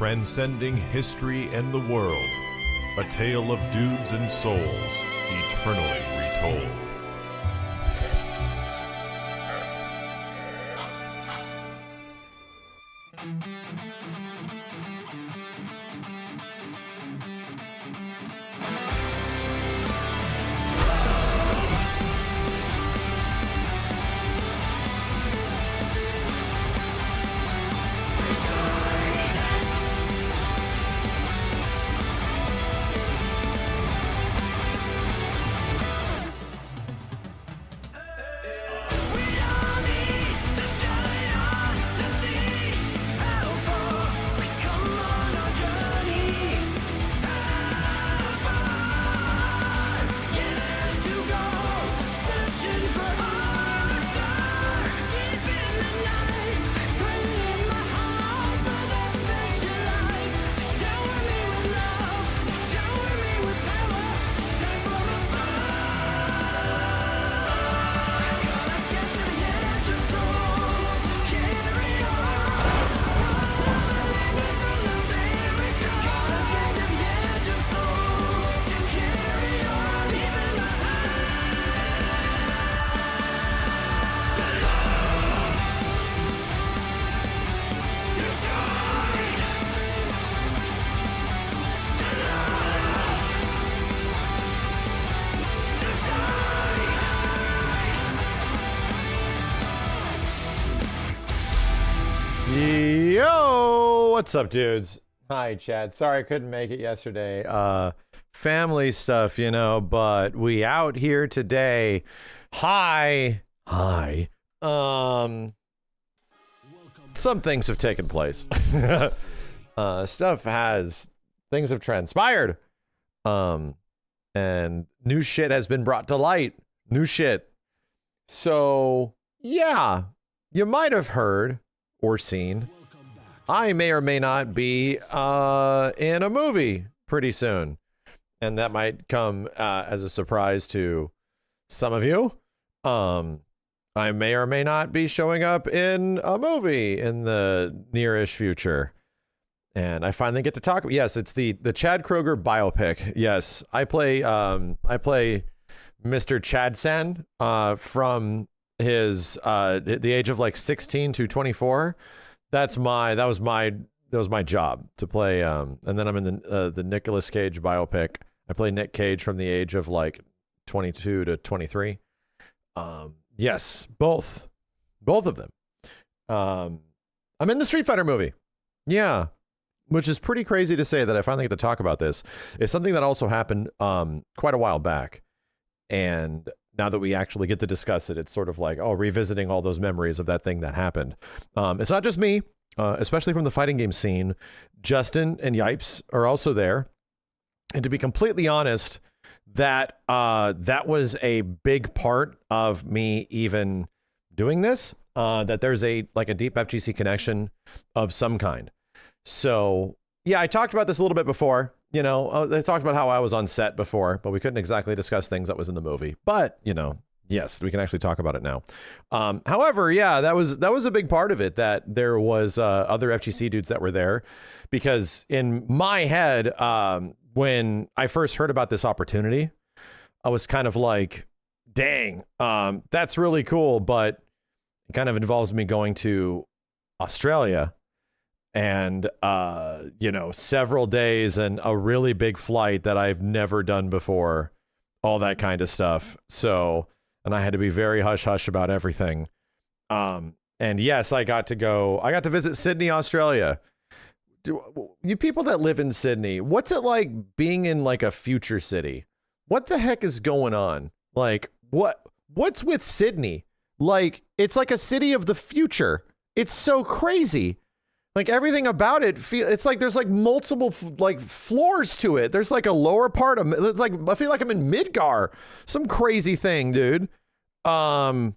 transcending history and the world. A tale of dudes and souls, eternally retold. Yo, what's up, dudes? Hi, Chad. Sorry I couldn't make it yesterday. Family stuff, you know, but we out here today. Hi. Some things have taken place. Things have transpired. And new shit has been brought to light. New shit. So, yeah, you might have heard or seen, I may or may not be in a movie pretty soon. And that might come as a surprise to some of you. I may or may not be showing up in a movie in the nearish future. And I finally get to talk. Yes, it's the Chad Kroger biopic. Yes, I play Mr. Chadsen from his the age of like 16 to 24. That was my job to play. And then I'm in the Nicolas Cage biopic. I play Nick Cage from the age of like 22 to 23. Yes, both of them. I'm in the Street Fighter movie. Yeah, which is pretty crazy to say that I finally get to talk about this. It's something that also happened quite a while back, and now that we actually get to discuss it, it's sort of like, oh, revisiting all those memories of that thing that happened. It's not just me, especially from the fighting game scene. Justin and Yipes are also there. And to be completely honest, that was a big part of me even doing this, that there's a deep FGC connection of some kind. So, yeah, I talked about this a little bit before. You know, I talked about how I was on set before, but we couldn't exactly discuss things that was in the movie. But, you know, yes, we can actually talk about it now. However, yeah, that was a big part of it, that there was other FGC dudes that were there, because in my head, when I first heard about this opportunity, I was kind of like, dang, that's really cool, but it kind of involves me going to Australia. And, you know, several days and a really big flight that I've never done before, all that kind of stuff. So, and I had to be very hush hush about everything. And yes, I got to visit Sydney, Australia. You people that live in Sydney, what's it like being in like a future city? What the heck is going on? Like, what's with Sydney? Like, it's like a city of the future. It's so crazy. Like, everything about it, it's like there's like multiple floors to it. There's like a lower part of it's like, I feel like I'm in Midgar, some crazy thing, dude. I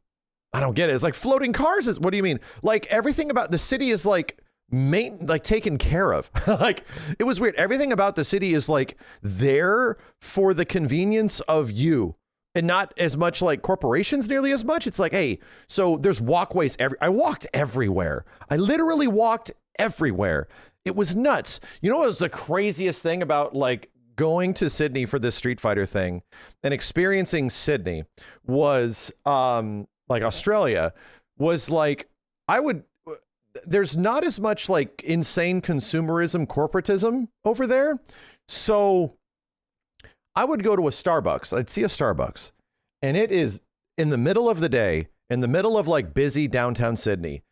don't get it. It's like floating cars. What do you mean? Like, everything about the city is like taken care of. Like, it was weird. Everything about the city is like there for the convenience of you, and not as much like corporations nearly as much. It's like, hey, so there's walkways. I walked everywhere. I literally walked everywhere. It was nuts. You know what was the craziest thing about like going to Sydney for this Street Fighter thing and experiencing Sydney was like Australia was like there's not as much like insane consumerism, corporatism over there. So I would go to a Starbucks. I'd see a Starbucks and it is in the middle of the day, in the middle of like busy downtown Sydney.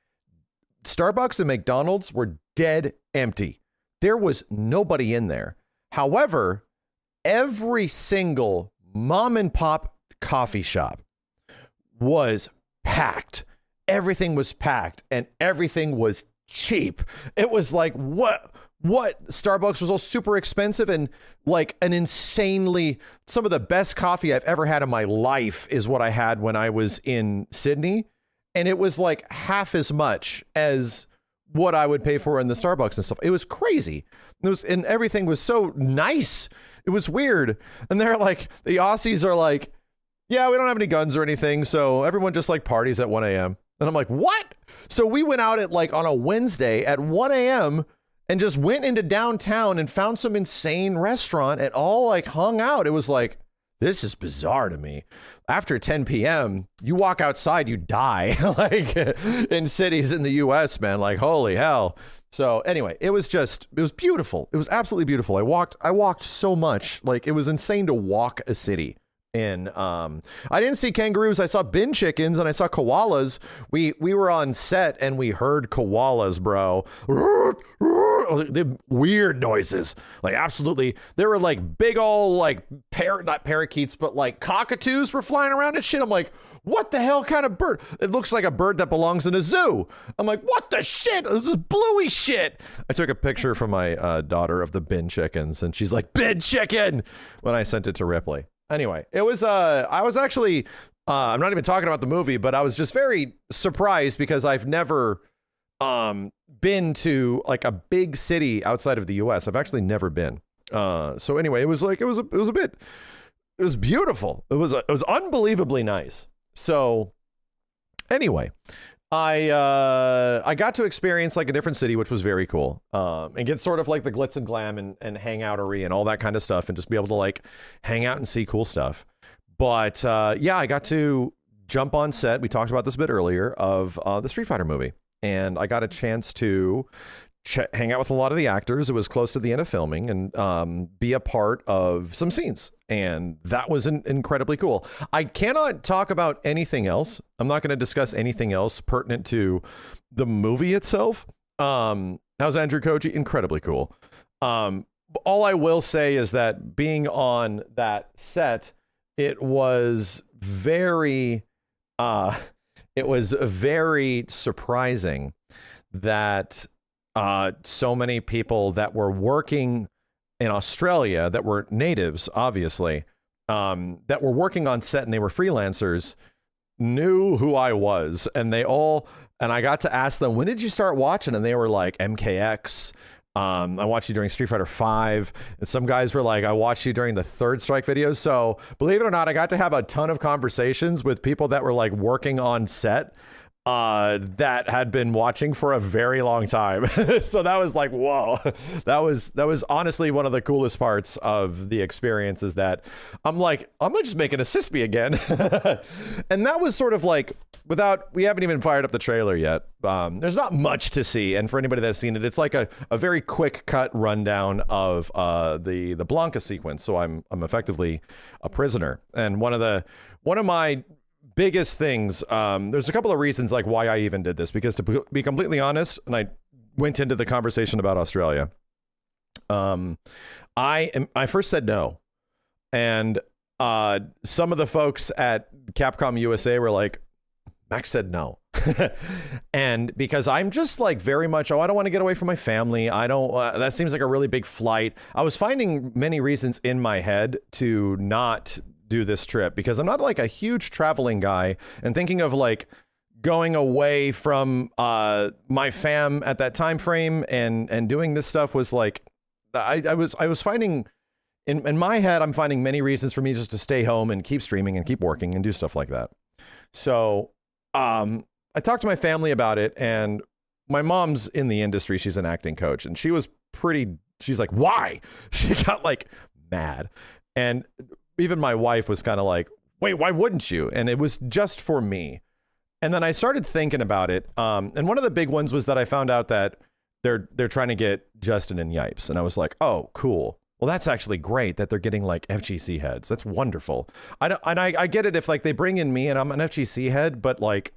Starbucks and McDonald's were dead empty. There was nobody in there. However, every single mom and pop coffee shop was packed. Everything was packed and everything was cheap. It was like, what Starbucks was all super expensive and like an insanely, some of the best coffee I've ever had in my life is what I had when I was in Sydney. And it was like half as much as what I would pay for in the Starbucks and stuff. It was crazy. And everything was so nice. It was weird. And they're like, the Aussies are like, yeah, we don't have any guns or anything. So everyone just like parties at 1 a.m. And I'm like, what? So we went out at like on a Wednesday at 1 a.m. and just went into downtown and found some insane restaurant and all like hung out. It was like, this is bizarre to me. After 10 p.m., you walk outside, you die. Like in cities in the U.S., man, like, holy hell. So anyway, it was beautiful. It was absolutely beautiful. I walked so much. Like it was insane to walk a city. And I didn't see kangaroos. I saw bin chickens and I saw koalas. We were on set and we heard koalas, bro. The weird noises, like absolutely. There were like big old like not parakeets, but like cockatoos were flying around and shit. I'm like, what the hell kind of bird? It looks like a bird that belongs in a zoo. I'm like, what the shit? This is bluey shit. I took a picture from my daughter of the bin chickens and she's like, bin chicken, when I sent it to Ripley. Anyway, it was, I was actually, I'm not even talking about the movie, but I was just very surprised because I've never been to like a big city outside of the US. I've actually never been. So anyway, it was beautiful. It was unbelievably nice. So anyway, I got to experience like a different city, which was very cool. And get sort of like the glitz and glam and hangoutery and all that kind of stuff and just be able to like hang out and see cool stuff. But yeah, I got to jump on set. We talked about this a bit earlier of the Street Fighter movie. And I got a chance to hang out with a lot of the actors. It was close to the end of filming and be a part of some scenes. And that was incredibly cool. I cannot talk about anything else. I'm not going to discuss anything else pertinent to the movie itself. How's Andrew Koji? Incredibly cool. All I will say is that being on that set, it was very surprising that so many people that were working in Australia that were natives, obviously, that were working on set and they were freelancers, knew who I was. And I got to ask them, when did you start watching? And they were like, MKX. I watched you during Street Fighter 5. And some guys were like, I watched you during the Third Strike videos. So believe it or not, I got to have a ton of conversations with people that were like working on set that had been watching for a very long time. So that was like, whoa, that was honestly one of the coolest parts of the experience is that I'm like, I'm not just making a Sispy again. And that was sort of like, we haven't even fired up the trailer yet. There's not much to see. And for anybody that's seen it, it's like a very quick cut rundown of the Blanca sequence. So I'm effectively a prisoner. And one of my biggest things, there's a couple of reasons like why I even did this, because to be completely honest, and I went into the conversation about Australia, I first said no. And some of the folks at Capcom USA were like, Max said no. And because I'm just like very much, I don't want to get away from my family. I don't, that seems like a really big flight. I was finding many reasons in my head to not do this trip because I'm not like a huge traveling guy, and thinking of like going away from my fam at that time frame and doing this stuff was like, I was finding in my head, I'm finding many reasons for me just to stay home and keep streaming and keep working and do stuff like that. So I talked to my family about it, and my mom's in the industry. She's an acting coach, and she's like, why? She got like mad. And even my wife was kind of like, wait, why wouldn't you? And it was just for me. And then I started thinking about it. And one of the big ones was that I found out that they're trying to get Justin and Yipes. And I was like, oh, cool. Well, that's actually great that they're getting like FGC heads. That's wonderful. I get it if like they bring in me and I'm an FGC head, but like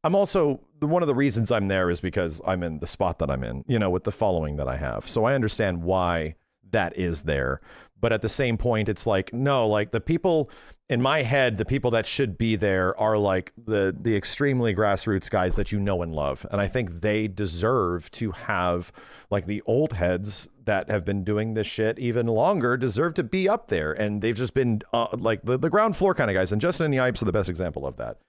I'm also, one of the reasons I'm there is because I'm in the spot that I'm in, you know, with the following that I have. So I understand why that is there. But at the same point, it's like, no, like the people in my head, the people that should be there are like the extremely grassroots guys that you know and love. And I think they deserve to have like the old heads that have been doing this shit even longer deserve to be up there. And they've just been like the ground floor kind of guys. And Justin and Yipes are the best example of that.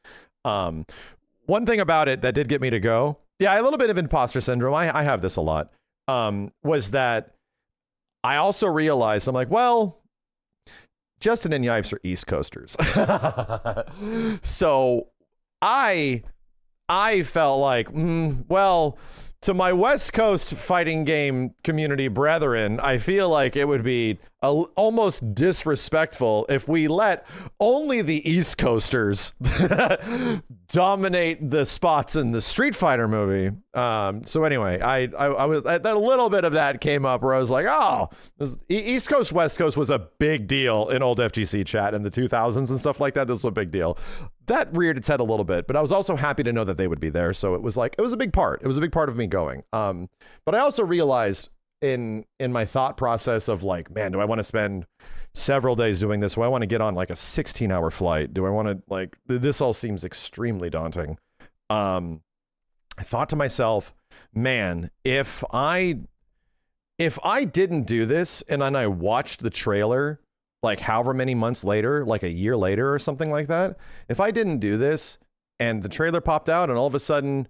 One thing about it that did get me to go, yeah, a little bit of imposter syndrome. I have this a lot, was that I also realized, I'm like, well, Justin and Yipes are East Coasters. So I felt like, well, to my West Coast fighting game community brethren, I feel like it would be almost disrespectful if we let only the East Coasters dominate the spots in the Street Fighter movie. So anyway, I was a little bit of that came up where I was like, oh, East Coast, West Coast was a big deal in old FGC chat in the 2000s and stuff like that. This was a big deal. That reared its head a little bit, but I was also happy to know that they would be there. So it was like, it was a big part. It was a big part of me going. But I also realized in my thought process of like, man, do I want to spend several days doing this? Do I want to get on like a 16-hour flight? Do I want to like, this all seems extremely daunting. I thought to myself, man, if I didn't do this and then I watched the trailer, like however many months later, like a year later or something like that, if I didn't do this and the trailer popped out and all of a sudden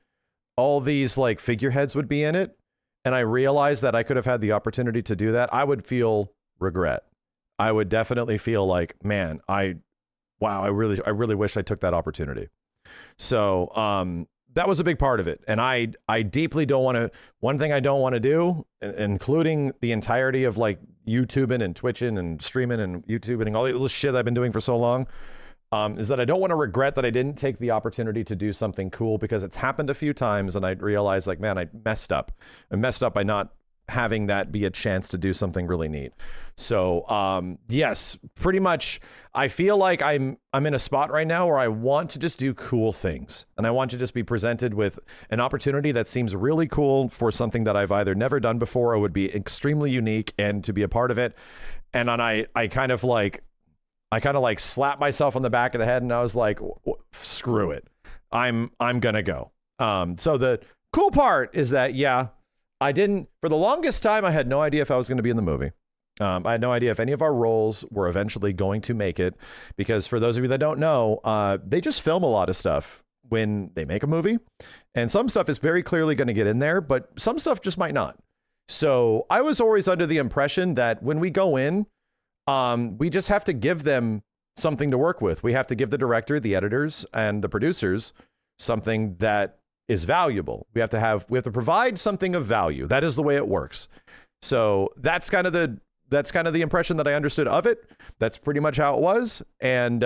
all these like figureheads would be in it, and I realized that I could have had the opportunity to do that, I would feel regret. I would definitely feel like, man, I really wish I took that opportunity. So that was a big part of it. And I deeply don't want to, one thing I don't want to do, including the entirety of like YouTubing and Twitching and streaming and YouTubing and all this shit I've been doing for so long, is that I don't want to regret that I didn't take the opportunity to do something cool, because it's happened a few times and I realized like, man, I messed up. I messed up by not having that be a chance to do something really neat. So yes, pretty much I feel like I'm in a spot right now where I want to just do cool things, and I want to just be presented with an opportunity that seems really cool for something that I've either never done before or would be extremely unique, and to be a part of it. And then I kind of like slapped myself on the back of the head and I was like, screw it. I'm gonna go. So the cool part is that, yeah, I didn't, for the longest time, I had no idea if I was going to be in the movie. I had no idea if any of our roles were eventually going to make it, because for those of you that don't know, they just film a lot of stuff when they make a movie, and some stuff is very clearly going to get in there, but some stuff just might not. So I was always under the impression that when we go in, we just have to give them something to work with. We have to give the director, the editors, and the producers something that is valuable. We have to provide something of value. That is the way it works. So that's kind of the impression that I understood of it. That's pretty much how it was. And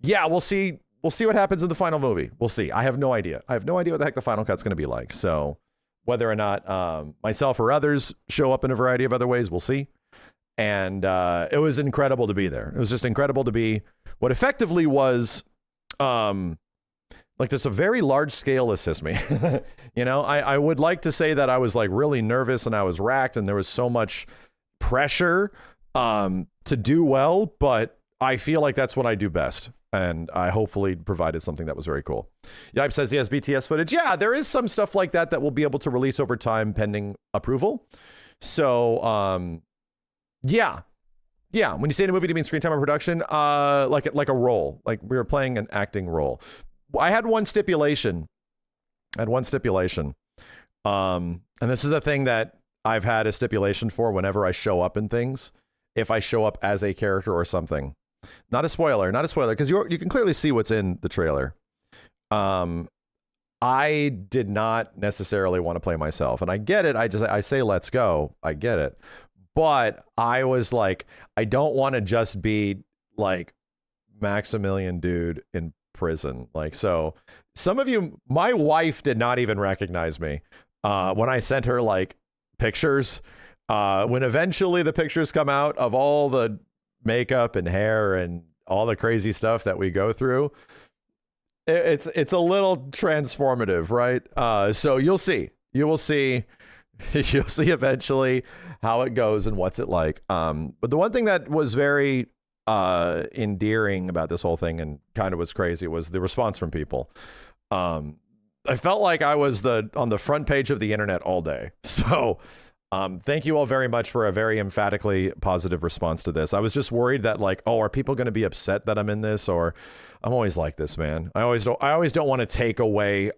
yeah, we'll see what happens in the final movie. We'll see. I have no idea. I have no idea what the heck the final cut's going to be like. So whether or not myself or others show up in a variety of other ways, we'll see. And it was incredible to be there. It was just incredible to be what effectively was like there's a very large scale assist me. You know, I would like to say that I was like really nervous and I was racked and there was so much pressure to do well, but I feel like that's what I do best. And I hopefully provided something that was very cool. Yipe says he has BTS footage. Yeah, there is some stuff like that that we'll be able to release over time pending approval. So yeah. When you say in a movie, do you mean screen time or production? Like a role, like we were playing an acting role. I had one stipulation. And this is a thing that I've had a stipulation for whenever I show up in things. If I show up as a character or something, not a spoiler, because you can clearly see what's in the trailer. I did not necessarily want to play myself, and I get it. I say let's go. I get it, but I was like, I don't want to just be like Maximilian dude in prison. Like, so some of you, my wife did not even recognize me when I sent her like pictures. When eventually the pictures come out of all the makeup and hair and all the crazy stuff that we go through, it's a little transformative, right? So you will see you'll see eventually how it goes and what's it like. But the one thing that was very endearing about this whole thing and kind of was crazy was the response from people. I felt like I was on the front page of the internet all day. So thank you all very much for a very emphatically positive response to this. I was just worried that like, oh, are people going to be upset that I'm in this? Or I'm always like this, man. I always don't want to take away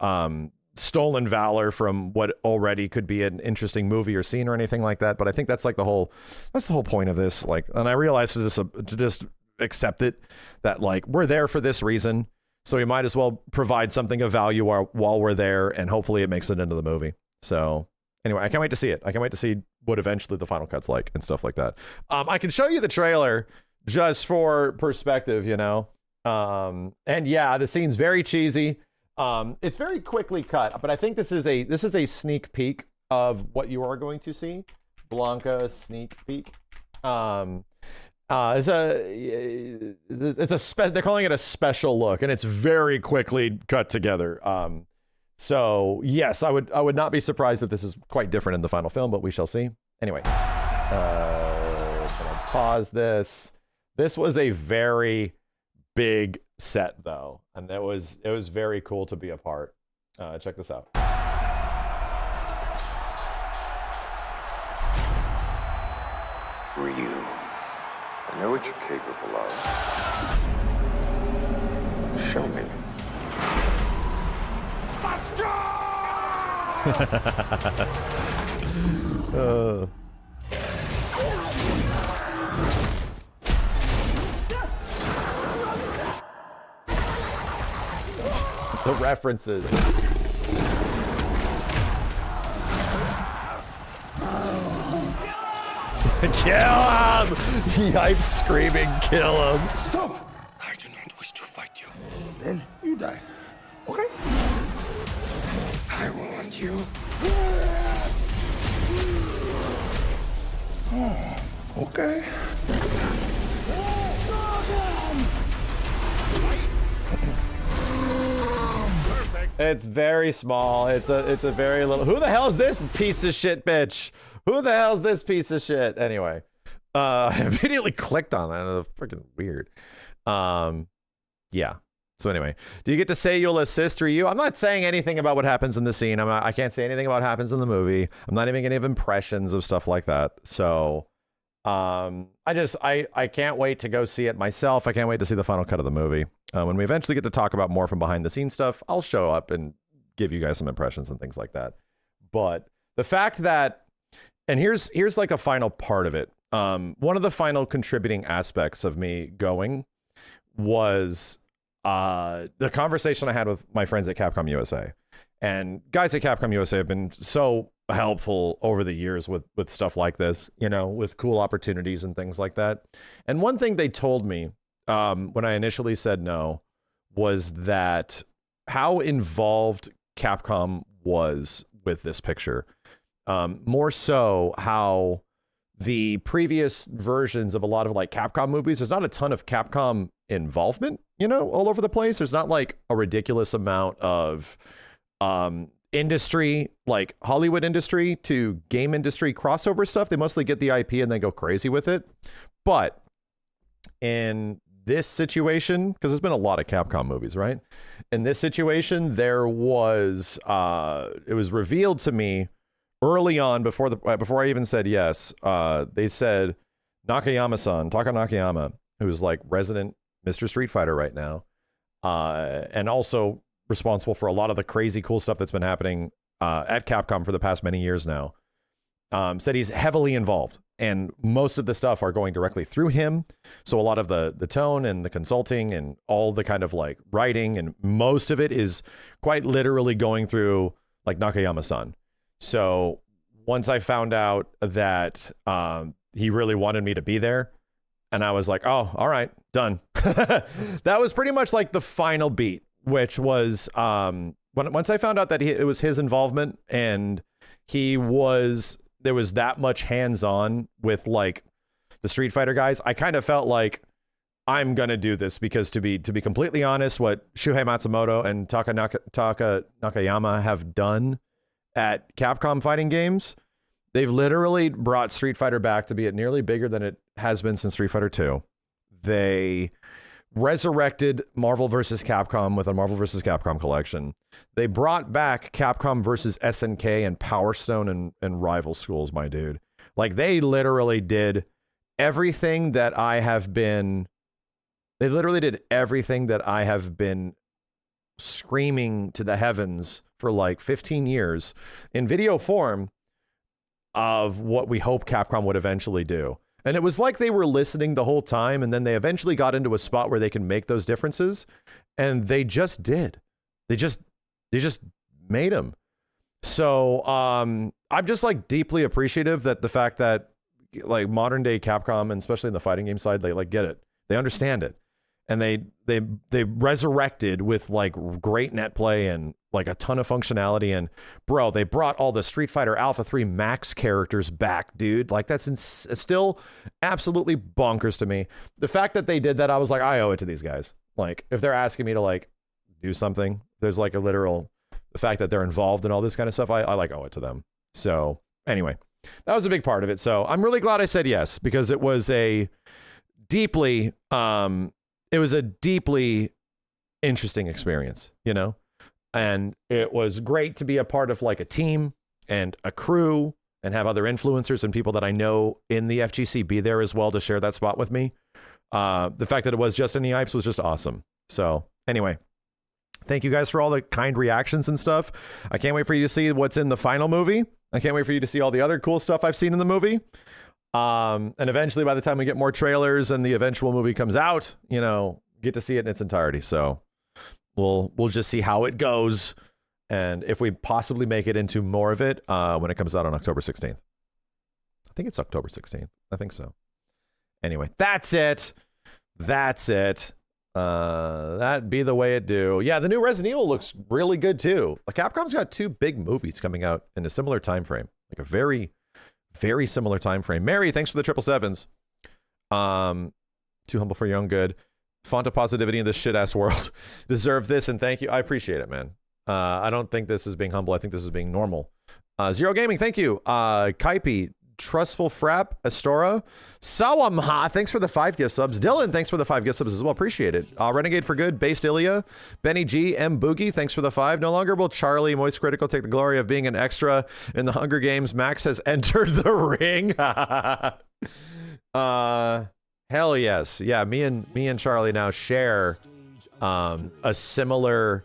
stolen valor from what already could be an interesting movie or scene or anything like that. But I think that's like the whole point of this. Like, and I realized to just accept it, that like we're there for this reason. So we might as well provide something of value while we're there, and hopefully it makes it into the movie. So anyway, I can't wait to see it. I can't wait to see what eventually the final cut's like and stuff like that. I can show you the trailer just for perspective, you know. And yeah, the scene's very cheesy. It's very quickly cut, but I think this is a sneak peek of what you are going to see. Blanca sneak peek. They're calling it a special look, and it's very quickly cut together. So yes, I would not be surprised if this is quite different in the final film, but we shall see. Anyway, gonna pause this. This was a very big set though, and it was very cool to be a part. Check this out. Who are you? I know what you're capable of. Show me. The references. Kill him! Yipes screaming, kill him. Stop! I do not wish to fight you. Then you die. Okay? I will end you. Oh, okay. It's very small. It's a very little. Who the hell is this piece of shit bitch? Who the hell is this piece of shit? Anyway, I immediately clicked on that. It was freaking weird. Yeah. So anyway, do you get to say you'll assist Ryu? I'm not saying anything about what happens in the scene. I can't say anything about what happens in the movie. I'm not even gonna give impressions of stuff like that. So, I can't wait to go see it myself. I can't wait to see the final cut of the movie. When we eventually get to talk about more from behind the scenes stuff, I'll show up and give you guys some impressions and things like that. But the fact that, and here's like a final part of it. One of the final contributing aspects of me going was the conversation I had with my friends at Capcom USA. And guys at Capcom USA have been so helpful over the years with stuff like this, you know, with cool opportunities and things like that. And one thing they told me when I initially said no was that how involved Capcom was with this picture. More so how the previous versions of a lot of like Capcom movies, there's not a ton of Capcom involvement, you know, all over the place. There's not like a ridiculous amount of industry, like Hollywood industry to game industry crossover stuff. They mostly get the IP and they go crazy with it. But in this situation, because there's been a lot of Capcom movies, right? In this situation, there was it was revealed to me early on before I even said yes. They said Taka Nakayama, who's like resident Mr. Street Fighter right now, and also responsible for a lot of the crazy cool stuff that's been happening at Capcom for the past many years now, said he's heavily involved and most of the stuff are going directly through him. So a lot of the tone and the consulting and all the kind of like writing and most of it is quite literally going through like Nakayama-san. So once I found out that he really wanted me to be there, and I was like, oh, all right, done. That was pretty much like the final beat, which was once I found out that it was his involvement and there was that much hands-on with like the Street Fighter guys, I kind of felt like I'm gonna do this because to be completely honest, what Shuhei Matsumoto and Taka Nakayama have done at Capcom fighting games, they've literally brought Street Fighter back to be it nearly bigger than it has been since Street Fighter 2. They resurrected Marvel vs. Capcom with a Marvel vs. Capcom collection. They brought back Capcom vs. SNK and Power Stone and Rival Schools, my dude. Like, they literally did everything that I have been screaming to the heavens for like 15 years in video form of what we hope Capcom would eventually do. And it was like they were listening the whole time, and then they eventually got into a spot where they can make those differences, and they just did. They just made them. So I'm just like deeply appreciative that the fact that like modern day Capcom, and especially in the fighting game side, they like get it. They understand it. And they resurrected with like great net play and like a ton of functionality. And bro, they brought all the Street Fighter Alpha 3 Max characters back, dude. Like that's still absolutely bonkers to me. The fact that they did that, I was like, I owe it to these guys. Like if they're asking me to like do something, there's like a literal, the fact that they're involved in all this kind of stuff, I like owe it to them. So anyway, that was a big part of it. So I'm really glad I said yes, because it was a deeply interesting experience, you know? And it was great to be a part of like a team and a crew and have other influencers and people that I know in the FGC be there as well to share that spot with me. The fact that it was just in the Ipes was just awesome. So anyway, thank you guys for all the kind reactions and stuff. I can't wait for you to see what's in the final movie. I can't wait for you to see all the other cool stuff I've seen in the movie. And eventually, by the time we get more trailers and the eventual movie comes out, you know, get to see it in its entirety. So we'll just see how it goes, and if we possibly make it into more of it when it comes out on October 16th. I think it's October 16th. I think so. Anyway, that's it. That be the way it do. Yeah, the new Resident Evil looks really good too. Like Capcom's got 2 big movies coming out in a similar time frame, like a very, very similar time frame. Mary, thanks for the 777s. Too humble for your own good. Font of positivity in this shit ass world. Deserve this, and thank you. I appreciate it, man. I don't think this is being humble. I think this is being normal. Zero Gaming, thank you. Kaipi, Trustful Frap, Astora, Sawamha, thanks for the 5 gift subs. Dylan, thanks for the 5 gift subs as well. Appreciate it. Renegade for Good, Based Ilya, Benny G, M Boogie, thanks for the 5. No longer will Charlie, Moist Critical, take the glory of being an extra in the Hunger Games. Max has entered the ring. Hell yes. Yeah, me and Charlie now share a similar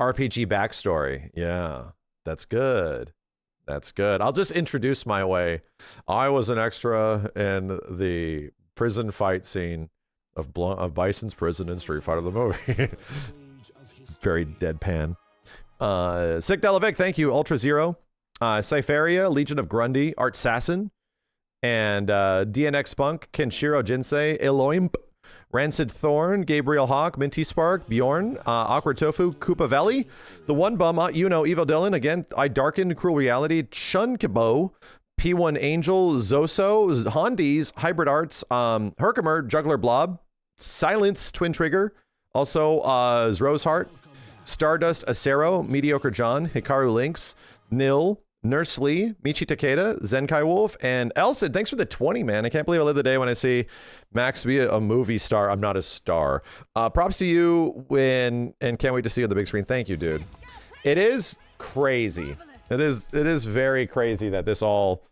RPG backstory. Yeah, that's good. That's good. I'll just introduce my way. I was an extra in the prison fight scene of Bison's prison in Street Fighter the movie. Very deadpan. Sick Delavic, thank you. Ultra Zero. Cypheria, Legion of Grundy, Art Sassin, and DNX Punk, Kenshiro Jinsei, Eloimp, Rancid Thorn, Gabriel Hawk, Minty Spark, Bjorn, Awkward Tofu, Koopa Valley, The One Bum, you know, Evo Dylan, again, I Darkened, Cruel Reality, Chun Kibo, P1 Angel, Zoso, Hondies, Hybrid Arts, Herkimer, Juggler Blob, Silence, Twin Trigger, also Zro's Heart, Stardust, Acero, Mediocre John, Hikaru Lynx, Nil, Nurse Lee, Michi Takeda, Zenkai Wolf, and Elson. Thanks for the 20, man. I can't believe I live the day when I see Max be a movie star. I'm not a star. Props to you and can't wait to see you on the big screen. Thank you, dude. It is crazy. It is very crazy that this all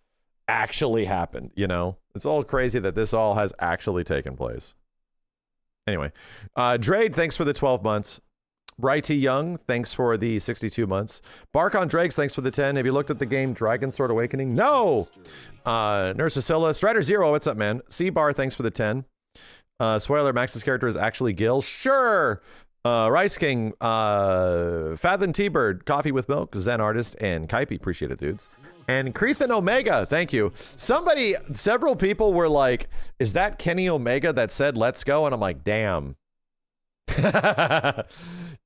actually happened, you know? It's all crazy that this all has actually taken place. Anyway, Drade, thanks for the 12 months. Brighty Young, thanks for the 62 months. Bark on Dregs, thanks for the 10. Have you looked at the game Dragon Sword Awakening? No! Nurse Asilla, Strider Zero, what's up, man? C-Bar, thanks for the 10. Spoiler, Max's character is actually Gil. Sure! Rice King, Fathom T-Bird, Coffee with Milk, Zen Artist, and Kaipi, appreciate it, dudes. And Creathan Omega, thank you. Several people were like, is that Kenny Omega that said let's go? And I'm like, damn.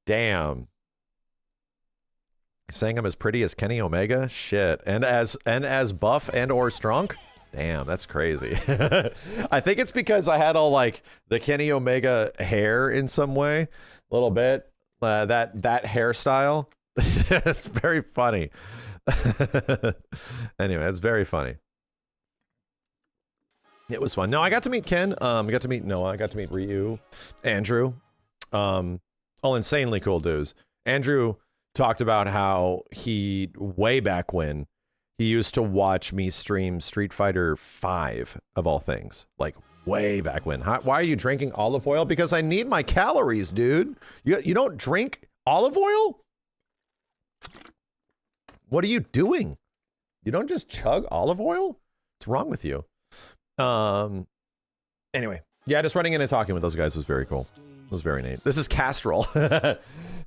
Damn. Saying I'm as pretty as Kenny Omega? Shit. And as buff and or strong? Damn, that's crazy. I think it's because I had all like the Kenny Omega hair in some way. A little bit. That hairstyle. It's very funny. Anyway, it's very funny. It was fun. No, I got to meet Ken. I got to meet Noah. I got to meet Ryu, Andrew. All insanely cool dudes. Andrew talked about how he, way back when, he used to watch me stream Street Fighter 5 of all things. Like way back when. Why are you drinking olive oil? Because I need my calories, dude. You don't drink olive oil? What are you doing? You don't just chug olive oil? What's wrong with you? Anyway, yeah, just running in and talking with those guys was very cool. It was very neat. This is Castrol.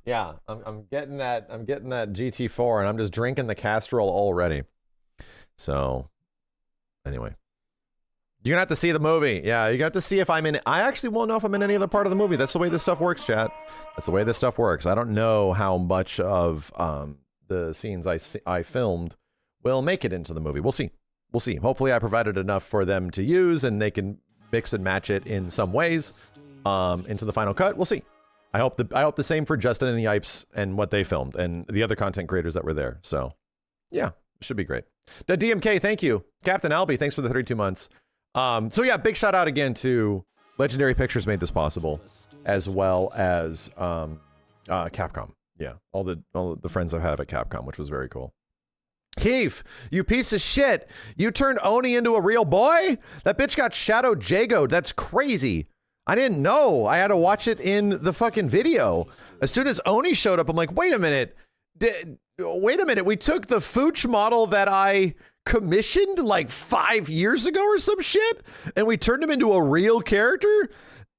Yeah, I'm getting that GT4 and I'm just drinking the Castrol already. So anyway, you're gonna have to see the movie. Yeah, you're gonna have to see if I'm in it. I actually won't know if I'm in any other part of the movie. That's the way this stuff works, chat. That's the way this stuff works. I don't know how much of the scenes I filmed will make it into the movie. We'll see. We'll see. Hopefully I provided enough for them to use and they can mix and match it in some ways into the final cut. We'll see. I hope the same for Justin and Yipes and what they filmed and the other content creators that were there. So yeah, it should be great. The DMK, thank you. Captain Albie, thanks for the 32 months. So yeah, big shout out again to Legendary Pictures made this possible, as well as Capcom. Yeah, all the friends I've had at Capcom, which was very cool. Keith, you piece of shit. You turned Oni into a real boy? That bitch got Shadow Jagoed. That's crazy. I didn't know. I had to watch it in the fucking video. As soon as Oni showed up, I'm like, wait a minute. Wait a minute. We took the Fooch model that I commissioned like 5 years ago or some shit, and we turned him into a real character?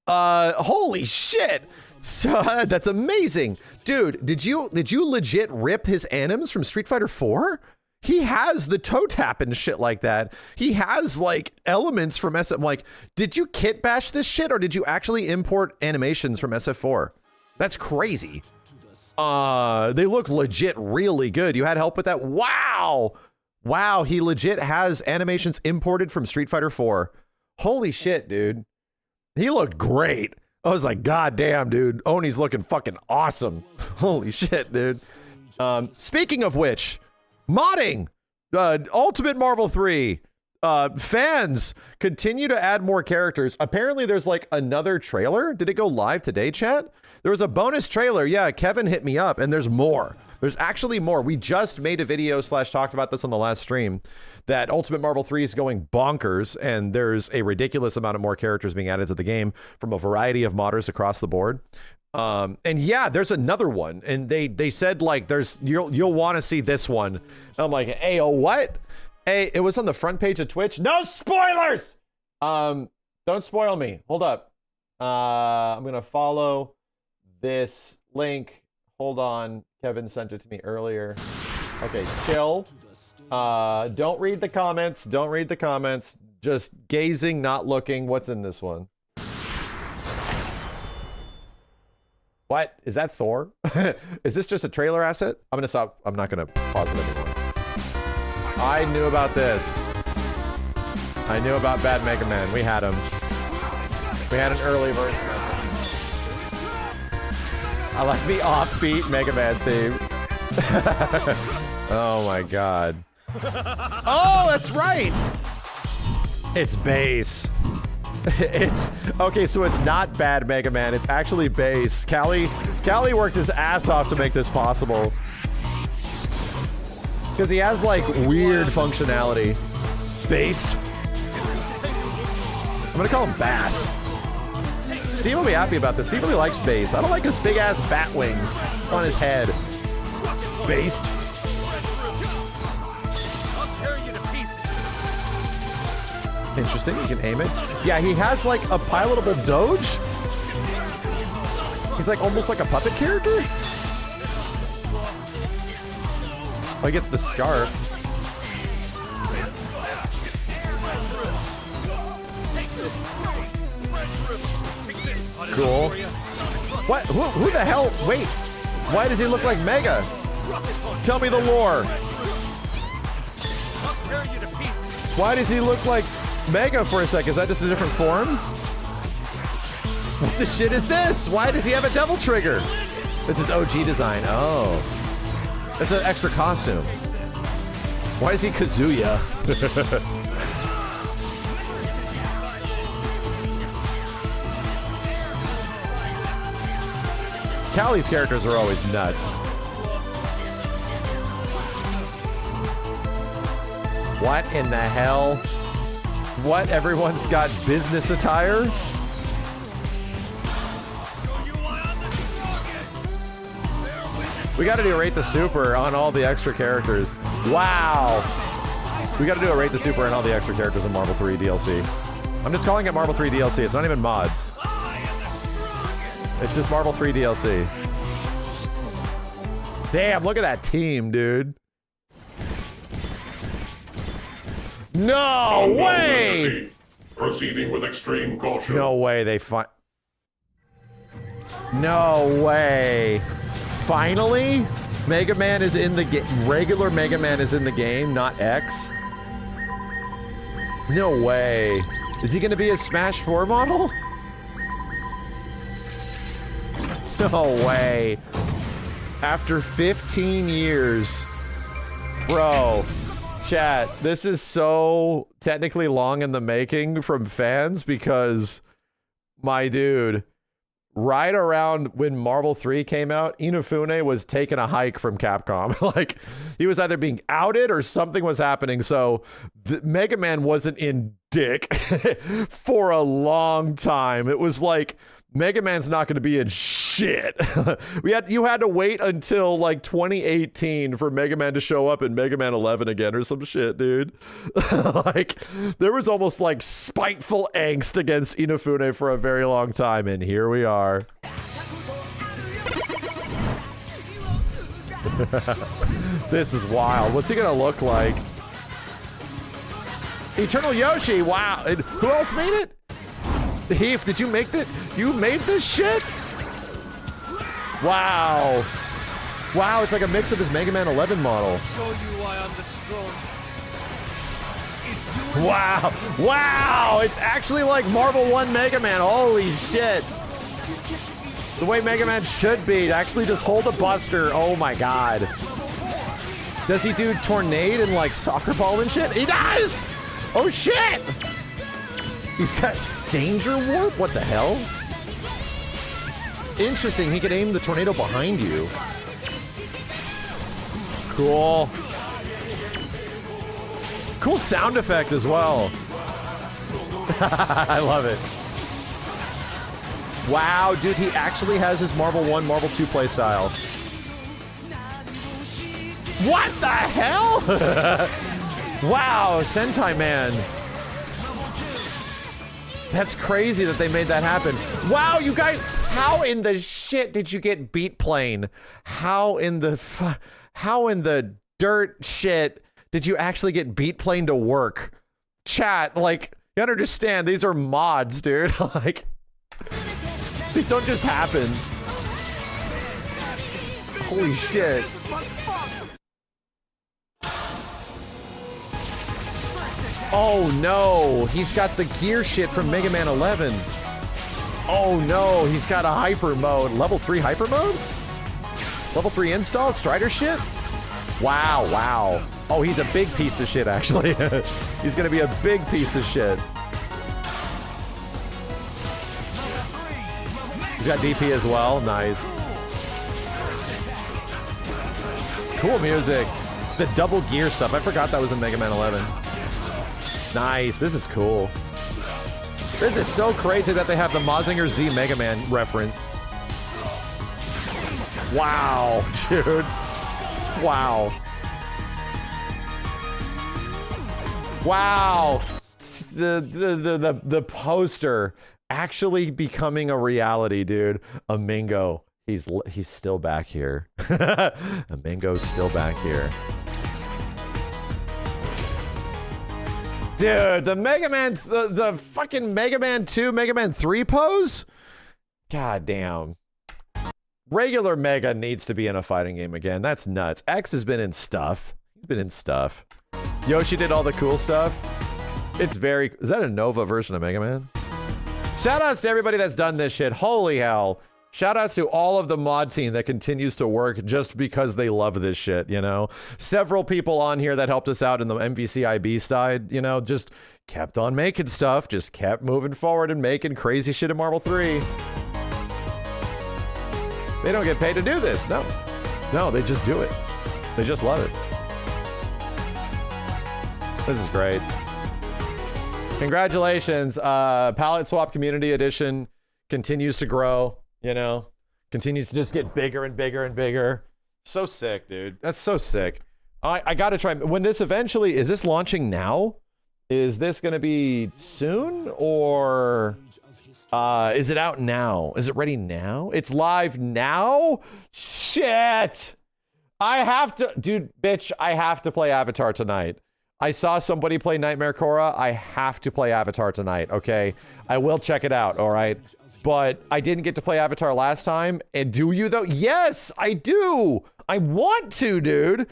Holy shit. So that's amazing. Dude, did you legit rip his anims from Street Fighter 4? He has the toe tap and shit like that. He has like elements from SF. Like, did you kit bash this shit or did you actually import animations from SF4? That's crazy. They look legit really good. You had help with that? Wow. Wow, he legit has animations imported from Street Fighter 4. Holy shit, dude. He looked great. I was like, God damn, dude. Oni's looking fucking awesome. Holy shit, dude. Speaking of which, modding, Ultimate Marvel 3. Fans continue to add more characters. Apparently there's like another trailer. Did it go live today, chat? There was a bonus trailer. Yeah, Kevin hit me up and there's more. There's actually more. We just made a video / talked about this on the last stream that Ultimate Marvel 3 is going bonkers and there's a ridiculous amount of more characters being added to the game from a variety of modders across the board. And yeah, there's another one and they said like you'll want to see this one. And I'm like, hey, oh, what? Hey, it was on the front page of Twitch. No spoilers. Don't spoil me. Hold up. I'm going to follow this link. Hold on. Kevin sent it to me earlier. Okay, chill. Don't read the comments. Don't read the comments. Just gazing, not looking. What's in this one? What? Is that Thor? Is this just a trailer asset? I'm gonna stop. I'm not gonna pause it anymore. I knew about this. I knew about Bad Mega Man. We had him. We had an early version of him. I like the offbeat Mega Man theme. Oh my god. Oh, that's right! It's bass. It's okay, so it's not Bad Mega Man, it's actually bass. Callie worked his ass off to make this possible. Because he has like weird functionality. Based. I'm gonna call him Bass. Steve will be happy about this. Steve really likes bass. I don't like his big ass bat wings on his head. Based. Interesting, you can aim it. Yeah, he has like a pilotable doge. He's like almost like a puppet character. Oh, he gets the scarf. Cool. What? Who the hell? Wait. Why does he look like Mega? Tell me the lore. Why does he look like Mega for a second? Is that just a different form? What the shit is this? Why does he have a devil trigger? This is OG design. Oh. It's an extra costume. Why is he Kazuya? Callie's characters are always nuts. What in the hell? What? Everyone's got business attire? We gotta do a Rate the Super on all the extra characters. Wow. We gotta do a Rate the Super on all the extra characters in Marvel 3 DLC. I'm just calling it Marvel 3 DLC. It's not even mods. It's just Marvel 3 DLC. Damn, look at that team, dude. No way! Proceeding with extreme caution. No way they find. No way. Finally? Mega Man is in the game. Regular Mega Man is in the game, not X. No way. Is he gonna be a Smash 4 model? No way. After 15 years. Bro. Chat, this is so technically long in the making from fans because, my dude, right around when Marvel 3 came out, Inafune was taking a hike from Capcom. Like, he was either being outed or something was happening, so Mega Man wasn't in dick for a long time. It was like, Mega Man's not going to be in shit. You had to wait until like 2018 for Mega Man to show up in Mega Man 11 again or some shit, dude. Like, there was almost like spiteful angst against Inafune for a very long time, and here we are. This is wild. What's he gonna look like? Eternal Yoshi, wow. And who else made it? Heath, did you make that? You made this shit? Wow. Wow, it's like a mix of his Mega Man 11 model. Wow. Wow, it's actually like Marvel 1 Mega Man. Holy shit. The way Mega Man should be. Actually just hold a buster. Oh my god. Does he do Tornade and like soccer ball and shit? He does! Oh shit! He's got Danger Warp? What the hell? Interesting, he could aim the tornado behind you. Cool. Cool sound effect as well. I love it. Wow, dude, he actually has his Marvel 1, Marvel 2 playstyle. What the hell? Wow, Sentai Man. That's crazy that they made that happen. Wow, you guys, how in the shit did you get Beat Plane? How in the dirt shit did you actually get Beat Plane to work? Chat, like, you understand, these are mods, dude. Like, these don't just happen. Holy shit. Oh no, he's got the gear shit from Mega Man 11. Oh no, he's got a hyper mode. Level 3 hyper mode? Level 3 install? Strider shit? Wow, wow. Oh, he's a big piece of shit, actually. He's gonna be a big piece of shit. He's got DP as well, nice. Cool music. The double gear stuff, I forgot that was in Mega Man 11. Nice, this is cool. This is so crazy that they have the Mazinger Z Mega Man reference. Wow, dude. Wow. Wow. The poster actually becoming a reality, dude. Amingo. He's still back here. Amingo's still back here. Dude, the Mega Man, the fucking Mega Man 2, Mega Man 3 pose? God damn. Regular Mega needs to be in a fighting game again. That's nuts. X has been in stuff. He's been in stuff. Yoshi did all the cool stuff. It's very... Is that a Nova version of Mega Man? Shoutouts to everybody that's done this shit. Holy hell. Shoutouts to all of the mod team that continues to work just because they love this shit, you know? Several people on here that helped us out in the MVCIB side, you know, just kept on making stuff, just kept moving forward and making crazy shit in Marvel 3. They don't get paid to do this, no. No, they just do it. They just love it. This is great. Congratulations. Palette Swap Community Edition continues to grow, you know, continues to just get bigger and bigger and bigger. So sick, dude. That's so sick. I got to try. When this eventually, is this launching now? Is this going to be soon or is it out now? Is it ready now? It's live now? Shit. I have to, dude, bitch, I have to play Avatar tonight. I saw somebody play Nightmare Korra. I have to play Avatar tonight, okay? I will check it out, all right? But I didn't get to play Avatar last time. And do you, though? Yes, I do. I want to, dude.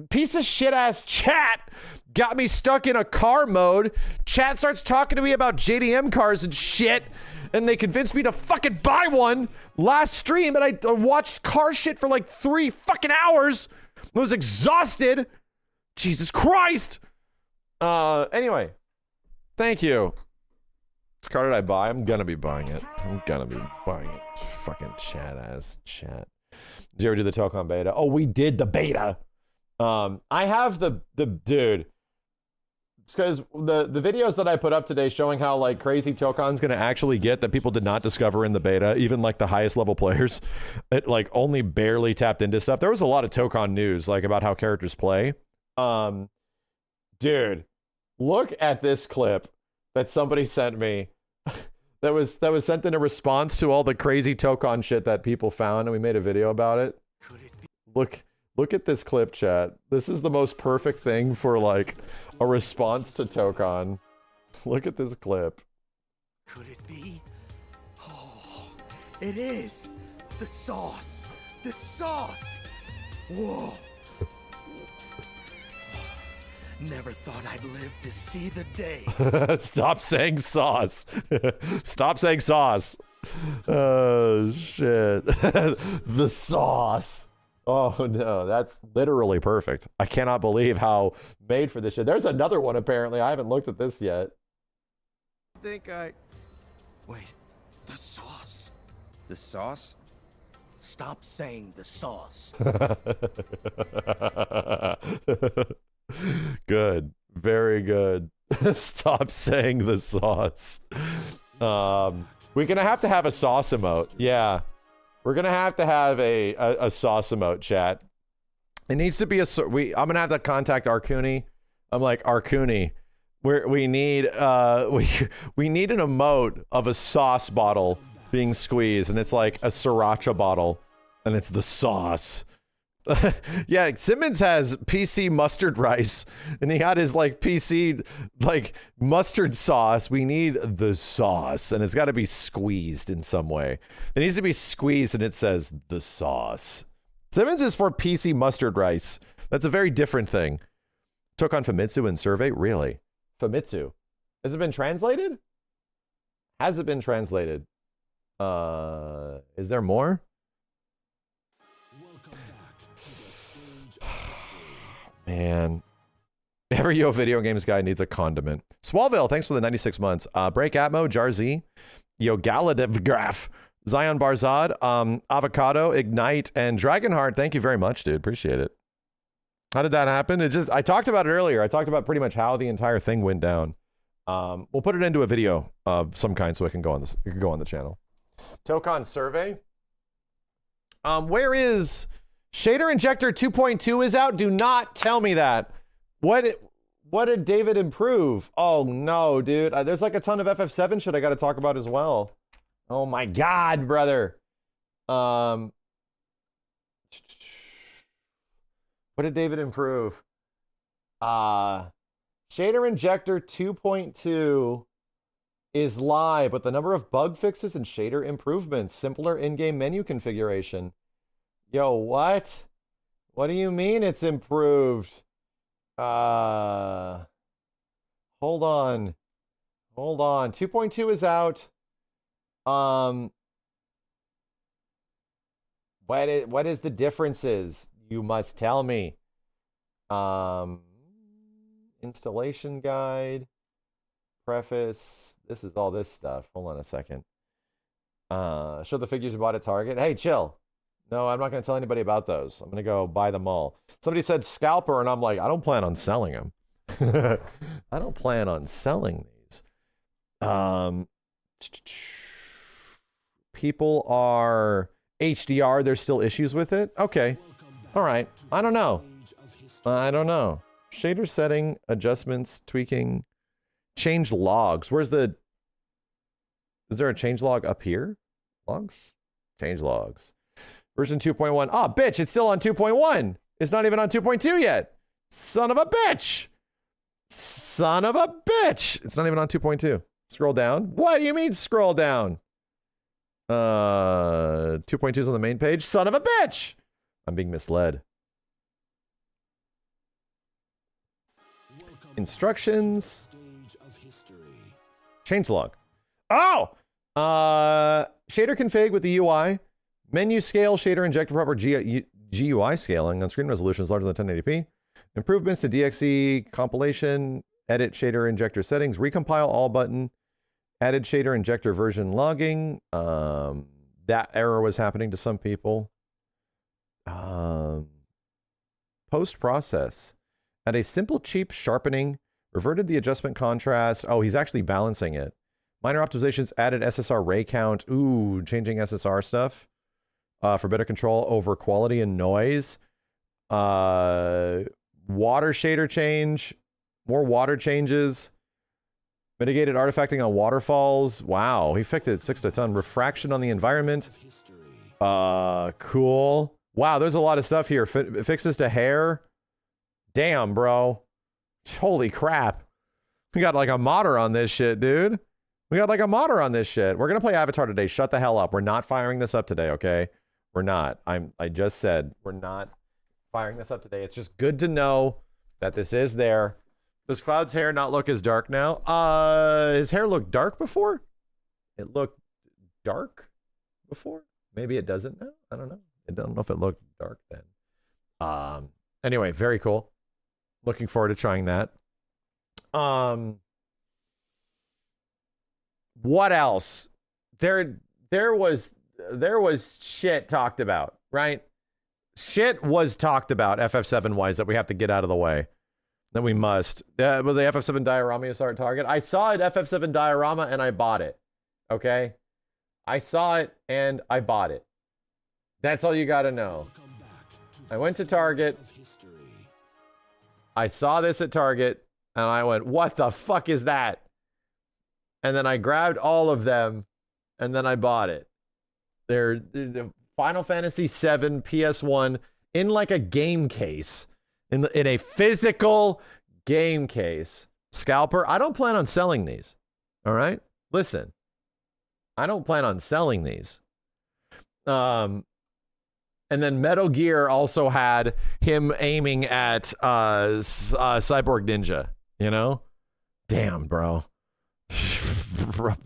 Piece of shit-ass chat got me stuck in a car mode. Chat starts talking to me about JDM cars and shit. And they convinced me to fucking buy one last stream. And I watched car shit for like 3 fucking hours. I was exhausted. Jesus Christ! Anyway, thank you. What car did I buy? I'm gonna be buying it. I'm gonna be buying it. Fucking chat. Did you ever do the Tokon beta? Oh, we did the beta. I have the dude. It's because the videos that I put up today showing how like crazy Tokon's gonna actually get that people did not discover in the beta, even like the highest level players, it like only barely tapped into stuff. There was a lot of Tokon news like about how characters play. Dude, look at this clip that somebody sent me that was sent in a response to all the crazy Tokon shit that people found, and we made a video about it. Look at this clip, chat. This is the most perfect thing for like a response to Tokon. Look at this clip. Could it be? Oh, it is! The sauce! The sauce! Whoa! Never thought I'd live to see the day. Stop saying sauce. Stop saying sauce. Oh, shit. The sauce. Oh, no. That's literally perfect. I cannot believe how made for this shit. There's another one, apparently. I haven't looked at this yet. Wait, the sauce. The sauce? Stop saying the sauce. Good. Very good. Stop saying the sauce. We're gonna have to have a sauce emote. Yeah. We're gonna have to have a sauce emote, chat. It needs to be I'm gonna have to contact Arcuni. I'm like, Arcuni, we need we need an emote of a sauce bottle being squeezed, and it's like a sriracha bottle, and it's the sauce. Yeah, Simmons has PC mustard rice, and he had his like PC like mustard sauce. We need the sauce, and it's got to be squeezed in some way. It needs to be squeezed, and it says the sauce. Simmons is for PC mustard rice. That's a very different thing. Took on Famitsu in survey? Really? Famitsu. Has it been translated? Has it been translated? Is there more? Man, every Yo Video Games guy needs a condiment. Swalville, thanks for the 96 months. Break Atmo, Jarzi, Yo Galadevgraph, Zion Barzad, Avocado, Ignite, and Dragonheart. Thank you very much, dude. Appreciate it. How did that happen? I talked about it earlier. I talked about pretty much how the entire thing went down. We'll put it into a video of some kind so it can go on this. It can go on the channel. Tokon survey. Where is Shader Injector 2.2 is out? Do not tell me that. What did David improve? Oh no, dude. There's like a ton of FF7 shit I got to talk about as well. Oh my God, brother. What did David improve? Shader Injector 2.2 is live with the number of bug fixes and shader improvements, simpler in-game menu configuration. Yo, what? What do you mean it's improved? Hold on. 2.2 is out. What is the differences? You must tell me. Installation guide, preface. This is all this stuff. Hold on a second. Show the figures you bought at Target. Hey, chill. No, I'm not going to tell anybody about those. I'm going to go buy them all. Somebody said scalper, and I'm like, I don't plan on selling them. I don't plan on selling these. People are HDR. There's still issues with it. Okay. All right. I don't know. Shader setting, adjustments, tweaking, change logs. Is there a change log up here? Logs? Change logs. Version 2.1. Ah, bitch, it's still on 2.1. It's not even on 2.2 yet. Son of a bitch. It's not even on 2.2. Scroll down. What do you mean scroll down? 2.2 is on the main page. Son of a bitch. I'm being misled. Instructions. Changelog. Oh! Shader config with the UI. Menu scale, shader injector proper GUI scaling on screen resolutions larger than 1080p. Improvements to DXE compilation. Edit shader injector settings. Recompile all button. Added shader injector version logging. That error was happening to some people. Post-process. At a simple, cheap sharpening, reverted the adjustment contrast. Oh, he's actually balancing it. Minor optimizations, added SSR ray count. Ooh, changing SSR stuff for better control over quality and noise. Water shader change, more water changes. Mitigated artifacting on waterfalls. Wow, he fixed it 6 to 10. Refraction on the environment. Cool. Wow, there's a lot of stuff here. Fixes to hair. Damn, bro. Holy crap. We got like a modder on this shit, dude. We're going to play Avatar today. Shut the hell up. We're not firing this up today, okay? We're not. I just said we're not firing this up today. It's just good to know that this is there. Does Cloud's hair not look as dark now? His hair looked dark before? It looked dark before? Maybe it doesn't now? I don't know. I don't know if it looked dark then. Anyway, very cool. Looking forward to trying that. What else? There was shit talked about, right? Shit was talked about FF7 wise that we have to get out of the way. That we must. Will the FF7 diorama start Target? I saw it FF7 diorama and I bought it. Okay? I saw it and I bought it. That's all you gotta know. I went to Target. I saw this at Target and I went, what the fuck is that? And then I grabbed all of them and then I bought it. They're Final Fantasy VII PS1 in like a game case. In a physical game case. Scalper, I don't plan on selling these. All right? Listen. I don't plan on selling these. And then Metal Gear also had him aiming at Cyborg Ninja, you know? Damn, bro. Bruh,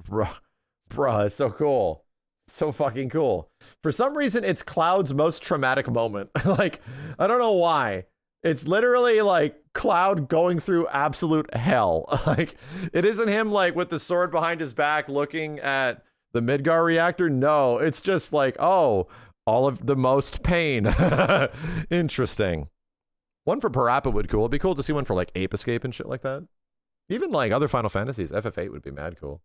it's so cool. So fucking cool. For some reason, it's Cloud's most traumatic moment. Like, I don't know why. It's literally like Cloud going through absolute hell. Like, it isn't him like with the sword behind his back looking at the Midgar reactor. No, it's just like, oh, all of the most pain. Interesting. One for Parappa would cool. It'd be cool to see one for like Ape Escape and shit like that. Even like other Final Fantasies, FF8 would be mad cool.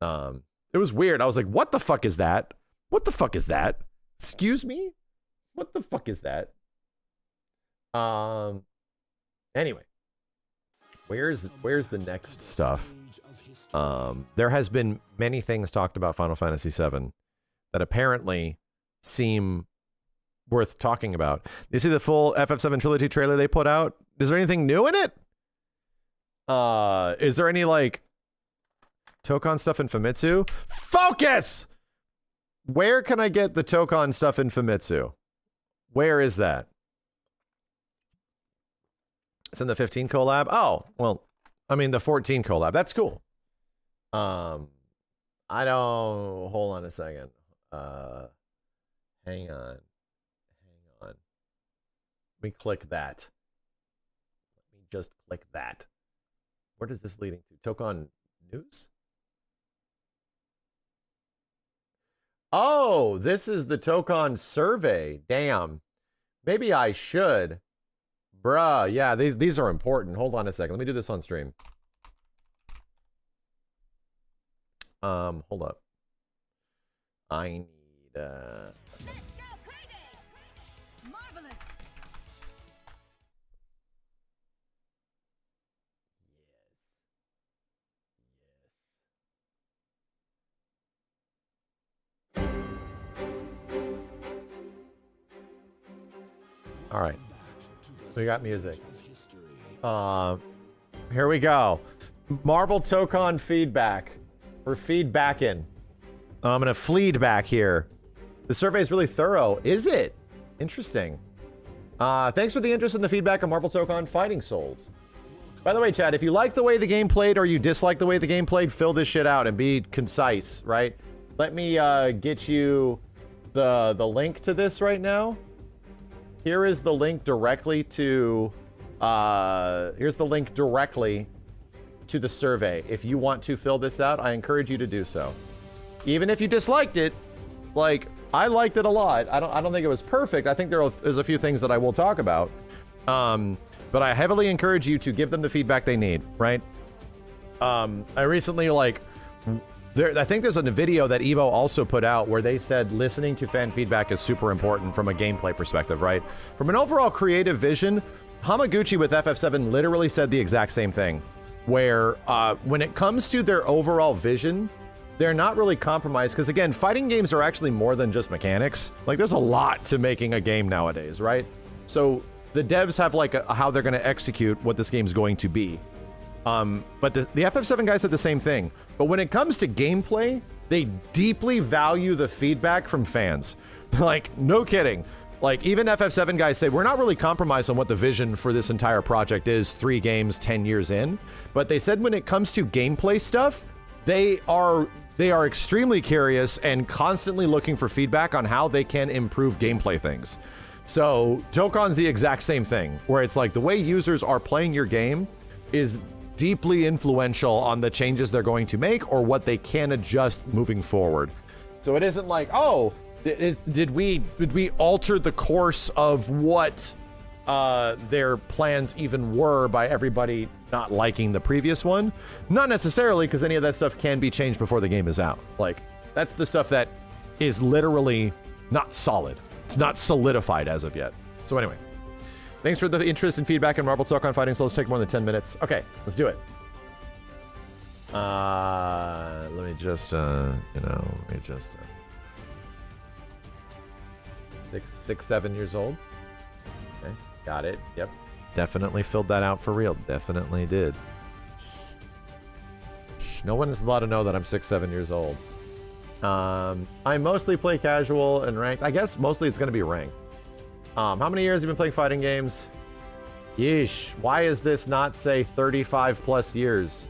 It was weird. I was like, what the fuck is that? What the fuck is that? Excuse me? What the fuck is that? Anyway. Where's the next stuff? There has been many things talked about Final Fantasy VII that apparently seem worth talking about. You see the full FF7 trilogy trailer they put out? Is there anything new in it? Is there any like Tokon stuff in Famitsu? Focus! Where can I get the Tokon stuff in Famitsu? Where is that? It's in the 15 collab. Oh, well, I mean the 14 collab. That's cool. I don't. Hold on a second. Hang on. Let me click that. Let me just click that. Where does this leading to? Tokon News? Oh, this is the Tokon survey. Damn. Maybe I should. Bruh, yeah, these are important. Hold on a second. Let me do this on stream. Hold up. I need All right. We got music. Here we go. Marvel Tokon feedback. We're feedbacking. I'm gonna fleed back here. The survey is really thorough. Is it? Interesting. Thanks for the interest in the feedback on Marvel Tokon Fighting Souls. By the way, Chad, if you like the way the game played or you dislike the way the game played, fill this shit out and be concise, right? Let me get you the link to this right now. Here is the link directly to here's the link directly to the survey. If you want to fill this out, I encourage you to do so. Even if you disliked it, like I liked it a lot. I don't think it was perfect. I think there's a few things that I will talk about. But I heavily encourage you to give them the feedback they need, right? I recently I think there's a video that Evo also put out where they said listening to fan feedback is super important from a gameplay perspective, right? From an overall creative vision, Hamaguchi with FF7 literally said the exact same thing, where when it comes to their overall vision, they're not really compromised, because again, fighting games are actually more than just mechanics. Like there's a lot to making a game nowadays, right? So the devs have how they're going to execute what this game's going to be. But the FF7 guys said the same thing. But when it comes to gameplay, they deeply value the feedback from fans. Like, no kidding. Like, even FF7 guys say, we're not really compromised on what the vision for this entire project is 3 games, 10 years in. But they said when it comes to gameplay stuff, they are extremely curious and constantly looking for feedback on how they can improve gameplay things. So, Tokon's the exact same thing, where it's like the way users are playing your game is deeply influential on the changes they're going to make or what they can adjust moving forward. So it isn't like, oh, did we alter the course of what their plans even were by everybody not liking the previous one? Not necessarily, because any of that stuff can be changed before the game is out. Like, that's the stuff that is literally not solid. It's not solidified as of yet. So anyway. Thanks for the interest and feedback in Marvel Tokon Fighting Souls. Take more than 10 minutes. Okay, let's do it. Let me just, six, 7 years old. Okay, got it. Yep. Definitely filled that out for real. Definitely did. No one's allowed to know that I'm 6, 7 years old. I mostly play casual and ranked. I guess mostly it's going to be ranked. How many years have you been playing fighting games? Yeesh. Why is this not say 35 plus years?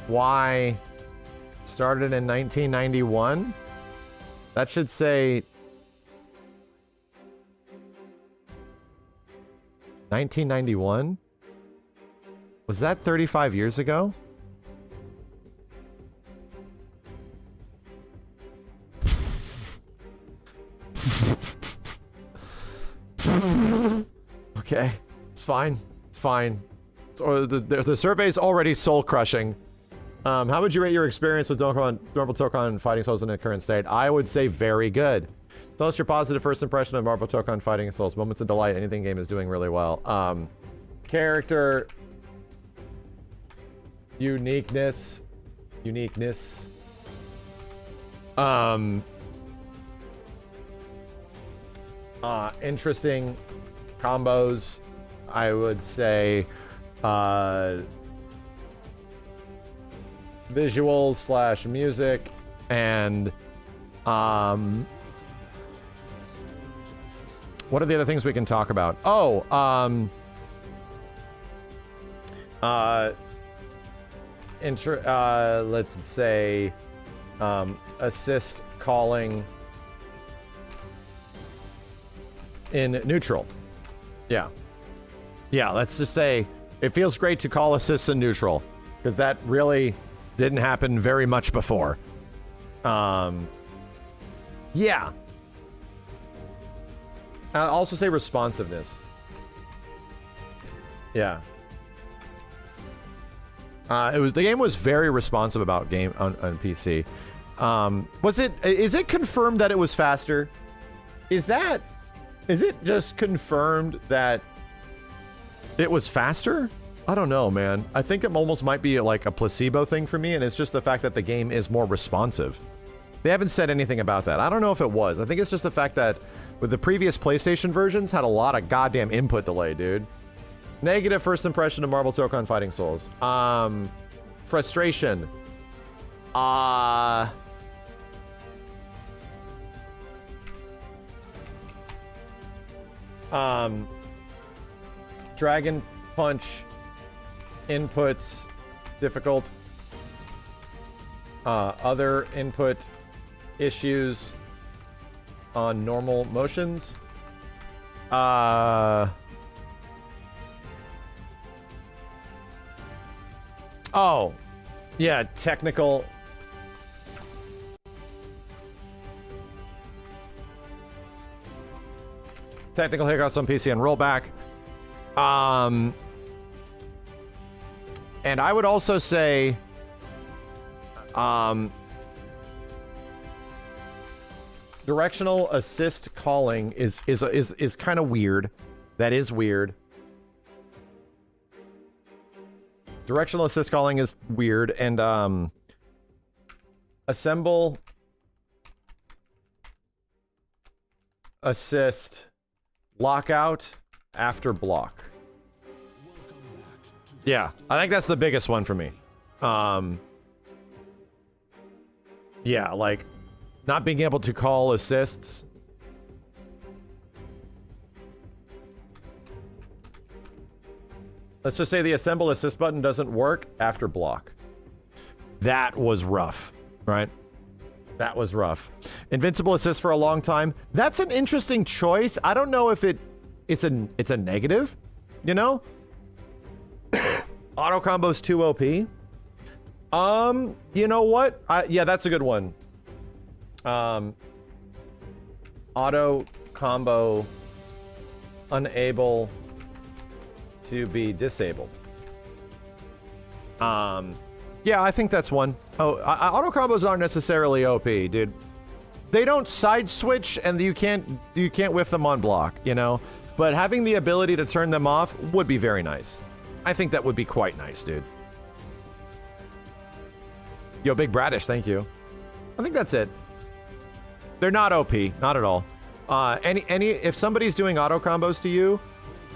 Why? Started in 1991? That should say 1991? Was that 35 years ago? Okay, it's fine. It's fine. or the survey's already soul crushing. How would you rate your experience with Marvel Dokkan Fighting Souls in the current state? I would say very good. Tell us your positive first impression of Marvel Dokkan Fighting Souls. Moments of delight. Anything game is doing really well. Character. Uniqueness. Interesting combos. I would say visuals / music and what are the other things we can talk about? Let's say assist calling in neutral. Yeah, let's just say it feels great to call assists in neutral, because that really didn't happen very much before. Yeah. I'll also say responsiveness. Yeah. The game was very responsive about game on PC. Is it confirmed that it was faster? Is it just confirmed that it was faster? I don't know, man. I think it almost might be like a placebo thing for me, and it's just the fact that the game is more responsive. They haven't said anything about that. I don't know if it was. I think it's just the fact that with the previous PlayStation versions had a lot of goddamn input delay, dude. Negative first impression of Marvel Dokkan Fighting Souls. Frustration. Dragon Punch inputs difficult. Other input issues on normal motions. Oh, yeah, technical. Technical hiccups on PC and rollback. And I would also say, directional assist calling is kind of weird. That is weird. Directional assist calling is weird, and assemble assist lockout after block. Yeah, I think that's the biggest one for me. Yeah, like not being able to call assists. Let's just say the assemble assist button doesn't work after block. That was rough, right? That was rough. Invincible assist for a long time. That's an interesting choice. I don't know if it's a negative, you know? Auto combo's too OP. You know what? Yeah, that's a good one. Auto combo unable to be disabled. Yeah, I think that's one. Oh, auto combos aren't necessarily OP, dude. They don't side switch, and you can't whiff them on block, you know? But having the ability to turn them off would be very nice. I think that would be quite nice, dude. Yo, Big Bradish, thank you. I think that's it. They're not OP, not at all. If somebody's doing auto combos to you,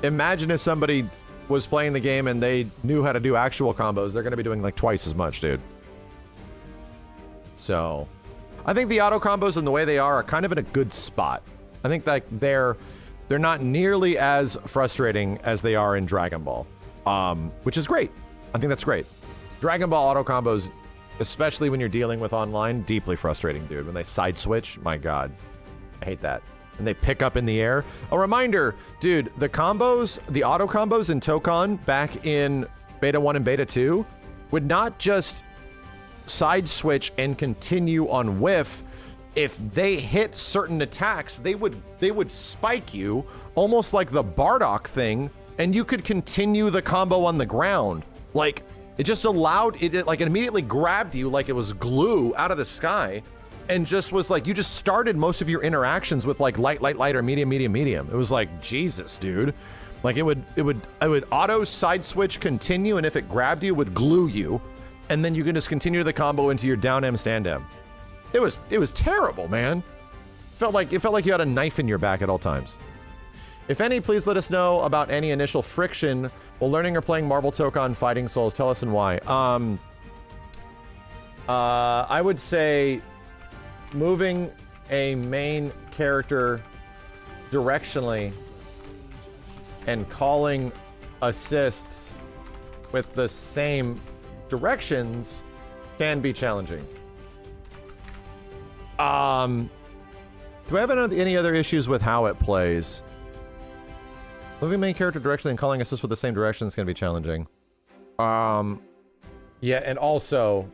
imagine if somebody was playing the game and they knew how to do actual combos. They're going to be doing like twice as much, dude. So, I think the auto combos and the way they are kind of in a good spot. I think that they're not nearly as frustrating as they are in Dragon Ball, which is great. I think that's great. Dragon Ball auto combos, especially when you're dealing with online, deeply frustrating, dude. When they side switch, my God, I hate that. And they pick up in the air. A reminder, dude, the combos, the auto combos in Dokkan back in Beta 1 and Beta 2 would not just side switch and continue on whiff. If they hit certain attacks, they would spike you, almost like the Bardock thing and you could continue the combo on the ground. Like, it just allowed, it like it immediately grabbed you like it was glue out of the sky, and just was like, you just started most of your interactions with like light, or medium. It was like, Jesus, dude. Like it would auto side switch continue, and if it grabbed you, it would glue you, and then you can just continue the combo into your down M stand M. It was terrible, man. It felt like you had a knife in your back at all times. If any, please let us know about any initial friction while learning or playing Marvel Tokon Fighting Souls. Tell us and why. I would say moving a main character directionally and calling assists with the same directions can be challenging. Do I have any other issues with how it plays? Moving main character directionally and calling assists with the same directions can be challenging. Yeah, and also,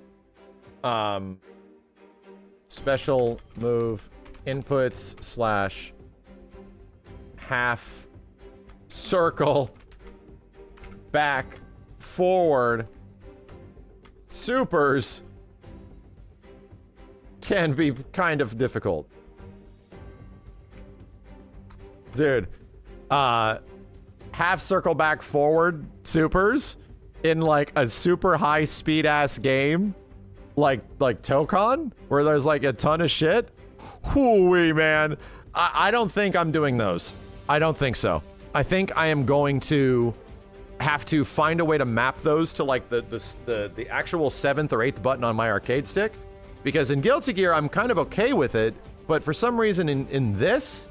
special move inputs / half circle back forward supers can be kind of difficult. Dude, half circle back forward supers in like a super high speed ass game like Tokon, where there's like a ton of shit. Hooey, man. I don't think I'm doing those. I don't think so. I think I am going to have to find a way to map those to like the actual 7th or 8th button on my arcade stick, because in Guilty Gear I'm kind of okay with it, but for some reason in this,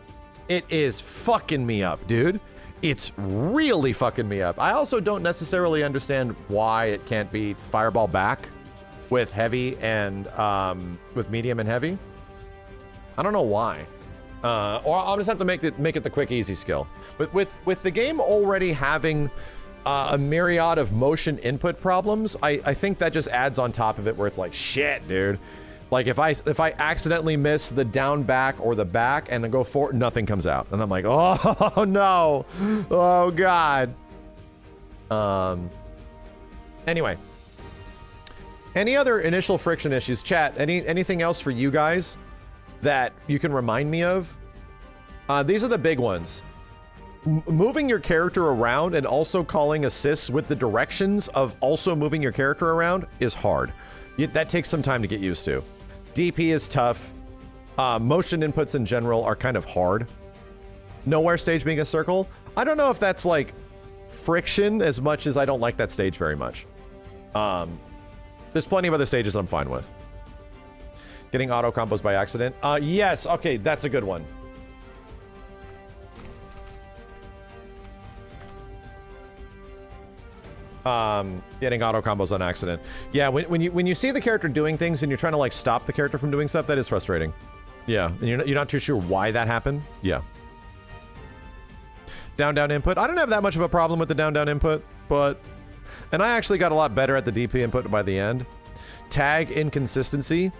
it is fucking me up, dude. It's really fucking me up. I also don't necessarily understand why it can't be fireball back with heavy and with medium and heavy. I don't know why. Or I'll just have to make it the quick easy skill. But with the game already having a myriad of motion input problems, I think that just adds on top of it, where it's like, shit, dude. Like if I accidentally miss the down back or the back and then go forward, nothing comes out. And I'm like, oh no. Oh God. Anyway. Any other initial friction issues? Chat, anything else for you guys that you can remind me of? These are the big ones. Moving your character around and also calling assists with the directions of also moving your character around is hard. That takes some time to get used to. DP is tough. Motion inputs in general are kind of hard. Nowhere stage being a circle. I don't know if that's like friction as much as I don't like that stage very much. There's plenty of other stages I'm fine with. Getting auto combos by accident. Yes, okay, that's a good one. Getting auto combos on accident. Yeah, when you see the character doing things and you're trying to like stop the character from doing stuff, that is frustrating. Yeah, and you're not too sure why that happened. Yeah. Down input. I don't have that much of a problem with the down input, but and I actually got a lot better at the DP input by the end. Tag inconsistency.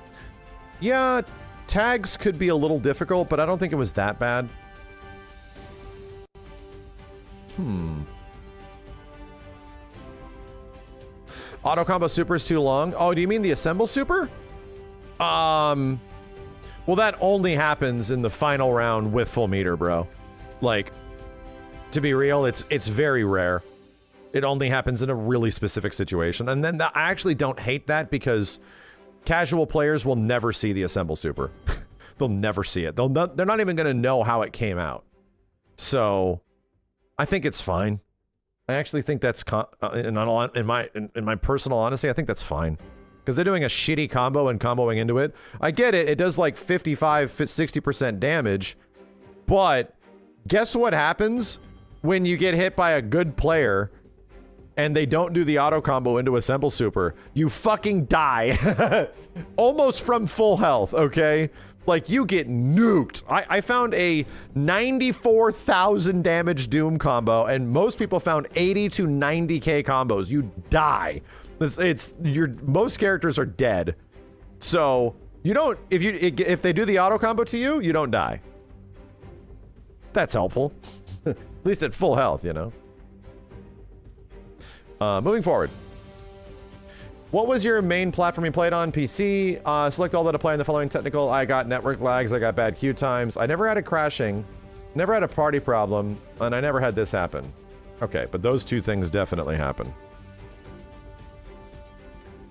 Yeah, tags could be a little difficult, but I don't think it was that bad. Auto combo super is too long. Oh, do you mean the assemble super? Well, that only happens in the final round with full meter, bro. Like, to be real, it's very rare. It only happens in a really specific situation. And then I actually don't hate that, because casual players will never see the assemble super. They'll never see it. They're not even going to know how it came out. So I think it's fine. I actually think that's in my personal honesty, I think that's fine, because they're doing a shitty combo and comboing into it. I get it. It does like 55-60% damage, but guess what happens when you get hit by a good player and they don't do the auto combo into assemble super? You fucking die. Almost from full health, okay? Like, you get nuked. I found a 94,000 damage Doom combo, and most people found 80 to 90k combos. You die. Most characters are dead. So you don't, if they do the auto combo to you, you don't die. That's helpful. At least at full health, you know? Moving forward. What was your main platform you played on? PC. Select all that apply in the following technical. I got network lags. I got bad queue times. I never had it crashing. Never had a party problem. And I never had this happen. Okay, but those two things definitely happen.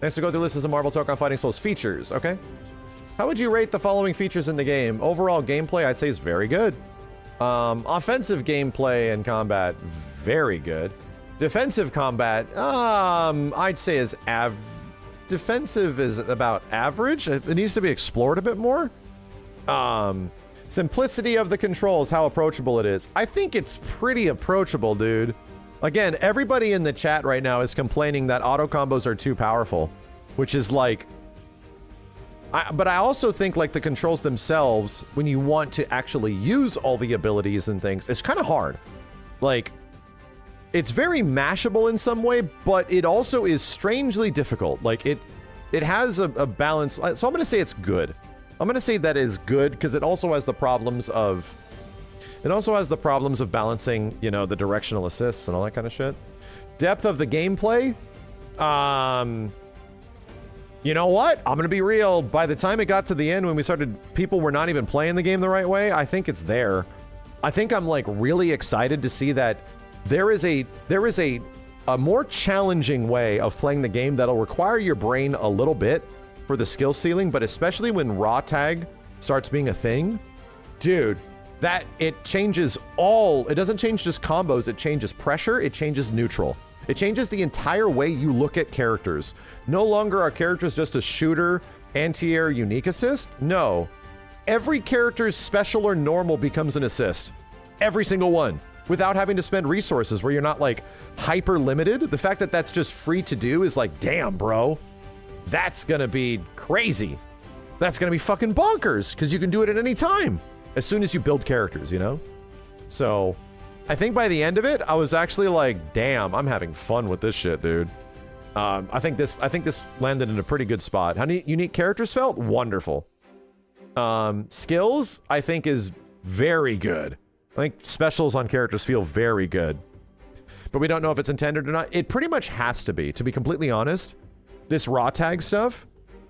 Next, to go through lists of Marvel Tokon Fighting Souls features. Okay. How would you rate the following features in the game? Overall gameplay, I'd say is very good. Offensive gameplay and combat, very good. Defensive combat, I'd say is defensive is about average. It needs to be explored a bit more. Simplicity of the controls, how approachable it is. I think it's pretty approachable, dude. Again, everybody in the chat right now is complaining that auto combos are too powerful, which is like... but I also think like the controls themselves, when you want to actually use all the abilities and things, it's kind of hard. Like, it's very mashable in some way, but it also is strangely difficult. Like it has a balance. So I'm going to say it's good. I'm going to say that is good because it also has the problems of... It also has the problems of balancing, you know, the directional assists and all that kind of shit. Depth of the gameplay. You know what? I'm going to be real. By the time it got to the end, when we started, people were not even playing the game the right way. I think it's there. I think I'm like really excited to see that there is a more challenging way of playing the game that'll require your brain a little bit for the skill ceiling, but especially when raw tag starts being a thing, dude, that it changes all. It doesn't change just combos. It changes pressure. It changes neutral. It changes the entire way you look at characters. No longer are characters just a shooter, anti-air, unique assist. No. Every character's special or normal becomes an assist. Every single one. Without having to spend resources where you're not like hyper limited. The fact that that's just free to do is like, damn, bro. That's gonna be crazy. That's gonna be fucking bonkers because you can do it at any time as soon as you build characters, you know? So... I think by the end of it, I was actually like, damn, I'm having fun with this shit, dude. I think this landed in a pretty good spot. How unique characters felt? Wonderful. Skills, I think, is very good. I think specials on characters feel very good. But we don't know if it's intended or not. It pretty much has to be completely honest. This raw tag stuff,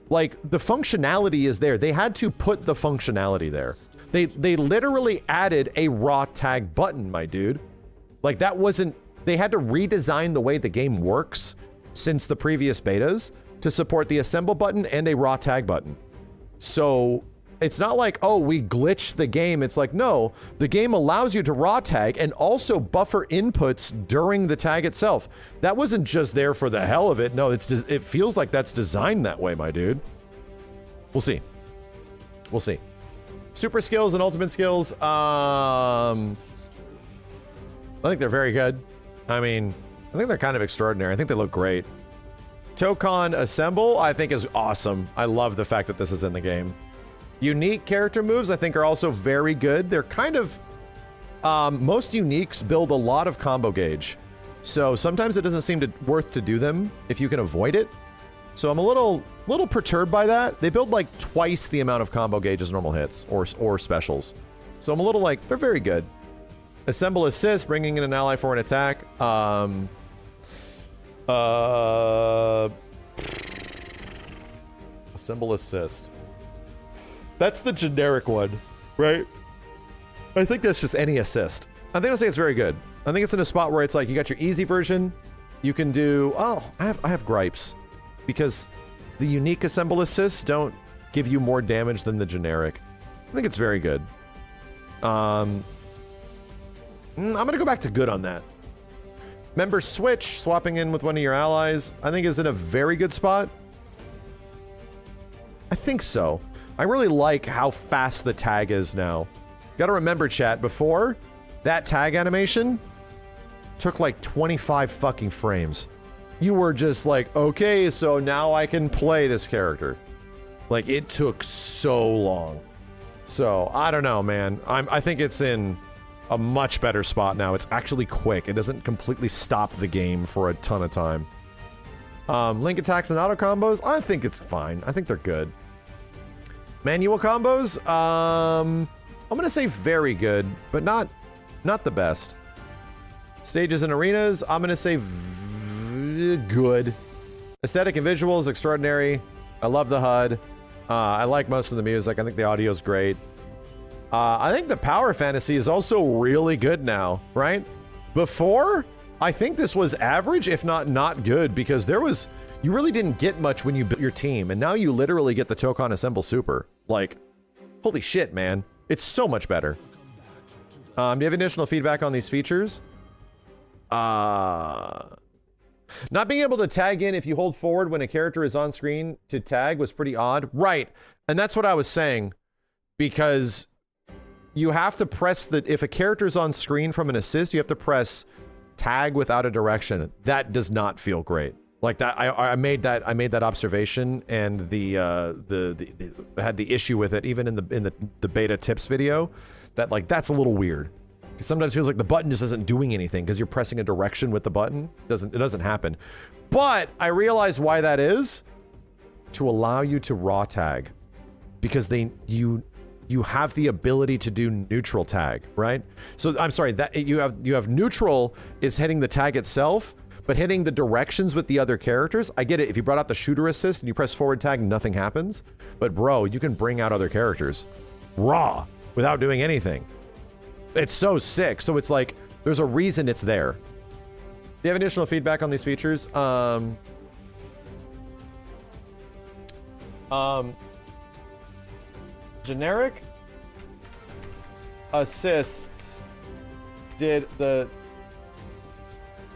like, the functionality is there. They had to put the functionality there. They literally added a raw tag button, my dude. Like that wasn't, they had to redesign the way the game works since the previous betas to support the assemble button and a raw tag button. So it's not like, oh, we glitched the game. It's like, no, the game allows you to raw tag and also buffer inputs during the tag itself. That wasn't just there for the hell of it. No, it's just, it feels like that's designed that way, my dude. We'll see. We'll see. Super skills and ultimate skills, I think they're very good. I mean, I think they're kind of extraordinary. I think they look great. Tokon Assemble, I think is awesome. I love the fact that this is in the game. Unique character moves, I think, are also very good. They're kind of, most uniques build a lot of combo gauge. So sometimes it doesn't seem worth to do them if you can avoid it. So I'm a little perturbed by that. They build like twice the amount of combo gauge as normal hits or specials. So I'm a little like, they're very good. Assemble assist, bringing in an ally for an attack. Assemble assist. That's the generic one, right? I think that's just any assist. I think I'll say it's very good. I think it's in a spot where it's like, you got your easy version. You can do, oh, I have gripes. Because the unique assemble assists don't give you more damage than the generic. I think it's very good. I'm gonna go back to good on that. Member switch, swapping in with one of your allies, I think is in a very good spot. I think so. I really like how fast the tag is now. Gotta remember, chat, before, that tag animation took like 25 fucking frames. You were just like, okay, so now I can play this character. Like, it took so long. So, I don't know, man. I think it's in a much better spot now. It's actually quick. It doesn't completely stop the game for a ton of time. Link attacks and auto combos, I think it's fine. I think they're good. Manual combos, I'm gonna say very good, but not the best. Stages and arenas, I'm gonna say good. Aesthetic and visuals, extraordinary. I love the HUD. I like most of the music. I think the audio is great. I think the power fantasy is also really good now, right? Before, I think this was average, if not good, because you really didn't get much when you built your team, and now you literally get the Tokon Assemble Super. Like, holy shit, man. It's so much better. Do you have additional feedback on these features? Not being able to tag in if you hold forward when a character is on screen to tag was pretty odd. Right, and that's what I was saying, because you have to press if a character's on screen from an assist, you have to press tag without a direction. That does not feel great. Like that, I made that observation, and I had the issue with it even in the beta tips video. That like that's a little weird. It sometimes feels like the button just isn't doing anything because you're pressing a direction with the button. It doesn't happen. But I realize why that is, to allow you to raw tag, because you have the ability to do neutral tag, right? So I'm sorry, that you have neutral is hitting the tag itself, but hitting the directions with the other characters. I get it. If you brought out the shooter assist and you press forward tag, nothing happens. But bro, you can bring out other characters raw without doing anything. It's so sick. So it's like there's a reason it's there. Do you have additional feedback on these features? Generic assists did the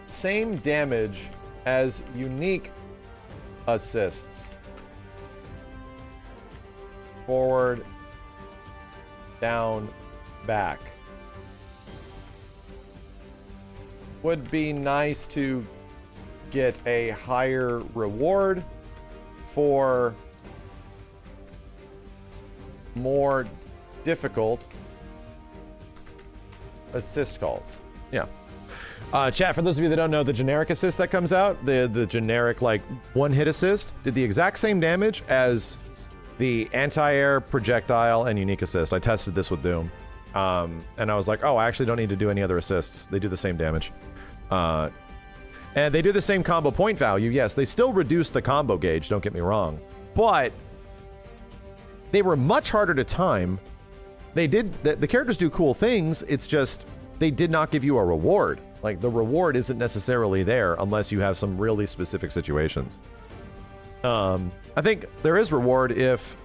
same damage as unique assists. Forward, down, back. Would be nice to get a higher reward for more difficult assist calls. Yeah. Chat, for those of you that don't know, the generic assist that comes out, the generic like one-hit assist, did the exact same damage as the anti-air, projectile, and unique assist. I tested this with Doom. And I was like, oh, I actually don't need to do any other assists. They do the same damage. And they do the same combo point value. Yes, they still reduce the combo gauge, don't get me wrong. But they were much harder to time. The characters do cool things, it's just they did not give you a reward. Like, the reward isn't necessarily there unless you have some really specific situations. I think there is reward if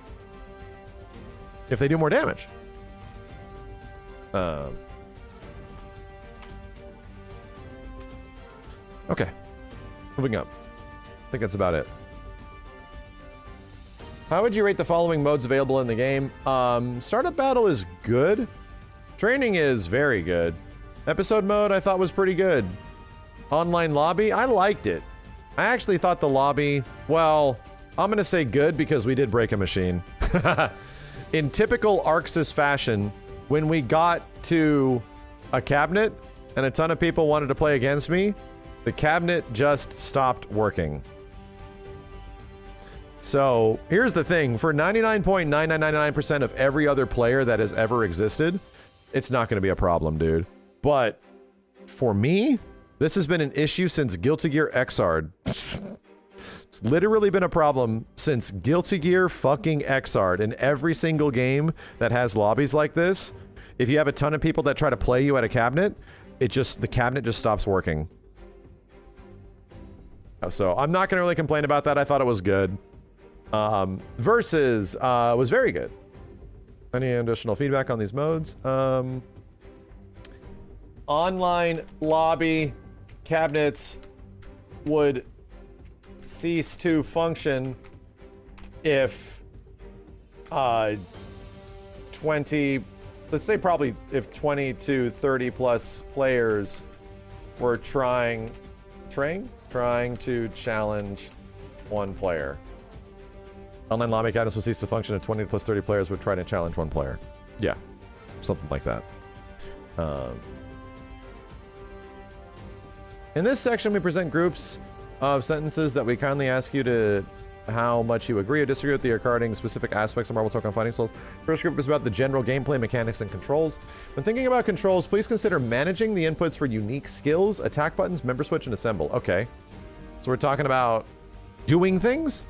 they do more damage. Okay, moving up. I think that's about it. How would you rate the following modes available in the game? Startup battle is good. Training is very good. Episode mode I thought was pretty good. Online lobby, I liked it. I actually thought the lobby, well, I'm gonna say good because we did break a machine. In typical Arxis fashion, when we got to a cabinet and a ton of people wanted to play against me, the cabinet just stopped working. So here's the thing, for 99.9999% of every other player that has ever existed, it's not going to be a problem, dude. But for me, this has been an issue since Guilty Gear Xrd. It's literally been a problem since Guilty Gear fucking Xrd. In every single game that has lobbies like this, if you have a ton of people that try to play you at a cabinet, the cabinet just stops working. So I'm not going to really complain about that. I thought it was good. Versus was very good. Any additional feedback on these modes? Online lobby cabinets would cease to function if 20, let's say probably if 20 to 30 plus players were trying to challenge one player. Online lobby cabinets will cease to function if 20 plus 30 players would try to challenge one player. Yeah, something like that. In this section, we present groups of sentences that we kindly ask you to how much you agree or disagree with regarding specific aspects of Marvel Tokon Fighting Souls. First group is about the general gameplay, mechanics, and controls. When thinking about controls, please consider managing the inputs for unique skills, attack buttons, member switch, and assemble. Okay. So we're talking about doing things.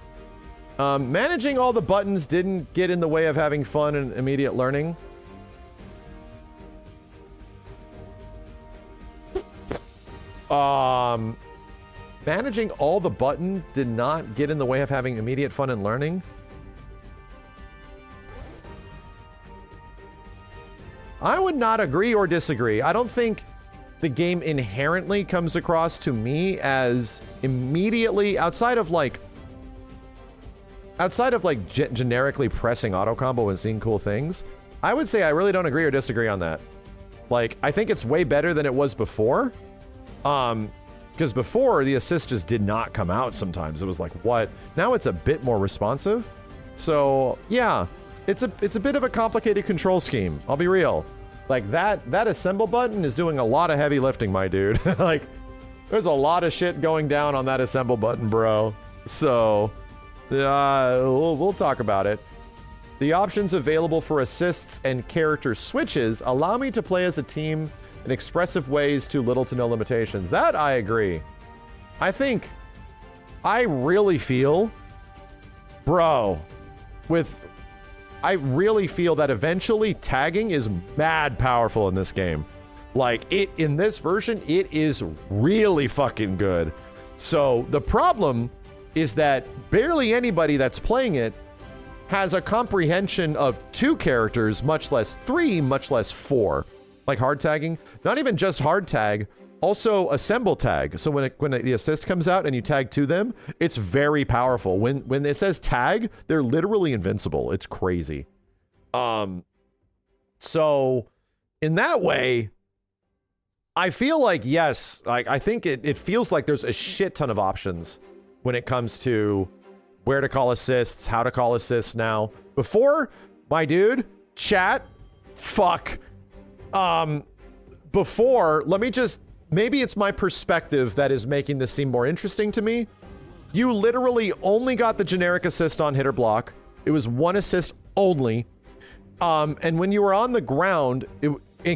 Managing all the buttons didn't get in the way of having fun and immediate learning. Managing all the button did not get in the way of having immediate fun and learning. I would not agree or disagree. I don't think the game inherently comes across to me as immediately outside of generically pressing auto combo and seeing cool things. I would say I really don't agree or disagree on that. Like, I think it's way better than it was before. Because before the assist just did not come out sometimes. It was like, what? Now it's a bit more responsive. So yeah, it's a bit of a complicated control scheme. I'll be real. Like that assemble button is doing a lot of heavy lifting, my dude. Like, there's a lot of shit going down on that assemble button, bro. So, we'll talk about it. The options available for assists and character switches allow me to play as a team in expressive ways to little to no limitations. That I agree. I really feel, bro, I really feel that eventually tagging is mad powerful in this game. Like, in this version, it is really fucking good. So the problem is that barely anybody that's playing it has a comprehension of 2 characters, much less 3, much less 4. Like hard tagging, not even just hard tag, also assemble tag. So when the assist comes out and you tag to them, it's very powerful. When it says tag, they're literally invincible. It's crazy. So in that way, I feel like, yes, like I think it feels like there's a shit ton of options when it comes to where to call assists, how to call assists now. Before, my dude, chat, fuck. Before, maybe it's my perspective that is making this seem more interesting to me. You literally only got the generic assist on hit or block. It was 1 assist only. And when you were on the ground,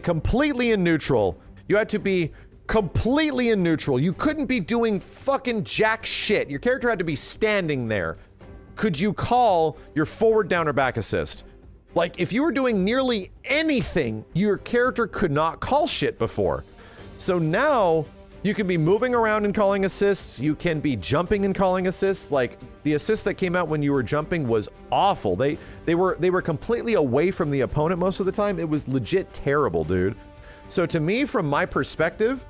completely in neutral, you had to be completely in neutral. You couldn't be doing fucking jack shit. Your character had to be standing there. Could you call your forward, down, or back assist? Like, if you were doing nearly anything, your character could not call shit before. So now, you can be moving around and calling assists. You can be jumping and calling assists. Like, the assist that came out when you were jumping was awful. They were completely away from the opponent most of the time. It was legit terrible, dude. So to me, from my perspective,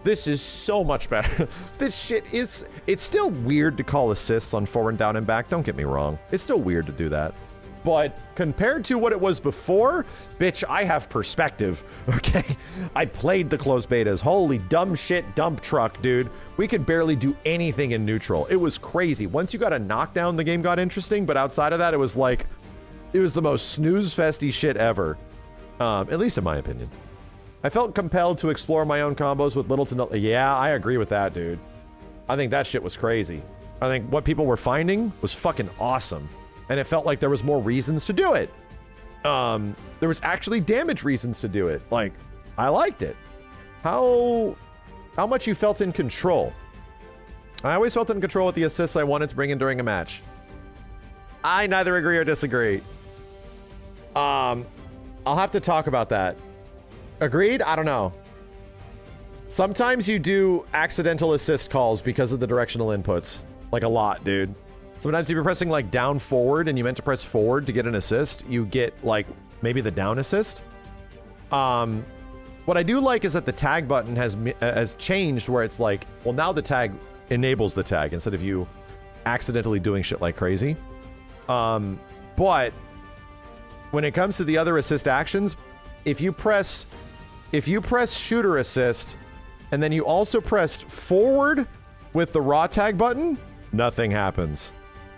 this is so much better. This shit is... It's still weird to call assists on forward, down, and back. Don't get me wrong. It's still weird to do that. But compared to what it was before, bitch, I have perspective, okay? I played the closed betas. Holy dumb shit dump truck, dude. We could barely do anything in neutral. It was crazy. Once you got a knockdown, the game got interesting, but outside of that, it was like, it was the most snooze-festy shit ever. At least in my opinion. I felt compelled to explore my own combos with little to no... Yeah, I agree with that, dude. I think that shit was crazy. I think what people were finding was fucking awesome. And it felt like there was more reasons to do it. There was actually damage reasons to do it. Like, I liked it. How much you felt in control? I always felt in control with the assists I wanted to bring in during a match. I neither agree or disagree. I'll have to talk about that. Agreed? I don't know. Sometimes you do accidental assist calls because of the directional inputs. Like a lot, dude. Sometimes if you're pressing like down forward and you meant to press forward to get an assist, you get like maybe the down assist. What I do like is that the tag button has changed where it's like, well, now the tag enables the tag instead of you accidentally doing shit like crazy. But when it comes to the other assist actions, if you press shooter assist and then you also pressed forward with the raw tag button, nothing happens.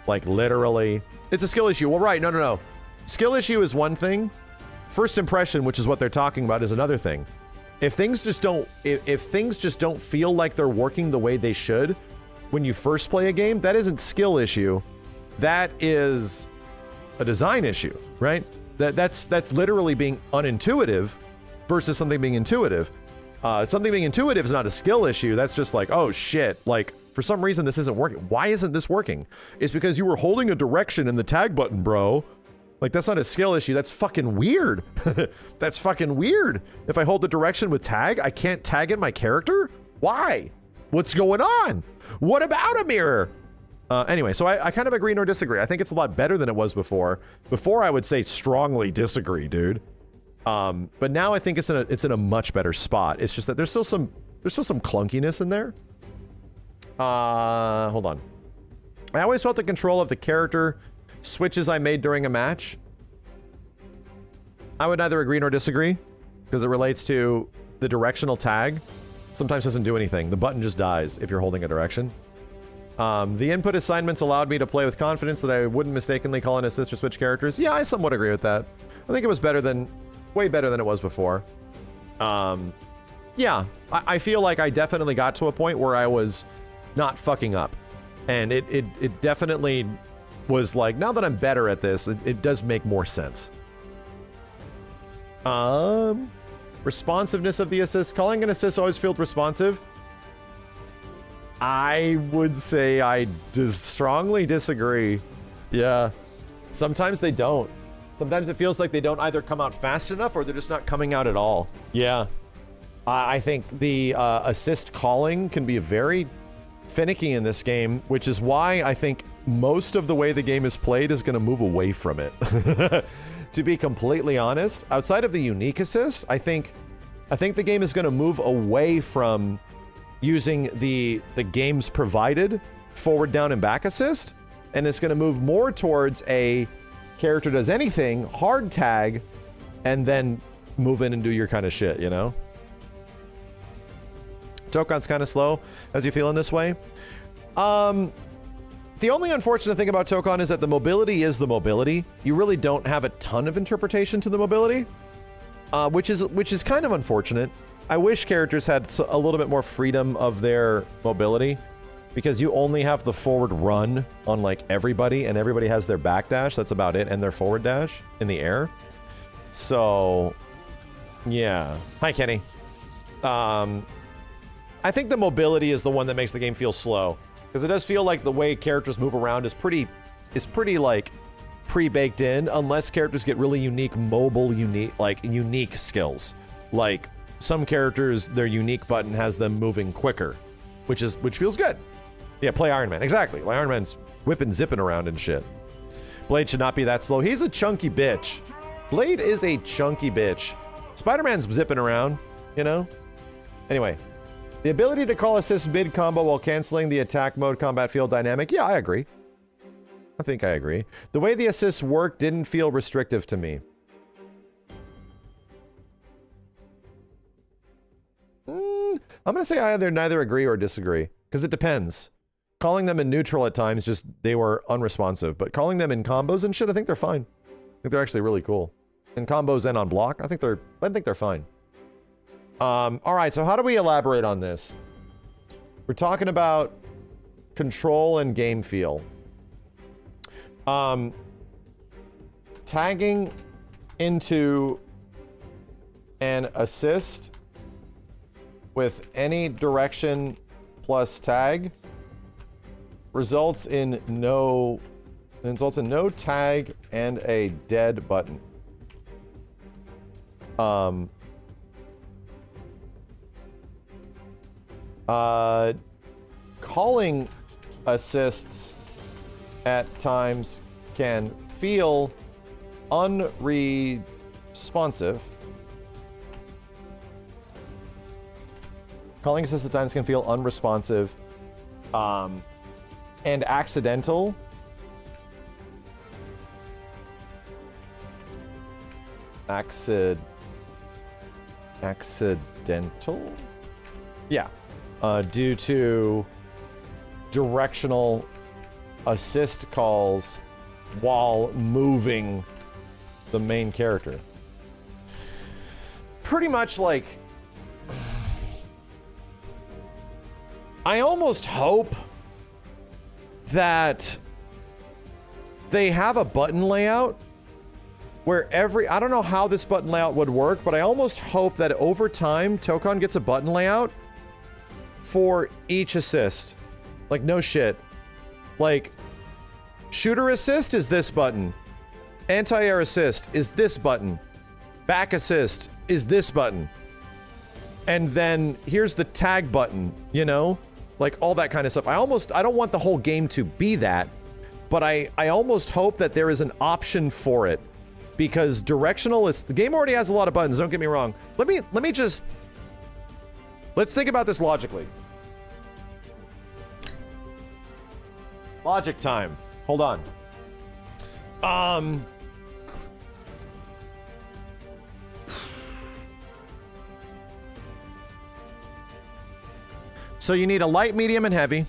Like, literally. It's a skill issue. Well, right. No. Skill issue is one thing. First impression, which is what they're talking about, is another thing. If things just don't feel like they're working the way they should when you first play a game, that isn't skill issue. That is a design issue, right? That's literally being unintuitive versus something being intuitive. Something being intuitive is not a skill issue. That's just like, oh shit, like For some reason, this isn't working. Why isn't this working? It's because you were holding a direction in the tag button, bro. Like, that's not a skill issue. That's fucking weird. That's fucking weird. If I hold the direction with tag, I can't tag in my character? Why? What's going on? What about a mirror? Anyway, so I kind of agree nor disagree. I think it's a lot better than it was before. Before, I would say strongly disagree, dude. But now I think it's in a much better spot. It's just that there's still some clunkiness in there. Hold on. I always felt the control of the character switches I made during a match. I would neither agree nor disagree because it relates to the directional tag. Sometimes doesn't do anything. The button just dies if you're holding a direction. The input assignments allowed me to play with confidence that I wouldn't mistakenly call an assist or switch characters. Yeah, I somewhat agree with that. I think it was way better than it was before. Yeah, I feel like I definitely got to a point where I was not fucking up. And it definitely was like, now that I'm better at this, it does make more sense. Responsiveness of the assist. Calling an assist always felt responsive. I would say I strongly disagree. Yeah. Sometimes they don't. Sometimes it feels like they don't either come out fast enough or they're just not coming out at all. Yeah. I think the assist calling can be very finicky in this game, which is why I think most of the way the game is played is going to move away from it. To be completely honest, outside of the unique assist, I think the game is going to move away from using the game's provided forward, down, and back assist, and it's going to move more towards a character does anything, hard tag, and then move in and do your kind of shit, you know? Tokon's kind of slow. As you feeling this way? The only unfortunate thing about Tokon is that the mobility is the mobility. You really don't have a ton of interpretation to the mobility, which is kind of unfortunate. I wish characters had a little bit more freedom of their mobility, because you only have the forward run on like everybody, and everybody has their back dash. That's about it, and their forward dash in the air. So, yeah. Hi, Kenny. I think the mobility is the one that makes the game feel slow, because it does feel like the way characters move around is pretty like pre-baked in, unless characters get really unique unique skills. Like some characters, their unique button has them moving quicker, which feels good. Yeah, play Iron Man. Exactly. Like Iron Man's whipping, zipping around and shit. Blade should not be that slow. He's a chunky bitch. Blade is a chunky bitch. Spider-Man's zipping around, you know? Anyway. The ability to call assist mid combo while canceling the attack mode combat field dynamic. Yeah, I agree. I think I agree. The way the assists work didn't feel restrictive to me. I'm going to say I neither agree or disagree, because it depends. Calling them in neutral at times, just they were unresponsive. But calling them in combos and shit, I think they're fine. I think they're actually really cool. In combos and on block, I think they're fine. All right, so how do we elaborate on this? We're talking about control and game feel. Tagging into an assist with any direction plus tag results in no tag and a dead button. Calling assists at times can feel unresponsive. Calling assists at times can feel unresponsive, and accidental. Accidental? Yeah. Due to directional assist calls while moving the main character. Pretty much like... I almost hope that they have a button layout where I don't know how this button layout would work, but I almost hope that over time, Tokon gets a button layout for each assist. Like, no shit. Like, shooter assist is this button. Anti-air assist is this button. Back assist is this button. And then here's the tag button, you know? Like, all that kind of stuff. I don't want the whole game to be that, but I almost hope that there is an option for it. Because directional is... The game already has a lot of buttons, don't get me wrong. Let me just... Let's think about this logically. Logic time. Hold on. So you need a light, medium, and heavy.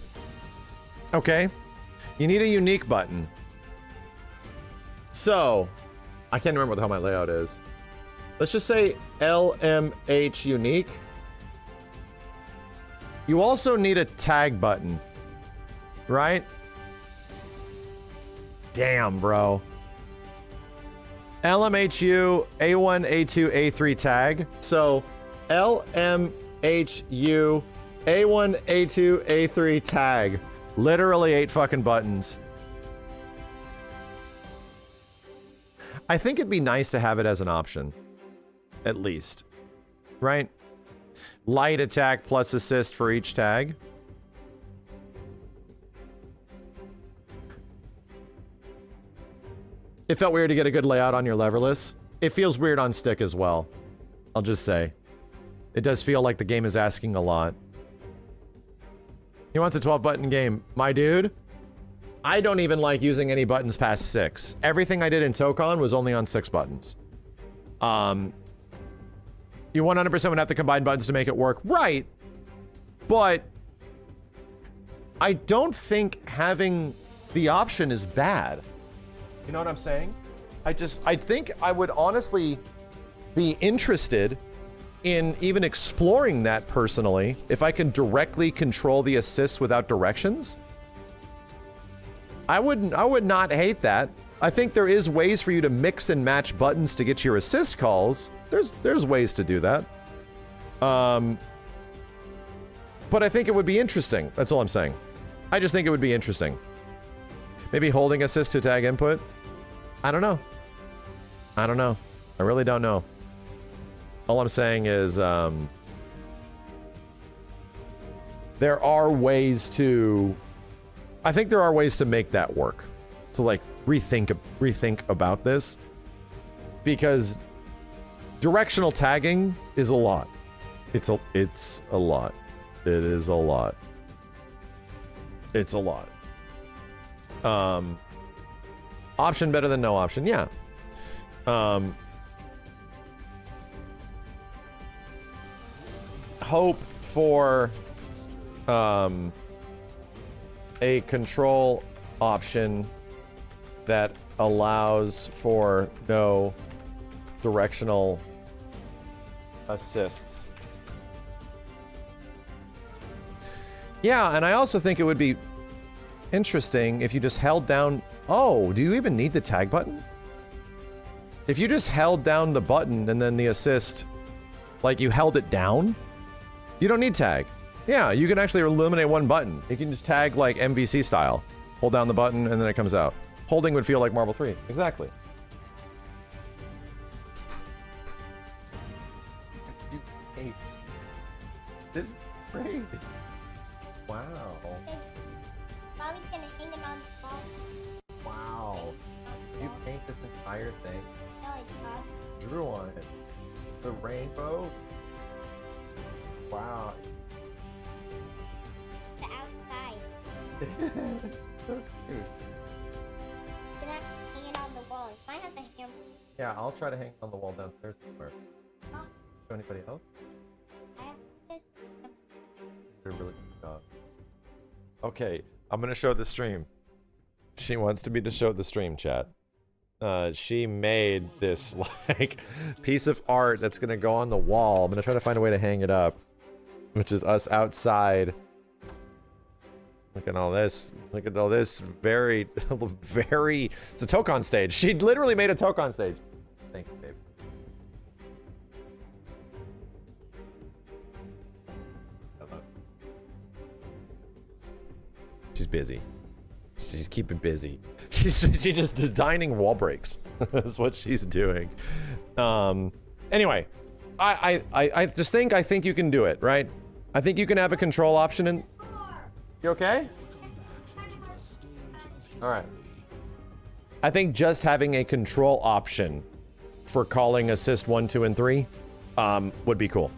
Okay. You need a unique button. So, I can't remember what the hell my layout is. Let's just say LMH unique. You also need a tag button, right? Damn, bro. LMHU, A1, A2, A3 tag. So, LMHU, A1, A2, A3 tag. Literally 8 fucking buttons. I think it'd be nice to have it as an option. At least. Right? Light attack plus assist for each tag. It felt weird to get a good layout on your leverless. It feels weird on stick as well. I'll just say. It does feel like the game is asking a lot. He wants a 12-button game. My dude, I don't even like using any buttons past 6. Everything I did in Tokon was only on 6 buttons. You 100% would have to combine buttons to make it work. Right. But I don't think having the option is bad. You know what I'm saying? I think I would honestly be interested in even exploring that personally, if I can directly control the assists without directions. I would not hate that. I think there is ways for you to mix and match buttons to get your assist calls. There's ways to do that. But I think it would be interesting. That's all I'm saying. I just think it would be interesting. Maybe holding assist to tag input. I don't know. I don't know. I really don't know. All I'm saying is, there are ways to... I think there are ways to make that work. To, like, rethink about this. Because directional tagging is a lot. It's a lot. It is a lot. It's a lot. Option better than no option, yeah. Hope for a control option that allows for no directional assists. Yeah, and I also think it would be interesting if you just held down... Oh, do you even need the tag button? If you just held down the button and then the assist, like you held it down, you don't need tag. Yeah, you can actually eliminate one button. You can just tag like MVC style. Hold down the button and then it comes out. Holding would feel like Marvel 3. Exactly. This is crazy. Wow. Mommy's gonna hang it on the wall. Wow. You paint this entire thing? No, it's not. Drew on it. The rainbow? Wow. The outside. So cute. You can actually hang it on the wall. You might have to hang it. Yeah, I'll try to hang it on the wall downstairs somewhere. Oh, Show anybody else? I have this. You're really good job. Okay, I'm gonna show the stream. She wants me to show the stream, chat. She made this like piece of art that's gonna go on the wall. I'm gonna try to find a way to hang it up, which is us outside. Look at all this. Look at all this. Very, very. It's a Tokon stage. She literally made a Tokon stage. Thank you, babe. She's busy. She's keeping busy. She's just designing wall breaks. That's what she's doing. Anyway, I just think you can do it, right? I think you can have a control option in. You okay? All right. I think just having a control option for calling assist 1, 2, and 3 would be cool.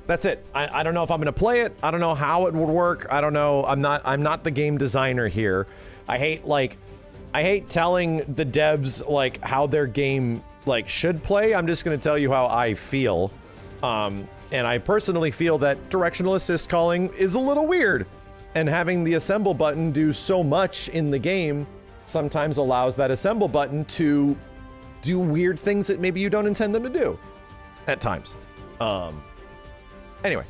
That's it. I don't know if I'm gonna play it. I don't know how it would work. I don't know. I'm not the game designer here. I hate telling the devs like how their game like should play. I'm just gonna tell you how I feel. And I personally feel that directional assist calling is a little weird. And having the assemble button do so much in the game sometimes allows that assemble button to do weird things that maybe you don't intend them to do at times. Anyway.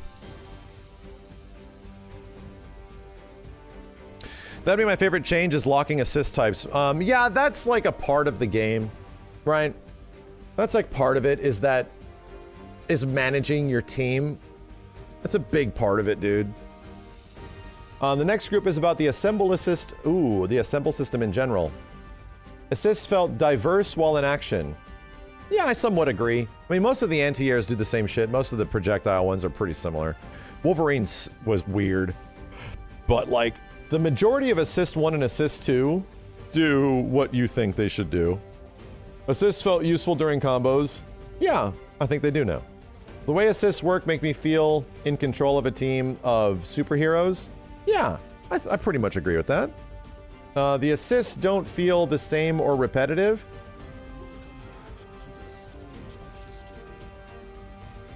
That'd be my favorite change is locking assist types. Yeah, that's like a part of the game, right? That's like part of it is managing your team. That's a big part of it, dude. The next group is about the assemble assist. Ooh, the assemble system in general. Assists felt diverse while in action. Yeah, I somewhat agree. I mean, most of the anti-airs do the same shit. Most of the projectile ones are pretty similar. Wolverine's was weird. But, like, the majority of Assist 1 and Assist 2 do what you think they should do. Assists felt useful during combos. Yeah, I think they do now. The way assists work make me feel in control of a team of superheroes. Yeah, I pretty much agree with that. The assists don't feel the same or repetitive.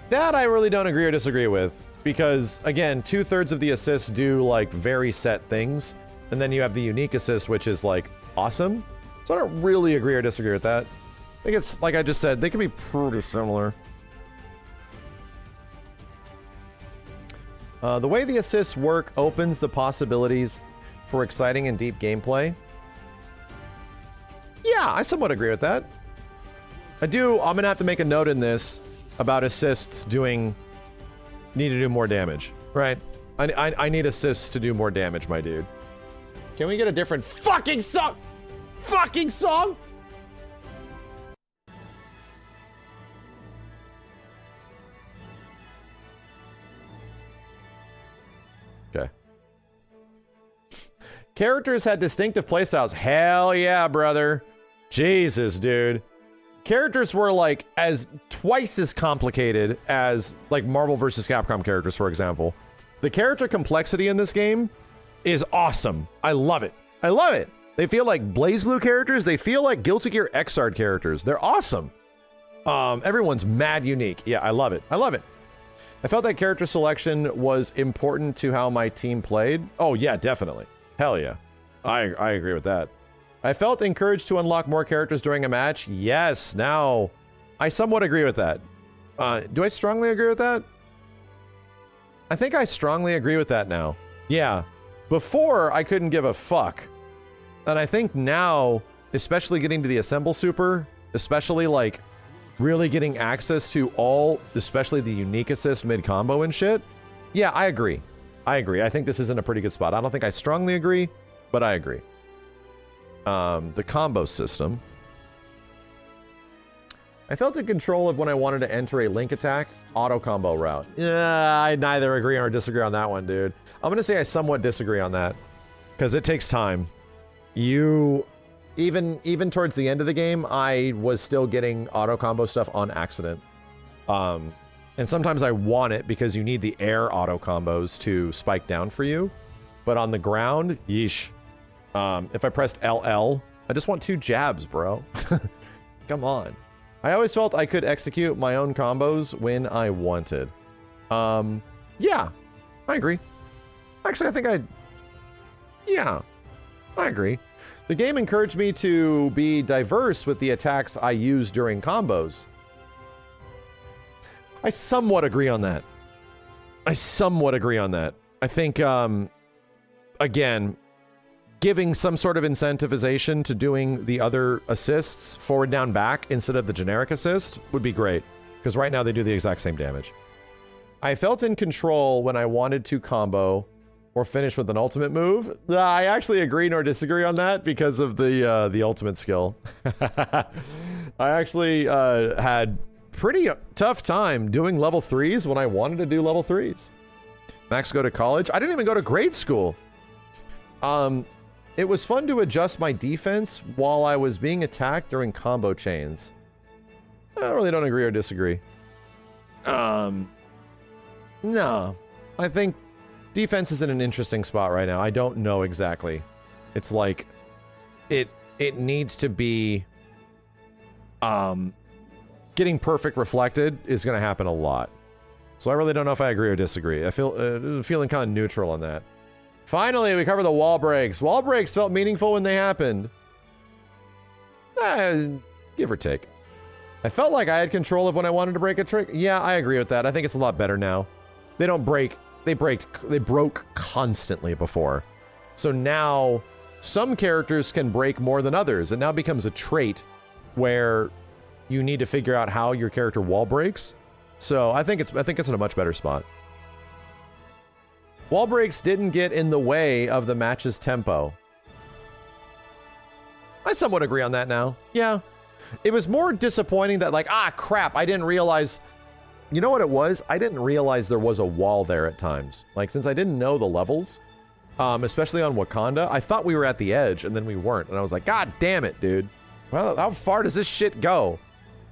That I really don't agree or disagree with, because again, 2/3 of the assists do like very set things, and then you have the unique assist, which is like awesome. So I don't really agree or disagree with that. I think it's like I just said, they can be pretty similar. The way the assists work opens the possibilities for exciting and deep gameplay. Yeah, I somewhat agree with that. I'm gonna have to make a note in this about assists need to do more damage, right? I need assists to do more damage, my dude. Can we get a different fucking song? Fucking song? Okay. Characters had distinctive playstyles. Hell yeah, brother. Jesus, dude. Characters were like twice as complicated as like Marvel vs. Capcom characters, for example. The character complexity in this game is awesome. I love it. I love it. They feel like BlazBlue characters. They feel like Guilty Gear Xrd characters. They're awesome. Everyone's mad unique. Yeah, I love it. I love it. I felt that character selection was important to how my team played. Oh yeah, definitely. Hell yeah. I agree with that. I felt encouraged to unlock more characters during a match. Yes, now I somewhat agree with that. Do I strongly agree with that? I think I strongly agree with that now. Yeah. Before, I couldn't give a fuck. And I think now, especially getting to the Assemble Super, especially like really getting access to all, especially the unique assist mid-combo and shit. Yeah, I agree. I agree. I think this is in a pretty good spot. I don't think I strongly agree, but I agree. The combo system. I felt in control of when I wanted to enter a link attack auto combo route. Yeah, I neither agree or disagree on that one, dude. I'm gonna say I somewhat disagree on that because it takes time. Even towards the end of the game, I was still getting auto combo stuff on accident. And sometimes I want it because you need the air auto combos to spike down for you. But on the ground, yeesh. If I pressed LL, I just want 2 jabs, bro. Come on. I always felt I could execute my own combos when I wanted. Yeah, I agree. Actually, yeah, I agree. The game encouraged me to be diverse with the attacks I use during combos. I somewhat agree on that. I think, again, giving some sort of incentivization to doing the other assists forward, down, back instead of the generic assist would be great. Because right now they do the exact same damage. I felt in control when I wanted to combo or finish with an ultimate move. I actually agree nor disagree on that because of the ultimate skill. I actually had pretty tough time doing level 3s when I wanted to do level 3s. Max go to college. I didn't even go to grade school. It was fun to adjust my defense while I was being attacked during combo chains. I really don't agree or disagree. No. I think defense is in an interesting spot right now. I don't know exactly. It's like it needs to be getting perfect reflected is going to happen a lot. So I really don't know if I agree or disagree. I feel feeling kind of neutral on that. Finally, we cover the wall breaks. Wall breaks felt meaningful when they happened. Give or take. I felt like I had control of when I wanted to break a trick. Yeah, I agree with that. I think it's a lot better now. They don't break. They broke constantly before. So now some characters can break more than others. It now becomes a trait where you need to figure out how your character wall breaks. So I think it's in a much better spot. Wall breaks didn't get in the way of the match's tempo. I somewhat agree on that now. Yeah. It was more disappointing that like, crap, I didn't realize. You know what it was? I didn't realize there was a wall there at times. Like, since I didn't know the levels, especially on Wakanda, I thought we were at the edge and then we weren't. And I was like, God damn it, dude. Well, how far does this shit go?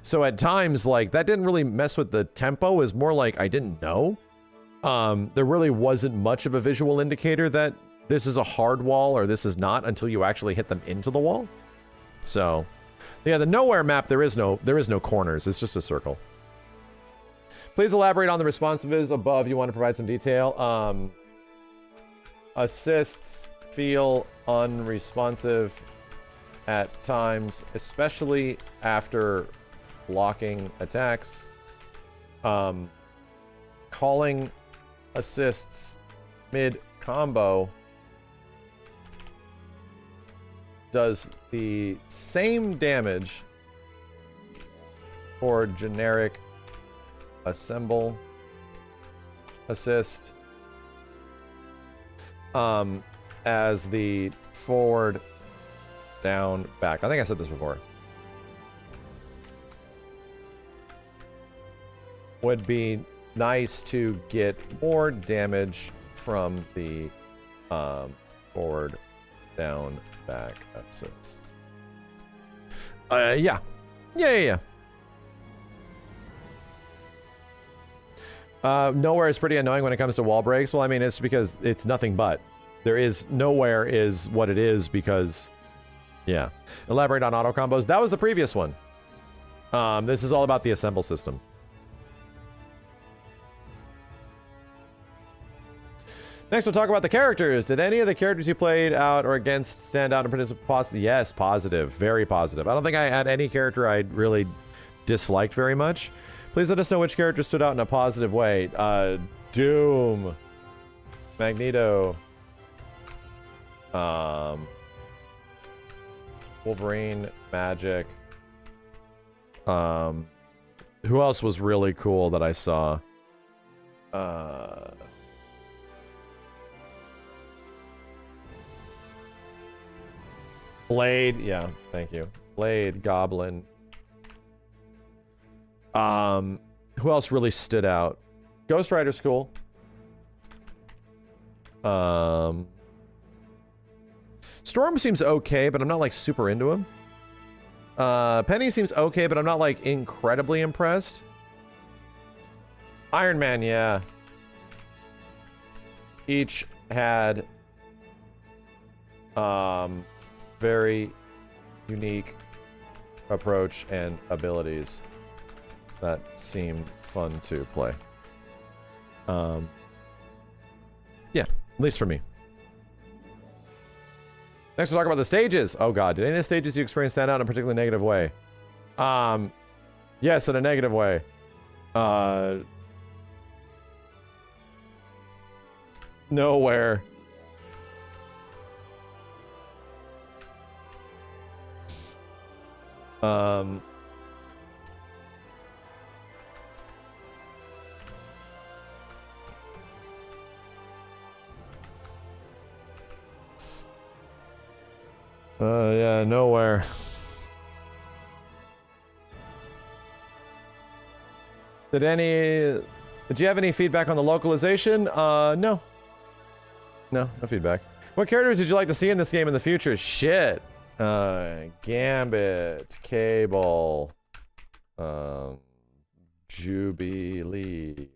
So at times, like, that didn't really mess with the tempo. It was more like I didn't know. There really wasn't much of a visual indicator that this is a hard wall or this is not until you actually hit them into the wall. So, yeah, the nowhere map, there is no corners. It's just a circle. Please elaborate on the responsives above. You want to provide some detail. Assists feel unresponsive at times, especially after blocking attacks. Calling assists mid-combo does the same damage for generic assemble assist as the forward, down, back. I think I said this before. Would be nice to get more damage from the forward, down, back assist. Yeah. Nowhere is pretty annoying when it comes to wall breaks. Well, I mean, it's because it's nothing but. Nowhere is what it is because, yeah. Elaborate on auto combos. That was the previous one. This is all about the assemble system. Next, we'll talk about the characters. Did any of the characters you played out or against stand out and produce positive? Yes, positive. Very positive. I don't think I had any character I really disliked very much. Please let us know which character stood out in a positive way. Doom. Magneto. Wolverine. Magic. Who else was really cool that I saw? Blade. Yeah, thank you. Blade. Goblin. Who else really stood out? Ghost Rider's cool. Storm seems okay, but I'm not like super into him. Penny seems okay, but I'm not like incredibly impressed. Iron Man, yeah. Each had very unique approach and abilities that seemed fun to play. Yeah, at least for me. Next, we'll talk about the stages. Oh god, did any of the stages you experienced stand out in a particularly negative way? Yes, in a negative way. Nowhere. Yeah, nowhere. Did you have any feedback on the localization? No. No feedback. What characters did you like to see in this game in the future? Shit. Gambit, Cable, Jubilee,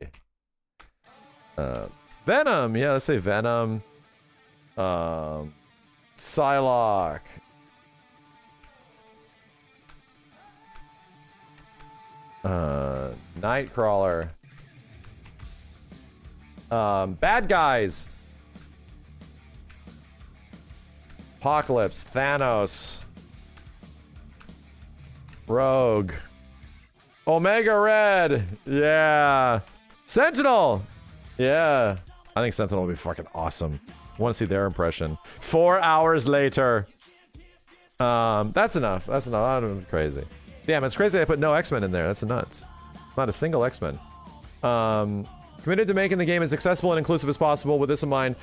Venom. Yeah, let's say Venom. Psylocke. Nightcrawler. Bad guys. Apocalypse, Thanos, Rogue, Omega Red, yeah, Sentinel, yeah. I think Sentinel will be fucking awesome. Want to see their impression. 4 hours later. That's enough. That's enough. I don't know, crazy. Damn, it's crazy I put no X-Men in there. That's nuts. Not a single X-Men. Committed to making the game as accessible and inclusive as possible. With this in mind,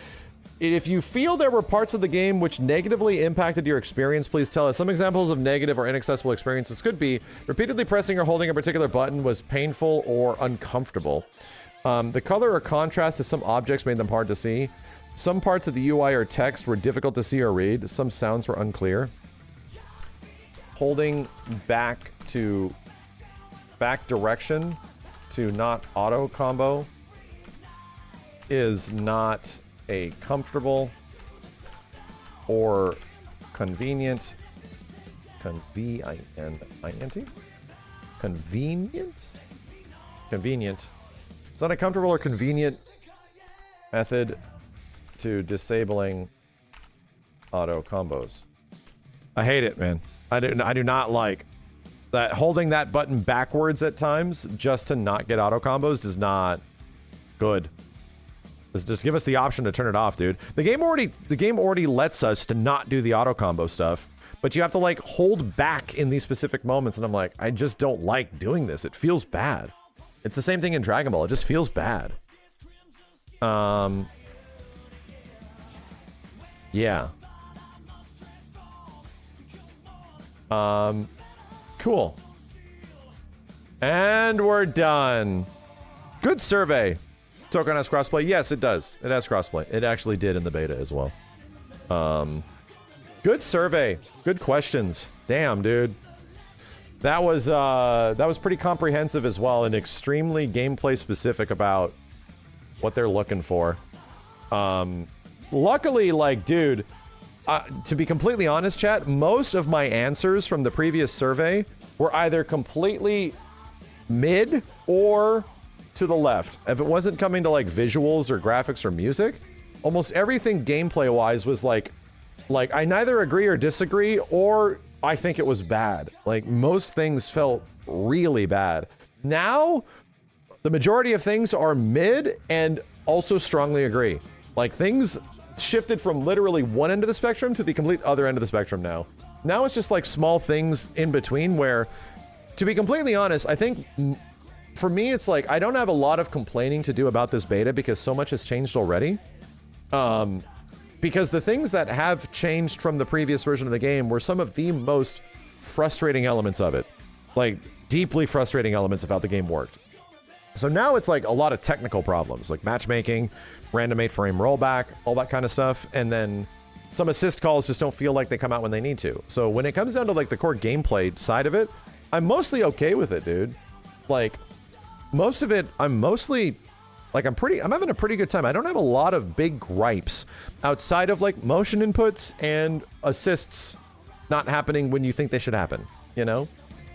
if you feel there were parts of the game which negatively impacted your experience, please tell us. Some examples of negative or inaccessible experiences could be repeatedly pressing or holding a particular button was painful or uncomfortable. The color or contrast to some objects made them hard to see. Some parts of the UI or text were difficult to see or read. Some sounds were unclear. Holding back direction to not auto combo is not a comfortable or convenient convenient it's not a comfortable or convenient method to disabling auto combos. I hate it, man. I do not like that. Holding that button backwards at times just to not get auto combos is not good. Just give us the option to turn it off, dude. The game already lets us to not do the auto combo stuff, but you have to like hold back in these specific moments, and I'm like, I just don't like doing this. It feels bad. It's the same thing in Dragon Ball. It just feels bad. Yeah. Cool. And we're done. Good survey. Token has crossplay. Yes, it does. It has crossplay. It actually did in the beta as well. Good survey. Good questions. Damn, dude. That was pretty comprehensive as well, and extremely gameplay specific about what they're looking for. Luckily, like, dude, to be completely honest, chat, most of my answers from the previous survey were either completely mid or to the left. If it wasn't coming to like visuals or graphics or music, almost everything gameplay wise was like I neither agree or disagree, or I think it was bad. Like most things felt really bad. Now the majority of things are mid and also strongly agree. Like things shifted from literally one end of the spectrum to the complete other end of the spectrum now. Now it's just like small things in between where, to be completely honest, I think for me, it's like, I don't have a lot of complaining to do about this beta because so much has changed already. Because the things that have changed from the previous version of the game were some of the most frustrating elements of it. Like, deeply frustrating elements of how the game worked. So now it's like a lot of technical problems, like matchmaking, random 8-frame rollback, all that kind of stuff. And then some assist calls just don't feel like they come out when they need to. So when it comes down to like the core gameplay side of it, I'm mostly okay with it, dude. Like, most of it, I'm mostly, like, I'm having a pretty good time. I don't have a lot of big gripes outside of, like, motion inputs and assists not happening when you think they should happen, you know?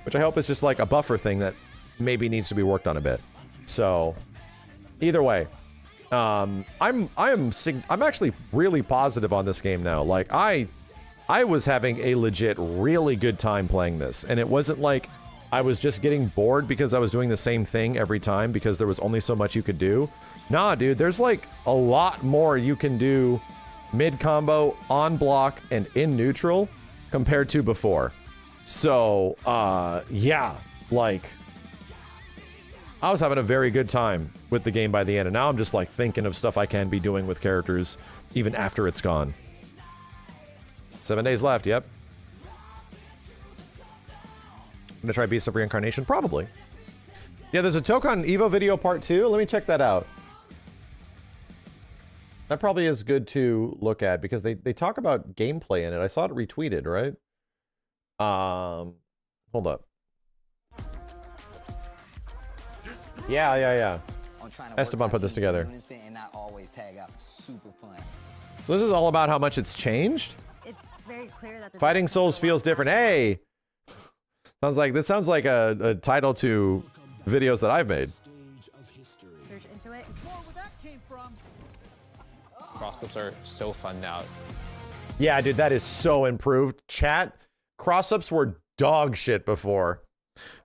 Which I hope is just, like, a buffer thing that maybe needs to be worked on a bit. So, either way, I'm actually really positive on this game now. Like, I was having a legit really good time playing this, and it wasn't like I was just getting bored because I was doing the same thing every time because there was only so much you could do. Nah, dude, there's like a lot more you can do mid-combo, on block, and in neutral compared to before. So, yeah, like, I was having a very good time with the game by the end, and now I'm just like thinking of stuff I can be doing with characters even after it's gone. 7 days left, yep. Gonna try Beast of Reincarnation? Probably. Yeah, there's a Tokon Evo video part 2. Let me check that out. That probably is good to look at because they talk about gameplay in it. I saw it retweeted, right? Hold up. Yeah. Esteban put this together. So this is all about how much it's changed? It's very clear that Fighting Souls feels different. Hey! This sounds like a title to videos that I've made. Search into it. Cross-ups are so fun now. Yeah, dude, that is so improved. Chat, cross-ups were dog shit before.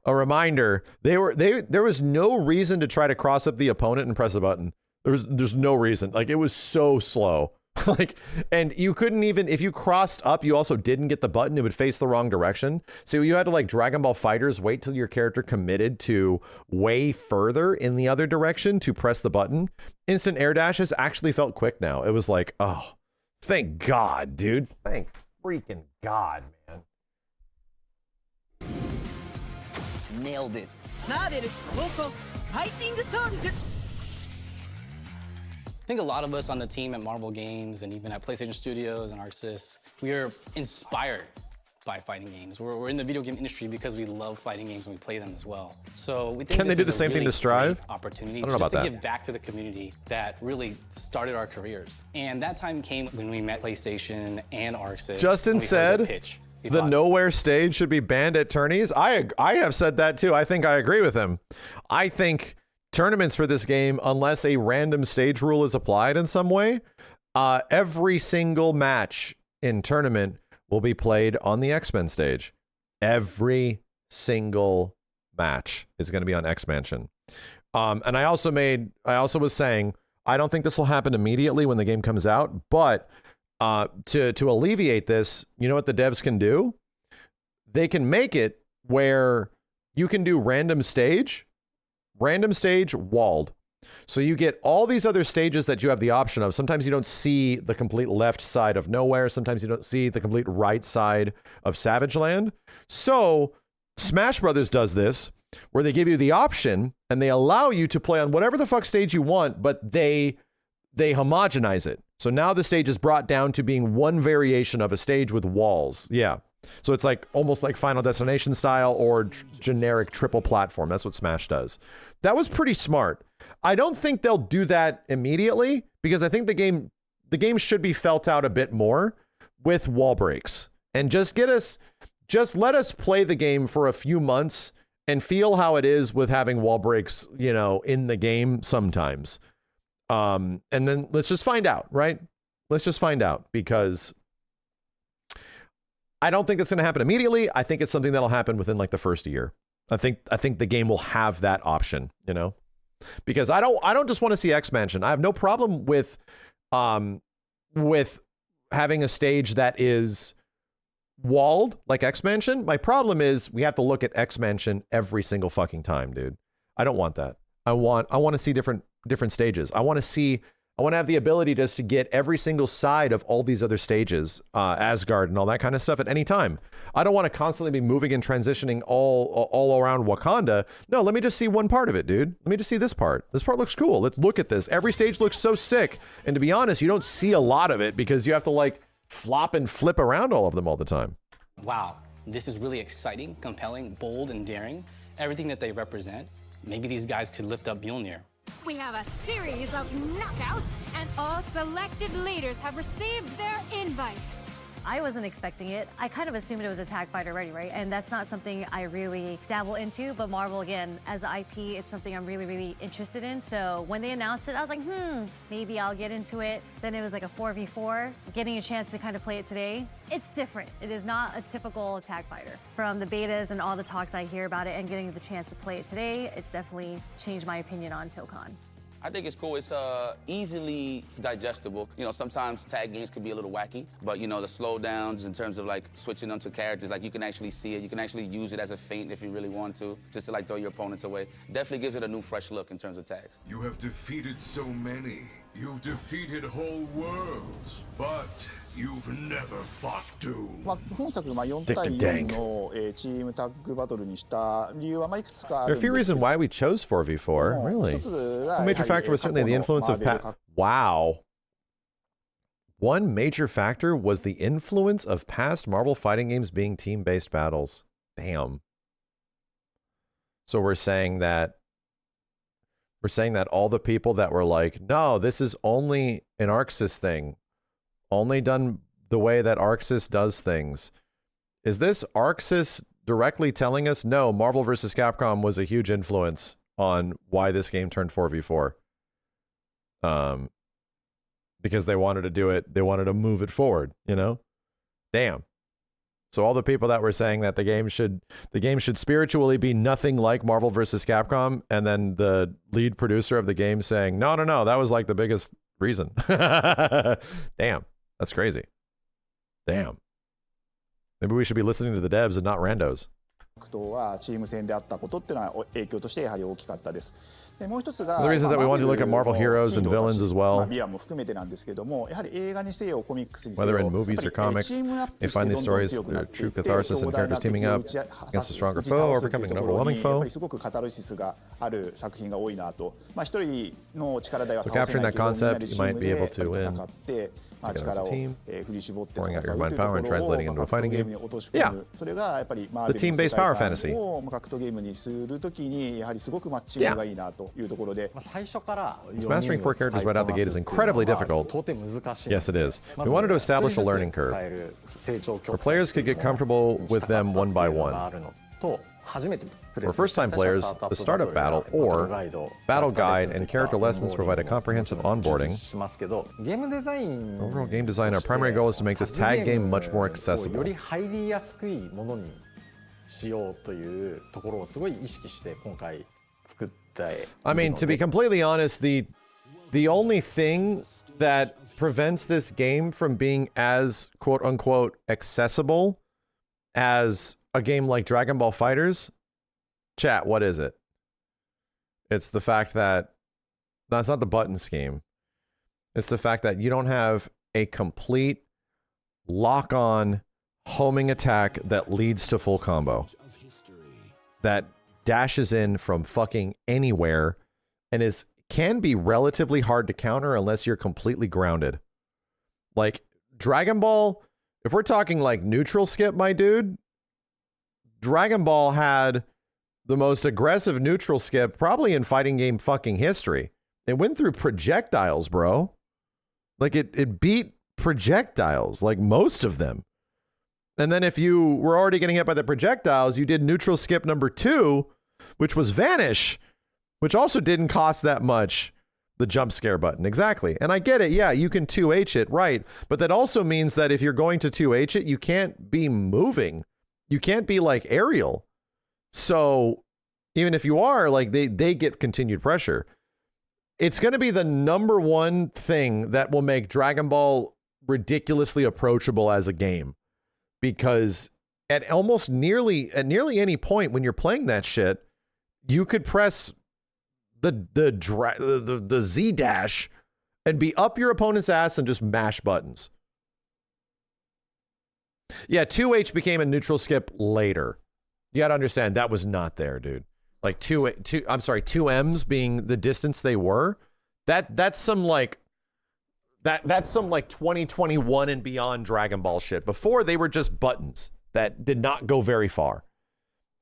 A reminder, there was no reason to try to cross up the opponent and press a button. There's no reason. Like, it was so slow. Like, and you couldn't even, if you crossed up, you also didn't get the button, it would face the wrong direction. So you had to, like Dragon Ball Fighters, wait till your character committed to way further in the other direction to press the button. Instant air dashes actually felt quick now. It was like, oh, thank God, dude. Thank freaking God, man. Nailed it. I think a lot of us on the team at Marvel Games and even at PlayStation Studios and ArcSys, we are inspired by fighting games. We're in the video game industry because we love fighting games and we play them as well. So we think Can they do the same thing to Strive? Opportunity I don't know just about to that. give back to the community that really started our careers. And that time came when we met PlayStation and ArcSys. Justin and we heard the said pitch. We the thought, nowhere stage should be banned at tourneys. I have said that too. I think I agree with him. I think tournaments for this game, unless a random stage rule is applied in some way, every single match in tournament will be played on the X-Men stage. Every single match is going to be on X-Mansion. And I also was saying, I don't think this will happen immediately when the game comes out, but to alleviate this, you know what the devs can do? They can make it where you can do random stage walled. So you get all these other stages that you have the option of. Sometimes you don't see the complete left side of Nowhere. Sometimes you don't see the complete right side of Savage Land. So Smash Brothers does this, where they give you the option and they allow you to play on whatever the fuck stage you want, but they homogenize it. So now the stage is brought down to being one variation of a stage with walls. Yeah. So it's like almost like Final Destination style or generic triple platform. That's what Smash does. That was pretty smart. I don't think they'll do that immediately because I think the game should be felt out a bit more with wall breaks and just let us play the game for a few months and feel how it is with having wall breaks, you know, in the game sometimes. And then let's just find out, right? Let's just find out because I don't think it's going to happen immediately. I think it's something that'll happen within like the first year. I think the game will have that option, you know, because I don't just want to see X-Mansion. I have no problem with having a stage that is walled like X-Mansion. My problem is we have to look at X-Mansion every single fucking time, dude. I don't want that. I want to see different stages. I want to have the ability just to get every single side of all these other stages, Asgard and all that kind of stuff at any time. I don't want to constantly be moving and transitioning all around Wakanda. No, let me just see one part of it, dude. Let me just see this part. This part looks cool. Let's look at this. Every stage looks so sick. And to be honest, you don't see a lot of it because you have to like flop and flip around all of them all the time. wow, this is really exciting, compelling, bold, and daring. Everything that they represent. Maybe these guys could lift up Mjolnir. We have a series of knockouts, and all selected leaders have received their invites. I wasn't expecting it. I kind of assumed it was a tag fight already, right? And that's not something I really dabble into, but Marvel, again, as an IP, it's something I'm really, really interested in. So when they announced it, I was like, maybe I'll get into it. Then it was like a 4v4. Getting a chance to kind of play it today, it's different. It is not a typical tag fighter. From the betas and all the talks I hear about it and getting the chance to play it today, it's definitely changed my opinion on Tokon. I think it's cool. It's easily digestible. You know, sometimes tag games can be a little wacky, but you know, the slowdowns in terms of like switching them to characters, like you can actually see it. You can actually use it as a feint if you really want to, just to like throw your opponents away. Definitely gives it a new, fresh look in terms of tags. You have defeated so many. You've defeated whole worlds. But You've never fought Doom. 本作4対 Dick 4のチームタッグバトルにした理由はいくつかあ There る are a ん few ですけ reasons ど why we chose 4v4. Really? 一つが One major factor was certainly the influence of Wow. One major factor was the influence of past Marvel fighting games being team-based battles. Damn. So we're saying that all the people that were like, no, this is only an ArcSys thing, only done the way that ArcSys does things. Is this ArcSys directly telling us, no, Marvel vs. Capcom was a huge influence on why this game turned 4v4? Because they wanted to do it, they wanted to move it forward, you know? Damn. So all the people that were saying that the game should spiritually be nothing like Marvel vs. Capcom, and then the lead producer of the game saying, no, that was like the biggest reason. Damn, that's crazy. Damn. Maybe we should be listening to the devs and not randos. はチーム戦であったことっていうのは影響としてやはり大きかったです。でもう一つが The reasons that we wanted to look at Marvel heroes and villains as well. ビアも含めてなんですけども、やはり映画にせよコミックスにせよ Whether in movies or comics, they find these stories through true catharsis and characters teaming up against a stronger foe, overcoming an overwhelming foe. すごくカタルシスがある作品が多いなと。一人の力では So 倒せ capturing ない that けど、みんな concept, で you チー might ム be で able to 戦 win ってtogether as 力 a を team, 振り絞って pouring 戦 out う your という mind と power こ and ろ translating を into a fighting ゲー game. ムに落とし込む。それがやっぱりマーベルの The team-based 世界 power 観 fantasy. を格闘ゲームにするときにやはりすごくマッチングがいいなというところで。Mastering 4 characters right out the gate is incredibly difficult. Yes, it is. We wanted to establish a learning curve, where players could get comfortable with them one by one. For first-time players, the startup battle or battle guide and character lessons provide a comprehensive onboarding. Overall game design, our primary goal is to make this tag game much more accessible. I mean, to be completely honest, the only thing that prevents this game from being as quote-unquote accessible as a game like Dragon Ball FighterZ, chat, what is it? It's the fact that that's not the button scheme. It's the fact that you don't have a complete lock-on homing attack that leads to full combo. That dashes in from fucking anywhere and can be relatively hard to counter unless you're completely grounded. Like Dragon Ball, if we're talking like neutral skip, my dude, Dragon Ball had the most aggressive neutral skip probably in fighting game fucking history. It went through projectiles, bro. Like it beat projectiles, like most of them. And then if you were already getting hit by the projectiles, you did neutral skip number 2, which was Vanish, which also didn't cost that much. The jump scare button. Exactly. And I get it. Yeah, you can 2H it, right? But that also means that if you're going to 2H it, you can't be moving. You can't be like aerial. So even if you are, like they get continued pressure. It's going to be the number one thing that will make Dragon Ball ridiculously approachable as a game. Because at nearly any point when you're playing that shit, you could press the Z dash and be up your opponent's ass and just mash buttons. Yeah, 2H became a neutral skip later. You got to understand that was not there, dude. Like 2Ms being the distance they were. That's some like 2021 and beyond Dragon Ball shit. Before they were just buttons that did not go very far.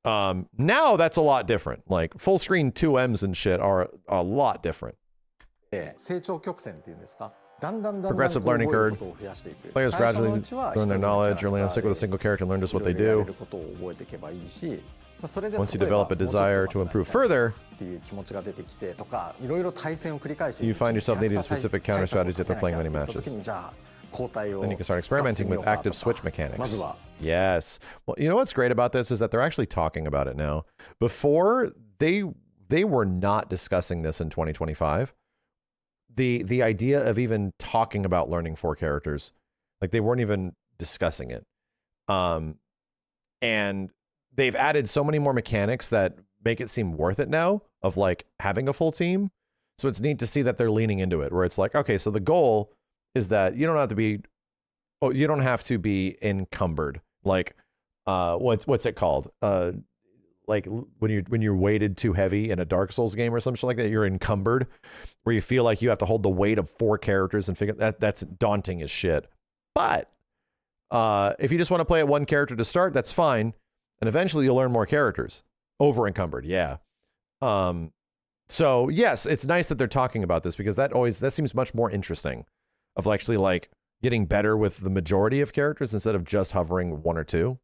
Now that's a lot different. Like full screen 2Ms and shit are a lot different. Progressive learning curve. Players gradually learn their knowledge, early on stick with a single character and learn just what they do. Once you develop a desire to improve further, you find yourself needing specific counter strategies after playing many matches. Then you can start experimenting with active switch mechanics. Yes. Well, you know what's great about this is that they're actually talking about it now. Before, they were not discussing this in 2025. The idea of even talking about learning 4 characters, like they weren't even discussing it. And they've added so many more mechanics that make it seem worth it now of like having a full team. So it's neat to see that they're leaning into it, where it's like, okay, so the goal is that you don't have to be Oh, you don't have to be encumbered. Like, what's it called? Like when you're weighted too heavy in a Dark Souls game or something like that, you're encumbered, where you feel like you have to hold the weight of 4 characters and figure that's daunting as shit. But if you just want to play at one character to start, that's fine, and eventually you'll learn more characters. Over encumbered, yeah. So yes, it's nice that they're talking about this, because that seems much more interesting, of actually like getting better with the majority of characters instead of just hovering 1 or 2.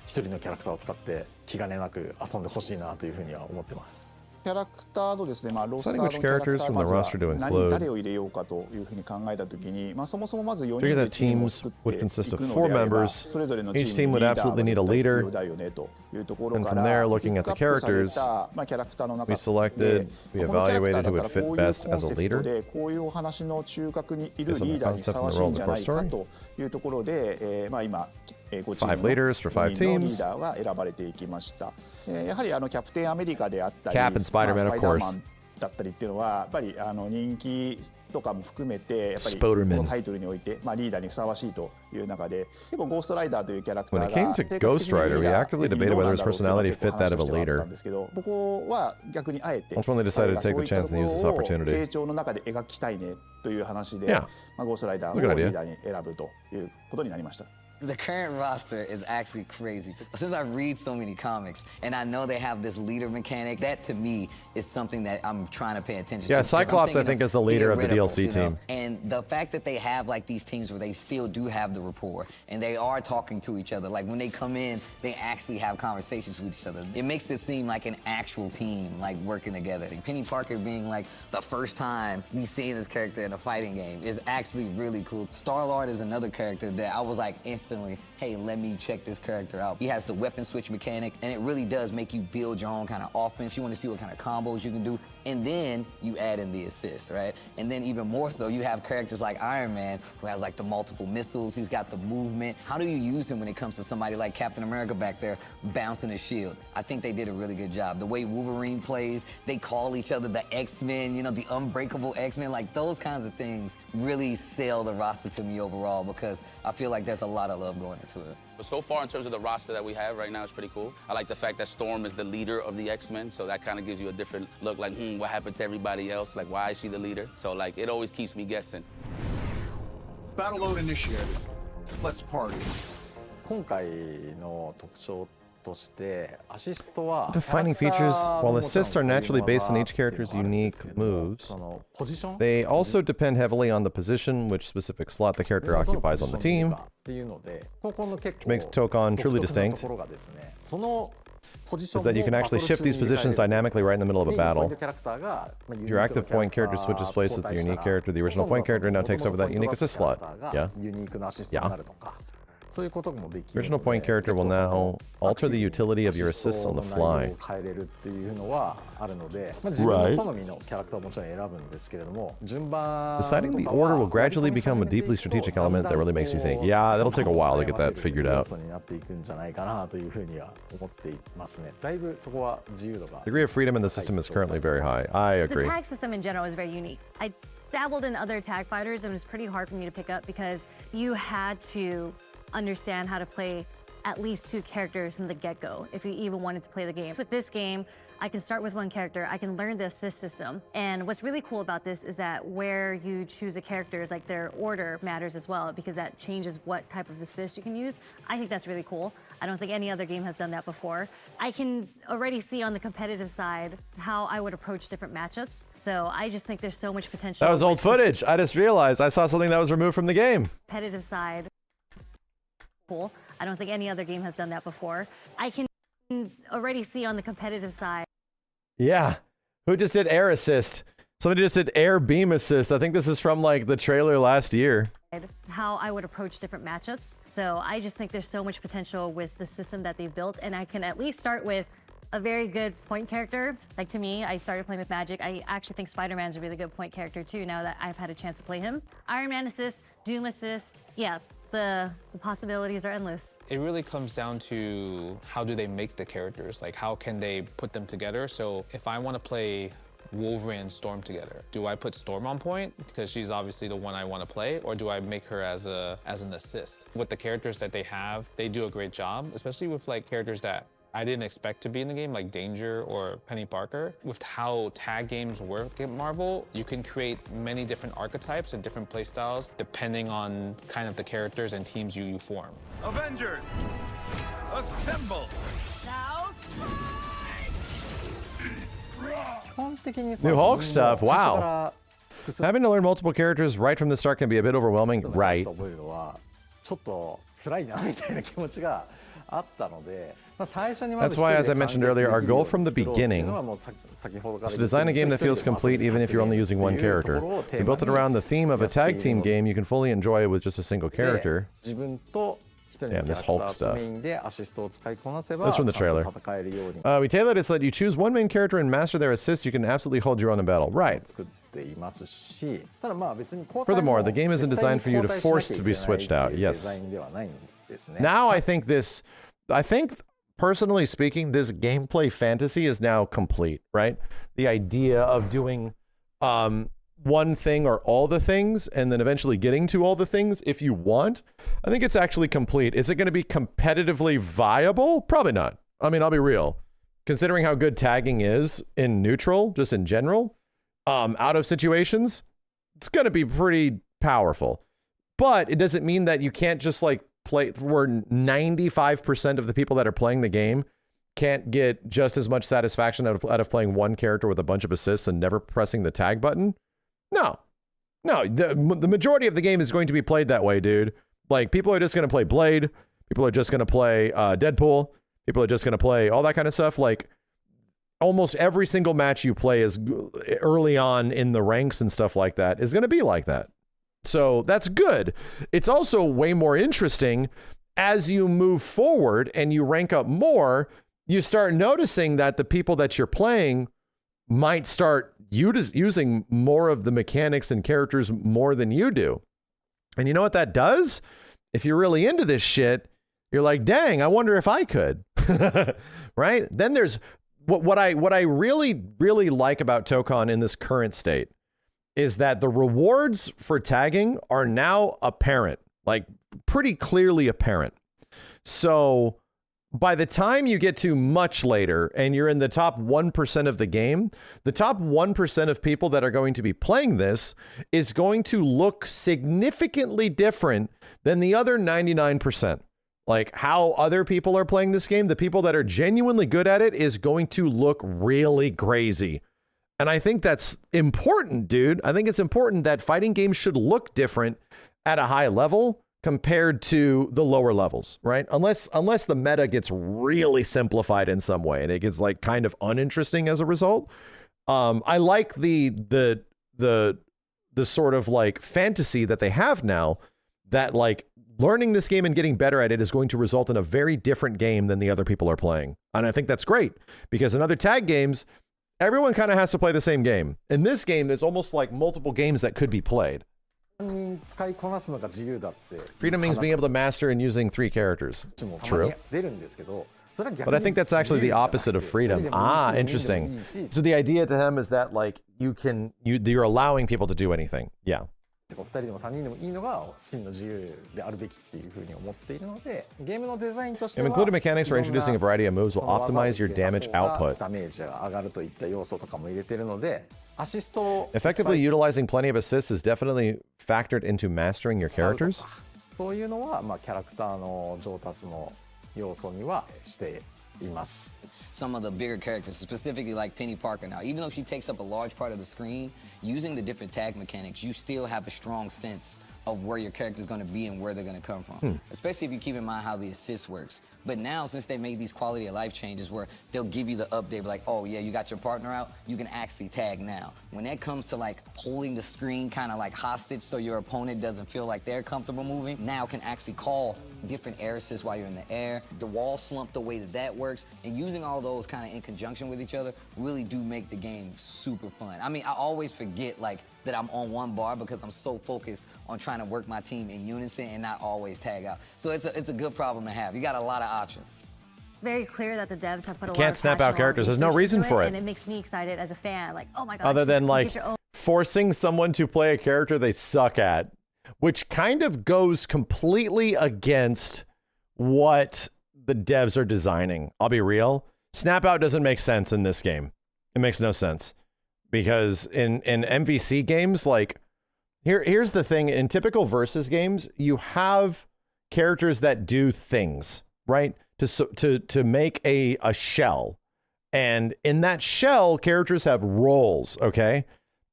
一人のキャラクターを使って気兼ねなく遊んでほしいなというふうには思ってます。キャラクターのですね、ロスター Deciding の which キャラクタ characters ー from ま the ずは roster to include. 誰を入れようかというふうに考えたときに、そもそもまず4人 Figure で that チームを teams 作って would い consist く of の 4 であれば、 members. それぞれのチ Each ー team ム would にリーダー absolutely need a が絶対 leader. 必要だよねというところ And か from ら、 there, ピ looking ッ at クア the ップされ characters, たキャラクターの we 中で、 selected, we このキャラク evaluated ターだ who った would ら fit こういう best コン as a セプト leader. で、こういうお話の中核にいる Based on リ the ーダーに concept ふさ and わ the しい role ん of じ the ゃ core ないか story. というところで、今、5チー 5ムの leaders for 54人のリ teams. ーダーが選ばれていきました。やはりキャプテンアメリカであったり、 Cap and Spider-Man, of スパイダー course. マンだったりっていうのは、やっぱり人気とかも含めて、やっぱり Spider-Man. このタイトルにおいて、リーダーにふさわしいという中で、結構ゴーストライダーというキャラクター When が it came to Ghost Rider, we actively debated whether his personality fit that of a leader. ここは逆にあえて、 That's when they decided to take the chance and use this opportunity. 成長の中で描きたいねという話で、 Yeah. ゴーストライダー That's a を good リ idea. ーダーに選ぶということになりました。The current roster is actually crazy. Since I read so many comics, and I know they have this leader mechanic, that to me is something that I'm trying to pay attention Yeah, to. because I'm Cyclops, I thinking think, is the leader of the theoreticals, DLC you know? team. And the fact that they have like these teams where they still do have the rapport, and they are talking to each other. Like when they come in, they actually have conversations with each other. It makes it seem like an actual team, like working together. Penny Parker being like the first time we see this character in a fighting game is actually really cool. Star-Lord is another character that I was like instantly, hey, let me check this character out. He has the weapon switch mechanic, and it really does make you build your own kind of offense. You want to see what kind of combos you can do, and then you add in the assist, right? And then even more so, you have characters like Iron Man, who has like the multiple missiles, he's got the movement. How do you use him when it comes to somebody like Captain America back there bouncing his shield? I think they did a really good job. The way Wolverine plays, they call each other the X-Men, you know, the unbreakable X-Men, like those kinds of things really sell the roster to me overall, because I feel like there's a lot of love going into it. But so far, in terms of the roster that we have right now, it's pretty cool. I like the fact that Storm is the leader of the X-Men, so that kind of gives you a different look, like, what happened to everybody else? Like, why is she the leader? So, like, it always keeps me guessing. Battle load initiated. Let's party. 今回の特徴としてアシストは Defining features, while assists are naturally based on each character's unique moves, they also depend heavily on the position which specific slot the character occupies on the team, which makes Tokon truly distinct, is that you can actually shift these positions dynamically right in the middle of a battle. If your active point character switches places with the unique character, the original point character now takes over that unique assist slot. Yeah. Yeah. Original point character will now alter the utility of your assists on the fly. Right. Deciding the order will gradually become a deeply strategic element that really makes you think, yeah, that'll take a while to get that figured out. The degree of freedom in the system is currently very high. I agree. The tag system in general is very unique. I dabbled in other tag fighters, and it was pretty hard for me to pick up because you had to understand how to play at least 2 characters from the get-go if you even wanted to play the game. With this game, I can start with one character, I can learn the assist system. And what's really cool about this is that where you choose a character is like their order matters as well, because that changes what type of assist you can use. I think that's really cool. I don't think any other game has done that before. I can already see on the competitive side how I would approach different matchups. So I just think there's so much potential. That was old footage. I just realized I saw something that was removed from the game. Competitive side. Cool. I don't think any other game has done that before. I can already see on the competitive side. Yeah. Who just did air assist? Somebody just did air beam assist. I think this is from like the trailer last year. How I would approach different matchups. So I just think there's so much potential with the system that they've built, and I can at least start with a very good point character. Like to me, I started playing with Magic. I actually think Spider-Man's a really good point character too, now that I've had a chance to play him. Iron Man assist, Doom assist. Yeah, the possibilities are endless. It really comes down to how do they make the characters? Like how can they put them together? So if I want to play Wolverine and Storm together. Do I put Storm on point because she's obviously the one I want to play, or do I make her as an assist? With the characters that they have, they do a great job, especially with like characters that I didn't expect to be in the game, like Danger or Penny Parker. With how tag games work at Marvel, you can create many different archetypes and different playstyles depending on kind of the characters and teams you form. Avengers, assemble! New Hulk stuff, wow. Having to learn multiple characters right from the start can be a bit overwhelming, right? ちょっと辛いなみたいな気持ちがあったので、最初にまず That's why, as I mentioned earlier, our goal from the beginning is to design a game that feels complete even if you're only using one character. We built it around the theme of a tag team game you can fully enjoy with just a single character. Damn, this Hulk stuff. That's from the trailer. We tailored it so that you choose one main character and master their assists. You can absolutely hold your own in battle. Right. Furthermore, the game isn't designed for you to force to be switched out. Yes. Now I think personally speaking, this gameplay fantasy is now complete, right? The idea of doing one thing or all the things and then eventually getting to all the things if you want, I think it's actually complete. Is it going to be competitively viable? Probably not. I mean, I'll be real. Considering how good tagging is in neutral, just in general, out of situations, it's going to be pretty powerful. But it doesn't mean that you can't just like play where 95% of the people that are playing the game can't get just as much satisfaction out of playing one character with a bunch of assists and never pressing the tag button. No, the majority of the game is going to be played that way, dude. Like, people are just going to play Blade. People are just going to play Deadpool. People are just going to play all that kind of stuff. Like, almost every single match you play is early on in the ranks and stuff like that is going to be like that. So that's good. It's also way more interesting as you move forward and you rank up more, you start noticing that the people that you're playing might start using more of the mechanics and characters more than you do. And you know what that does? If you're really into this shit, you're like, dang, I wonder if I could. Right? Then there's what I really, really like about Tokon in this current state is that the rewards for tagging are now apparent, like pretty clearly apparent. So by the time you get to much later and you're in the top 1% of the game, the top 1% of people that are going to be playing this is going to look significantly different than the other 99%. Like how other people are playing this game, the people that are genuinely good at it is going to look really crazy. And I think that's important, dude. I think it's important that fighting games should look different at a high level compared to the lower levels, right? Unless the meta gets really simplified in some way and it gets like kind of uninteresting as a result. I like the sort of like fantasy that they have now that like learning this game and getting better at it is going to result in a very different game than the other people are playing. And I think that's great because in other tag games, everyone kind of has to play the same game. In this game, there's almost like multiple games that could be played. Freedom means being able to master and using 3 characters. True. But I think that's actually the opposite of freedom. Ah, interesting. So the idea to him is that like you're allowing people to do anything. Yeah. Included mechanics for introducing a variety of moves will optimize your damage output. Effectively utilizing plenty of assists is definitely factored into mastering your characters. Some of the bigger characters, specifically like Penny Parker now, even though she takes up a large part of the screen, using the different tag mechanics, you still have a strong sense of where your character is going to be and where they're going to come from. Especially if you keep in mind how the assist works. But now, since they made these quality of life changes where they'll give you the update like, oh yeah, you got your partner out, you can actually tag now. When that comes to like holding the screen kind of like hostage so your opponent doesn't feel like they're comfortable moving, now can actually call different air assists while you're in the air. The wall slump, the way that works, and using all those kind of in conjunction with each other really do make the game super fun. I mean, I always forget like that I'm on one bar because I'm so focused on trying to work my team in unison and not always tag out. So it's a good problem to have. You got a lot of options. very clear that the devs have put a lot can't of snap passion, out a lot of characters. There's no research reason into for it. And it makes me excited as a fan. Like, oh my god. Other than you like get your own forcing someone to play a character they suck at, which kind of goes completely against what the devs are designing. I'll be real. Snap out doesn't make sense in this game. It makes no sense because in MVC games, like here's the thing. In typical versus games, you have characters that do things, right? To make a shell. And in that shell, characters have roles, okay?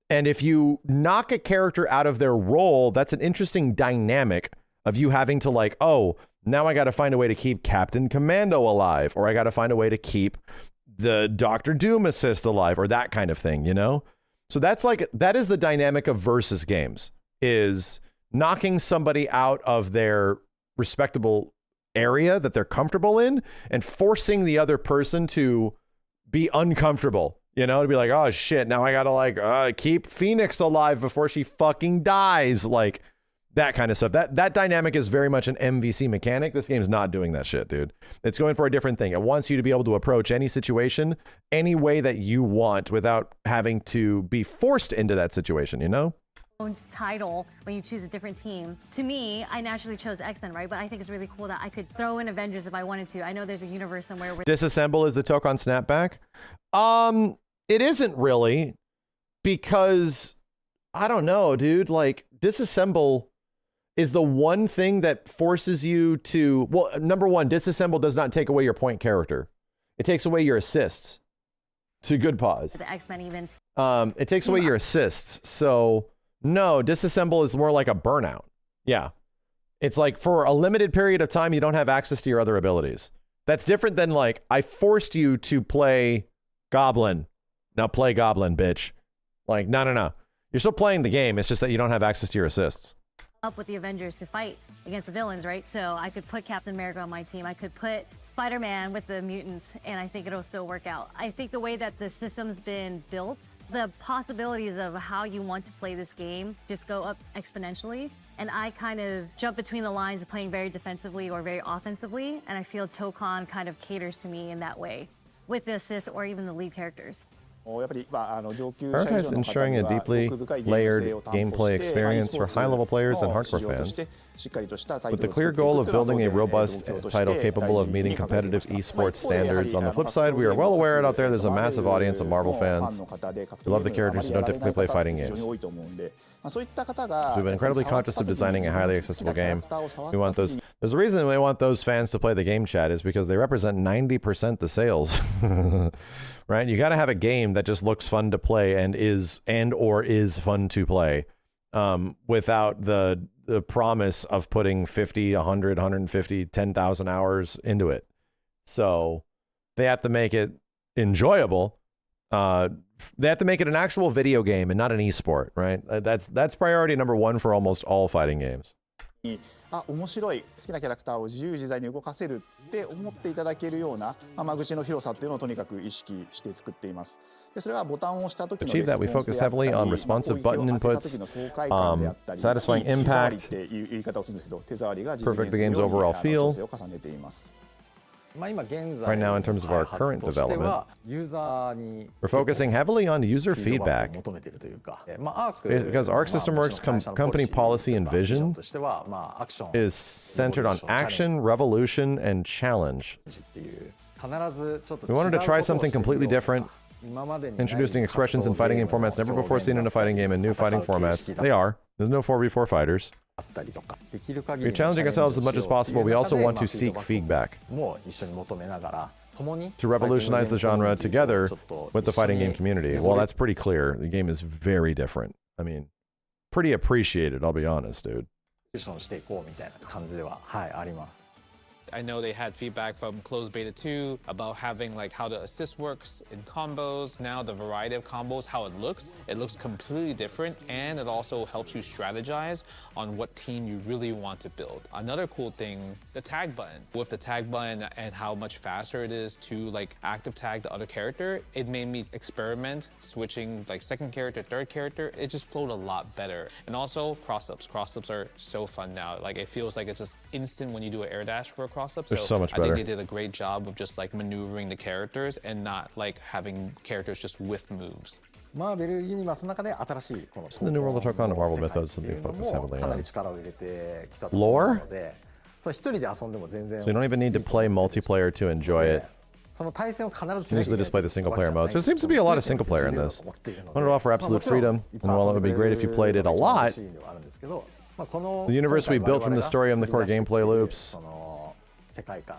And if you knock a character out of their role, that's an interesting dynamic of you having to like, oh, now I got to find a way to keep Captain Commando alive, or I got to find a way to keep the Doctor Doom assist alive, or that kind of thing, you know? So that is the dynamic of versus games, is knocking somebody out of their respectable area that they're comfortable in and forcing the other person to be uncomfortable, you know, to be like, oh shit, now I gotta like keep Phoenix alive before she fucking dies, like that kind of stuff. That dynamic is very much an MVC mechanic. This game's not doing that shit, dude. It's going for a different thing. It wants you to be able to approach any situation any way that you want without having to be forced into that situation, you know? own title when you choose a different team. To me, I naturally chose X-Men, right? But I think it's really cool that I could throw in Avengers if I wanted to. I know there's a universe somewhere where Disassemble is the Tokon snapback. It isn't really, because I don't know, dude. Like, Disassemble is the one thing that forces you to, well, number one, Disassemble does not take away your point character. It takes away your assists. To good pause. the X-Men even. It takes away your assists. So no, Disassemble is more like a burnout. Yeah. It's like for a limited period of time, you don't have access to your other abilities. That's different than like, I forced you to play Goblin. Now play Goblin, bitch. Like, no. You're still playing the game. It's just that you don't have access to your assists. Up with the Avengers to fight against the villains, right? So I could put Captain America on my team. I could put Spider-Man with the mutants, and I think it'll still work out. I think the way that the system's been built, the possibilities of how you want to play this game just go up exponentially. And I kind of jump between the lines of playing very defensively or very offensively, and I feel Tokon kind of caters to me in that way with the assist or even the lead characters. Prioritize ensuring a deeply layered gameplay experience for high-level players and hardcore fans, with the clear goal of building a robust title capable of meeting competitive esports standards. On the flip side, we are well aware out there there's a massive audience of Marvel fans who love the characters who don't typically play fighting games. So we've been incredibly conscious of designing a highly accessible game. We want those. There's a reason we want those fans to play the game, chat, is because they represent 90% the sales. Right? You got to have a game that just looks fun to play and is fun to play, without the promise of putting 50, 100, 150, 10,000 hours into it. So they have to make it enjoyable. They have to make it an actual video game and not an esport, right? That's priority number one for almost all fighting games. 面白い好きなキャラクターを自由自在に動かせるって思っていただけるような間口の広さっていうのをとにかく意識して作っています。でそれはボタンを押した時の Achieve that, we focused heavily on responsive button inputs, satisfying impact, perfect the game's overall feel. Right now, in terms of our current development, we're focusing heavily on user feedback. Because Arc System Works' company policy and vision is centered on action, revolution, and challenge. We wanted to try something completely different, introducing expressions in fighting game formats never before seen in a fighting game and new fighting formats. They are. There's no 4v4 fighters. We're challenging ourselves as much as possible. We also want to seek feedback to revolutionize the genre together with the fighting game community. Well, that's pretty clear. The game is very different. I mean, pretty appreciated, I'll be honest, dude. I know they had feedback from Closed Beta 2 about having like how the assist works in combos. Now the variety of combos, how it looks completely different, and it also helps you strategize on what team you really want to build. Another cool thing, the tag button. With the tag button and how much faster it is to like active tag the other character, it made me experiment switching like second character, third character. It just flowed a lot better. And also cross-ups. Cross-ups are so fun now. Like it feels like it's just instant when you do an air dash for a cross-up. They're so much I think better. they did a great job of just like maneuvering the characters and not like having characters just with moves. マーベルユニバースの中で新しいこの So the New World of Tarkon and Marvel 世界 Mythos って will い be うの focused も heavily かな on. り力を入れてきたところなので、そう一人で遊んでも全然 So you don't even need to play multiplayer to enjoy it. その対戦を必ず You しな can きゃ usually いけない just play the single player mode. So there seems to be a lot of single player in this. Wanted to offer absolute freedom, and while it would be great if you played it a lot, the universe we built from the story and the core gameplay loops. 世界観、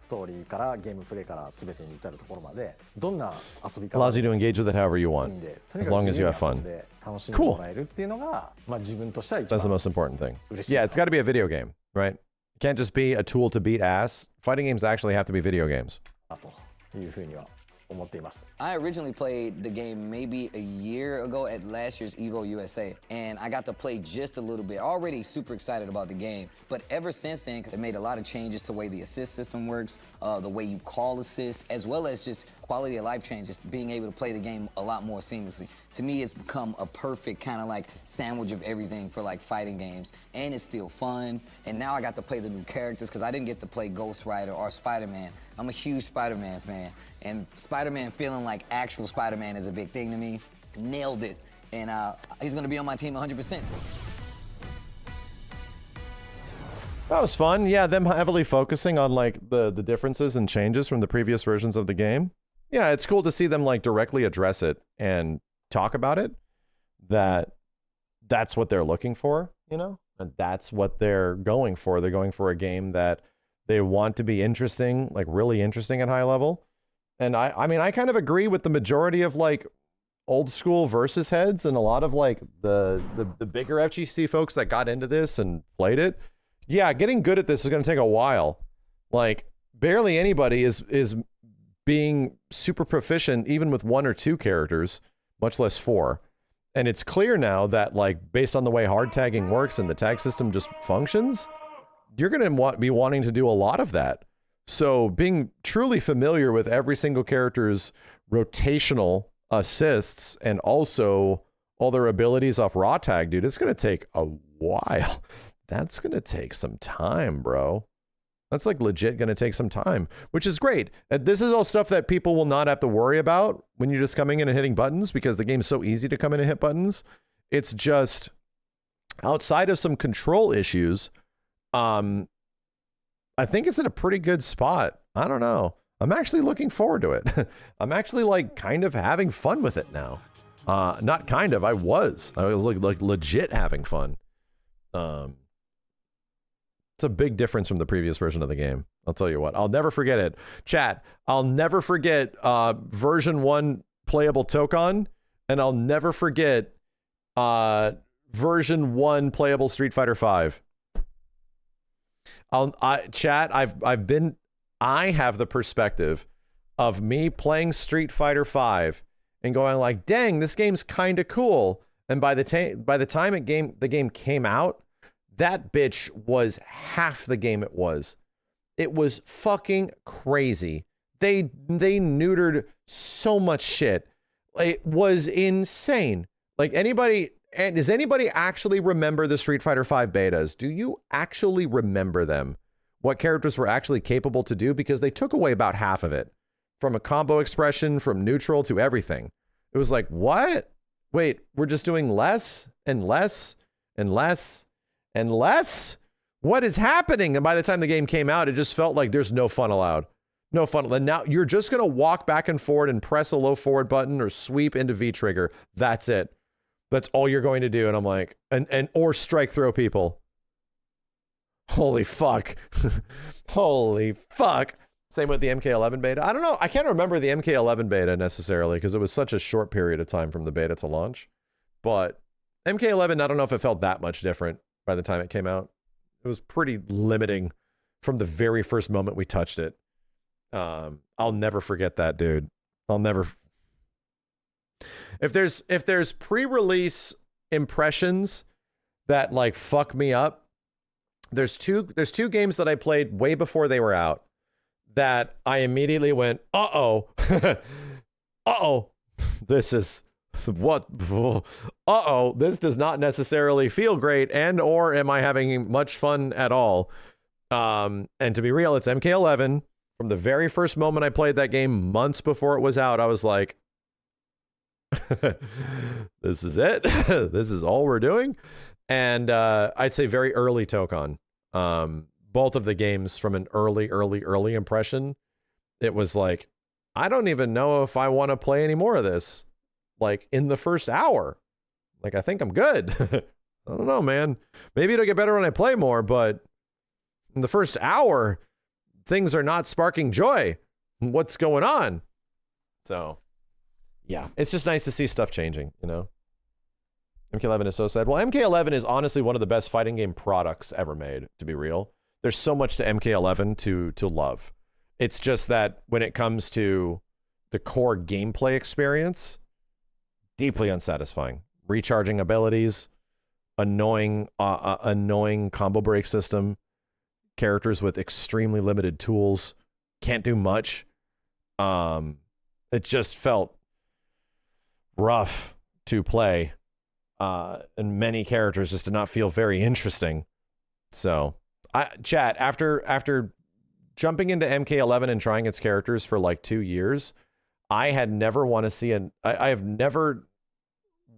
ストーリーからゲームプレイから全てに至るところまでどんな遊び方 Allows you to engage with it however you want, as long as you have fun. 楽しんでもらえるっていうのが、まあ自分としては一番 That's the most important thing. Yeah, it's got to be a video game, right? It can't just be a tool to beat ass. Fighting games actually have to be video games. というふうには思っています。 I originally played the game maybe a year ago at last year's Evo USA, and I got to play just a little bit. Already super excited about the game, but ever since then, they made a lot of changes to the way the assist system works, the way you call assists, as well as just quality of life changes, being able to play the game a lot more seamlessly. To me, it's become a perfect kind of like sandwich of everything for like fighting games, and it's still fun. And now I got to play the new characters because I didn't get to play Ghost Rider or Spider-Man. I'm a huge Spider-Man fan, and Spider-Man feeling like actual Spider-Man is a big thing to me. Nailed it, and he's gonna be on my team 100%. That was fun. Yeah, them heavily focusing on like the differences and changes from the previous versions of the game. Yeah, it's cool to see them like directly address it and talk about it. That's what they're looking for, you know? And that's what they're going for. They're going for a game that they want to be interesting, like really interesting at high level. And I mean, I kind of agree with the majority of like old school versus heads and a lot of like the bigger FGC folks that got into this and played it. Yeah, getting good at this is going to take a while. Like barely anybody is being super proficient even with 1 or 2 characters, much less 4. And it's clear now that like based on the way hard tagging works and the tag system just functions, you're going to be wanting to do a lot of that. So being truly familiar with every single character's rotational assists and also all their abilities off raw tag, dude, it's going to take a while. That's going to take some time, bro. That's like legit going to take some time, which is great. This is all stuff that people will not have to worry about when you're just coming in and hitting buttons because the game's so easy to come in and hit buttons. It's just outside of some control issues, I think it's in a pretty good spot. I don't know. I'm actually looking forward to it. I'm actually like kind of having fun with it now. Not kind of, I was like legit having fun. It's a big difference from the previous version of the game. I'll tell you what, I'll never forget it. Chat, I'll never forget version 1 playable Tokon, and I'll never forget version 1 playable Street Fighter 5. Chat, I have the perspective of me playing Street Fighter 5 and going like, dang, this game's kind of cool. And by the time the game came out, that bitch was half the game it was. It was fucking crazy. They neutered so much shit. It was insane. Like does anybody actually remember the Street Fighter 5 betas? Do you actually remember them? What characters were actually capable to do? Because they took away about half of it. From a combo expression, from neutral to everything. It was like, what? Wait, we're just doing less and less and less and less? What is happening? And by the time the game came out, it just felt like there's no fun allowed. No fun. And now you're just going to walk back and forward and press a low forward button or sweep into V trigger. That's it. That's all you're going to do. And I'm like, or strike throw people. Holy fuck. Holy fuck. Same with the MK11 beta. I don't know. I can't remember the MK11 beta necessarily because it was such a short period of time from the beta to launch. But MK11, I don't know if it felt that much different by the time it came out. It was pretty limiting from the very first moment we touched it. I'll never forget that, dude. I'll never. If there's pre-release impressions that like fuck me up, there's two games that I played way before they were out that I immediately went, uh-oh, uh-oh, this is what, uh-oh, this does not necessarily feel great, and or am I having much fun at all? And to be real, it's MK11. From the very first moment I played that game, months before it was out, I was like, this is it. This is all we're doing. And I'd say very early Tokon. Both of the games from an early impression, it was like, I don't even know if I want to play any more of this. Like in the first hour, like I think I'm good. I don't know, man. Maybe it'll get better when I play more, but in the first hour, things are not sparking joy. What's going on? So, yeah, it's just nice to see stuff changing, you know? MK11 is so sad. Well, MK11 is honestly one of the best fighting game products ever made, to be real. There's so much to MK11 to love. It's just that when it comes to the core gameplay experience, deeply unsatisfying. Recharging abilities, annoying combo break system, characters with extremely limited tools, can't do much. It just felt rough to play, and many characters just did not feel very interesting. So, chat, after jumping into MK11 and trying its characters for like 2 years, I had never want to see I have never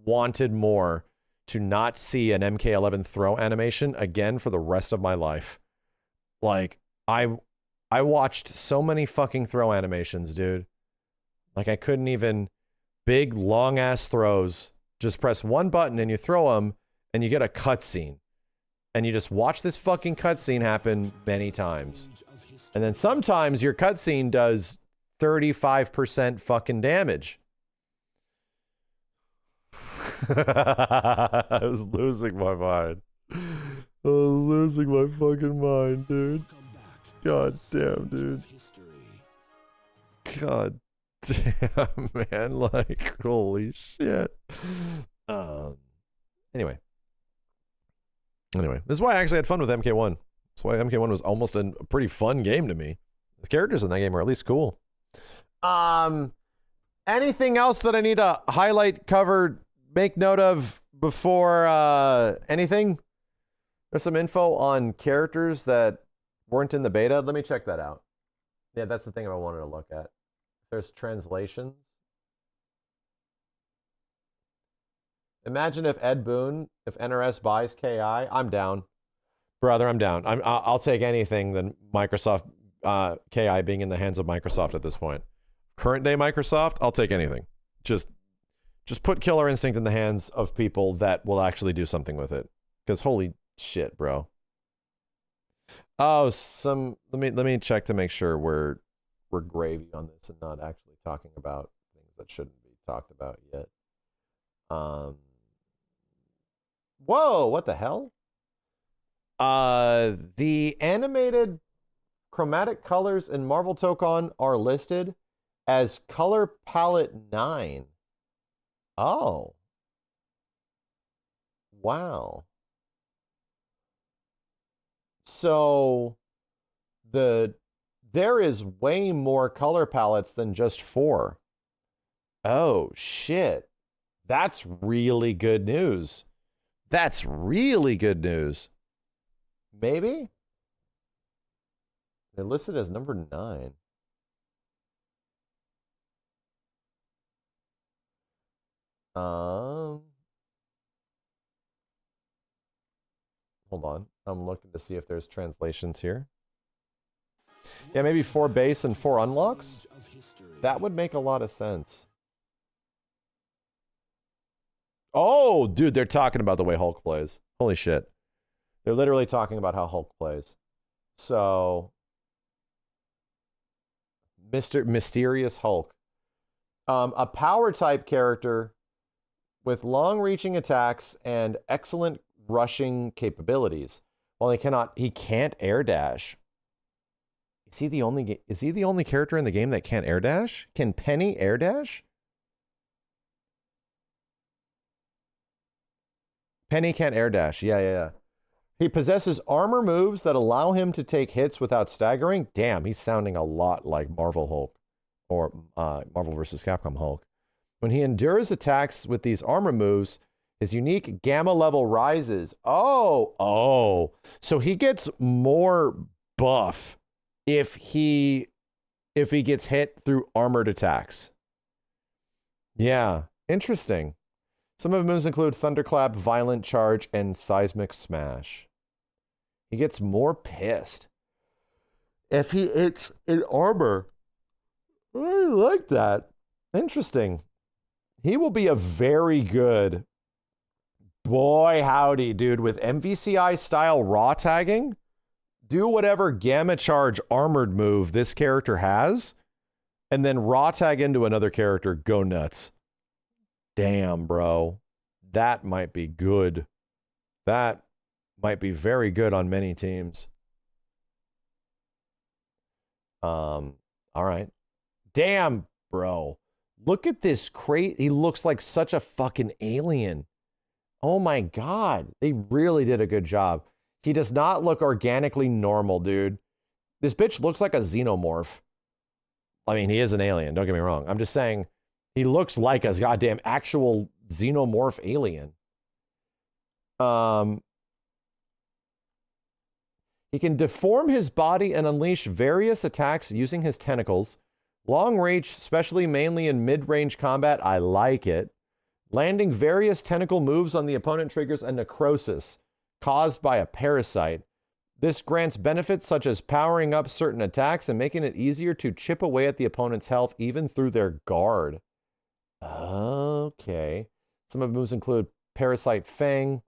wanted more to not see an MK11 throw animation again for the rest of my life. Like, I watched so many fucking throw animations, dude. Like, I couldn't even, big long ass throws, just press one button and you throw them and you get a cutscene. And you just watch this fucking cutscene happen many times. And then sometimes your cutscene does 35% fucking damage. I was losing my mind. I was losing my fucking mind, dude. God damn, dude. God damn, man. Like, holy shit. Anyway, this is why I actually had fun with MK1. That's why MK1 was almost a pretty fun game to me. The characters in that game are at least cool. Anything else that I need to highlight, cover, make note of before anything? There's some info on characters that weren't in the beta. Let me check that out. Yeah, that's the thing I wanted to look at. There's translations. Imagine if Ed Boon, if NRS buys KI, I'm down. Brother, I'm down. I'll take anything than Microsoft, KI being in the hands of Microsoft at this point. Current day Microsoft, I'll take anything. Just put Killer Instinct in the hands of people that will actually do something with it. Because holy shit, bro. Oh, let me check to make sure we're gravy on this and not actually talking about things that shouldn't be talked about yet. Whoa, what the hell? The animated chromatic colors in Marvel Tokon are listed as color palette 9. Oh. Wow. So there is way more color palettes than just 4. Oh shit. That's really good news. That's really good news. Maybe? They're listed as number 9. Hold on. I'm looking to see if there's translations here. Yeah, maybe 4 base and 4 unlocks? That would make a lot of sense. Oh, dude, they're talking about the way Hulk plays. Holy shit. They're literally talking about how Hulk plays. So, Mysterious Hulk. A power type character with long-reaching attacks and excellent rushing capabilities. While he can't air dash. Is he the only character in the game that can't air dash? Can Penny air dash? Penny can't air dash. Yeah. He possesses armor moves that allow him to take hits without staggering. Damn, he's sounding a lot like Marvel Hulk or Marvel vs. Capcom Hulk. When he endures attacks with these armor moves, his unique gamma level rises. Oh. So he gets more buff if he gets hit through armored attacks. Yeah, interesting. Some of the moves include Thunderclap, Violent Charge, and Seismic Smash. He gets more pissed if he hits in armor. I really like that. Interesting. He will be a very good, boy howdy, dude, with MVCI style raw tagging. Do whatever Gamma Charge armored move this character has, and then raw tag into another character. Go nuts. Damn, bro. That might be good. That might be very good on many teams. All right. Damn, bro. Look at this crate. He looks like such a fucking alien. Oh my God. They really did a good job. He does not look organically normal, dude. This bitch looks like a xenomorph. I mean, he is an alien. Don't get me wrong. I'm just saying he looks like a goddamn actual xenomorph alien. He can deform his body and unleash various attacks using his tentacles. Long range, especially mainly in mid-range combat. I like it. Landing various tentacle moves on the opponent triggers a necrosis caused by a parasite. This grants benefits such as powering up certain attacks and making it easier to chip away at the opponent's health even through their guard. Okay. Some of the moves include Parasite Fang,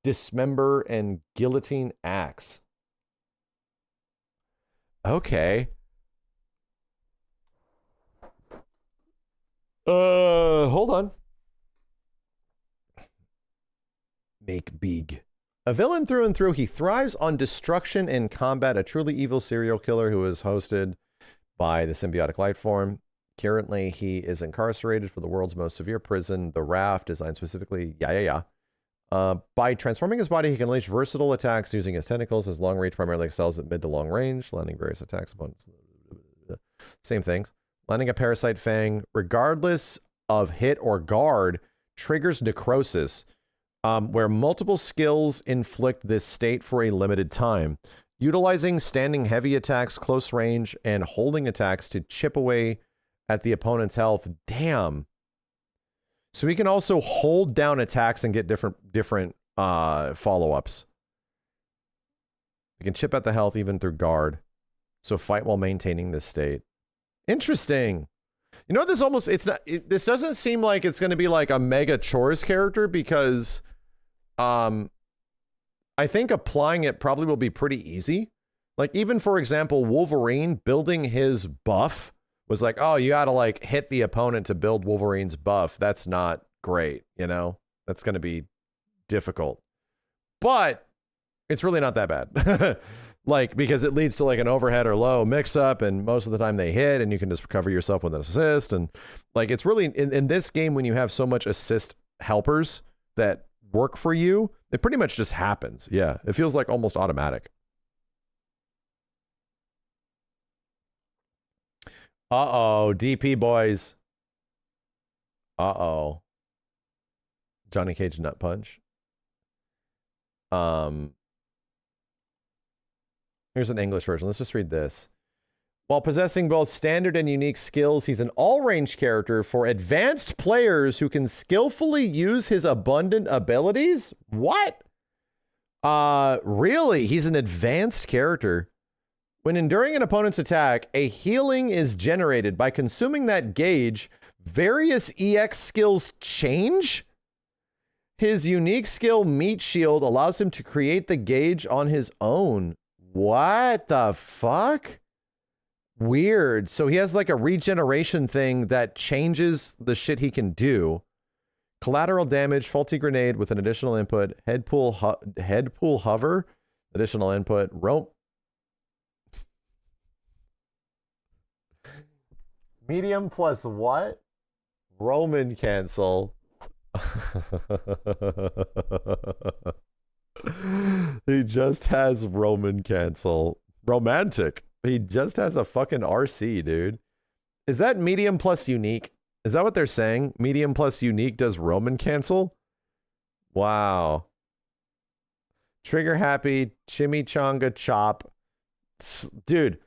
Dismember, and Guillotine Axe. Okay. Hold on. Make big. A villain through and through, he thrives on destruction and combat, a truly evil serial killer who is hosted by the symbiotic life form. Currently, he is incarcerated for the world's most severe prison, the Raft, designed specifically, by transforming his body, he can unleash versatile attacks using his tentacles. His long reach primarily excels at mid to long range, landing various attacks upon same things. Landing a Parasite Fang, regardless of hit or guard, triggers necrosis, where multiple skills inflict this state for a limited time. Utilizing standing heavy attacks, close range, and holding attacks to chip away at the opponent's health. Damn. So he can also hold down attacks and get different follow-ups. He can chip at the health even through guard. So fight while maintaining this state. Interesting. You know, this doesn't seem like it's going to be like a mega chores character because I think applying it probably will be pretty easy. Like even for example, Wolverine building his buff was like, oh, you got to like hit the opponent to build Wolverine's buff. That's not great, you know? That's going to be difficult. But it's really not that bad. Like, because it leads to like an overhead or low mix up, and most of the time they hit, and you can just cover yourself with an assist. And like, it's really in this game, when you have so much assist helpers that work for you, it pretty much just happens. Yeah, it feels like almost automatic. Uh-oh, DP boys. Uh-oh. Johnny Cage nut punch. Here's an English version. Let's just read this. While possessing both standard and unique skills, he's an all-range character for advanced players who can skillfully use his abundant abilities? What? Really? He's an advanced character. When enduring an opponent's attack, a healing is generated. By consuming that gauge, various EX skills change? His unique skill, Meat Shield, allows him to create the gauge on his own. What the fuck? Weird. So he has like a regeneration thing that changes the shit he can do. Collateral damage, faulty grenade with an additional input, head pool hover, additional input, rope. Medium plus what? Roman cancel. He just has Roman cancel. Romantic. He just has a fucking RC, dude. Is that medium plus unique? Is that what they're saying? Medium plus unique does Roman cancel? Wow. Trigger happy, chimichanga chop, Dude,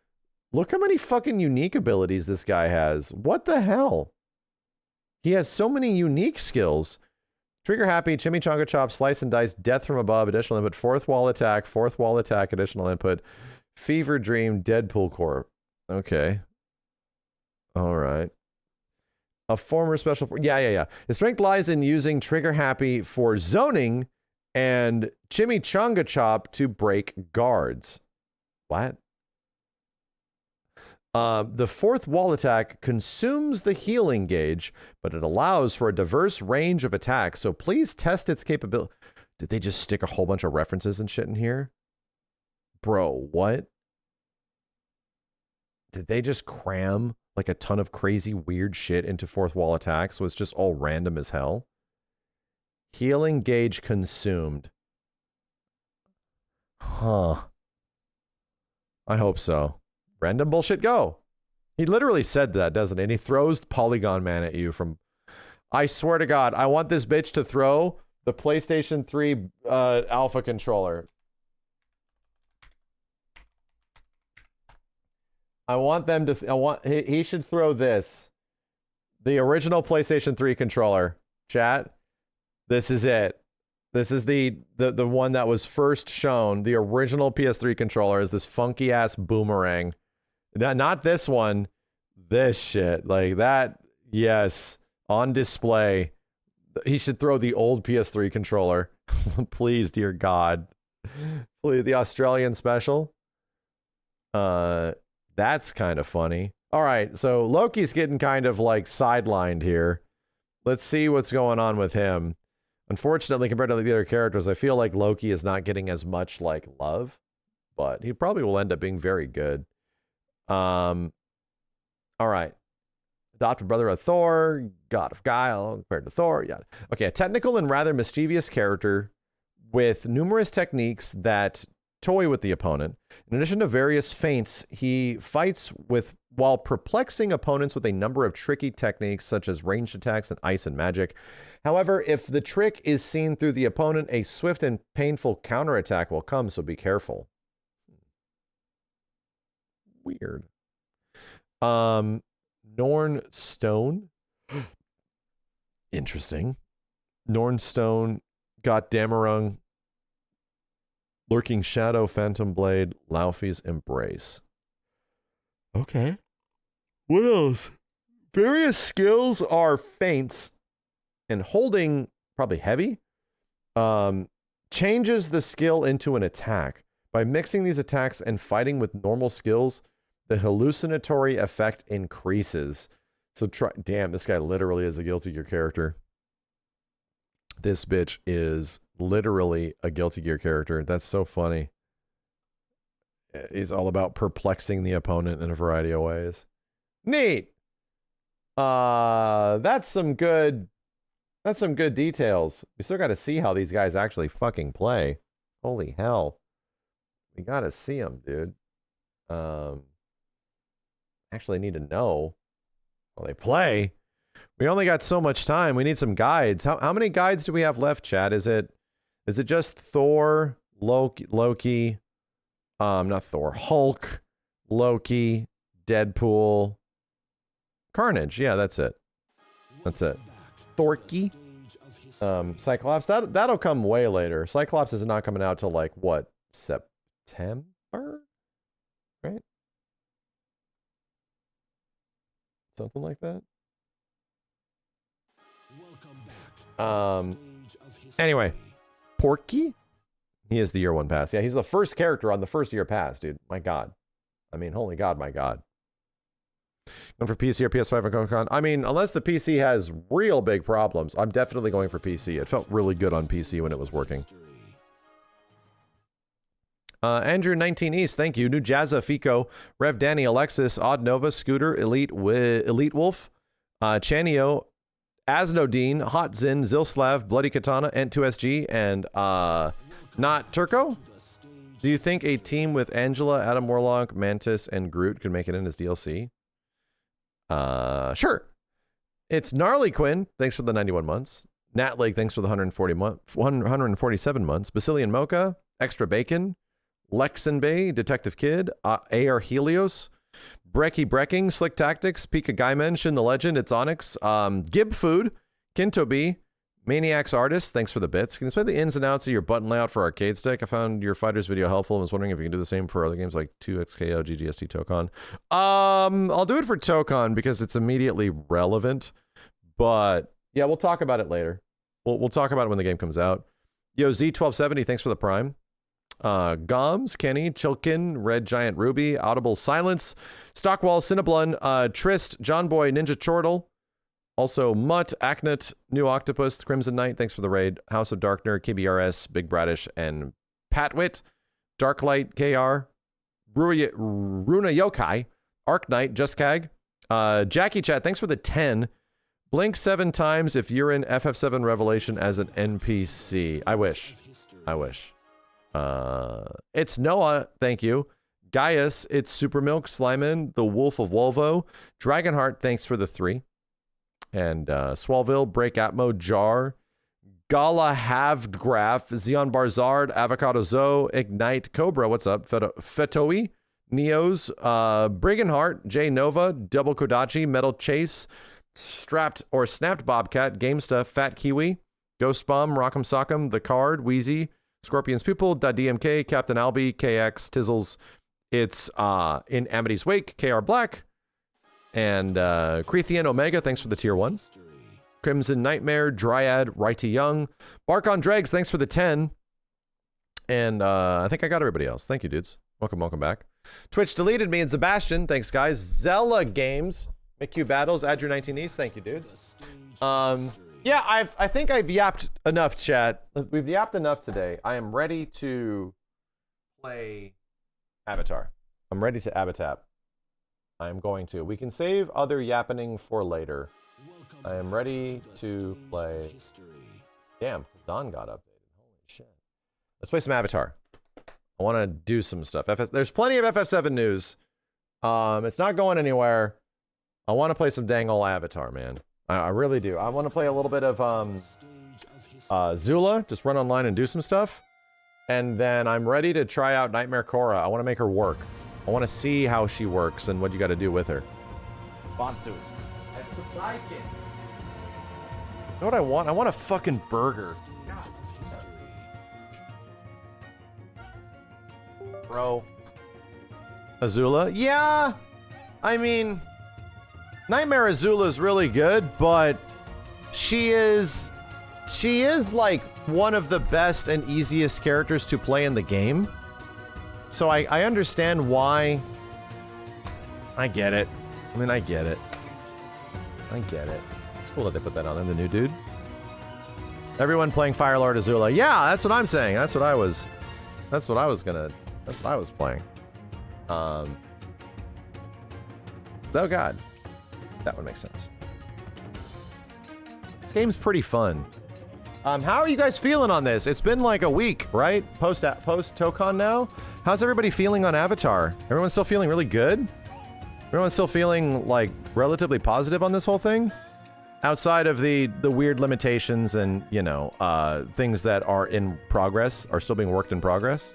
look how many fucking unique abilities this guy has. What the hell? He has so many unique skills. Trigger happy, chimichanga chop, slice and dice, death from above, additional input, fourth wall attack, additional input, fever dream, Deadpool core. Okay. All right. A former special. Yeah. His strength lies in using trigger happy for zoning and chimichanga chop to break guards. What? The fourth wall attack consumes the healing gauge, but it allows for a diverse range of attacks, so please test its capability. Did they just stick a whole bunch of references and shit in here? Bro, what? Did they just cram like a ton of crazy weird shit into fourth wall attack, so it's just all random as hell? Healing gauge consumed. Huh. I hope so. Random bullshit go. He literally said that, doesn't he? And he throws Polygon Man at you from... I swear to God, I want this bitch to throw the PlayStation 3 Alpha controller. I want them to... he should throw this. The original PlayStation 3 controller. Chat. This is it. This is the one that was first shown. The original PS3 controller is this funky ass boomerang. Not this one. This shit. Like that. Yes. On display. He should throw the old PS3 controller. Please, dear God. Please, the Australian special. That's kind of funny. All right. So Loki's getting kind of like sidelined here. Let's see what's going on with him. Unfortunately, compared to the other characters, I feel like Loki is not getting as much like love, but he probably will end up being very good. All right. Adopted brother of Thor, God of Guile, compared to Thor. Yeah. Okay, a technical and rather mischievous character with numerous techniques that toy with the opponent. In addition to various feints, he fights while perplexing opponents with a number of tricky techniques such as ranged attacks and ice and magic. However, if the trick is seen through the opponent, a swift and painful counterattack will come, so be careful. Weird. Norn Stone. Interesting. Norn Stone got Damarung, Lurking Shadow, Phantom Blade, Laufey's Embrace. Okay. What else? Various skills are feints and holding, probably heavy, changes the skill into an attack. By mixing these attacks and fighting with normal skills, the hallucinatory effect increases. So damn, this guy literally is a Guilty Gear character. This bitch is literally a Guilty Gear character. That's so funny. He's all about perplexing the opponent in a variety of ways. Neat. That's some good details. We still got to see how these guys actually fucking play. Holy hell. We got to see them, dude. Actually need to know how they play. We only got so much time. We need some guides. How many guides do we have left, chat? Is it just Thor, Loki, not Thor, Hulk, Loki, Deadpool, Carnage? Yeah, that's it. That's it. Thorky, Cyclops. That'll come way later. Cyclops is not coming out till like what, September, right? Something like that. Anyway, Porky, he is the year one pass. Yeah, he's the first character on the first year pass, dude. My God. I mean, holy God, my God. Going for PC or PS5 on Comic-Con? I mean, unless the PC has real big problems, I'm definitely going for PC. It felt really good on PC when it was working. Andrew 19 East, thank you. New Jazza, Fico, Rev Danny, Alexis, Odd Nova, Scooter, Elite Wolf, Chanio, Asnodine, Hot Zin, Zilslav, Bloody Katana, Ent2SG, and Not Turco. Do you think a team with Angela, Adam Warlock, Mantis, and Groot could make it in as DLC? Sure. It's Gnarly Quinn, thanks for the 91 months. Nat Lake, thanks for the 147 months. Basilian Mocha, Extra Bacon, Lexenbay, Detective Kid, AR Helios, Brecky Brecking, Slick Tactics, Pika Gaimen, Shin the Legend, It's Onyx, Gib Food, Kintobi, Maniacs Artist, thanks for the bits. Can you explain the ins and outs of your button layout for arcade stick? I found your fighters video helpful and was wondering if you can do the same for other games like 2XKO, GGST, Tokon. I'll do it for Tokon because it's immediately relevant, but yeah, we'll talk about it later. We'll talk about it when the game comes out. Yo, Z1270, thanks for the prime. Goms, Kenny, Chilkin, Red Giant Ruby, Audible Silence, Stockwall, Cinnablun, Trist, John Boy, Ninja Chortle, also Mutt, Acnet, New Octopus, Crimson Knight, thanks for the raid, House of Darkner, KBRS, Big Bradish, and Patwit, Darklight, KR, Runa Yokai, Arc Knight, Just Cag, Jackie Chat, thanks for the 10. Blink 7 times if you're in FF7 Revelation as an NPC. I wish. It's Noah, thank you. Gaius, it's Super Milk, Slyman, the Wolf of Wolvo, Dragonheart, thanks for the 3. And Swalville, Break Atmo, Jar, Gala Havdgraph, Xeon Barzard, Avocado Zoe, Ignite, Cobra, what's up? Fetoi, Neos, Brigandheart, J Nova, Double Kodachi, Metal Chase, Strapped or Snapped Bobcat, Game Fat Kiwi, Ghost Bomb, Rock'em Sock'em, The Card, Wheezy, Scorpion's Pupil, DMK, Captain Albie, KX, Tizzles, it's in Amity's Wake, KR Black, and Creathian Omega, thanks for the tier 1. Crimson Nightmare, Dryad, Righty Young, Bark on Dregs, thanks for the 10. And I think I got everybody else. Thank you, dudes. Welcome back. Twitch deleted me and Sebastian, thanks guys. Zella Games, McQ Battles, add your 19 East, thank you, dudes. Yeah, I think I've yapped enough, chat. We've yapped enough today. I am ready to play Avatar. I'm ready to Abatap. I am going to. We can save other yappening for later. I am ready to play. Damn, Dawn got updated. Holy shit. Let's play some Avatar. I want to do some stuff. There's plenty of FF7 news. It's not going anywhere. I want to play some dang old Avatar, man. I really do. I want to play a little bit of Zula, just run online and do some stuff. And then I'm ready to try out Nightmare Korra. I want to make her work. I want to see how she works and what you got to do with her. Bantu. I like it. You know what I want? I want a fucking burger. Bro. Azula? Yeah! I mean, Nightmare Azula is really good, but she is like one of the best and easiest characters to play in the game. So I understand why. I get it. I mean, I get it. It's cool that they put that on there, the new dude. Everyone playing Fire Lord Azula. Yeah, that's what I'm saying. That's what I was playing. Oh god. That would make sense. This game's pretty fun. How are you guys feeling on this? It's been like a week, right? Post Tokon now. How's everybody feeling on Avatar? Everyone still feeling really good? Everyone's still feeling like relatively positive on this whole thing? Outside of the weird limitations and, you know, things that are in progress, are still being worked in progress?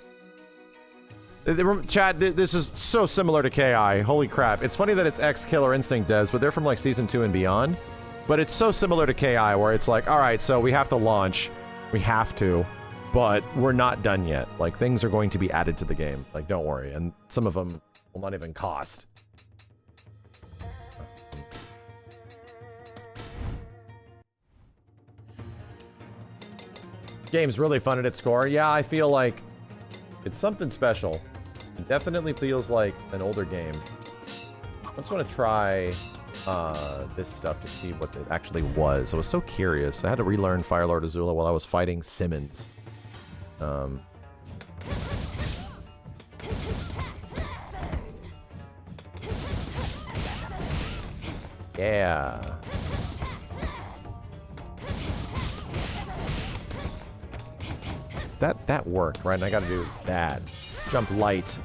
Chad, this is so similar to KI. Holy crap. It's funny that it's ex-Killer Instinct devs, but they're from like season 2 and beyond. But it's so similar to KI where it's like, all right, so we have to launch. We have to, but we're not done yet. Like, things are going to be added to the game. Like, don't worry. And some of them will not even cost. Game's really fun at its core. Yeah, I feel like it's something special. It definitely feels like an older game. I just want to try this stuff to see what it actually was. I was so curious. I had to relearn Fire Lord Azula while I was fighting Simmons. Yeah. That worked, right? And I gotta do that. Jump light.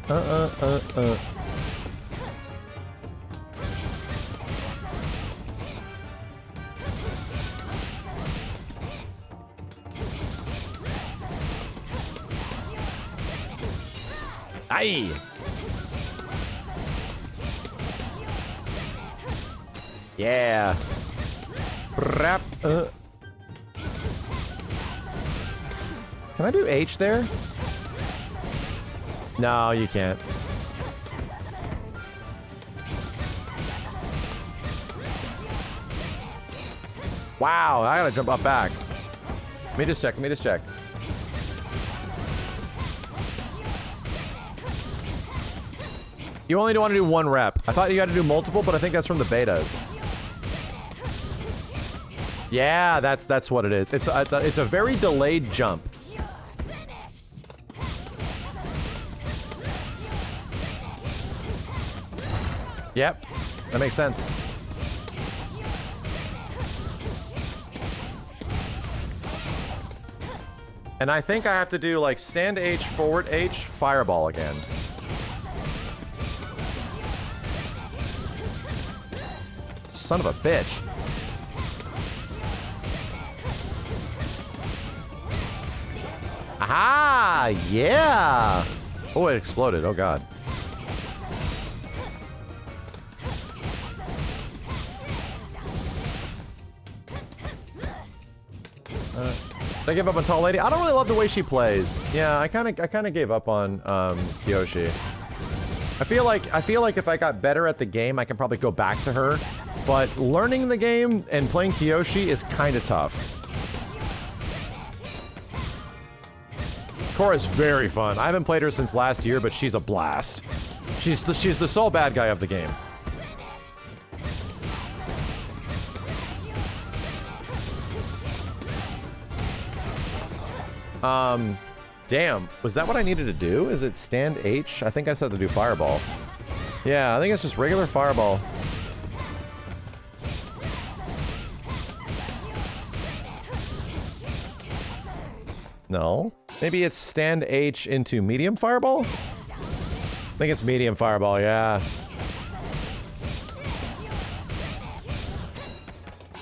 Aye. Yeah. Brap. Can I do H there? No, you can't. Wow, I gotta jump up back. Let me just check, let me just check. You only want to do 1 rep. I thought you had to do multiple, but I think that's from the betas. Yeah, that's what it is. It's a very delayed jump. Yep, that makes sense. And I think I have to do like stand H, forward H, fireball again. Son of a bitch. Aha! Yeah! Oh, it exploded. Oh, God. Did I give up on Tall Lady? I don't really love the way she plays. Yeah, I kind of gave up on Kyoshi. I feel like if I got better at the game, I can probably go back to her. But learning the game and playing Kyoshi is kind of tough. Cora's very fun. I haven't played her since last year, but she's a blast. She's the sole bad guy of the game. Damn. Was that what I needed to do? Is it stand H? I think I said to do fireball. Yeah, I think it's just regular fireball. No. Maybe it's stand H into medium fireball? I think it's medium fireball, yeah.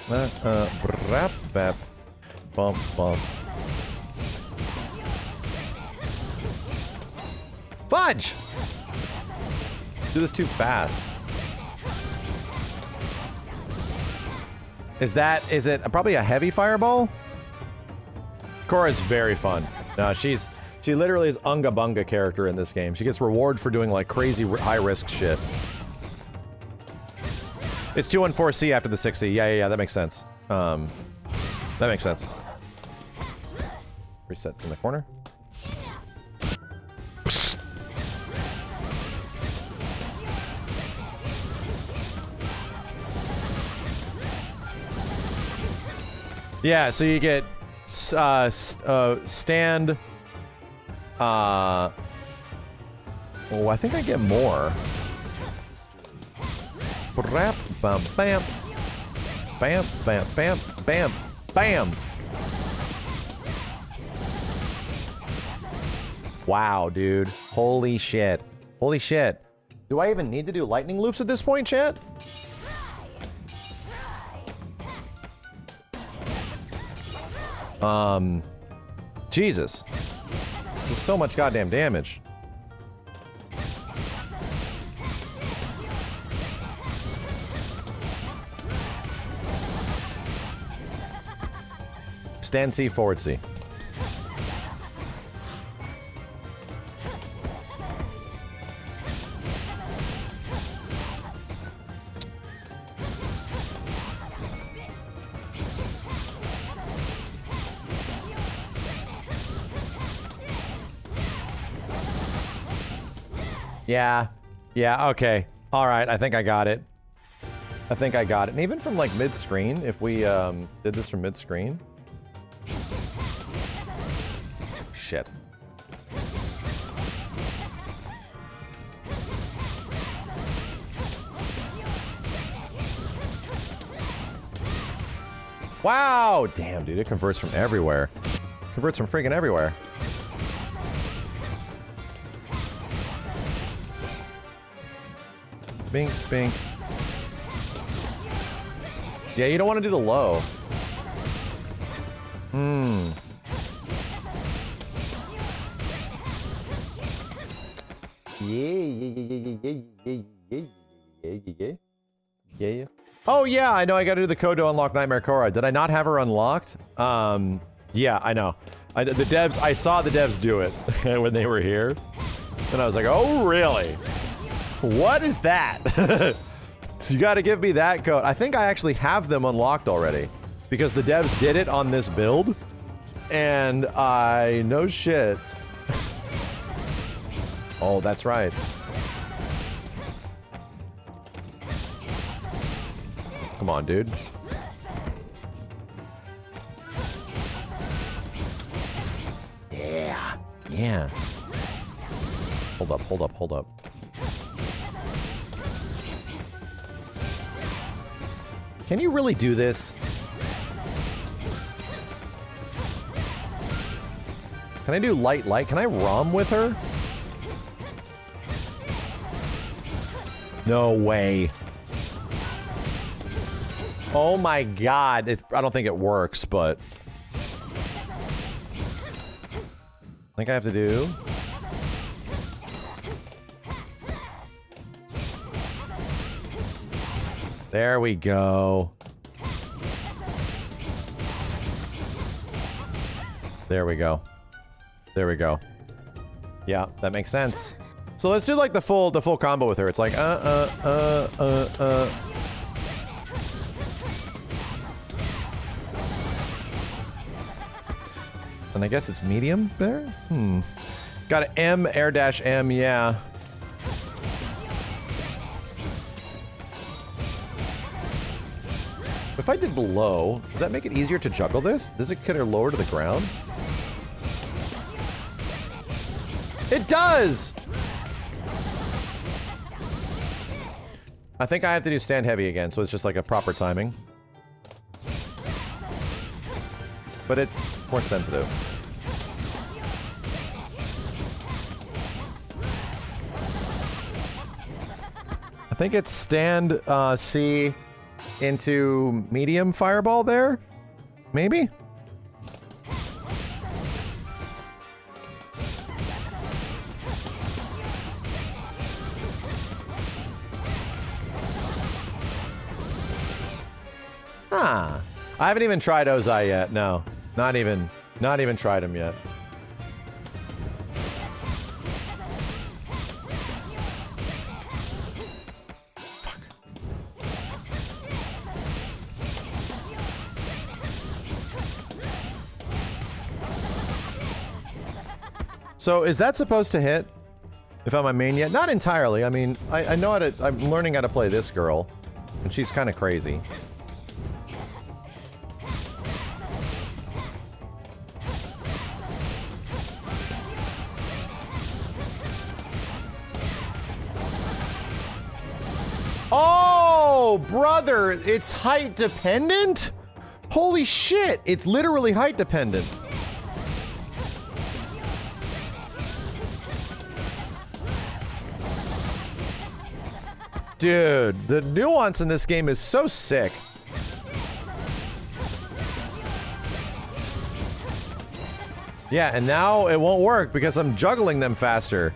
Brap, bap, bump, bump. Fudge! Do this too fast. Is it probably a heavy fireball? Cora's very fun. No, she literally is Unga Bunga character in this game. She gets rewarded for doing like crazy high risk shit. It's 2 and 4C after the 6C. Yeah, that makes sense. That makes sense. Reset in the corner. Yeah, so you get stand. Oh, I think I get more. Bam, bam, bam, bam, bam, bam, bam, bam. Wow, dude. Holy shit. Holy shit. Do I even need to do lightning loops at this point, chat? Jesus. There's so much goddamn damage. Stand C, forward C. Yeah, okay. Alright, I think I got it. And even from like mid-screen, if we did this from mid-screen. Shit. Wow! Damn, dude, it converts from everywhere. Converts from friggin' everywhere. Bink, bink. Yeah, you don't want to do the low. Yeah. Oh yeah, I know. I got to do the code to unlock Nightmare Korra. Did I not have her unlocked? Yeah, I know. The devs. I saw the devs do it when they were here, and I was like, oh really? What is that? So you got to give me that code. I think I actually have them unlocked already because the devs did it on this build, and I no shit. Oh, that's right. Come on, dude. Yeah. Yeah. Hold up, hold up, hold up. Can you really do this? Can I do light? Can I ROM with her? No way. Oh my god. I don't think it works, but... I think I have to do... There we go. There we go. There we go. Yeah, that makes sense. So let's do like the full combo with her. It's like And I guess it's medium there? Got an M, air dash M, yeah. If I did the low, does that make it easier to juggle this? Does it get her lower to the ground? It does! I think I have to do stand heavy again, so it's just like a proper timing. But it's more sensitive. I think it's stand C into medium fireball there? Maybe? Huh. I haven't even tried Ozai yet. No. Not even tried him yet. Fuck. So is that supposed to hit? If I'm a main yet? Not entirely. I mean, I know how to... I'm learning how to play this girl. And she's kind of crazy. Oh, brother, it's height dependent? Holy shit, it's literally height dependent. Dude, the nuance in this game is so sick. Yeah, and now it won't work because I'm juggling them faster.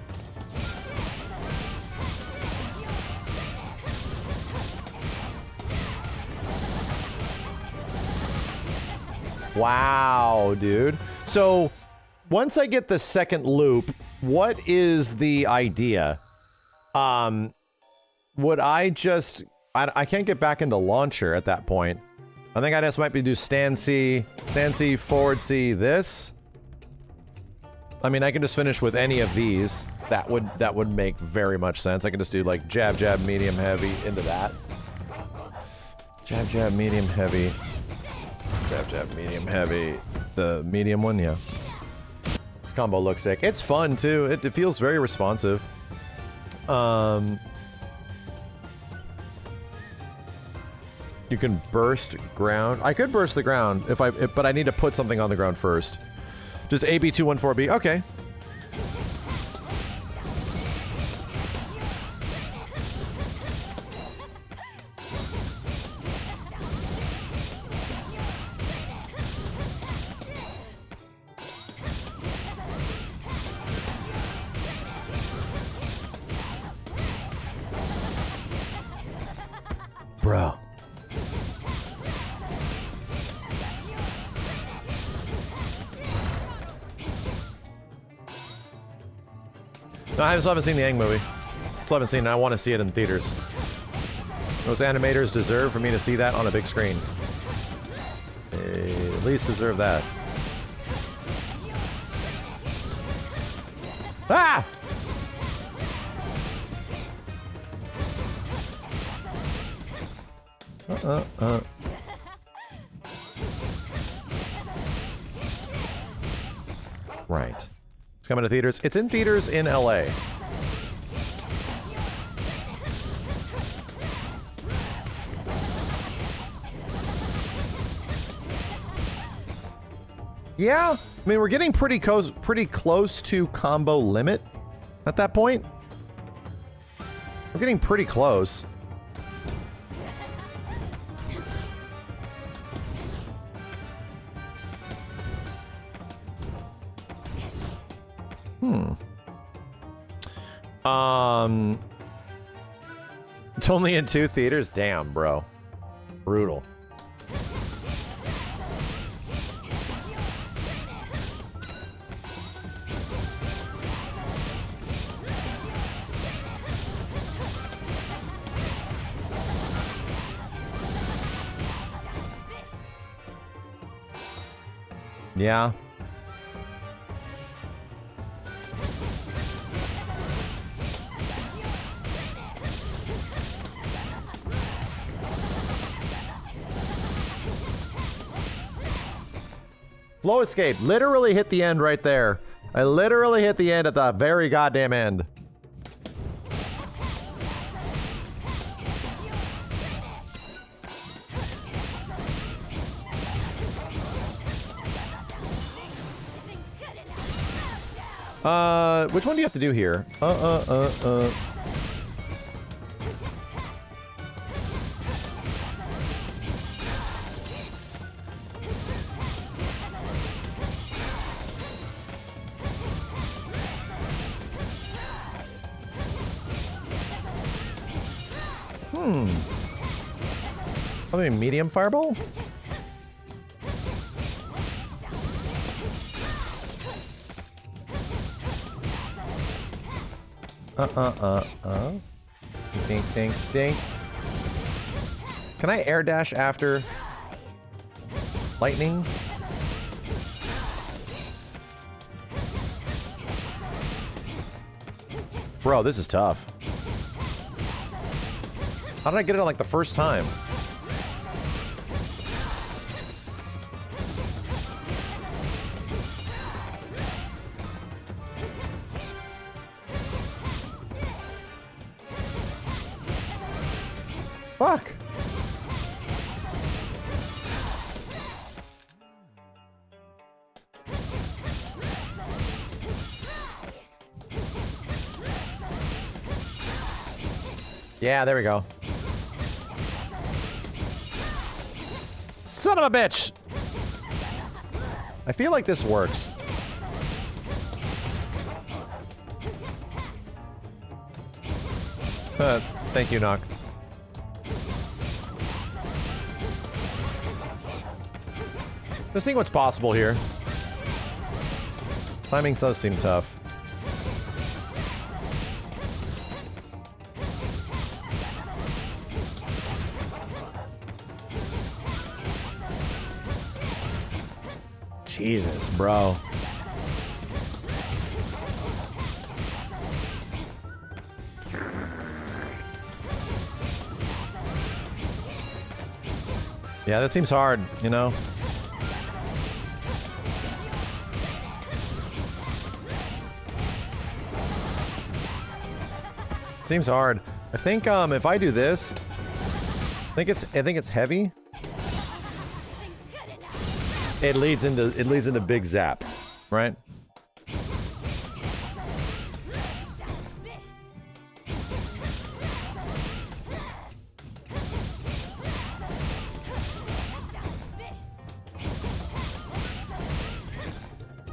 Wow, dude. So, once I get the second loop, what is the idea? Would I just... I can't get back into launcher at that point. I think I just might be do stand C, forward C, this. I mean, I can just finish with any of these. That would make very much sense. I can just do like jab, jab, medium, heavy into that. Jab, jab, medium, heavy. Jab, jab, medium, heavy. The medium one, yeah. This combo looks sick. It's fun, too. It feels very responsive. You can burst ground. I could burst the ground, but I need to put something on the ground first. Just AB214B. Okay. I still haven't seen the Aang movie. Still haven't seen it. I want to see it in theaters. Those animators deserve for me to see that on a big screen. They at least deserve that. Ah! Right. It's coming to theaters. It's in theaters in LA. Yeah, I mean, we're getting pretty close to combo limit at that point. We're getting pretty close. It's only in 2 theaters? Damn, bro. Brutal. Yeah. Flow escape. Literally hit the end right there. I literally hit the end at the very goddamn end. Which one do you have to do here? I mean, medium fireball? Dink, dink, dink. Can I air dash after lightning? Bro, this is tough. How did I get it on like the first time? Fuck. Yeah, there we go. Son of a bitch! I feel like this works. Thank you, Knock. Just seeing what's possible here. Timing does seem tough. Jesus, bro. Yeah, that seems hard, you know? Seems hard. I think if I do this, I think it's heavy. It leads into big zap, right?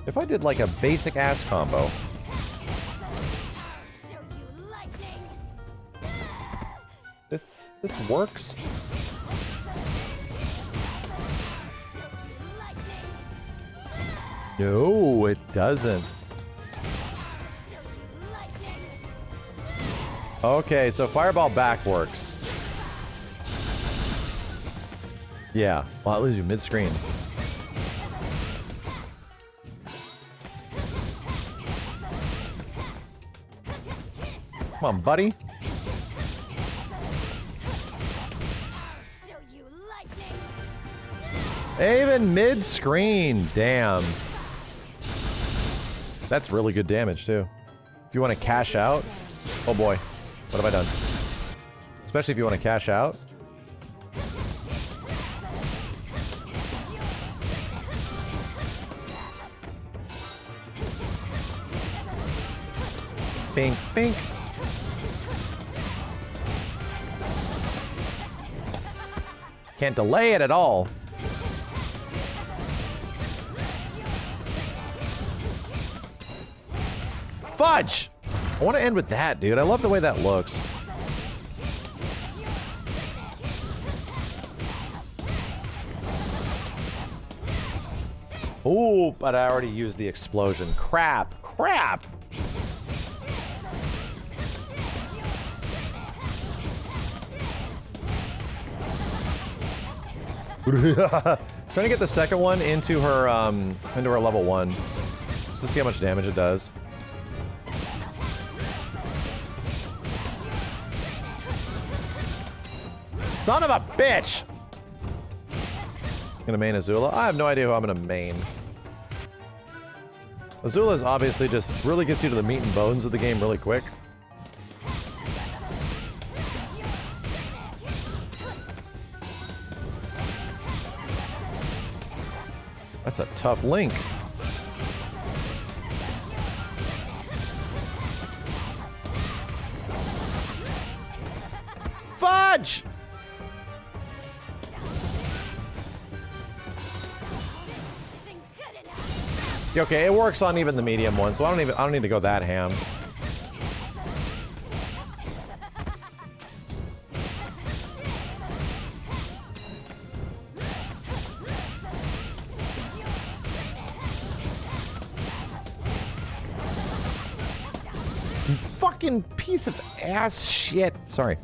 If I did like a basic ass combo. This works. No, it doesn't. Okay, so fireball back works. Yeah, well, I'll lose you mid-screen. Come on, buddy. Even mid-screen, damn. That's really good damage, too. If you want to cash out... Oh boy, what have I done? Especially if you want to cash out. Bink, bink. Can't delay it at all. Fudge! I want to end with that, dude. I love the way that looks. Ooh, but I already used the explosion. Crap. Crap! Trying to get the second one into her level 1. Just to see how much damage it does. Son of a bitch! Gonna main Azula? I have no idea who I'm gonna main. Azula is obviously just really gets you to the meat and bones of the game really quick. That's a tough link. Fudge! Okay, it works on even the medium one, so I don't need to go that ham. You fucking piece of ass shit. Sorry.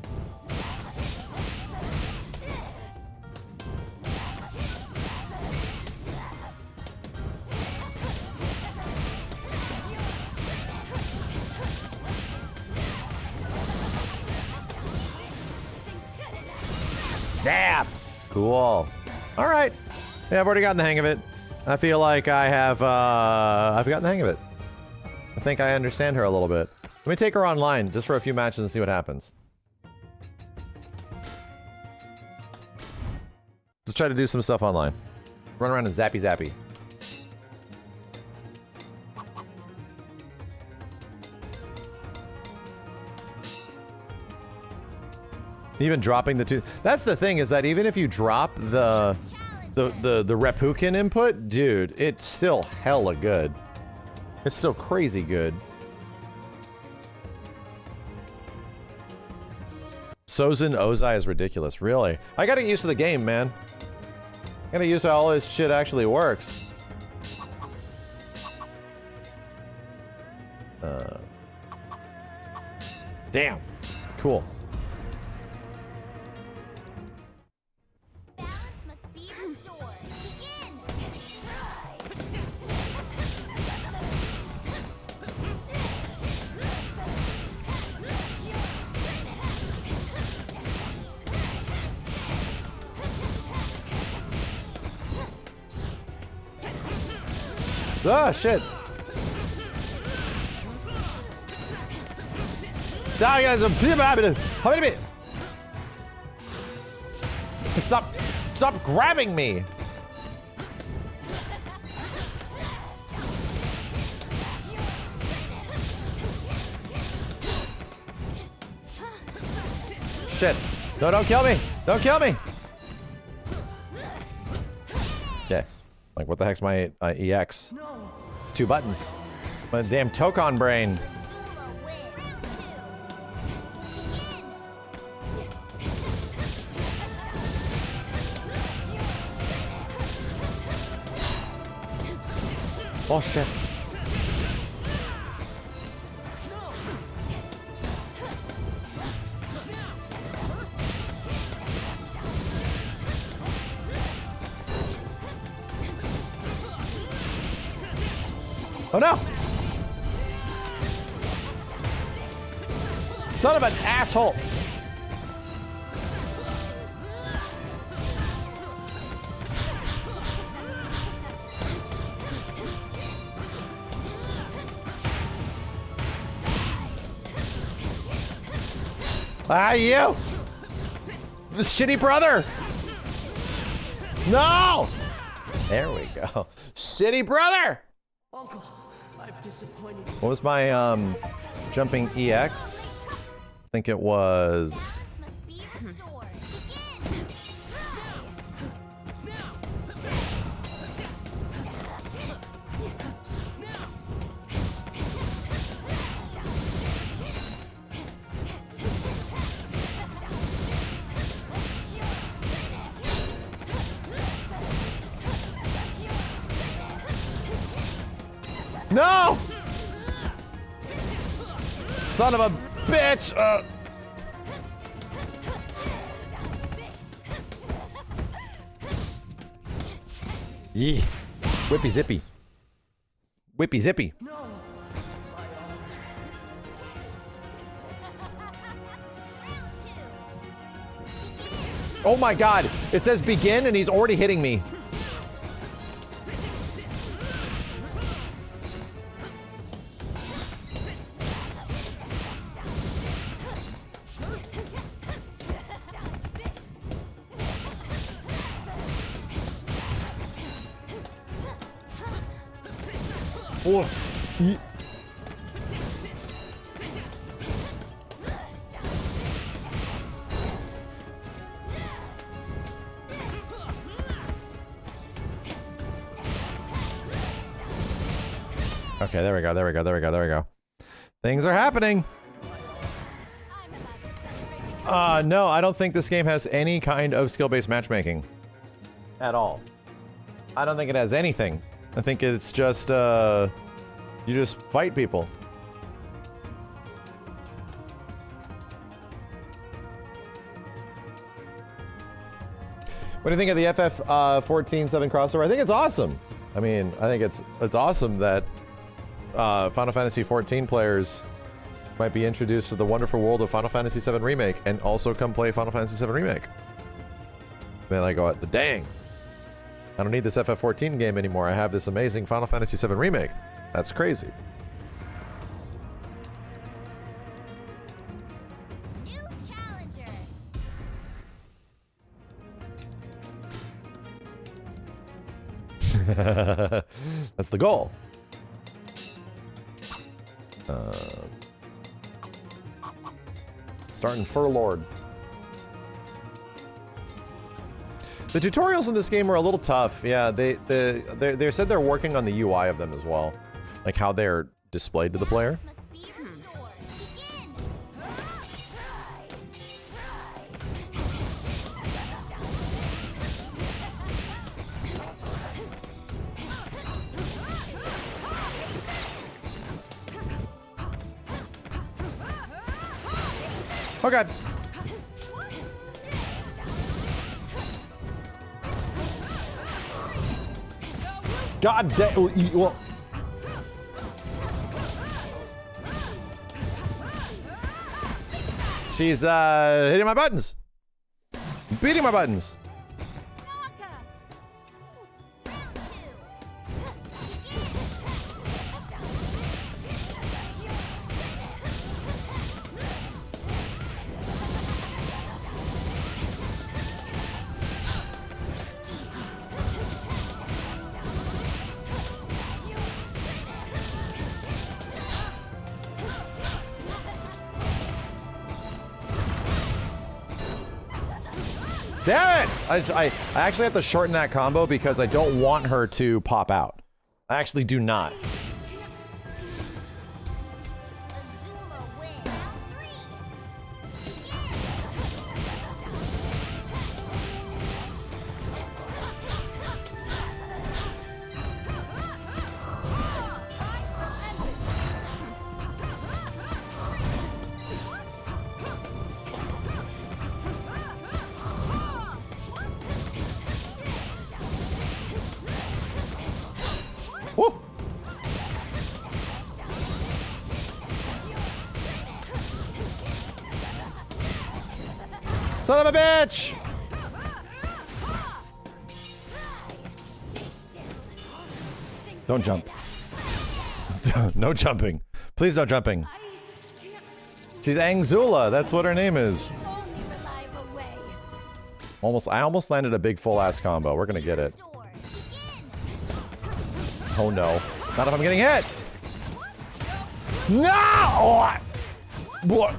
Zap! Cool. All right. Yeah, I've already gotten the hang of it. I feel like I have, I've gotten the hang of it. I think I understand her a little bit. Let me take her online just for a few matches and see what happens. Let's try to do some stuff online. Run around and zappy zappy. Even dropping the two. That's the thing, is that even if you drop the Reppuken input, dude, it's still hella good. It's still crazy good. Sozin Ozai is ridiculous, really. I gotta get used to the game, man. I gotta get used to how all this shit actually works. Damn. Cool. Ah, shit. Stop grabbing me. Shit. No, don't kill me. Don't kill me. Okay. Like, what the heck's my EX? It's 2 buttons. My damn Tokon brain. Oh, shit. Oh no! Son of an asshole! Ah, you! The shitty brother! No! There we go. Shitty brother! Uncle, I've disappointed you. What was my jumping EX? I think it was... No! Son of a bitch! Yee. Whippy zippy. Whippy zippy. Oh my god! It says begin and he's already hitting me. Oh. Okay, there we go, there we go, there we go, there we go. Things are happening. No, I don't think this game has any kind of skill-based matchmaking. At all. I don't think it has anything. I think it's just, you just fight people. What do you think of the FF14 7 crossover? I think it's awesome. I mean, I think it's awesome that Final Fantasy 14 players might be introduced to the wonderful world of Final Fantasy 7 Remake and also come play Final Fantasy 7 Remake. Man, I go, the dang. I don't need this FF14 game anymore. I have this amazing Final Fantasy 7 Remake. That's crazy. New challenger. That's the goal. Starting Furlord. The tutorials in this game are a little tough. Yeah, they said they're working on the UI of them as well, like how they're displayed to the player. Oh god. God damn. Well. She's hitting my buttons. Beating my buttons. Damn it! I actually have to shorten that combo because I don't want her to pop out. I actually do not. Son of a bitch! Don't jump. No jumping. Please no jumping. She's Angzula. That's what her name is. I almost landed a big full ass combo. We're gonna get it. Oh no. Not if I'm getting hit. No! Oh, what?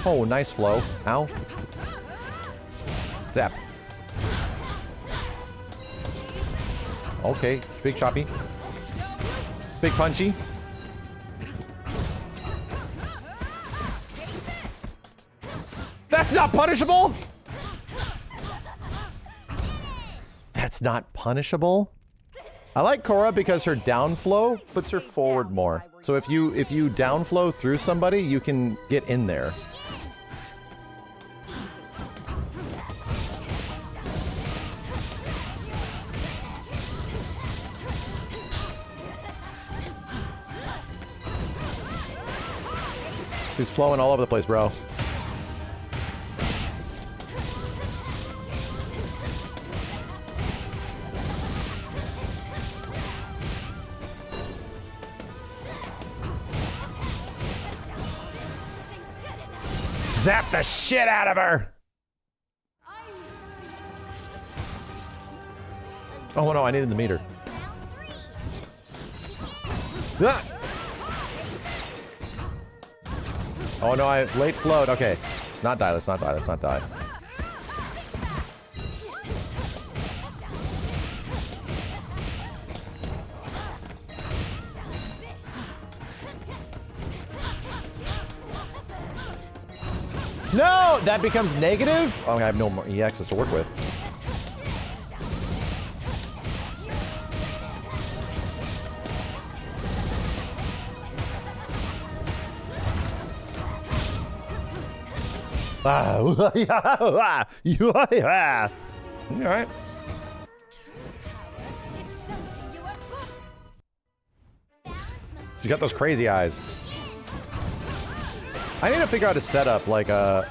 Oh, nice flow. Ow. Zap. Okay, big choppy. Big punchy. That's not punishable? That's not punishable? I like Korra because her downflow puts her forward more. So if you downflow through somebody, you can get in there. She's flowing all over the place, bro. Zap the shit out of her! Oh no, I needed the meter. Ah! Oh no, I late float. Okay. Let's not die, let's not die, let's not die. No! That becomes negative? Oh, I have no more EXs to work with. Alright. She's got those crazy eyes. I need to figure out a setup like that.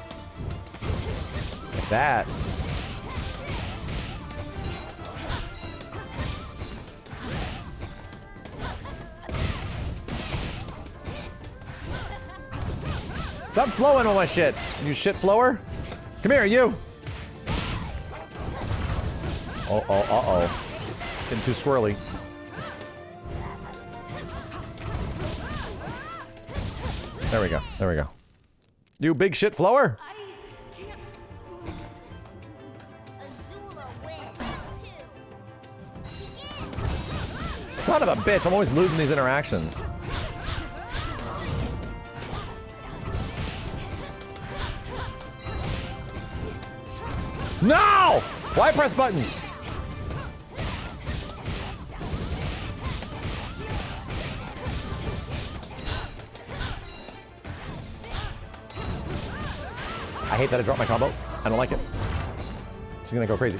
Stop flowing on my shit, you shit flower. Come here, you. Oh, uh-oh. Getting too squirrely. There we go, there we go. You big shit flower. Son of a bitch, I'm always losing these interactions. No! Why press buttons? I hate that I dropped my combo. I don't like it. She's gonna go crazy.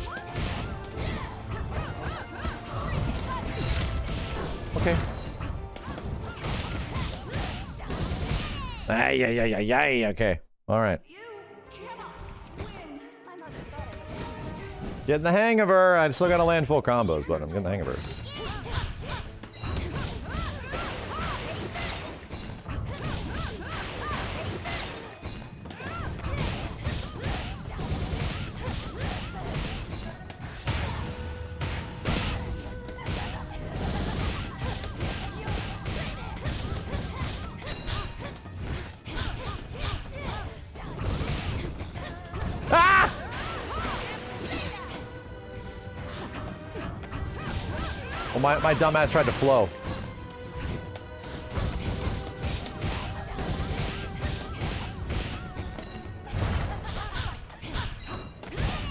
Okay. Ay, okay. All right. Getting the hang of her. I still gotta land full combos, but I'm getting the hang of her. Well, my dumbass tried to flow.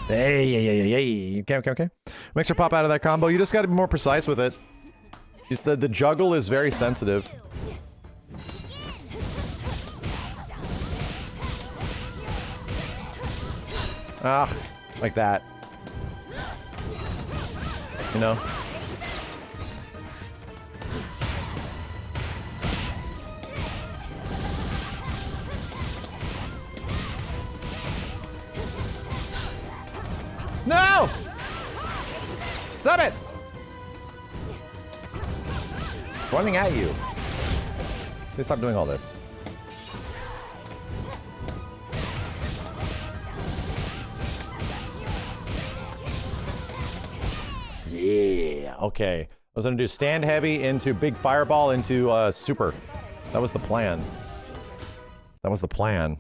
Hey. Okay. Makes her pop out of that combo. You just gotta be more precise with it. Just the juggle is very sensitive. Ah, like that. You know? No! Stop it! It's running at you. Please stop doing all this. Yeah. Okay. I was gonna do stand heavy into big fireball into super. That was the plan. That was the plan.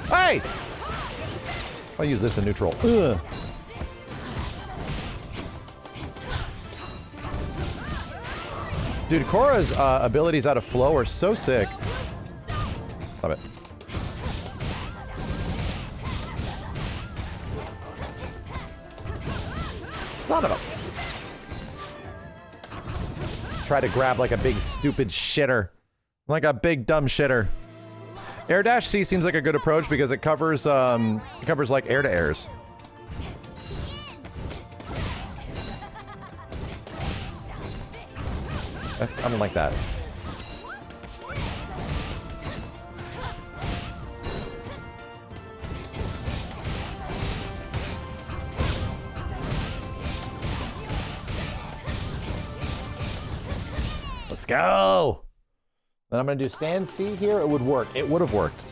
Hey! I'll use this in neutral. Ugh. Dude, Korra's abilities out of flow are so sick. Love it. Son of a... Try to grab like a big stupid shitter. Like a big dumb shitter. Air dash C seems like a good approach because it covers like air to airs. I don't like that. Let's go. Then I'm gonna do stand C here. It would work. It would have worked.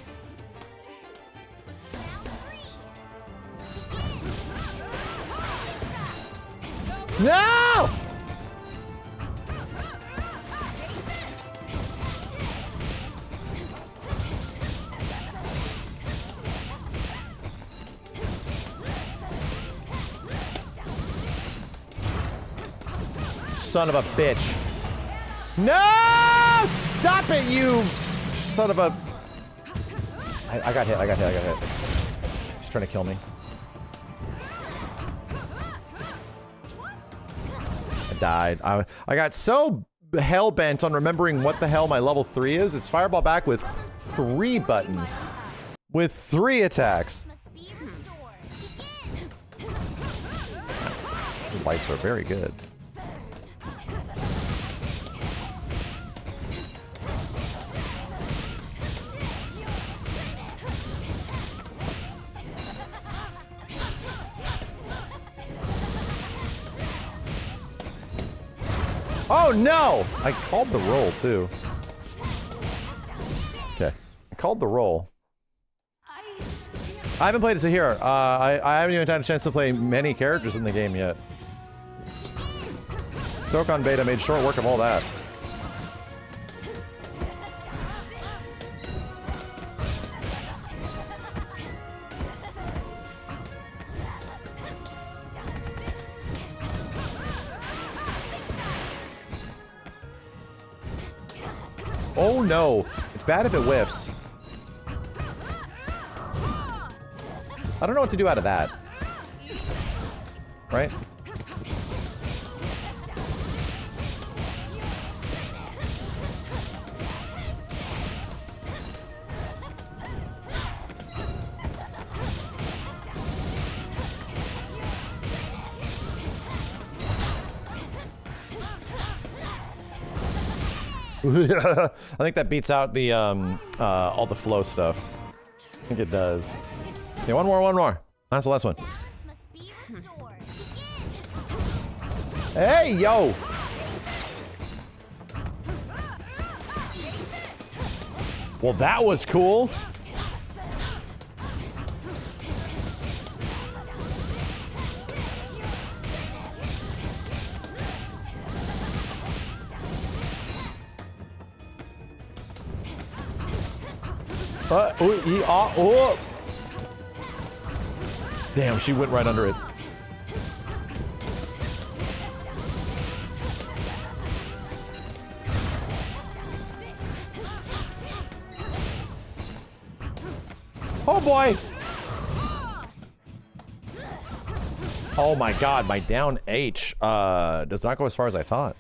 No! Son of a bitch. No! Stop it, you son of a... I got hit. She's trying to kill me. I died. I got so hell-bent on remembering what the hell my level 3 is. It's fireball back with 3 buttons. With 3 attacks. The lights are very good. Oh no! I called the roll too. Okay. I called the roll. I haven't played as Zahira. I haven't even had a chance to play many characters in the game yet. Dokkan Beta made short work of all that. Oh no! It's bad if it whiffs. I don't know what to do out of that. Right? I think that beats out the all the flow stuff. I think it does. Yeah, one more. That's the last one. Hey, yo! Well, that was cool. Oh. Damn, she went right under it. Oh boy! Oh my god, my down H does not go as far as I thought.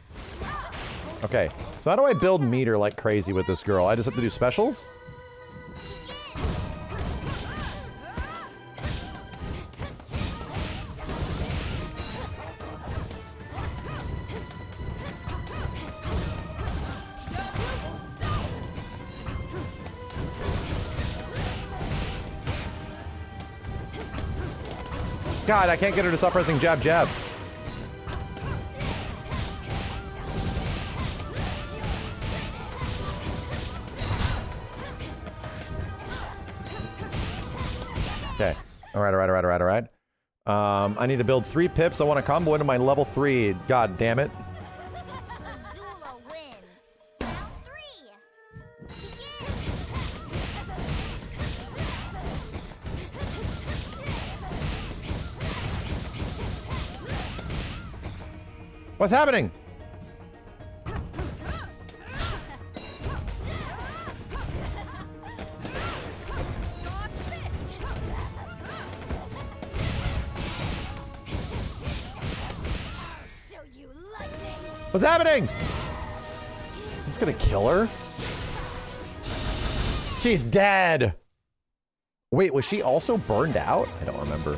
Okay, so how do I build meter like crazy with this girl? I just have to do specials? God, I can't get her to stop pressing jab, jab. Okay. All right. I need to build 3 pips. I want to combo into my level 3. God damn it. Azula wins. Round 3. What's happening? What's happening? Is this gonna kill her? She's dead. Wait, was she also burned out? I don't remember.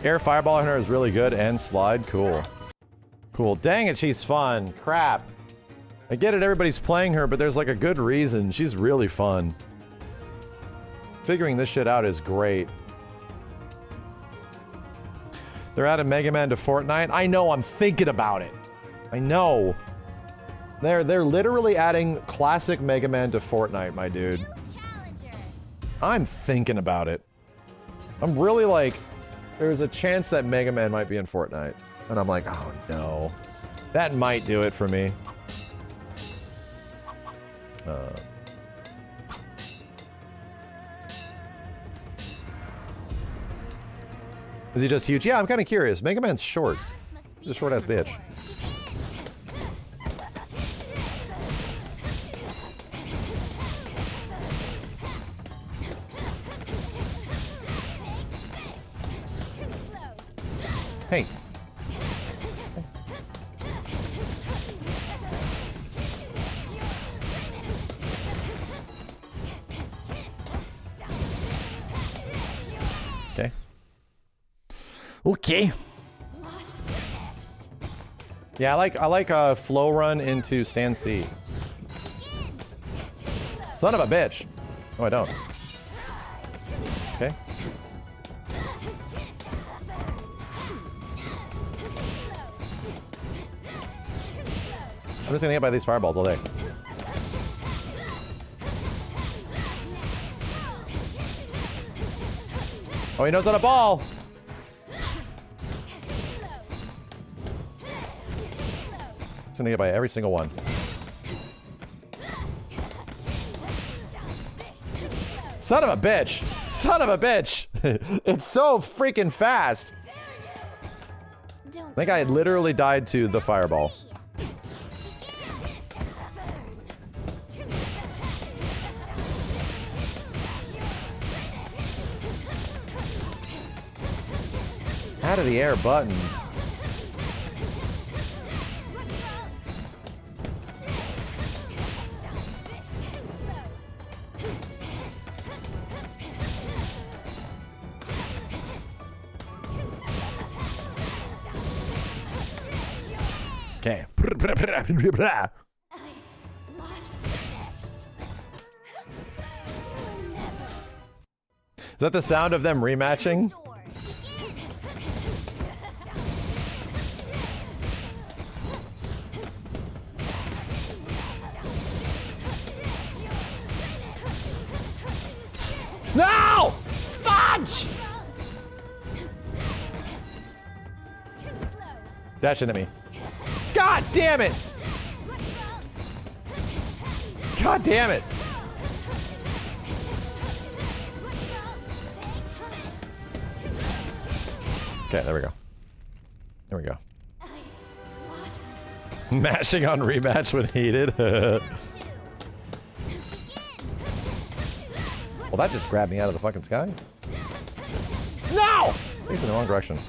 Air fireball on her is really good and slide. Cool. Cool. Dang it, she's fun. Crap. I get it, everybody's playing her, but there's like a good reason. She's really fun. Figuring this shit out is great. They're adding Mega Man to Fortnite. I know, I'm thinking about it. I know. They're literally adding classic Mega Man to Fortnite, my dude. I'm thinking about it. I'm really like, there's a chance that Mega Man might be in Fortnite. And I'm like, oh no. That might do it for me. Is he just huge? Yeah, I'm kind of curious. Mega Man's short. He's a short-ass bitch. Hey. Okay. Okay. Yeah, I like a flow run into stand C. Son of a bitch. Oh, I don't. Okay. I'm just gonna get by these fireballs all day. Oh, he knows how to ball! Just gonna get by every single one. Son of a bitch! Son of a bitch! It's so freaking fast! I think I had literally died to the fireball. Out of the air buttons. Okay. Is that the sound of them rematching? No! Fudge! Dash into me. God damn it! God damn it! Okay, there we go. There we go. Mashing on rematch when heated. Well, that just grabbed me out of the fucking sky. No! He's in the wrong direction.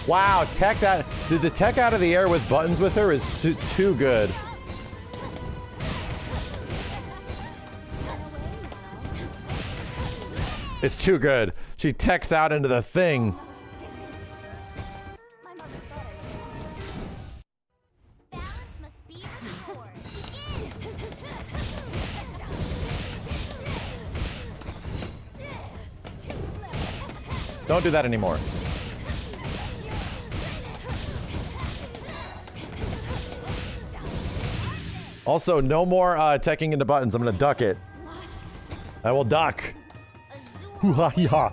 Wow, tech that... Dude, the tech out of the air with buttons with her is too good. It's too good. She techs out into the thing. Don't do that anymore. Also, no more teching into buttons. I'm gonna duck it. I will duck. Yeah.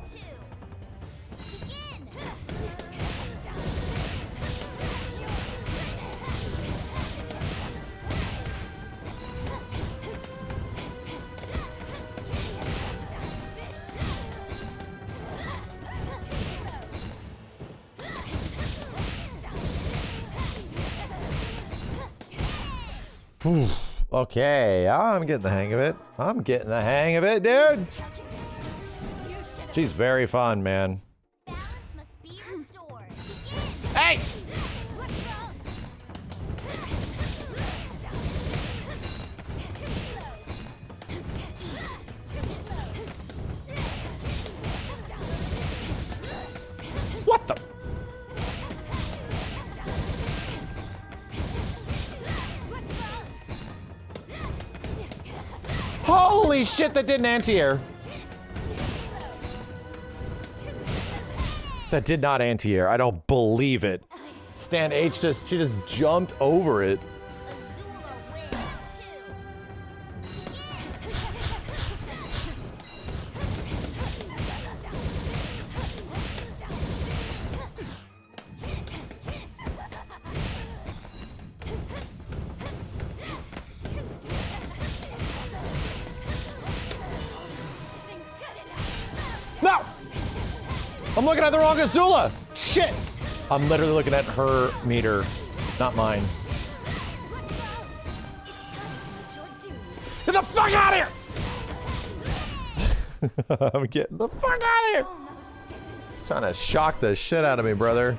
Okay, I'm getting the hang of it. I'm getting the hang of it, dude. She's very fun, man. Hey! What the? Holy shit, that did an anti-air. That did not anti-air. I don't believe it. Stan H she just jumped over it. No! I'm looking at the wrong Azula! Shit! I'm literally looking at her meter, not mine. Get the fuck out of here! I'm getting the fuck out of here! He's trying to shock the shit out of me, brother.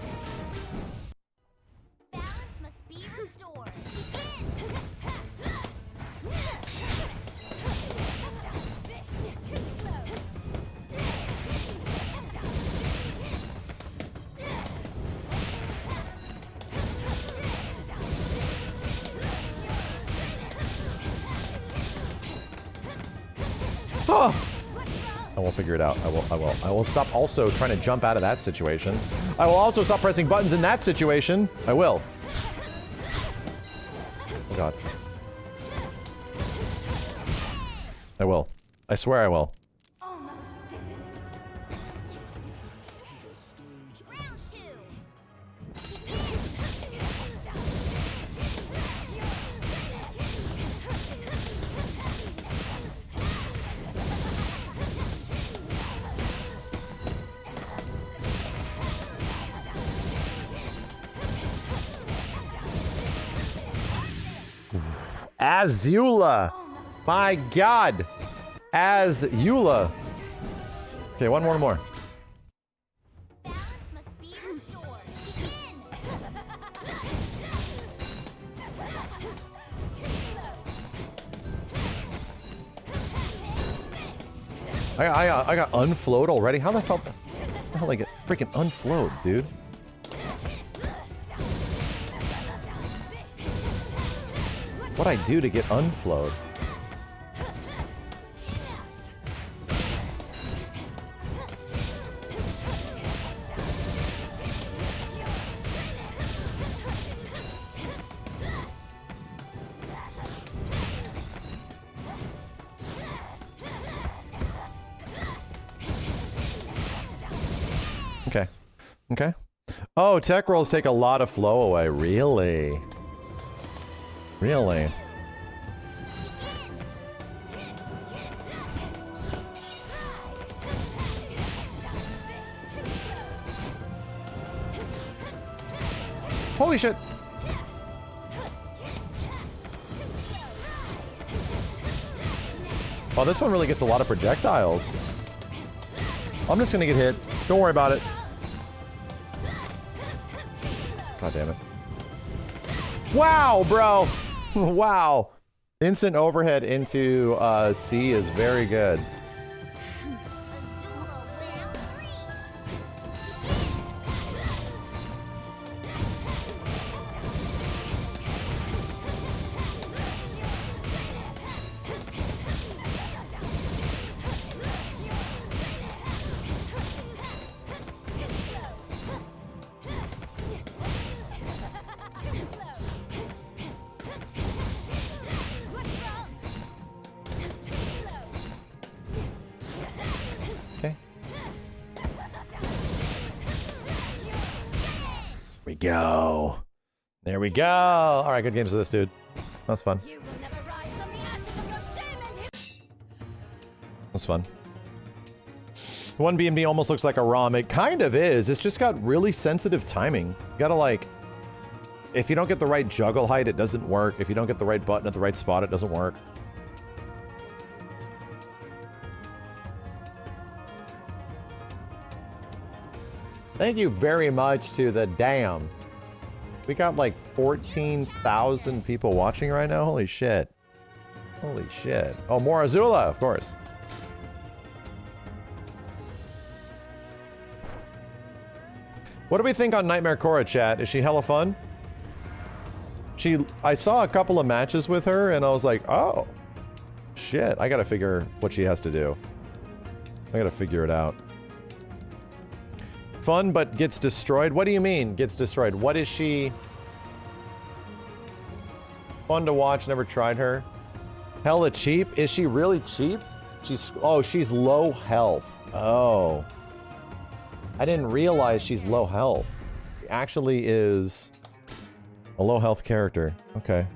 Oh. I will figure it out. I will stop also trying to jump out of that situation. I will also stop pressing buttons in that situation. I will. Oh god. I will. I swear I will. Azula! My god! Azula! Okay, one more. I got unflowed already? How the hell I get freaking unflowed, dude? What'd I do to get unflowed? Okay. Okay. Oh, tech rolls take a lot of flow away. Really? Really? Holy shit! Oh, this one really gets a lot of projectiles. I'm just gonna get hit. Don't worry about it. God damn it. Wow, bro! Wow. Instant overhead into C is very good. we go. There we go. All right, good games with this dude. That's fun. That's fun. One BMD almost looks like a ROM. It kind of is. It's just got really sensitive timing. You gotta like, if you don't get the right juggle height, it doesn't work. If you don't get the right button at the right spot, it doesn't work. Thank you very much to the damn. We got like 14,000 people watching right now. Holy shit. Holy shit. Oh, more Azula, of course. What do we think on Nightmare Korra, chat? Is she hella fun? I saw a couple of matches with her and I was like, oh, shit. I gotta figure what she has to do. I gotta figure it out. Fun, but gets destroyed? What do you mean, gets destroyed? What is she? Fun to watch, never tried her. Hella cheap? Is she really cheap? She's low health. Oh. I didn't realize she's low health. She actually is a low health character. Okay.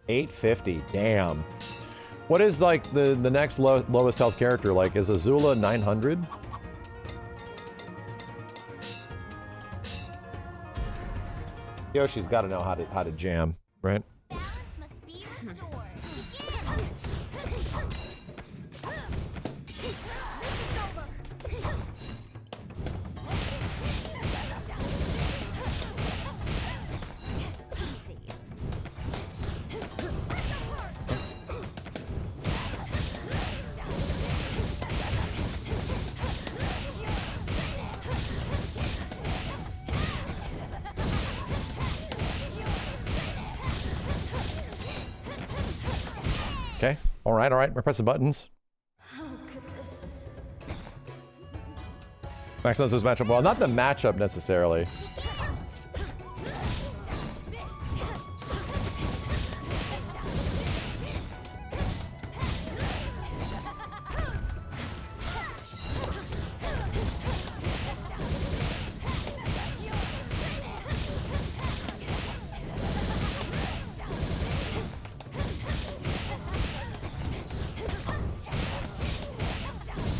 850, damn. What is like the next lowest health character? Like, is Azula 900? Yoshi's got to know how to jam, right? Okay. All right. We're pressing buttons. Max knows this matchup well. Not the matchup necessarily.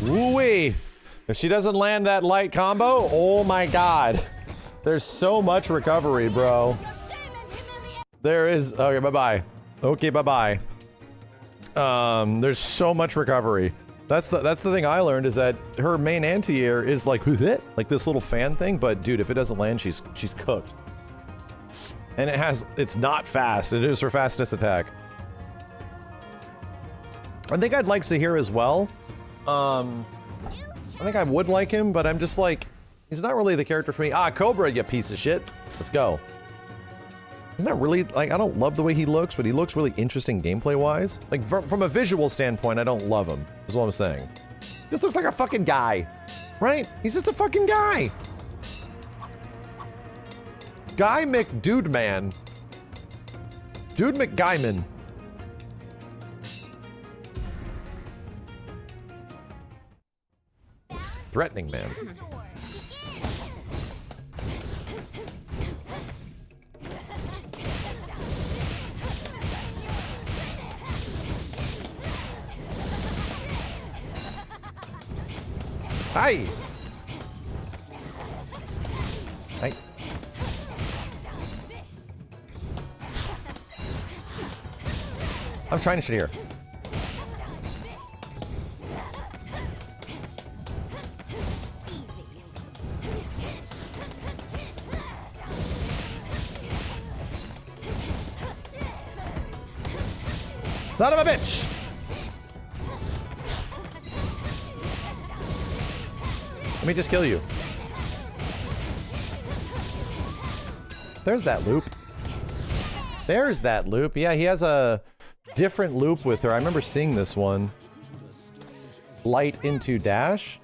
Woo-wee. If she doesn't land that light combo, oh my god. There's so much recovery, bro. There is... Okay, bye-bye. Okay, bye-bye. There's so much recovery. That's the thing I learned, is that her main anti-air is like this little fan thing, but dude, if it doesn't land, she's cooked. And it's not fast. It is her fastest attack. I think I'd like Zahir as well. I think I would like him, but I'm just like, he's not really the character for me. Ah, Cobra, you piece of shit. Let's go. He's not really, like, I don't love the way he looks, but he looks really interesting gameplay-wise. Like, from a visual standpoint, I don't love him, is what I'm saying. He just looks like a fucking guy, right? He's just a fucking guy. Guy McDudeman. Dude McGuyman. Threatening man. Hi. Hi. I'm trying to shit here. Son of a bitch! Let me just kill you. There's that loop. There's that loop. Yeah, he has a different loop with her. I remember seeing this one. Light into dash.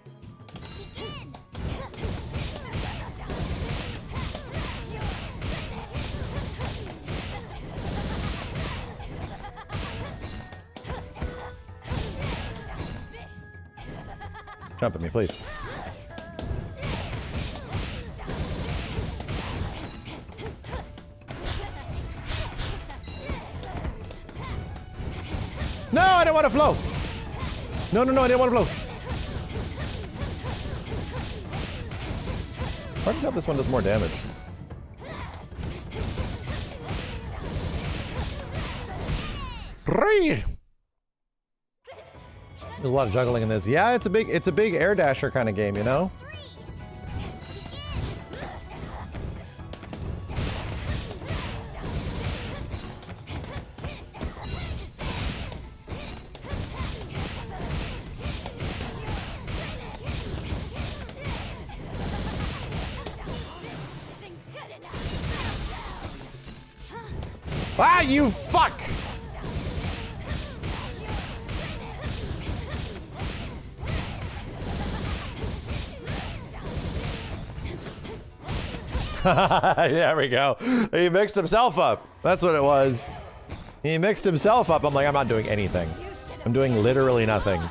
Jump at me, please. I didn't want to flow. No, no, no, I didn't want to flow. Hard to tell if this one does more damage. There's a lot of juggling in this. Yeah, it's a big air dasher kind of game, you know? Ah, you fuck! There we go. He mixed himself up. That's what it was. He mixed himself up. I'm like, I'm not doing anything. I'm doing literally nothing.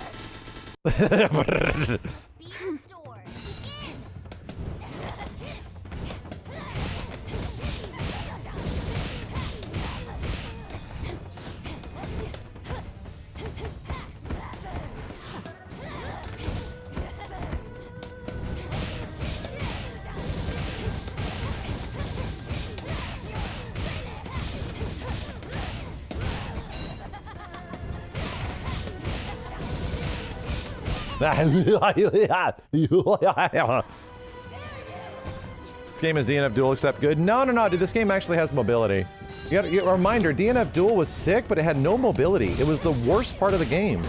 This game is DNF Duel except good. No, no, no, dude, this game actually has mobility. You got a reminder, DNF Duel was sick, but it had no mobility. It was the worst part of the game.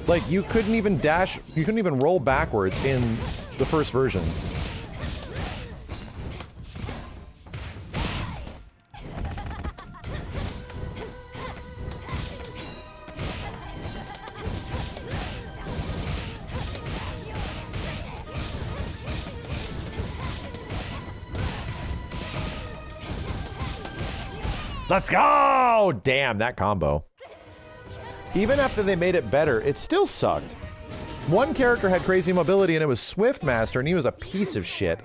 Like, you couldn't even dash, you couldn't even roll backwards in the first version. Let's go! Damn, that combo. Even after they made it better, it still sucked. One character had crazy mobility and it was Swiftmaster, and he was a piece of shit.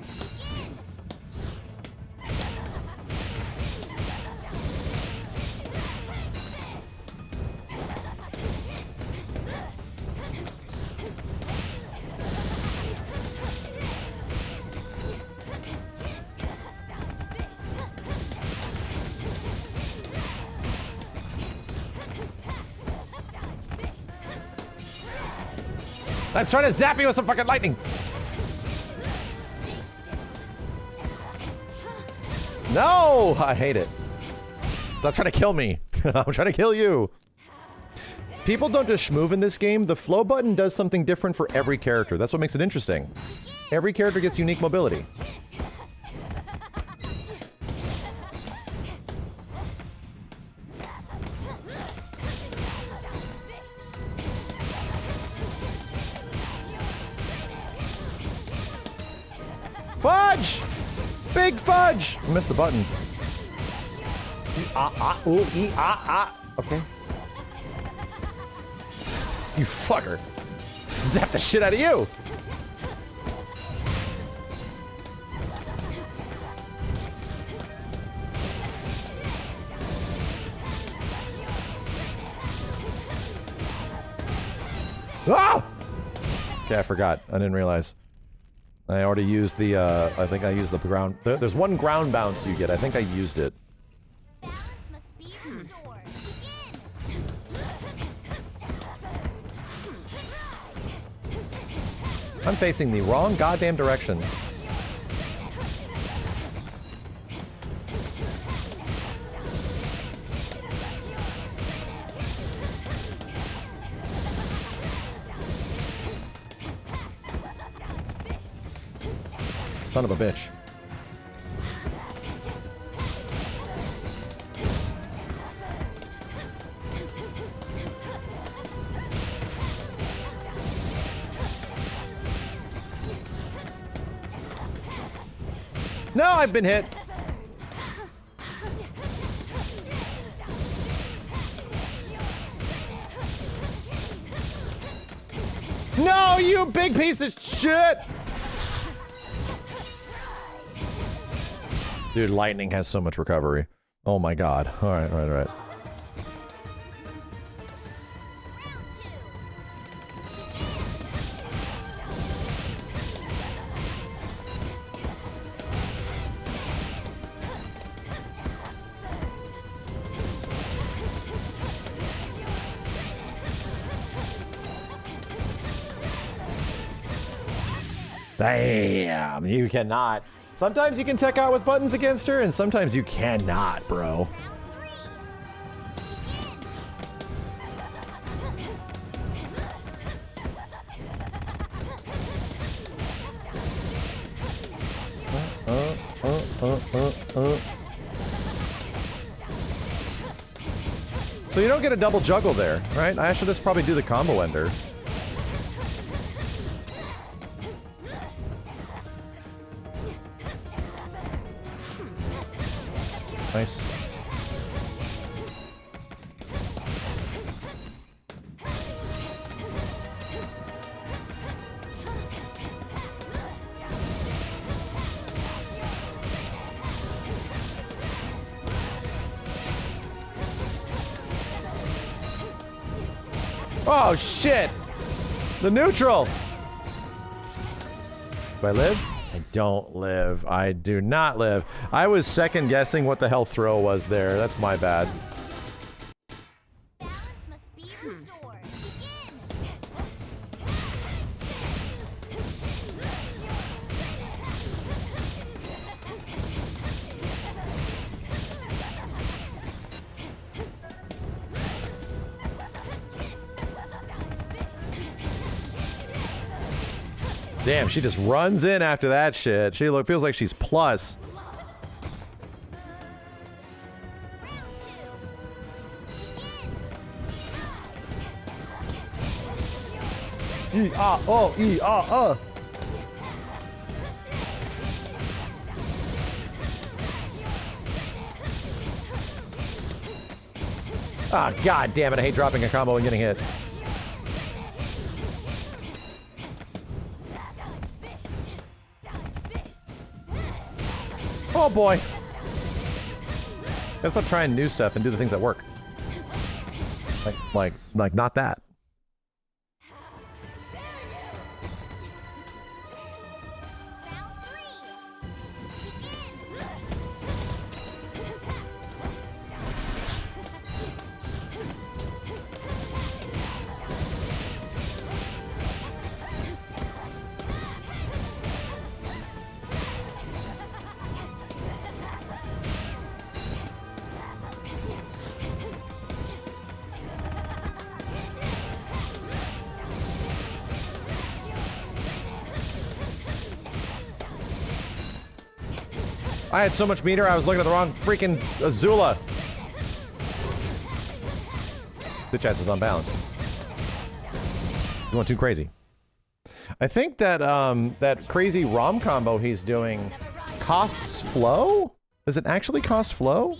I'm trying to zap you with some fucking lightning. No, I hate it. Stop trying to kill me. I'm trying to kill you. People don't just schmoove in this game. The flow button does something different for every character. That's what makes it interesting. Every character gets unique mobility. Fudge! Big fudge! I missed the button. Okay. You fucker. Zap the shit out of you! Ah! Okay, I forgot. I didn't realize. I already used the, I think I used the ground. There's one ground bounce you get. I think I used it. I'm facing the wrong goddamn direction. Son of a bitch. No, I've been hit. No, you big piece of shit! Dude, lightning has so much recovery. Oh my god. Alright, alright, alright. Damn, you cannot. Sometimes you can tech out with buttons against her, and sometimes you cannot, bro. So you don't get a double juggle there, right? I should just probably do the combo ender. Nice. Oh shit! The neutral! Do I live? I don't live. I do not live. I was second guessing what the hell throw was there. That's my bad. Damn, she just runs in after that shit. She feels like she's plus. E-ah-oh, E-ah-uh. Ah, god damn it, I hate dropping a combo and getting hit. Oh boy. Gotta stop trying new stuff and do the things that work. Like not that. I had so much meter, I was looking at the wrong freaking Azula. Bitch ass is unbalanced. You went too crazy. I think that that crazy ROM combo he's doing costs flow? Does it actually cost flow?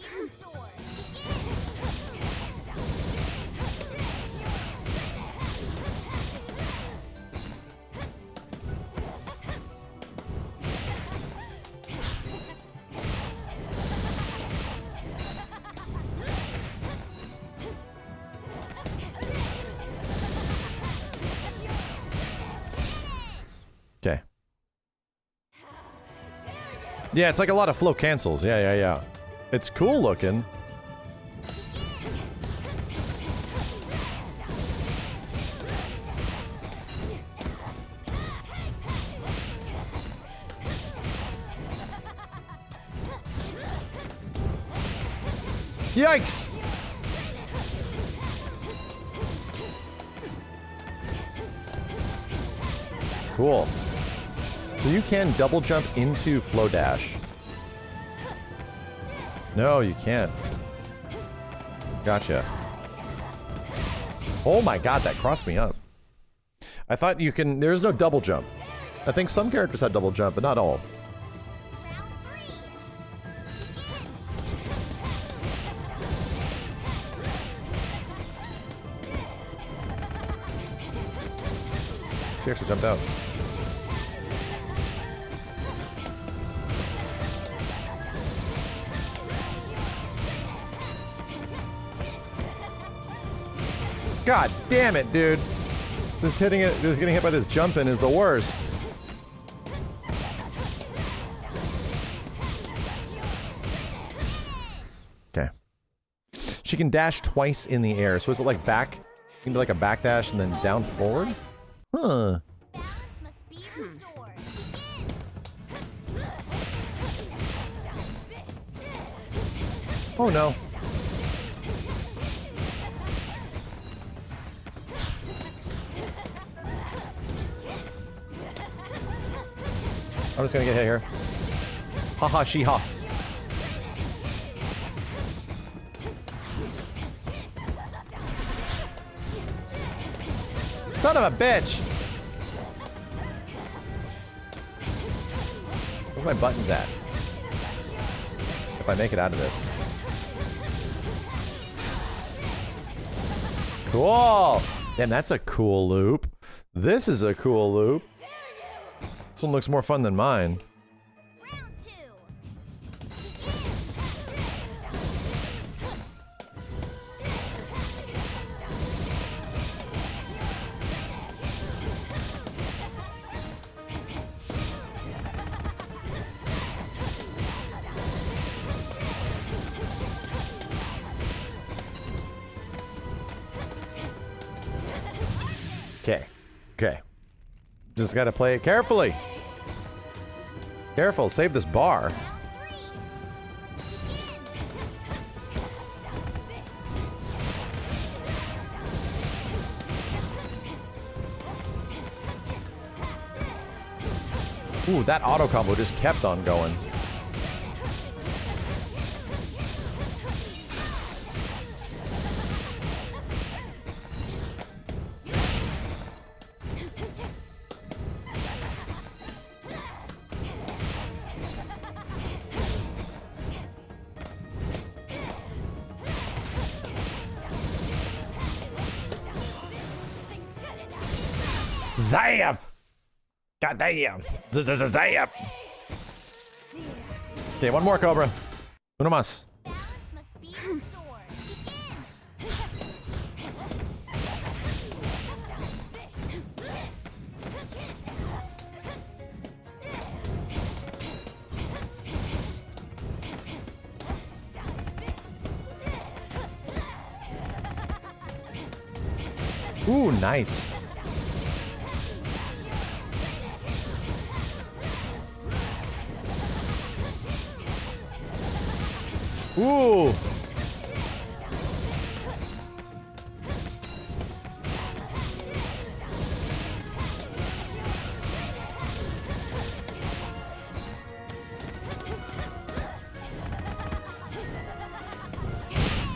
Okay. Yeah, it's like a lot of flow cancels. Yeah. It's cool looking. Yikes! Cool. So you can double jump into flow dash. No, you can't. Gotcha. Oh my god, that crossed me up. I thought you can... There's no double jump. I think some characters have double jump, but not all. She actually jumped out. God damn it, dude. Just hitting it, just getting hit by this jumping is the worst. Okay. She can dash twice in the air. So is it like back? You can do like a back dash and then down forward? Huh. Oh no. I'm just gonna get hit here. Haha, she-ha. Son of a bitch! Where's my buttons at? If I make it out of this. Cool! Damn, that's a cool loop. This is a cool loop. This one looks more fun than mine. Okay. Okay. Just gotta play it carefully. Careful, save this bar. Ooh, that auto combo just kept on going. Zap! God damn! Zap! Okay, one more Cobra. Uno más. Ooh, nice. Ooh.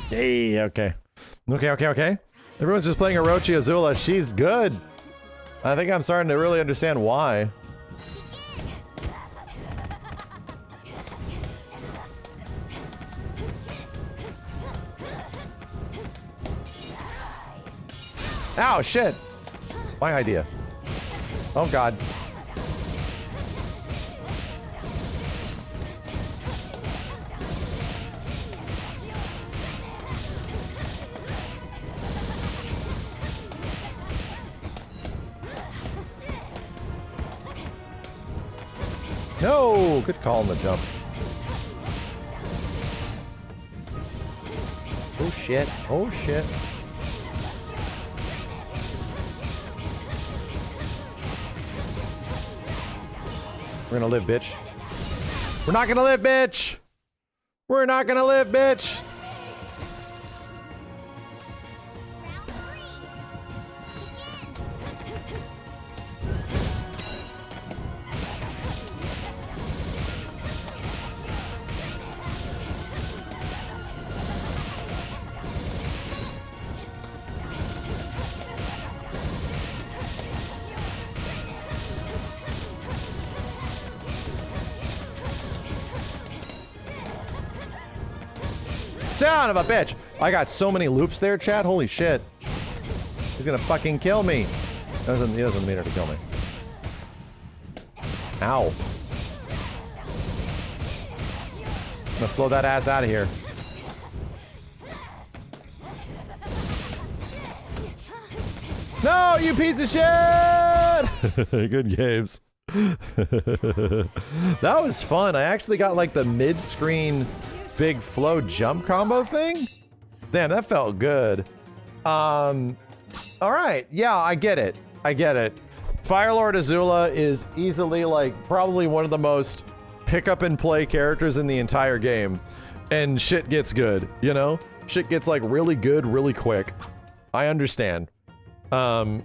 Hey, okay. Okay. Everyone's just playing Orochi Azula. She's good. I think I'm starting to really understand why. Ow, shit. My idea. Oh, God. No, good call on the jump. Oh, shit. Oh, shit. We're gonna live, bitch. We're not gonna live, bitch! We're not gonna live, bitch! Son of a bitch! I got so many loops there, chat. Holy shit. He's gonna fucking kill me. He doesn't mean her to kill me. Ow. I'm gonna flow that ass out of here. No, you piece of shit! Good games. That was fun. I actually got like the mid-screen big flow jump combo thing. Damn, that felt good. All right. Yeah, I get it. Firelord Azula is easily like probably one of the most pick up and play characters in the entire game. and shit gets good, you know? Shit gets like really good really quick. I understand. I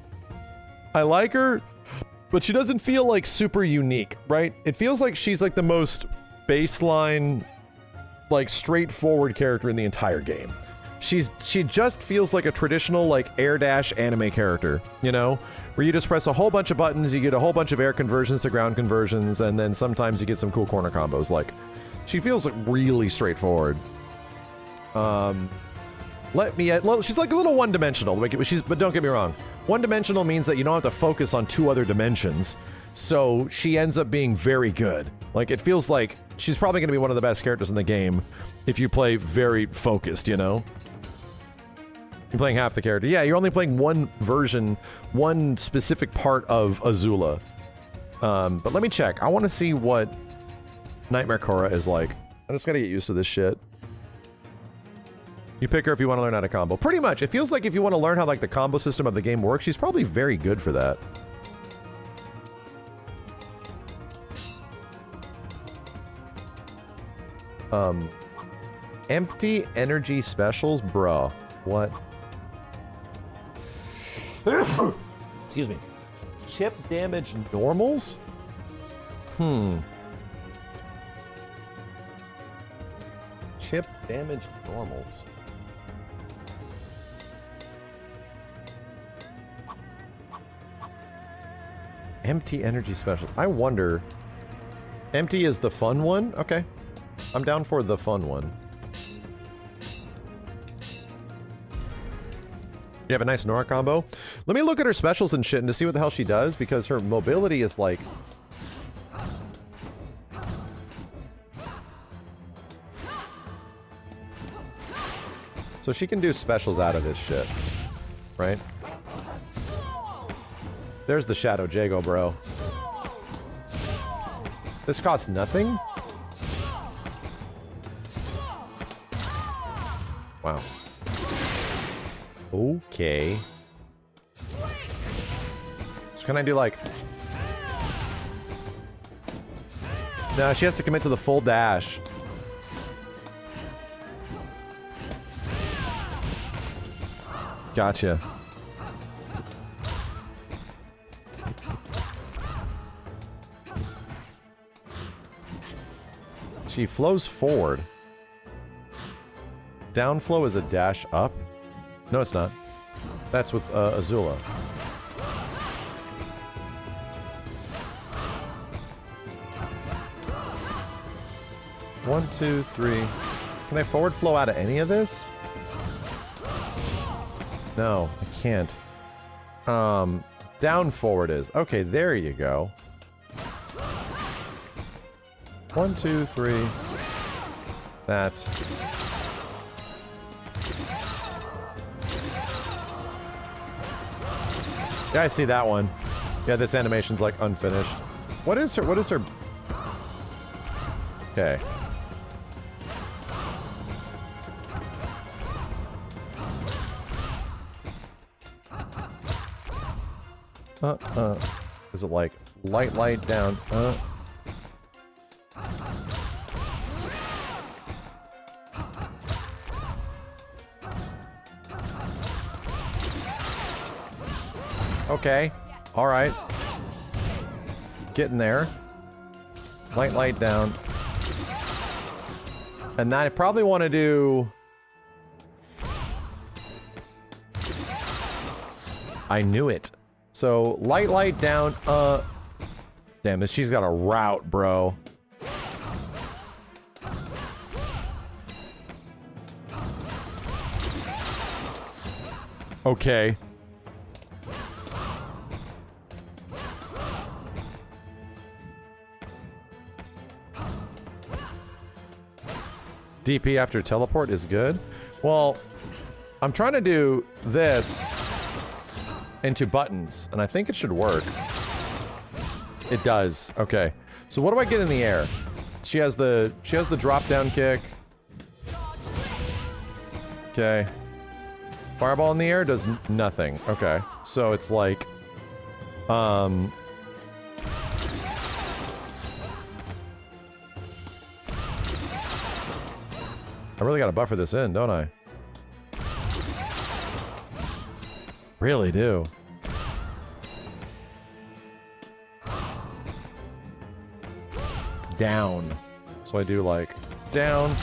like her, but she doesn't feel like super unique, right? It feels like she's like the most baseline, like straightforward character in the entire game. She just feels like a traditional like air dash anime character, you know, where you just press a whole bunch of buttons, you get a whole bunch of air conversions to ground conversions, and then sometimes you get some cool corner combos. Like, she feels like really straightforward. She's like a little one-dimensional, but don't get me wrong. One-dimensional means that you don't have to focus on two other dimensions, so she ends up being very good. Like, it feels like she's probably going to be one of the best characters in the game if you play very focused, you know? You're playing half the character. Yeah, you're only playing one version, one specific part of Azula. But let me check. I want to see what Nightmare Korra is like. I just got to get used to this shit. You pick her if you want to learn how to combo. Pretty much. It feels like if you want to learn how like the combo system of the game works, she's probably very good for that. Empty energy specials? Bruh. What? Excuse me. Chip damage normals? Chip damage normals. Empty energy specials. I wonder. Empty is the fun one? Okay. I'm down for the fun one. You have a nice Nora combo. Let me look at her specials and shit and to see what the hell she does, because her mobility is like... So she can do specials out of this shit, right? There's the Shadow Jago, bro. This costs nothing? Wow. Okay. So can I do like... No, she has to commit to the full dash. Gotcha. She flows forward. Downflow is a dash up? No, it's not. That's with Azula. One, two, three. Can I forward flow out of any of this? No, I can't. Down forward is. Okay, there you go. 1, 2, 3. That. Yeah, I see that one. Yeah, this animation's like unfinished. What is her? Okay. Is it like light down? Okay. All right. Getting there. Light down. And then I probably want to do... I knew it. So, light down, Damn, she's got a route, bro. Okay. DP after teleport is good. Well, I'm trying to do this into buttons, and I think it should work. It does. Okay. So what do I get in the air? She has the drop down kick. Okay. Fireball in the air does nothing. Okay. So it's like I really gotta buffer this in, don't I? Really do. It's down. So I do like down.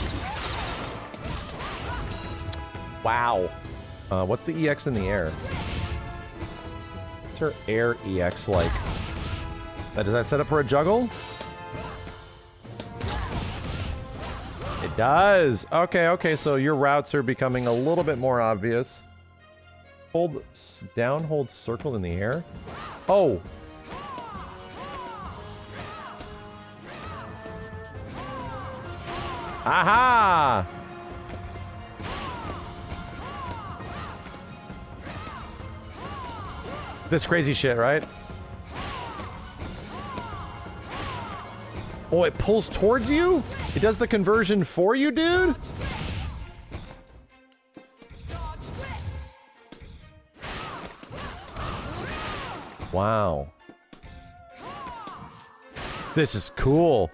Wow. What's the EX in the air? What's her air EX like? Does that set up for a juggle? It does. Okay, okay, so your routes are becoming a little bit more obvious. Hold down, hold circle in the air. Oh. Aha! This crazy shit, right? Oh, it pulls towards you? It does the conversion for you, dude? Wow. This is cool.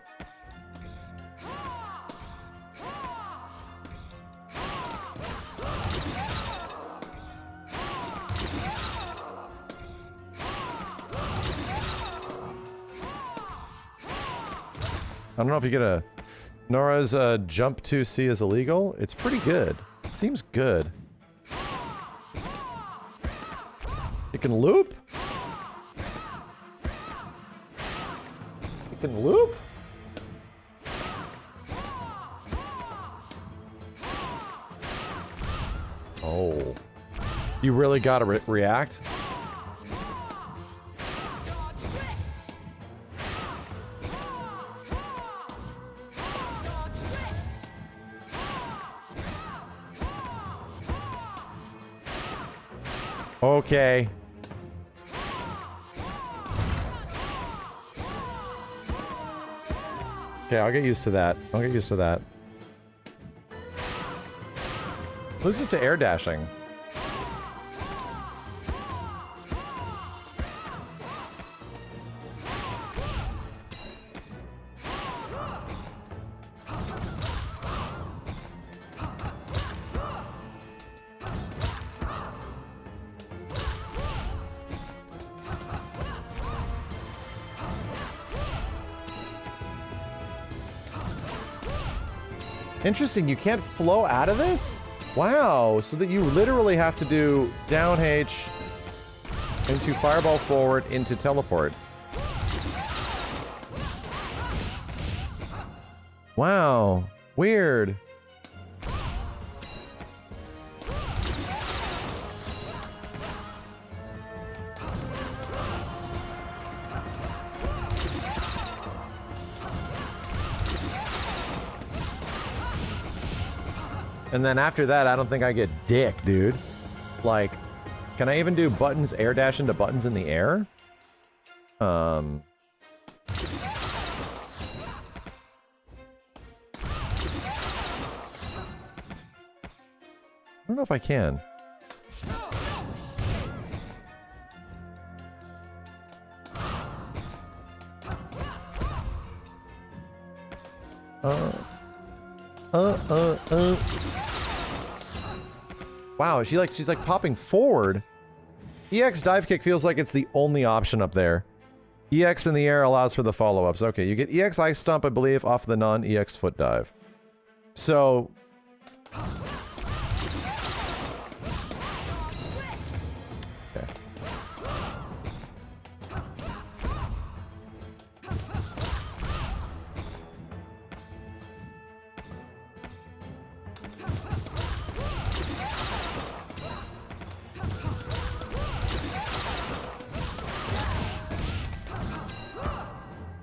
I don't know if you get a... Nora's jump to C is illegal. It's pretty good. It seems good. You can loop? You can loop? Oh. You really gotta react? Okay. Okay, I'll get used to that. I'll get used to that. Loses to air dashing. Interesting, you can't flow out of this? Wow, so that you literally have to do down H into fireball forward into teleport. Wow, weird. And then after that, I don't think I get dick, dude. Like, can I even do buttons air dash into buttons in the air? I don't know if I can. Wow, she's like popping forward. EX dive kick feels like it's the only option up there. EX in the air allows for the follow-ups. Okay, you get EX ice stomp, I believe, off the non-EX foot dive. So... Okay.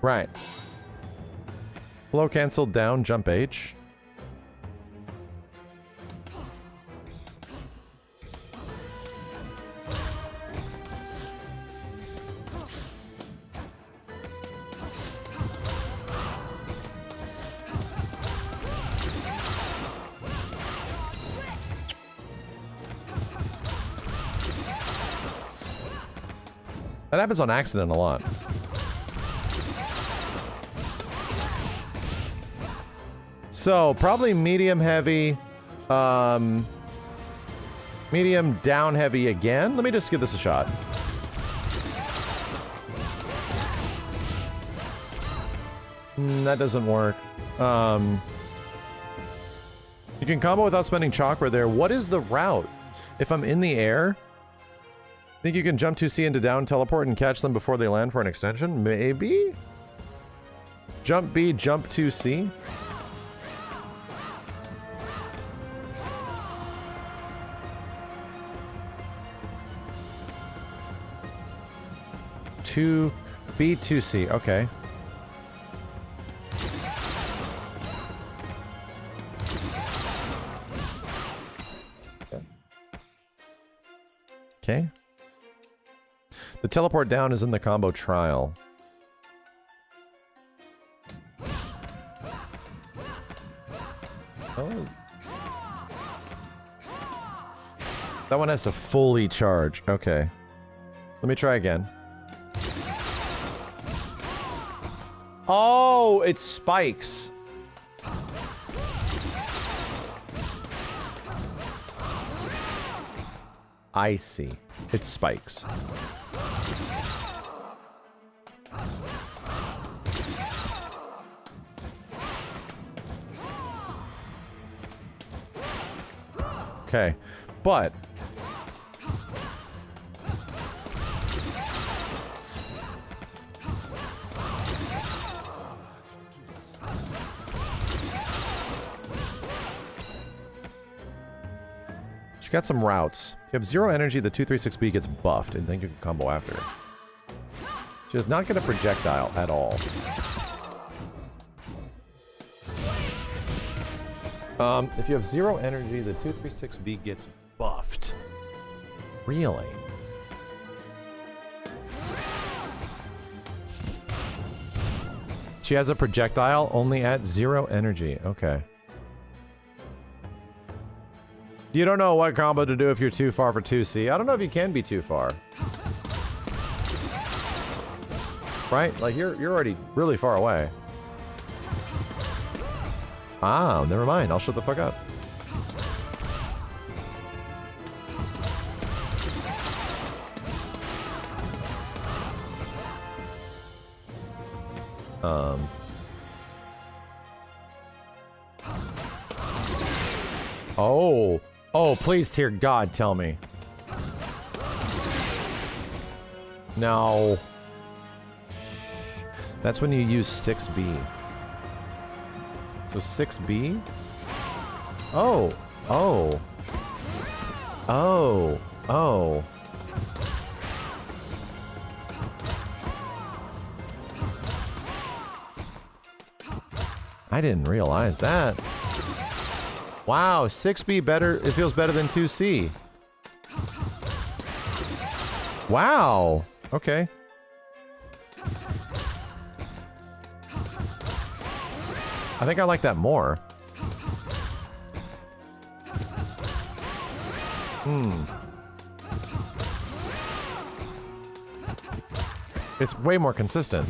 Right. Flow cancel down, jump H. That happens on accident a lot. So probably medium heavy, medium down heavy again. Let me just give this a shot. That doesn't work. You can combo without spending chakra there. What is the route? If I'm in the air, think you can jump 2C into down teleport and catch them before they land for an extension? Maybe? Jump B, jump 2C? B2C, okay. Okay. The teleport down is in the combo trial. Oh. That one has to fully charge. Okay. Let me try again. Oh, it spikes. I see. It spikes. Okay, but she got some routes. If you have 0 energy, the 236B gets buffed, and then you can combo after it. She does not get a projectile at all. If you have 0 energy, the 236B gets buffed. Really? She has a projectile only at 0 energy. Okay. You don't know what combo to do if you're too far for 2C. I don't know if you can be too far. Right? Like, you're already really far away. Ah, never mind. I'll shut the fuck up. Oh. Oh, please, dear God, tell me. No. That's when you use 6B. So 6B? Oh. Oh. Oh. Oh. I didn't realize that. Wow, 6B better. It feels better than 2C. Wow. Okay. I think I like that more. It's way more consistent.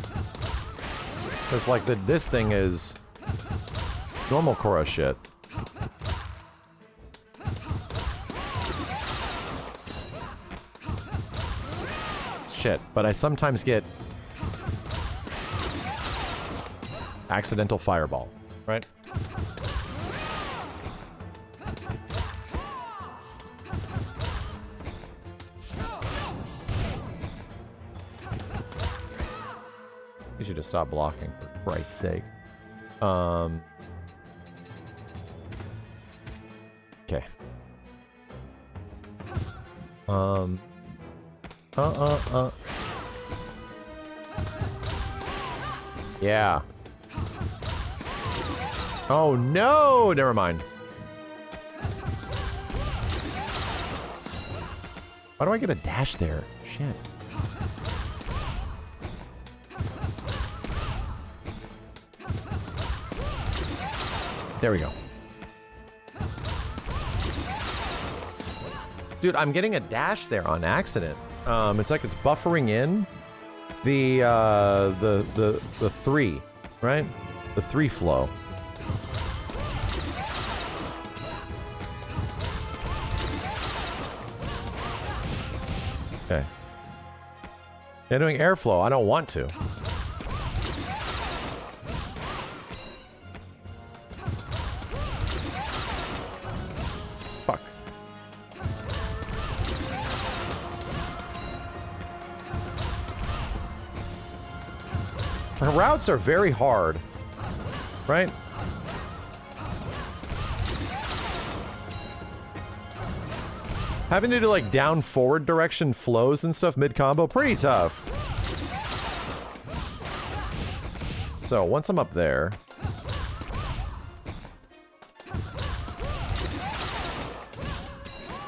Because, like, this thing is normal Korra shit. Shit, but I sometimes get accidental fireball, right? You should just stop blocking, for Christ's sake. Okay. Yeah. Oh no! Never mind. Why do I get a dash there? Shit. There we go. Dude, I'm getting a dash there on accident. It's like it's buffering in the 3, right? The 3 flow. Okay. They're doing airflow. I don't want to. Fuck. Her routes are very hard, right? Having to do like down forward direction flows and stuff mid combo, pretty tough. So once I'm up there,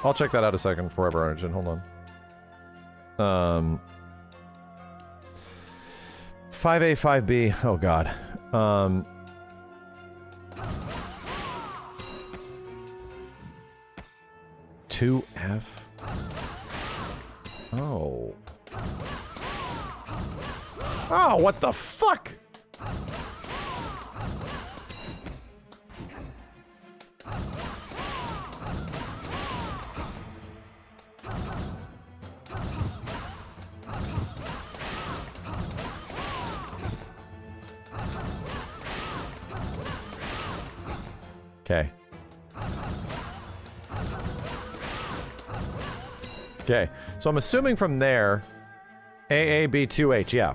I'll check that out a second. Forever Origin, hold on. 5A, 5B. Oh god. 2F. Oh. Oh, what the fuck? Okay. Okay, so I'm assuming from there, AAB2H, yeah.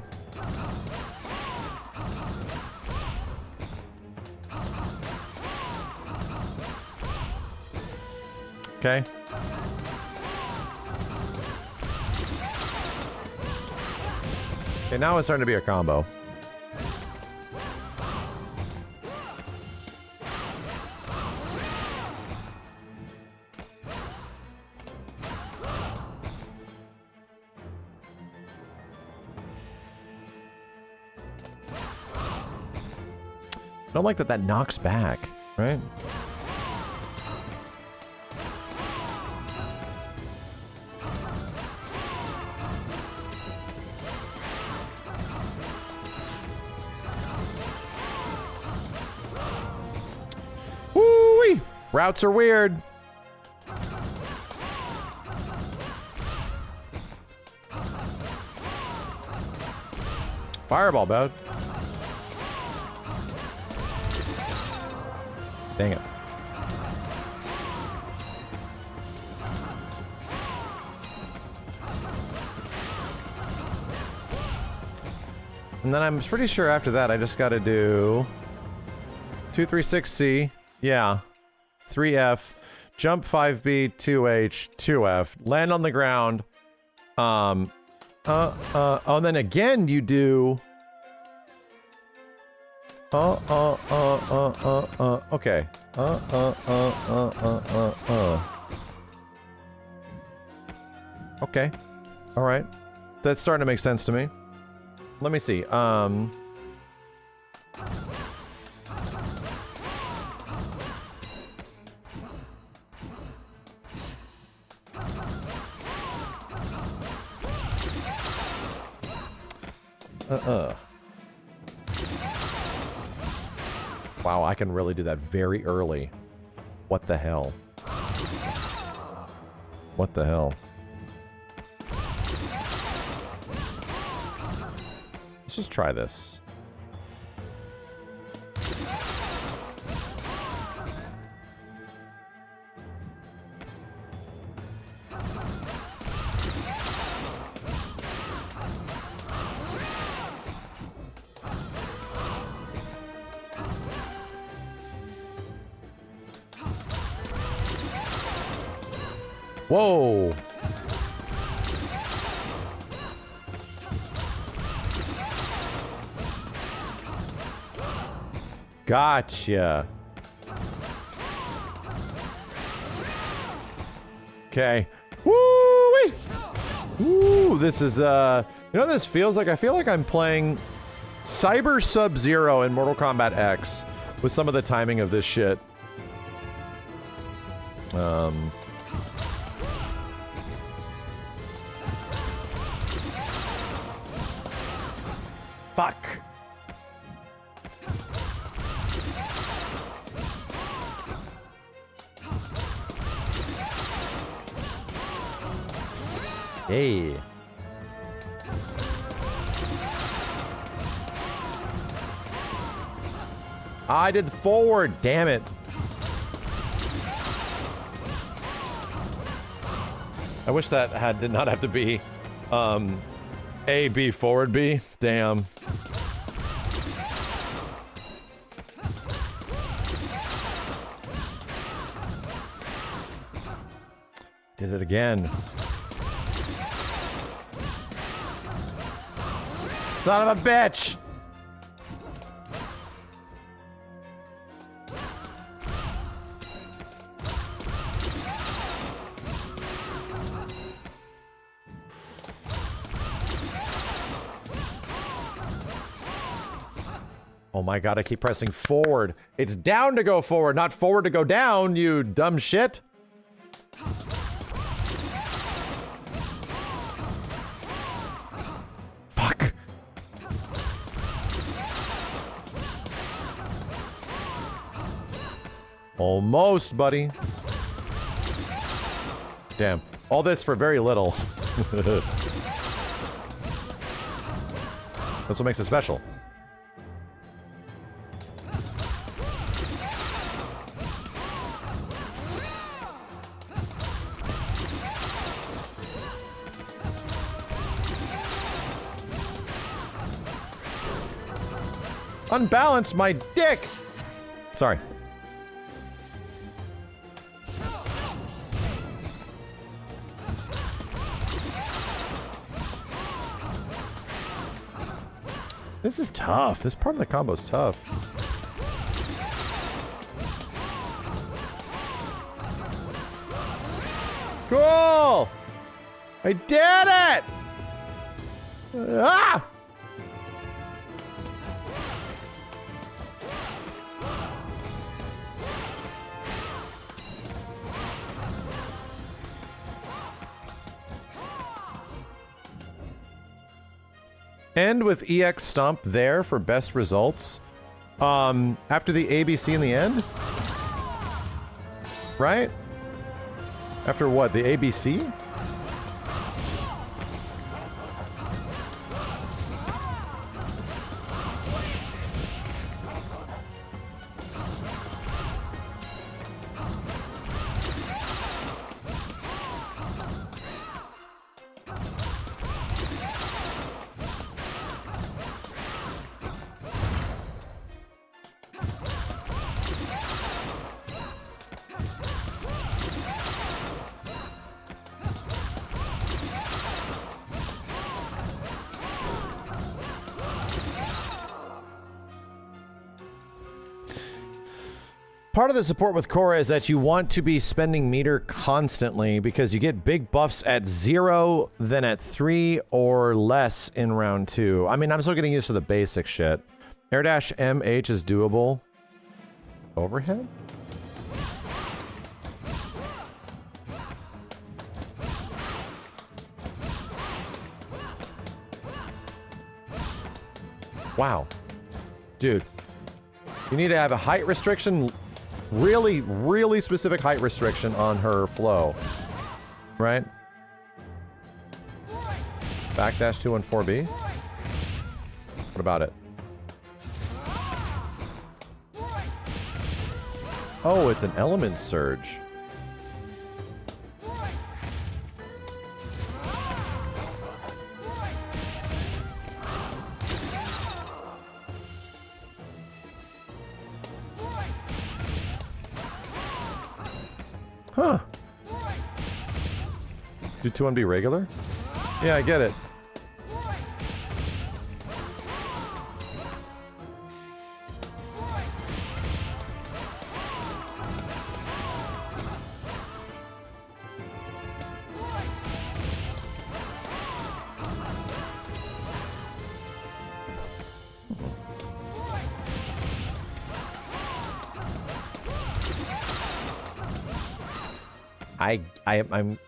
Okay. Okay, now it's starting to be a combo. I don't like that that knocks back, right? Woo-wee! Routes are weird. Fireball, bud. Dang it. And then I'm pretty sure after that I just got to do 236C, yeah, 3F, jump 5B, 2H, 2F, land on the ground, and then again you do okay. Okay. All right. That's starting to make sense to me. Let me see. Wow, I can really do that very early. What the hell? What the hell? Let's just try this. Whoa! Gotcha. Okay. Woo-wee! Woo! This is, you know what this feels like? I feel like I'm playing Cyber Sub-Zero in Mortal Kombat X with some of the timing of this shit. Fuck. Hey. I did forward, damn it. I wish that did not have to be A, B, forward, B. Damn. Did it again. Son of a bitch! Oh my god, I keep pressing forward. It's down to go forward, not forward to go down, you dumb shit. Fuck. Almost, buddy. Damn. All this for very little. That's what makes it special. Unbalanced my dick! Sorry. This is tough. This part of the combo is tough. Cool! I did it! Ah! End with EX Stomp there for best results. After the ABC in the end? Right? After what? The ABC? Part of the support with Korra is that you want to be spending meter constantly because you get big buffs at 0, then at 3 or less in round 2. I mean, I'm still getting used to the basic shit. Air dash MH is doable. Overhead? Wow. Dude. You need to have a height restriction. Really, really specific height restriction on her flow. Right? Backdash 214B? What about it? Oh, it's an element surge. Huh. Do 2-1B regular? Yeah, I get it.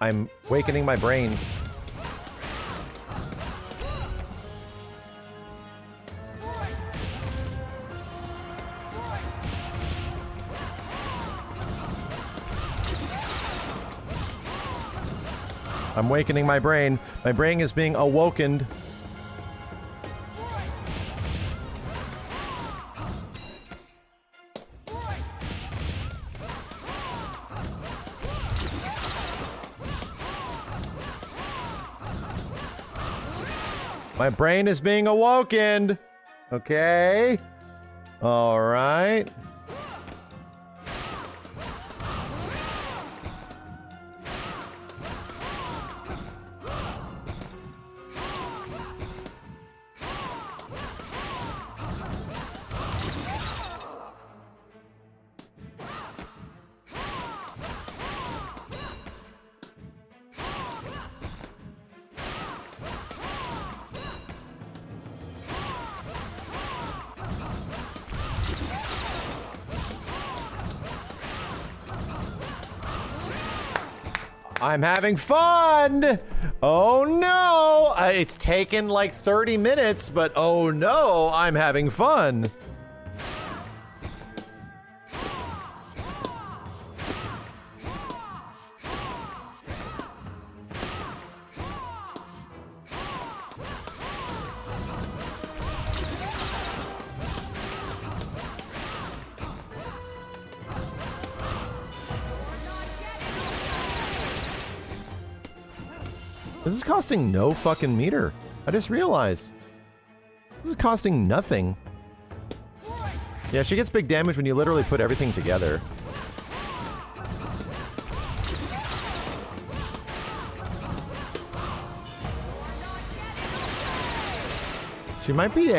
I'm wakening my brain. I'm awakening my brain. My brain is being awokened. My brain is being awokened. Okay. All right. I'm having fun! Oh no! It's taken like 30 minutes, but oh no, I'm having fun! This is costing no fucking meter. I just realized. This is costing nothing. Yeah, she gets big damage when you literally put everything together. She might be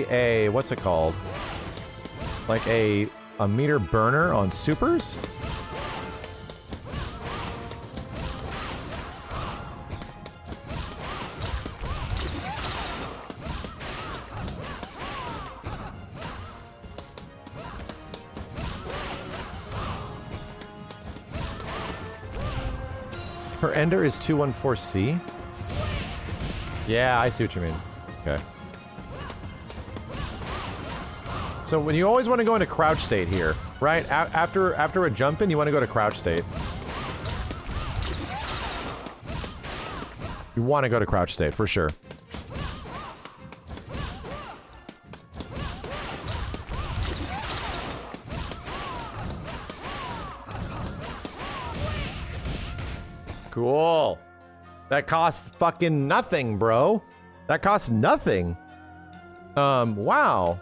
a, what's it called? Like a meter burner on supers? Her ender is 214C? Yeah, I see what you mean. Okay. So when you always want to go into crouch state here, right? After a jump in, you want to go to crouch state. You want to go to crouch state, for sure. Cool. That costs fucking nothing, bro. That costs nothing. Wow.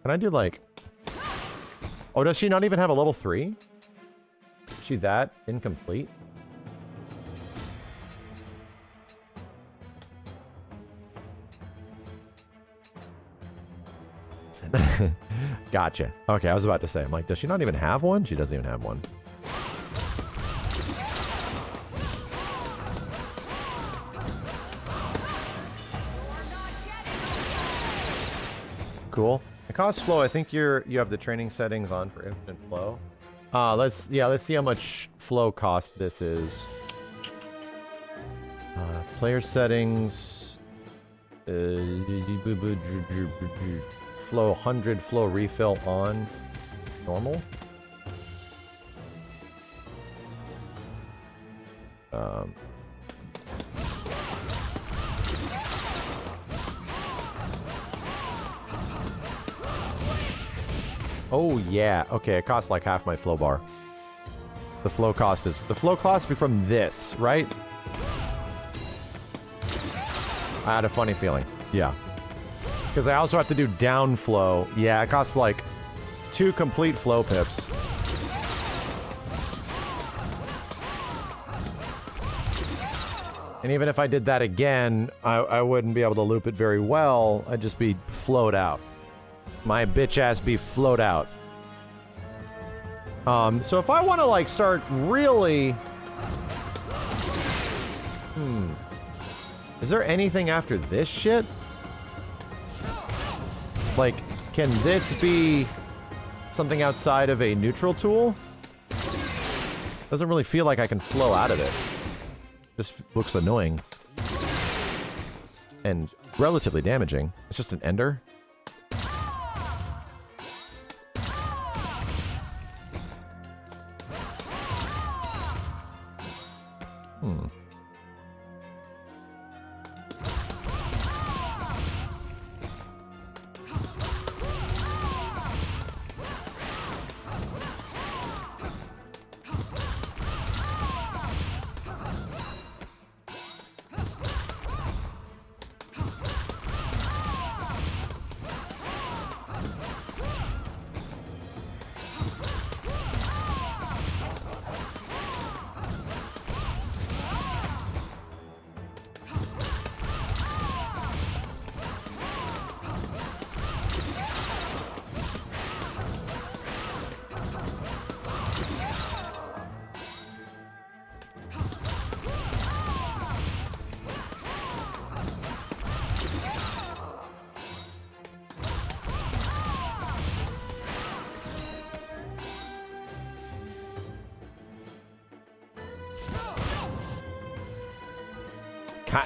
Can I do like... Oh, does she not even have a level 3? Is she that incomplete? Gotcha. Okay, I was about to say, I'm like, does she not even have one? She doesn't even have one. Cool. The cost flow, I think you have the training settings on for instant flow. Let's see how much flow cost this is. Player settings. Flow 100, flow refill on. Normal. Oh yeah, okay, it costs like half my flow bar. The flow cost be from this, right? I had a funny feeling, yeah. Because I also have to do down flow. Yeah, it costs like 2 complete flow pips. And even if I did that again, I wouldn't be able to loop it very well. I'd just be flowed out. My bitch ass be flowed out. So if I want to like start really... Is there anything after this shit? Like, can this be something outside of a neutral tool? Doesn't really feel like I can flow out of it. Just looks annoying. And relatively damaging. It's just an ender. Hmm.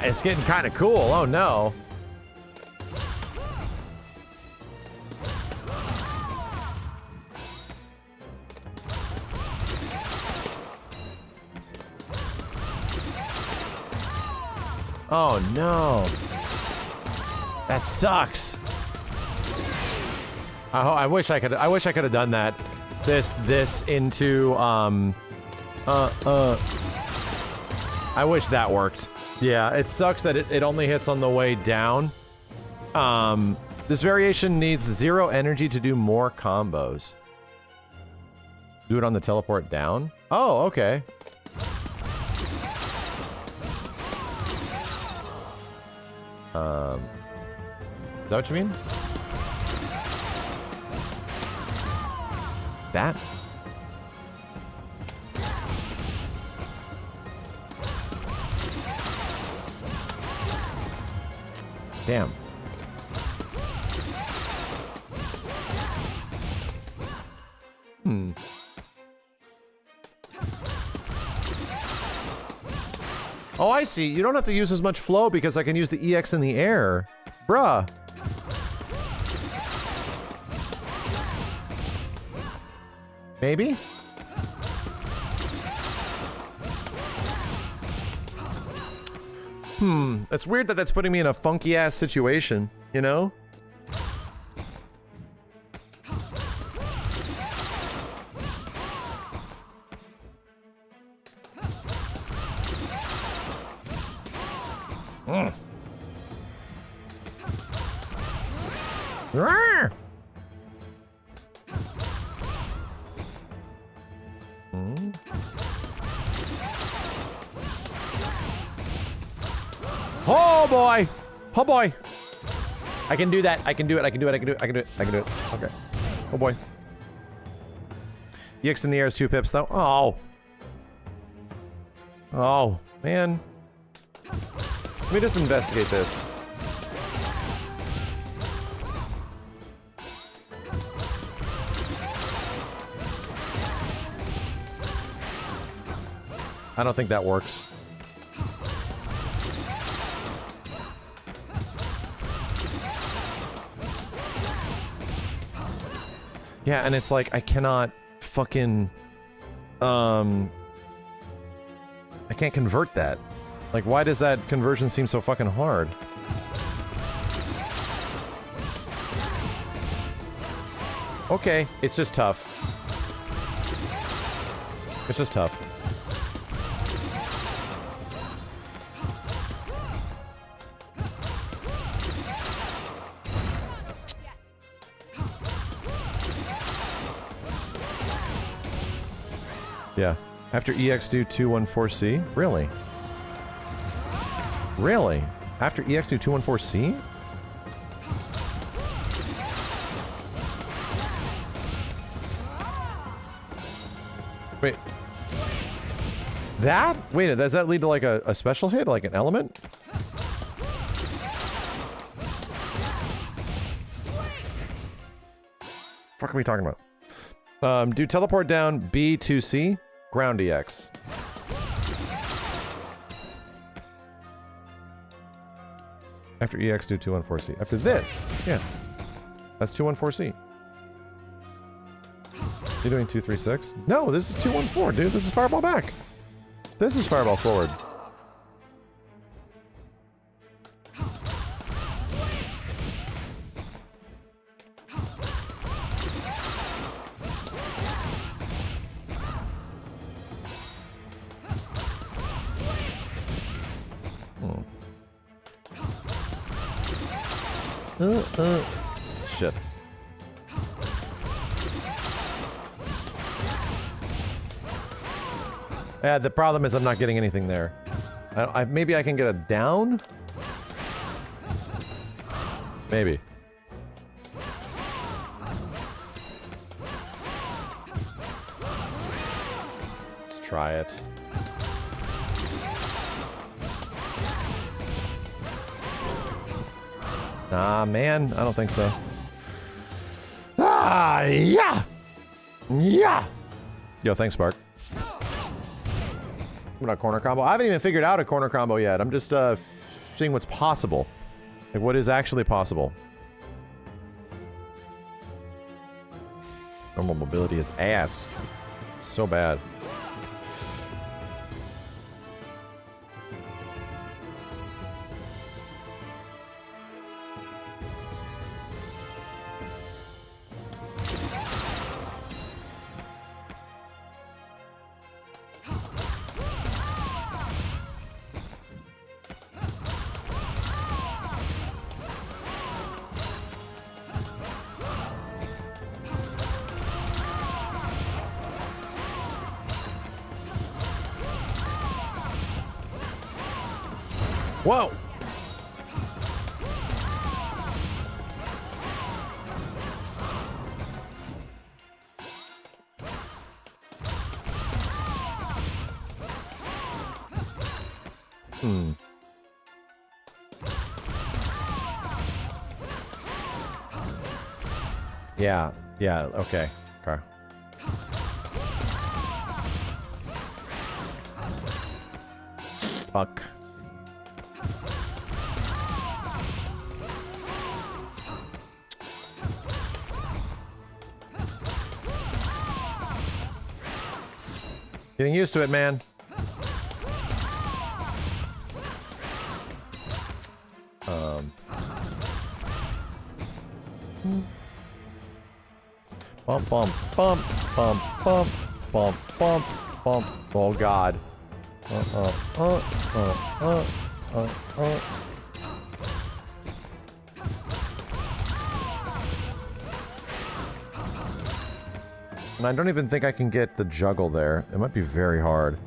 It's getting kind of cool. Oh no. Oh no. That sucks. I wish I could have done that. This into I wish that worked. Yeah, it sucks that it only hits on the way down. This variation needs 0 energy to do more combos. Do it on the teleport down? Oh, okay. Is that what you mean? That? Damn. Hmm. Oh, I see. You don't have to use as much flow because I can use the EX in the air. Bruh. Maybe? It's weird that that's putting me in a funky ass situation, you know? Rawr! Oh boy! Oh boy! I can do that. I can do it. I can do it. I can do it. I can do it. I can do it. Okay. Oh boy. EX in the air is 2 pips though. Oh. Oh, man. Let me just investigate this. I don't think that works. Yeah, and it's like I cannot fucking I can't convert that. Like, why does that conversion seem so fucking hard? Okay, it's just tough. It's just tough. Yeah. After EX do 214C? Really? Really? After EX do 214C? Wait. That? Wait, does that lead to like a special hit? Like an element? Fuck are we talking about? Do teleport down B2C? Ground EX. After EX, do 214C. After this, yeah. That's 214C. You're doing 236? No, this is 214, dude. This is fireball back. This is fireball forward. Shit. Yeah, the problem is I'm not getting anything there. Maybe I can get a down? Maybe. Let's try it. Nah, man, I don't think so. Ah, yeah! Yeah! Yo, thanks, Spark. What about corner combo? I haven't even figured out a corner combo yet. I'm just seeing what's possible. Like, what is actually possible. Normal mobility is ass. So bad. Whoa! Yeah, yeah, okay. Okay. Fuck. Getting used to it, man. Bump, bump, bump, bump, bump, bump, bump, bump. Oh God. And I don't even think I can get the juggle there. It might be very hard.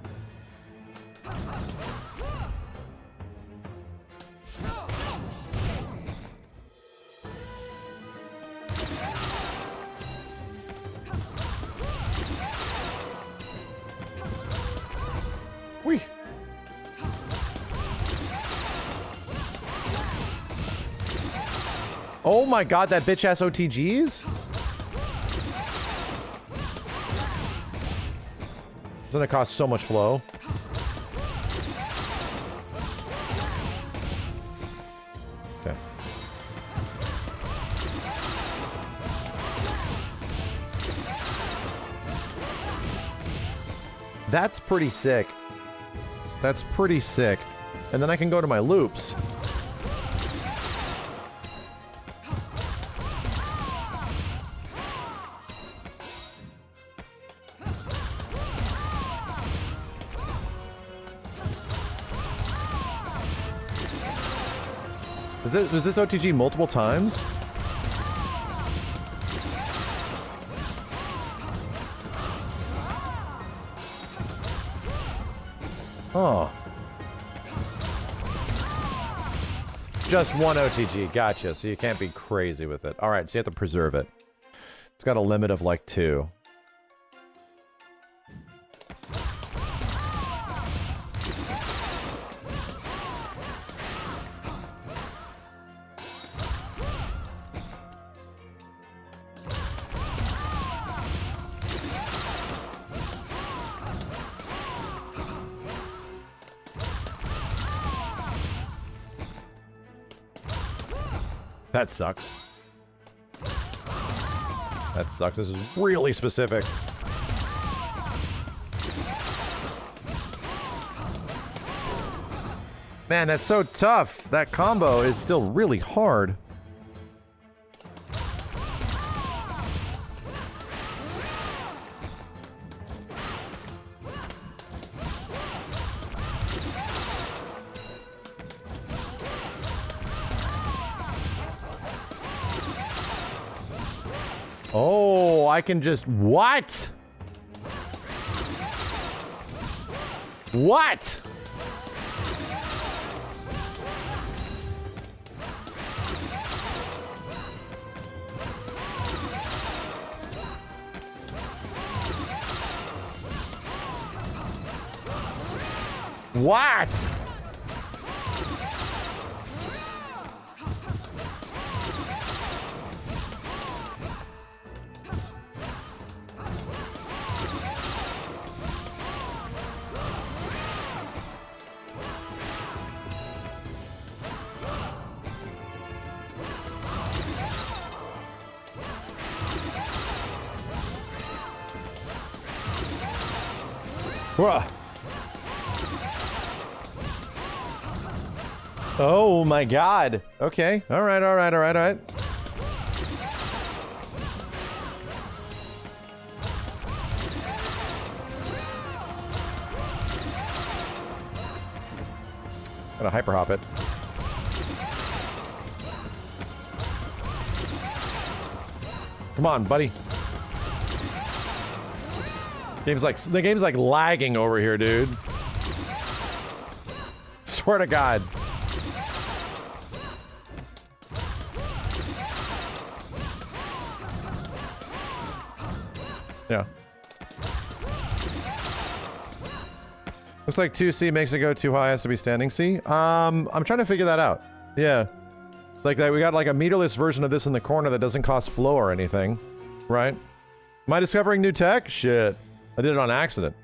Whee! Oh my God, that bitch ass OTGs? Doesn't it cost so much flow? Okay. That's pretty sick. That's pretty sick. And then I can go to my loops. Was this OTG multiple times? Oh. Just one OTG, gotcha. So you can't be crazy with it. Alright, so you have to preserve it. It's got a limit of like 2. That sucks. That sucks. This is really specific. Man, that's so tough. That combo is still really hard. Oh, I can just... What? What? What? Bruh. Oh my god. Okay. All right, all right, all right, all right. Gotta hyper hop it. Come on, buddy. The game's like lagging over here, dude. Swear to God. Yeah. Looks like 2C makes it go too high, has to be standing C. I'm trying to figure that out. Yeah. Like that, we got like a meterless version of this in the corner that doesn't cost flow or anything, right? Am I discovering new tech? Shit. I did it on accident.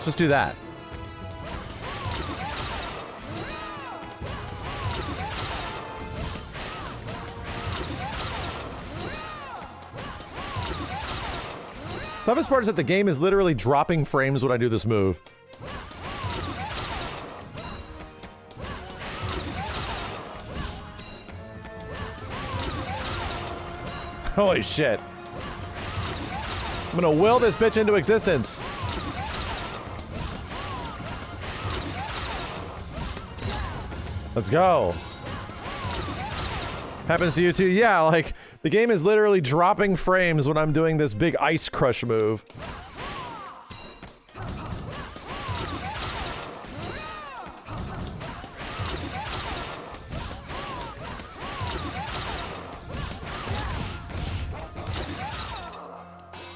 Let's just do that. Toughest part is that the game is literally dropping frames when I do this move. Holy shit. I'm gonna will this bitch into existence. Let's go. Happens to you too? Yeah, like, the game is literally dropping frames when I'm doing this big ice crush move.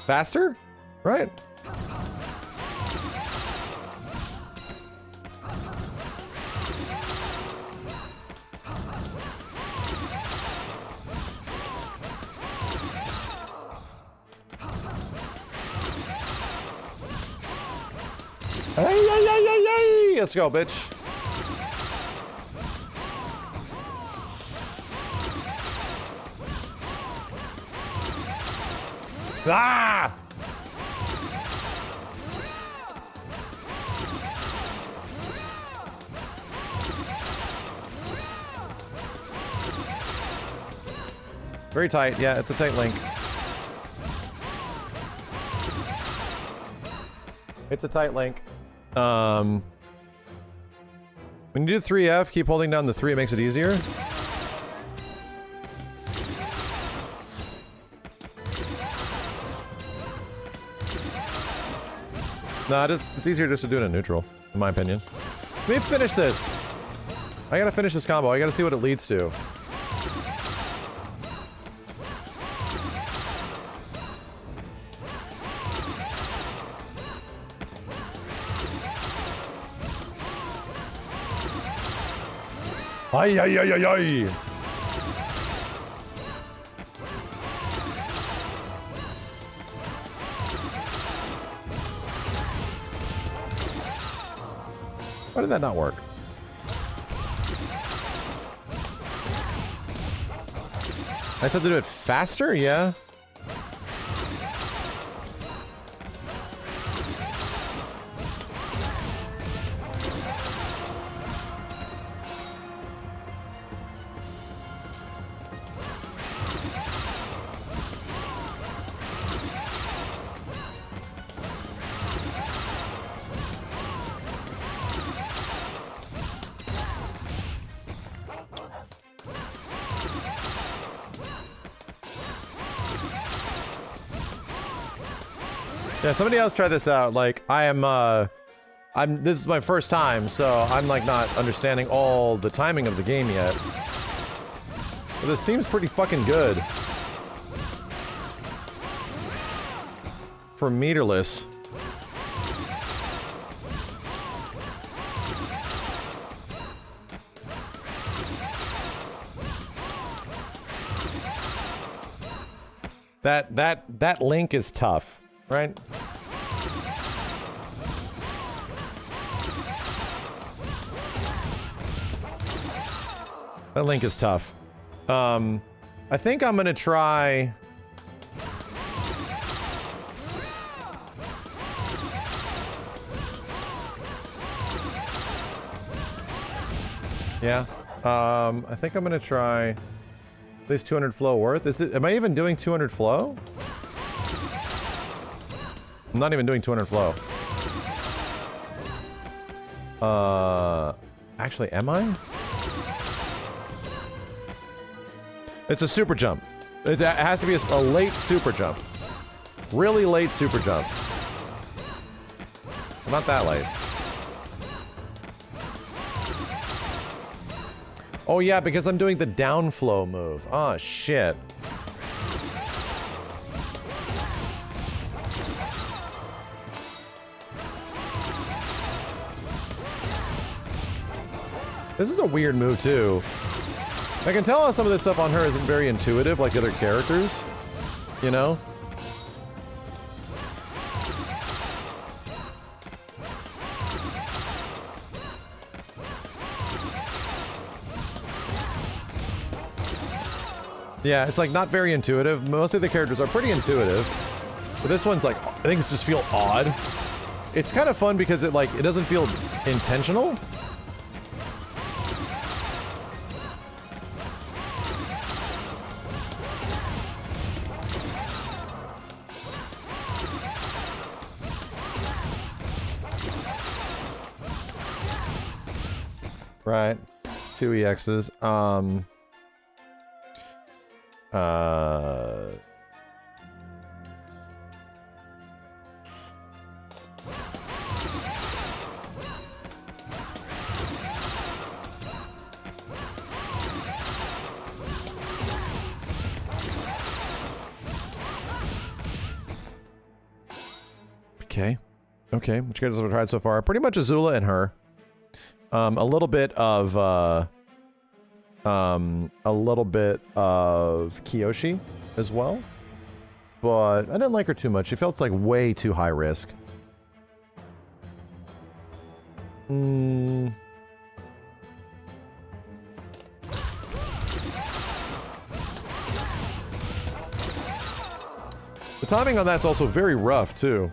Faster? Right. Hey, let's go, bitch. Ah! Very tight. Yeah, it's a tight link. It's a tight link. When you do 3F, keep holding down the 3, it makes it easier. Nah, it's easier just to do it in neutral, in my opinion. Let me finish this. I gotta finish this combo. I gotta see what it leads to. Ay, ay, ay, ay, ay. Why did that not work? I said to do it faster? Yeah. Yeah, somebody else try this out. Like, this is my first time, so I'm like not understanding all the timing of the game yet. But this seems pretty fucking good. For meterless. That link is tough. Right? That link is tough. I think I'm gonna try... Yeah. I think I'm gonna try... At least 200 flow worth. Am I even doing 200 flow? I'm not even doing 200 flow. Actually, am I? It's a super jump. It has to be a late super jump. Really late super jump. Not that late. Oh yeah, because I'm doing the down flow move. Oh shit. This is a weird move, too. I can tell how some of this stuff on her isn't very intuitive, like the other characters. You know? Yeah, it's like not very intuitive. Most of the characters are pretty intuitive. But this one's like, things just feel odd. It's kind of fun because it doesn't feel intentional. Right. 2 EXs. Okay. Okay. Which characters have we tried so far? Pretty much Azula and her. A little bit of Kiyoshi as well, but I didn't like her too much. She felt like way too high risk. The timing on that's also very rough, too.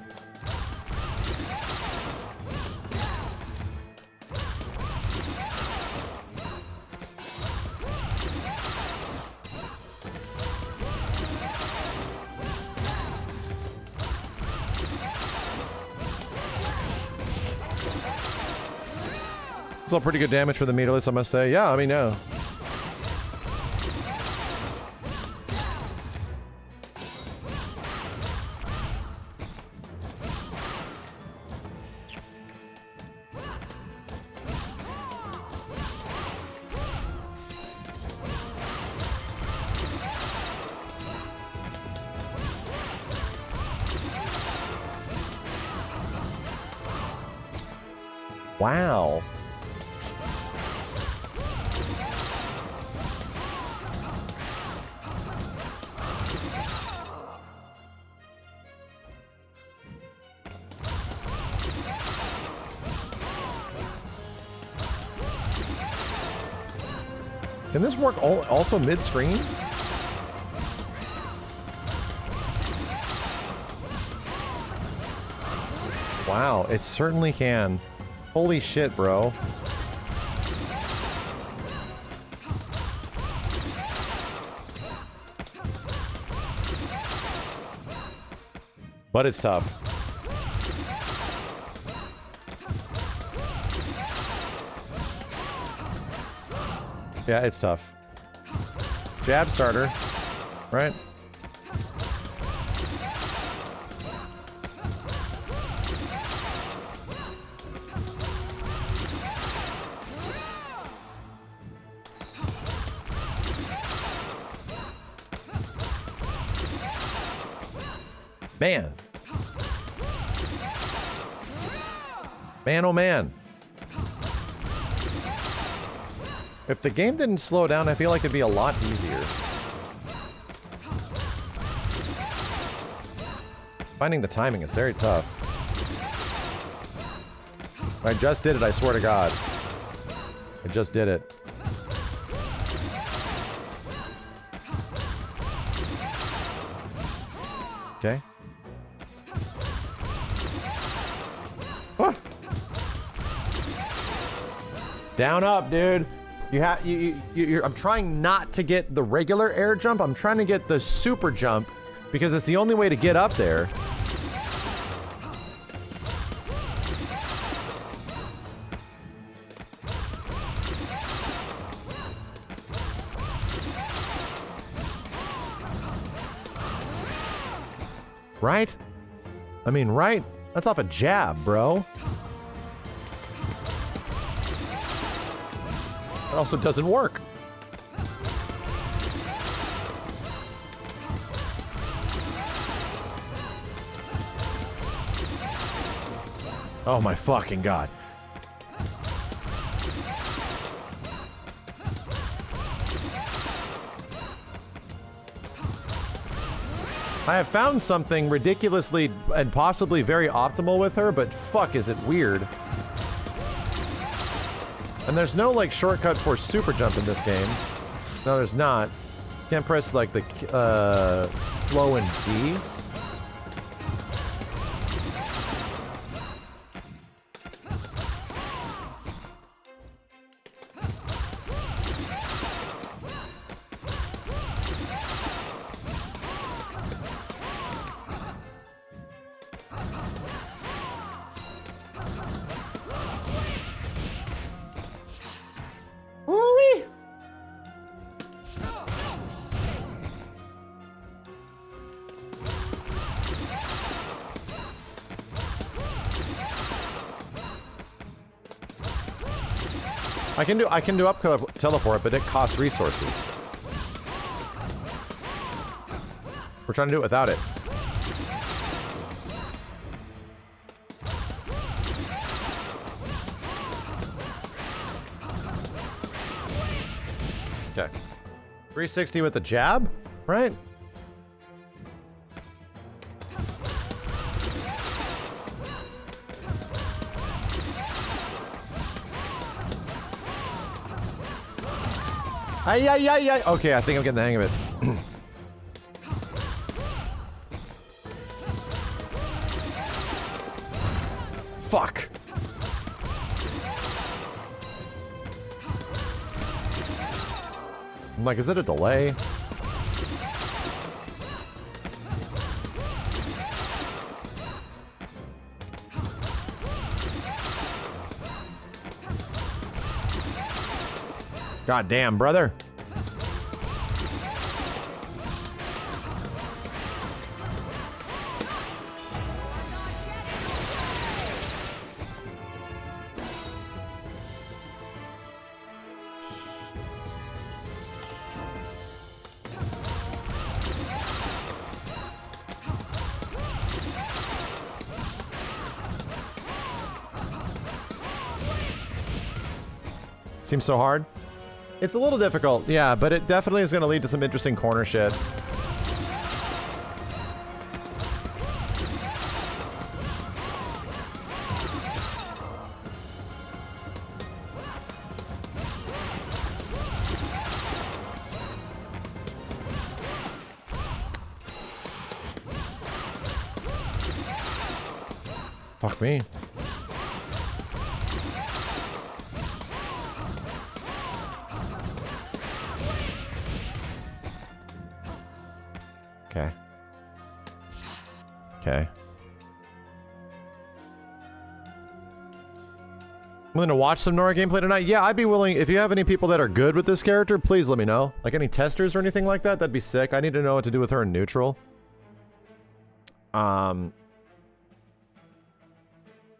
It's all pretty good damage for the meterless, I must say. Yeah, I mean, no. Wow. Can this work also mid-screen? Wow, it certainly can. Holy shit, bro. But it's tough. Yeah, it's tough. Jab starter, right? Man. Man, oh man. If the game didn't slow down, I feel like it'd be a lot easier. Finding the timing is very tough. I just did it, I swear to God. I just did it. Okay. Ah. Down up, dude. You have I'm trying not to get the regular air jump. I'm trying to get the super jump because it's the only way to get up there. Right? I mean, right? That's off a jab, bro. It also doesn't work. Oh my fucking God. I have found something ridiculously and possibly very optimal with her, but fuck is it weird. And there's no, like, shortcut for super jump in this game. No, there's not. Can't press, like, the, flow and D. I can do up teleport, but it costs resources. We're trying to do it without it. Okay. 360 with the jab, right? Ay, ay, ay, ay. Okay, I think I'm getting the hang of it. Fuck. I'm like, is it a delay? God damn, brother. Seems so hard. It's a little difficult, yeah, but it definitely is going to lead to some interesting corner shit. Fuck me. Okay. Okay. I'm willing to watch some Nora gameplay tonight. Yeah, I'd be willing. If you have any people that are good with this character, please let me know. Like any testers or anything like that, that'd be sick. I need to know what to do with her in neutral.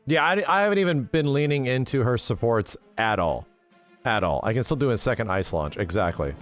Yeah, I haven't even been leaning into her supports at all. At all. I can still do a second ice launch. Exactly.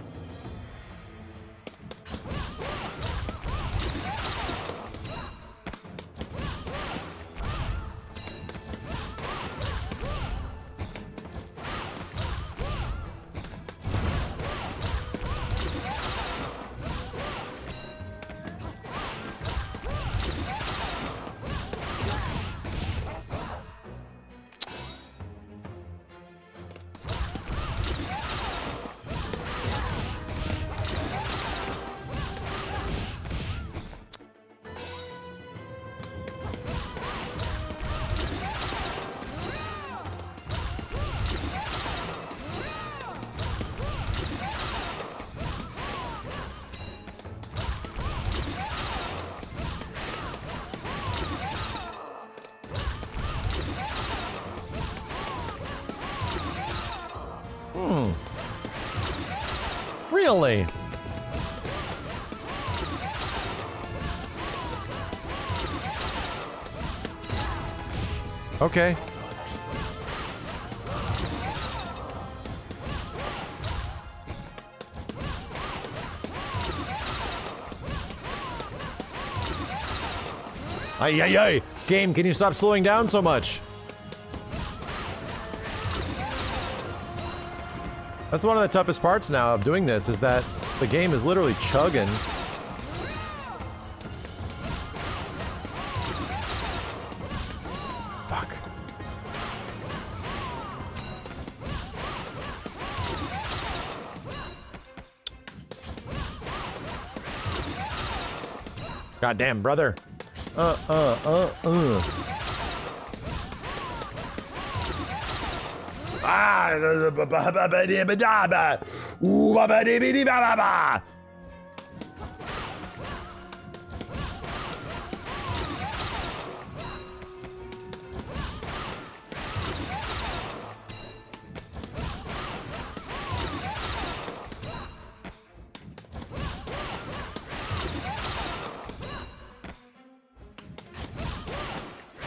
Really? Okay. Ay, ay, ay. Game, can you stop slowing down so much? That's one of the toughest parts now of doing this, is that the game is literally chugging. Fuck. Goddamn, brother.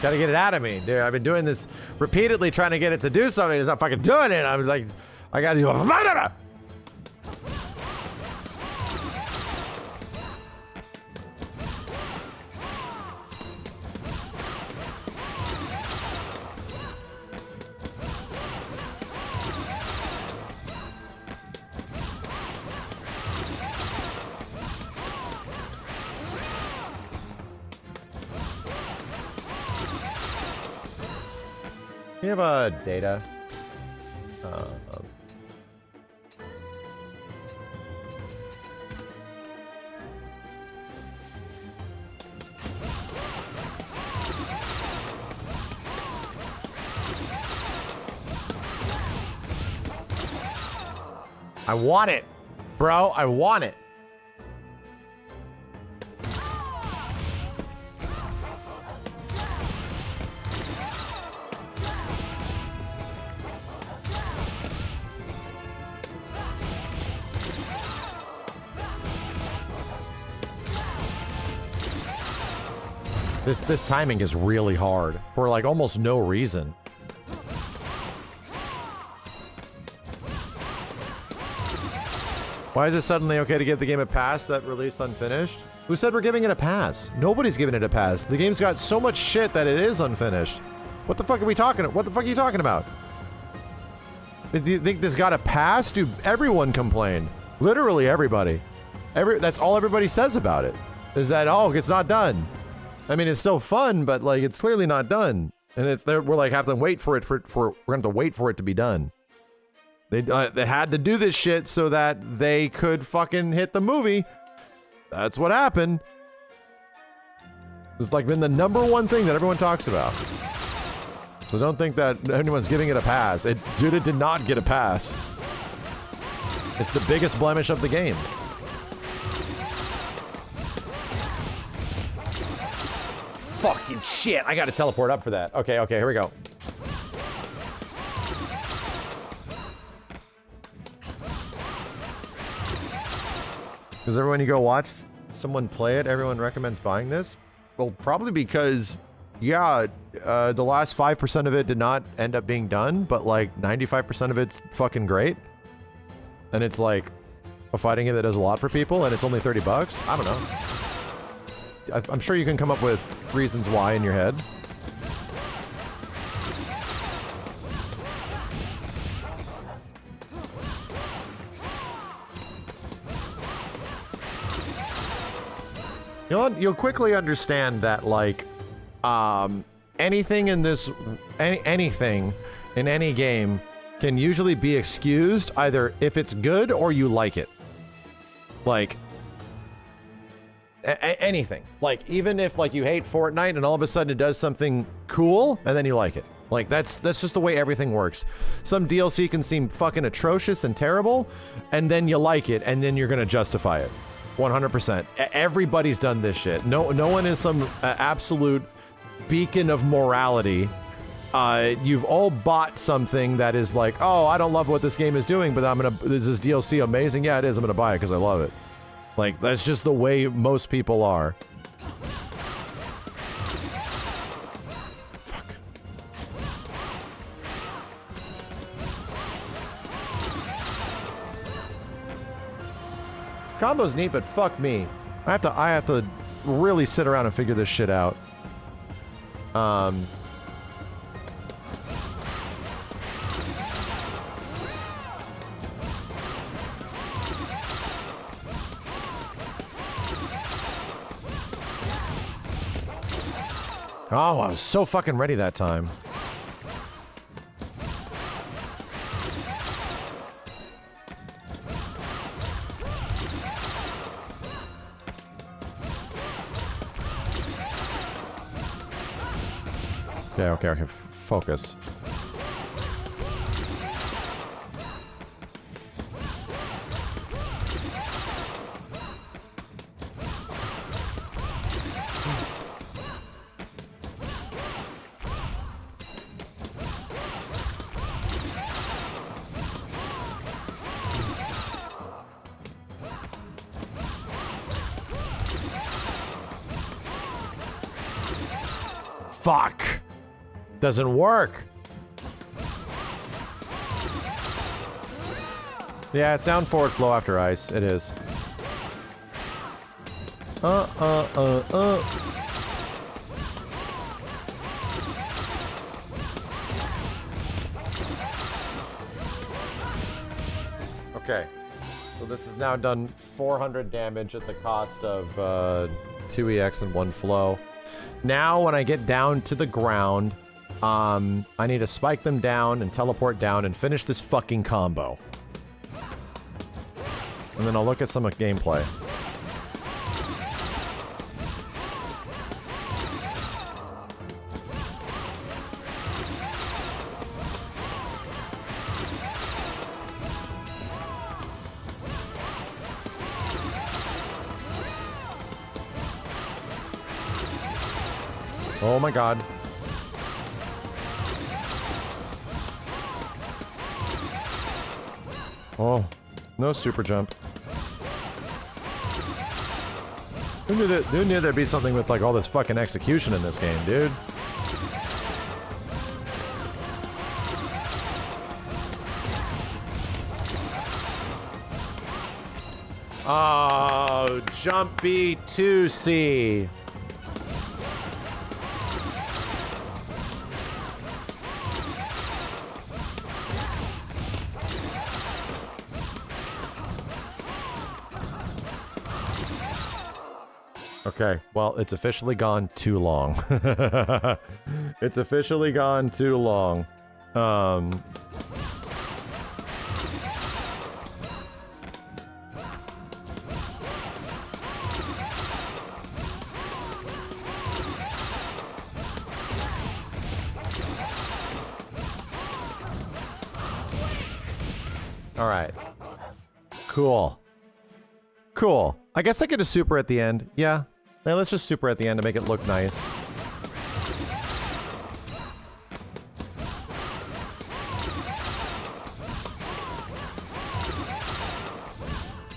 Gotta get it out of me, dude. I've been doing this repeatedly, trying to get it to do something. It's not fucking doing it. I was like, I gotta do a. We have data. I want it, bro. I want it. This timing is really hard for like almost no reason. Why is it suddenly okay to give the game a pass that released unfinished? Who said we're giving it a pass? Nobody's giving it a pass. The game's got so much shit that it is unfinished. What the fuck are we talking about? What the fuck are you talking about? Do you think this got a pass? Dude, everyone complained. Literally everybody. That's all everybody says about it. Is that, oh, it's not done. I mean, it's still fun, but like it's clearly not done. And it's there. We're like have to wait for it we're gonna have to wait for it to be done. They had to do this shit so that they could fucking hit the movie. That's what happened. It's like been the #1 thing that everyone talks about. So don't think that anyone's giving it a pass. It did not get a pass. It's the biggest blemish of the game. Fucking shit. I gotta teleport up for that. Okay, here we go. Does everyone you go watch someone play it, everyone recommends buying this? Well, probably because, yeah, the last 5% of it did not end up being done, but like 95% of it's fucking great. And it's like a fighting game that does a lot for people, and it's only $30. I don't know. I'm sure you can come up with reasons why in your head. You'll quickly understand that, like, anything in this, anything in any game can usually be excused either if it's good or you like it. Like, anything. Like, even if like you hate Fortnite and all of a sudden it does something cool and then you like it. Like, that's just the way everything works. Some DLC can seem fucking atrocious and terrible, and then you like it, and then you're gonna justify it. 100%. Everybody's done this shit. No one is some absolute beacon of morality. You've all bought something that is like, oh, I don't love what this game is doing, but is this DLC amazing? Yeah, it is. I'm gonna buy it because I love it. Like, that's just the way most people are. Fuck. This combo's neat, but fuck me. I have to really sit around and figure this shit out. Oh, I was so fucking ready that time. Okay. Focus. Fuck! Doesn't work. Yeah, it's down forward flow after ice. It is. Okay. So this has now done 400 damage at the cost of 2 EX and 1 flow. Now, when I get down to the ground, I need to spike them down and teleport down and finish this fucking combo. And then I'll look at some gameplay. Oh my god. Oh, no super jump. Who knew there'd be something with like all this fucking execution in this game, dude? Oh, jump B2C. Okay, well, it's officially gone too long. It's officially gone too long. All right. Cool. Cool. I guess I get a super at the end. Yeah. Now let's just super at the end to make it look nice.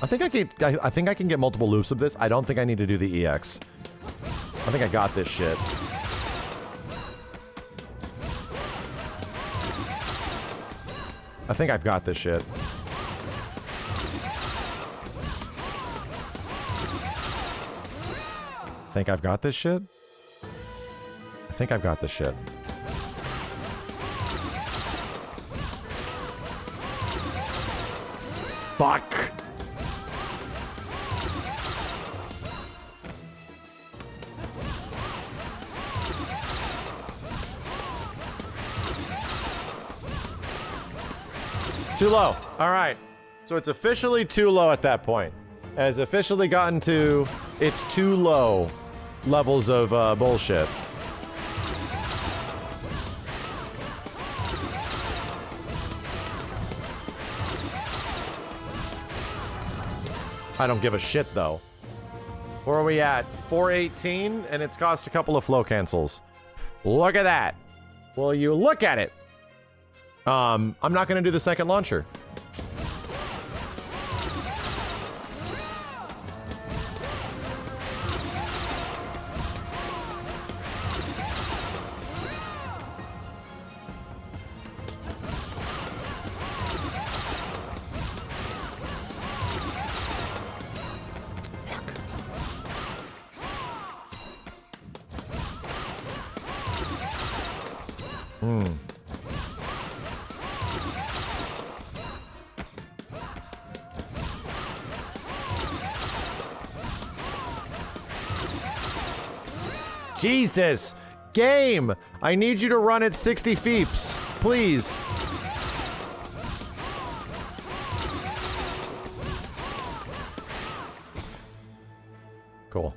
I think I can get multiple loops of this. I don't think I need to do the EX. I think I got this shit. I think I've got this shit. I think I've got this shit. I think I've got this shit. Fuck! Too low. All right. So it's officially too low at that point. It has officially gotten to its too low levels of bullshit. I don't give a shit though. Where are we at? 418 and it's cost a couple of flow cancels. Look at that. Will you look at it? I'm not going to do the second launcher. Jesus! Game! I need you to run at 60 feeps, please. Cool.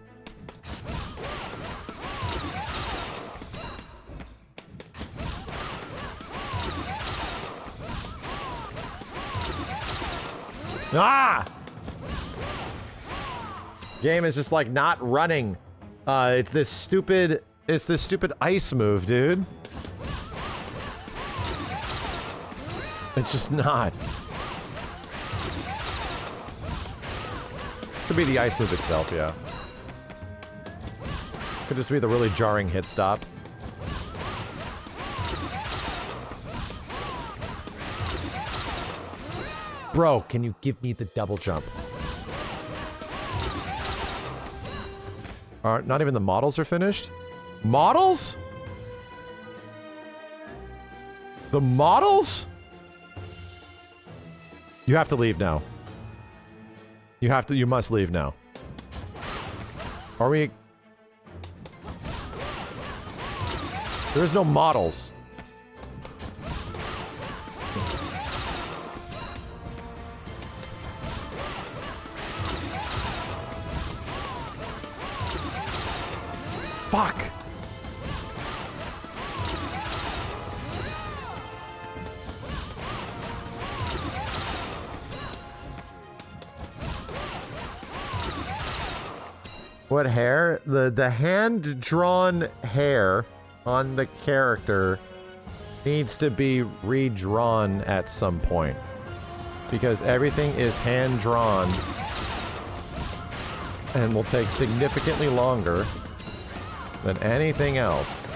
Ah! Game is just like not running. It's this stupid ice move, dude. It's just not. Could be the ice move itself, yeah. Could just be the really jarring hit stop. Bro, can you give me the double jump? Not even the models are finished? Models? The models? You have to leave now. You must leave now. Are we... There is no models. Fuck! What hair? The hand-drawn hair on the character needs to be redrawn at some point. Because everything is hand-drawn and will take significantly longer than anything else.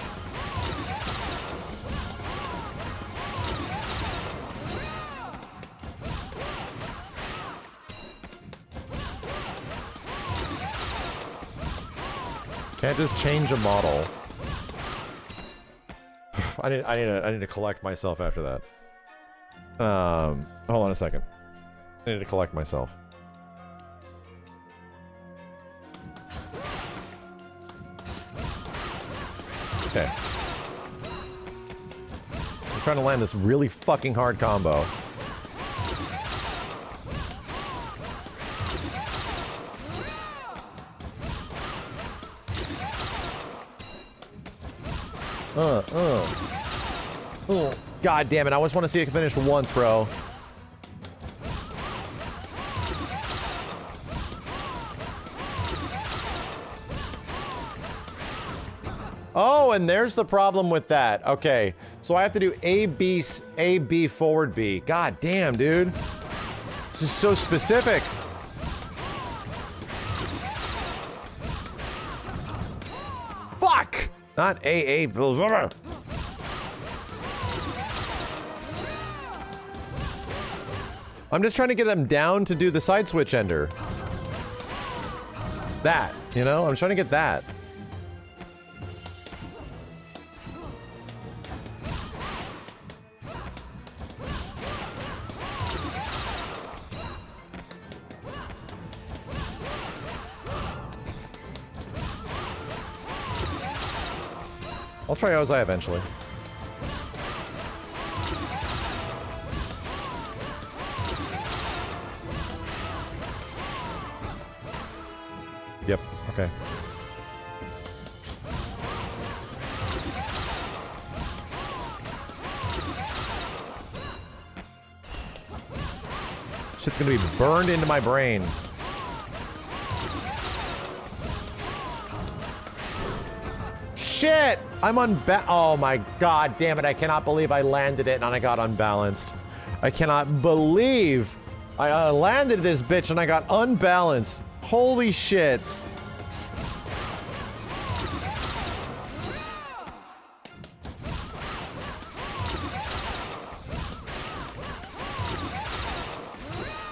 Can't just change a model. I need to collect myself after that. Hold on a second. I need to collect myself. Okay. I'm trying to land this really fucking hard combo. God damn it, I just want to see it finish once, bro. Oh, and there's the problem with that. Okay, so I have to do A, B, forward B. God damn, dude. This is so specific. Fuck! Not A. I'm just trying to get them down to do the side switch ender. That, you know? I'm trying to get that. I'll try Ozai eventually. Yep, okay. Shit's gonna be burned into my brain. Shit! I'm oh my god damn it, I cannot believe I landed it and I got unbalanced. I cannot believe I landed this bitch and I got unbalanced. Holy shit.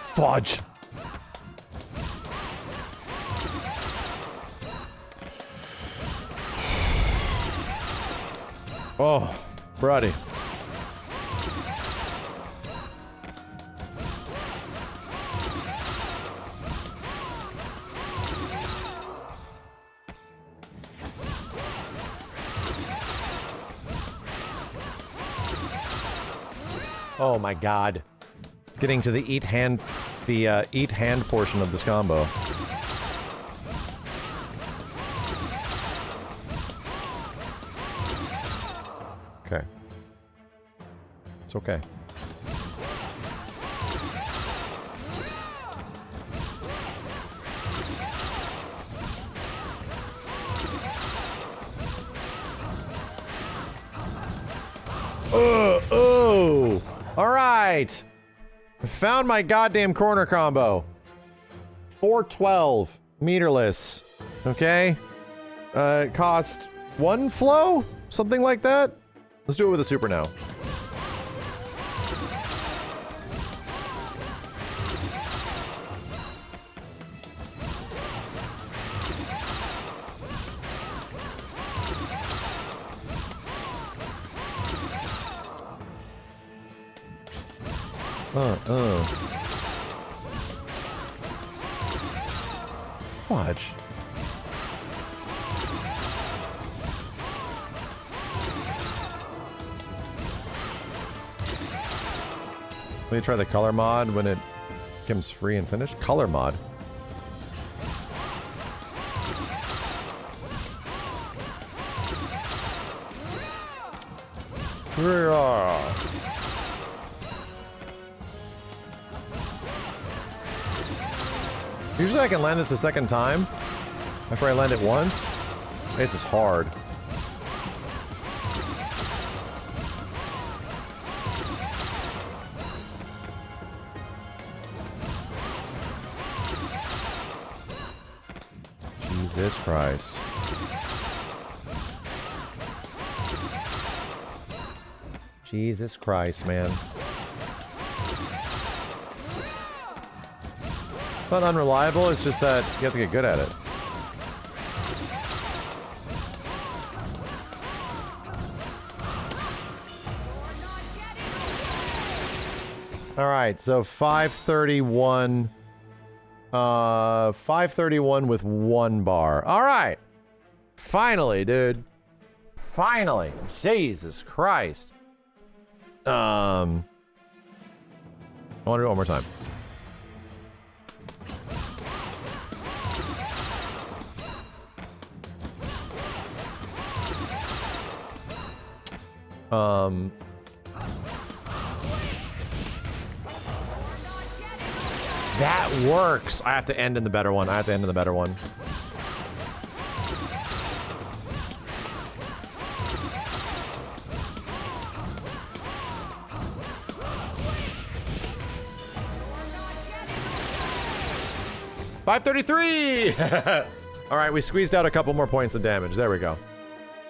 Fudge. Oh, Brody. Oh my god. Getting to the eat hand portion of this combo. Okay. It's okay. Oh! All right. I found my goddamn corner combo. 412 meterless. Okay. It cost 1 flow? Something like that? Let's do it with a super now. Fudge. Let me try the color mod when it becomes free and finished. Color mod. Usually I can land this a second time, After I land it once? This is hard. Jesus Christ. Jesus Christ, man. It's not unreliable, it's just that you have to get good at it. Alright, so 531. 531 with 1 bar. Alright. Finally, dude. Finally. Jesus Christ. I want to do it one more time. That works. I have to end in the better one. I have to end in the better one. $533! All right, we squeezed out a couple more points of damage. There we go.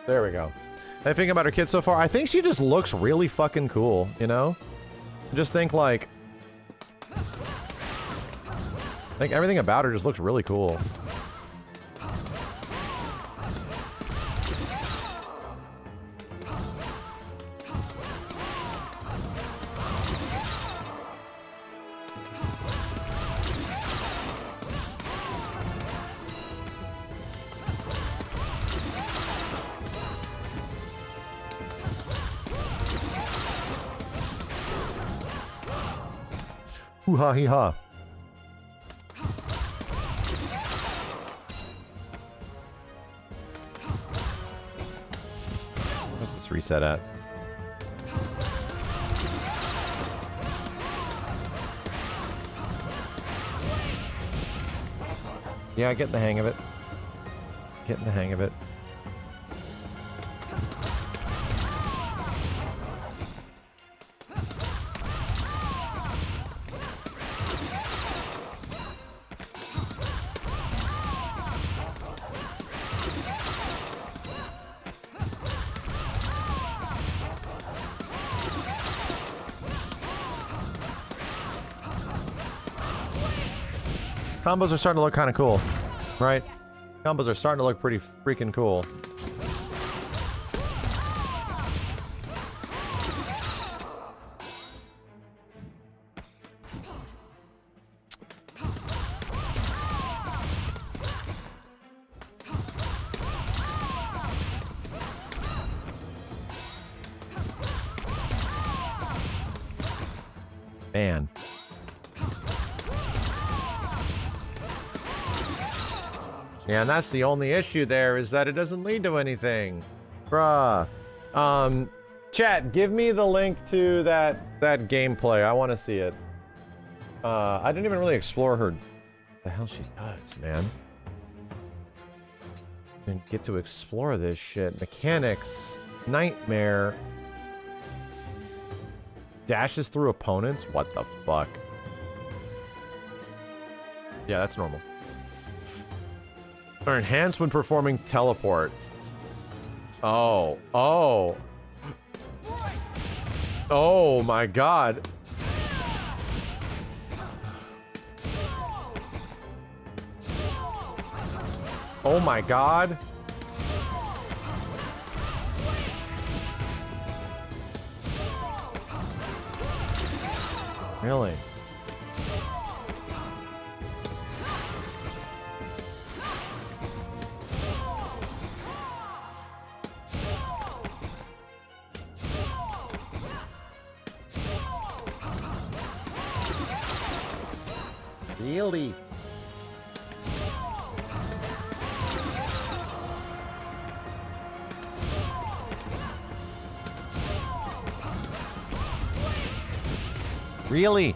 There we go. I think about her kid so far. I think she just looks really fucking cool, you know? I just think, like... I think everything about her just looks really cool. Hoo-ha, hee-ha. What's this reset at? Yeah, getting the hang of it. Getting the hang of it. Combos are starting to look kind of cool, right? Combos are starting to look pretty freaking cool. Man. Yeah, and that's the only issue there, is that it doesn't lead to anything. Bruh. Chat, give me the link to that gameplay. I want to see it. I didn't even really explore her. The hell she does, man. Didn't get to explore this shit. Mechanics. Nightmare. Dashes through opponents? What the fuck? Yeah, that's normal. Are enhanced when performing teleport. Oh. Oh. Oh my god. Oh my god. Really? Really? Really?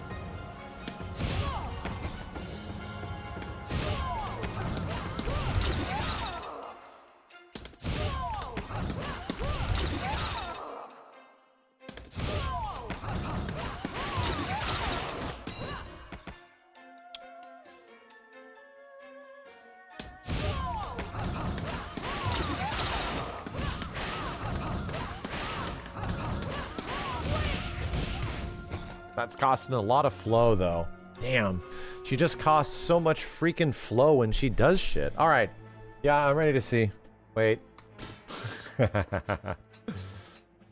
That's costing a lot of flow, though. Damn. She just costs so much freaking flow when she does shit. All right. Yeah, I'm ready to see. Wait.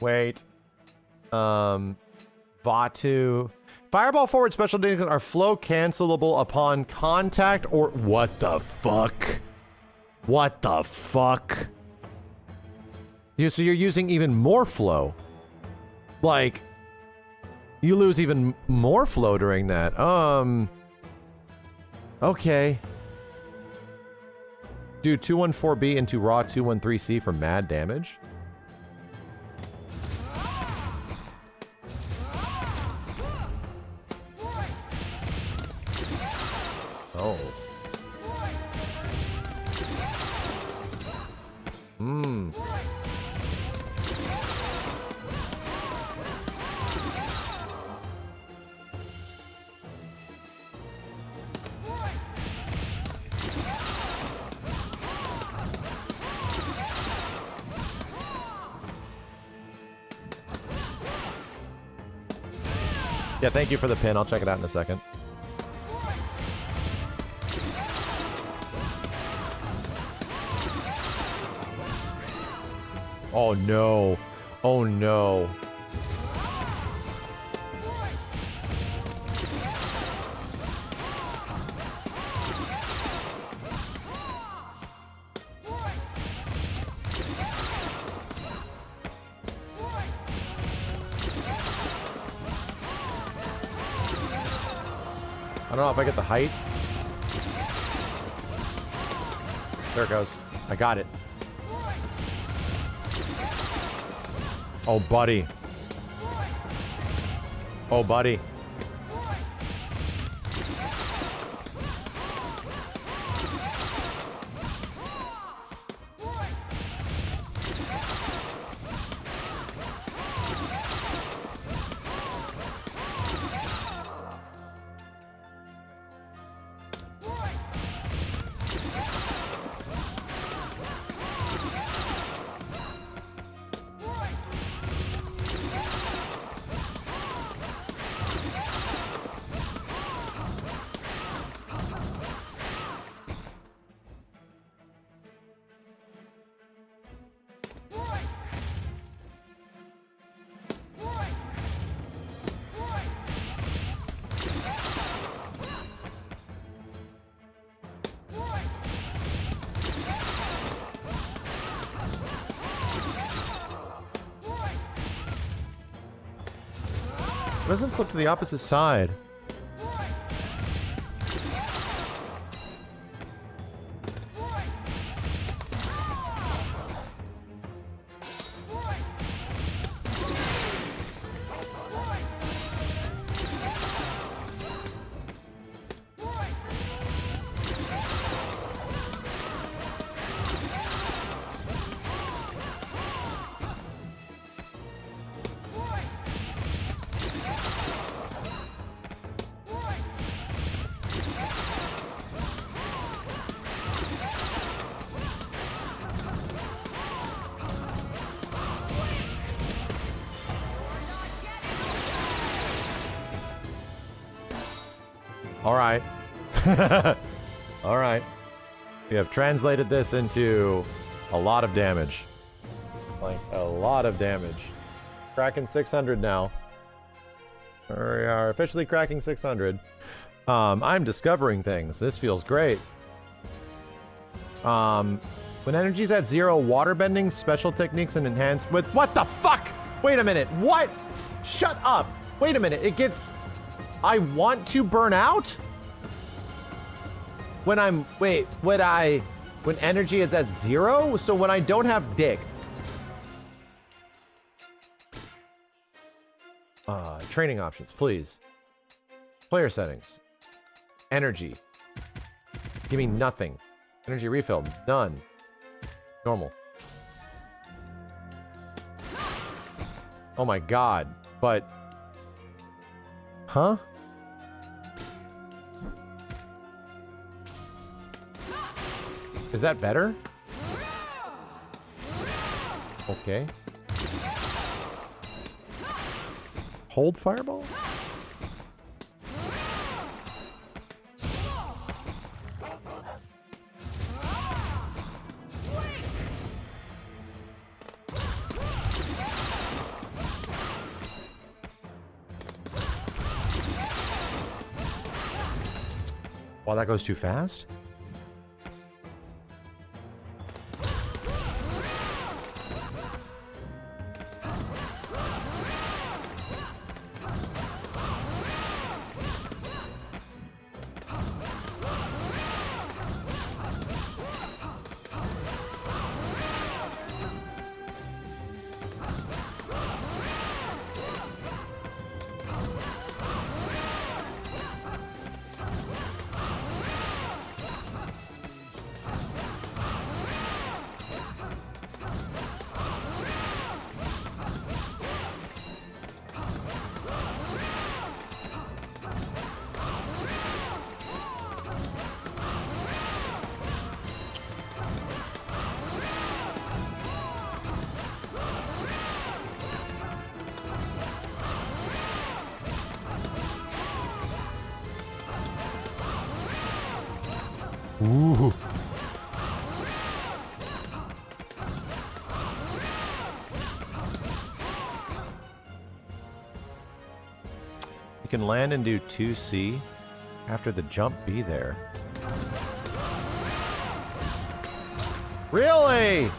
Wait. Vatu. Fireball forward special dings are flow cancelable upon contact or what the fuck? What the fuck? So you're using even more flow. Like, you lose even more flow during that. Okay. Do 214B into raw 213C for mad damage. Oh. Hmm. Yeah, thank you for the pin. I'll check it out in a second. Oh no. Oh no. I don't know if I get the height. There it goes. I got it. Oh, buddy. Oh, buddy. It doesn't flip to the opposite side. All right. All right. We have translated this into a lot of damage. Like, a lot of damage. Cracking 600 now. We are officially cracking 600. I'm discovering things. This feels great. When energy's at 0, waterbending, special techniques, and enhanced with... What the fuck? Wait a minute. What? Shut up. Wait a minute. It gets... I want to burn out? When I'm... Wait. When energy is at 0? So when I don't have dick. Training options, please. Player settings. Energy. Give me nothing. Energy refill. None. Normal. Oh my god. But... Huh? Is that better? Okay. Hold fireball? Wow, that goes too fast? Ooh. You can land and do 2C. After the jump, be there. Really?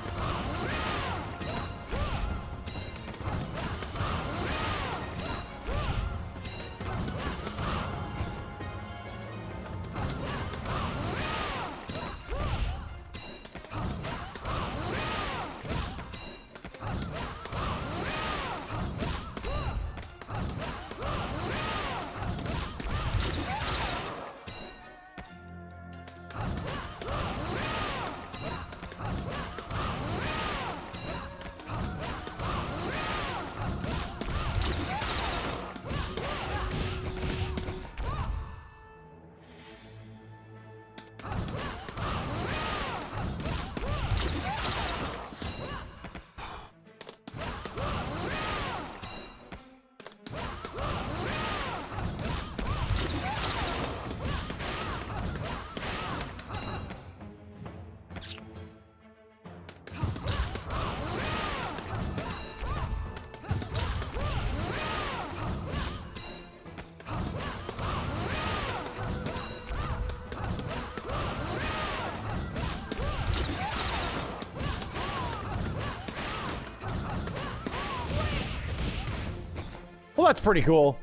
Well, that's pretty cool.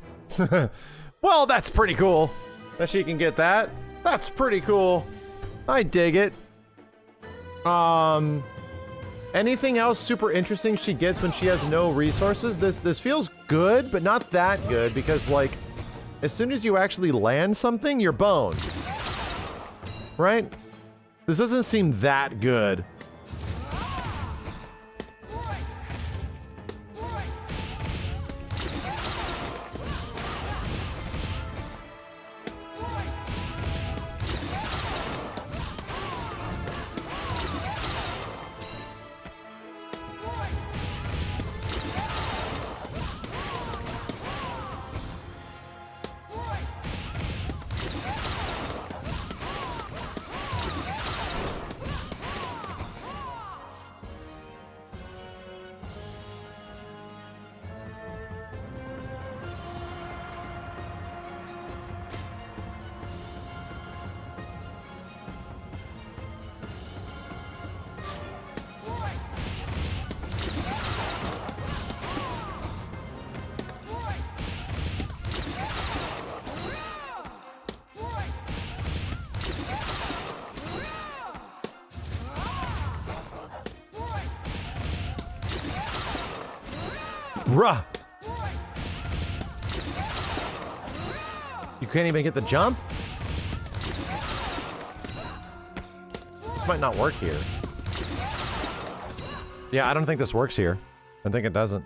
Well, that's pretty cool that she can get that. That's pretty cool. I dig it. Anything else super interesting she gets when she has no resources? This feels good, but not that good because, like, as soon as you actually land something, you're boned. Right? This doesn't seem that good. Bruh. You can't even get the jump? This might not work here. Yeah, I don't think this works here. I think it doesn't.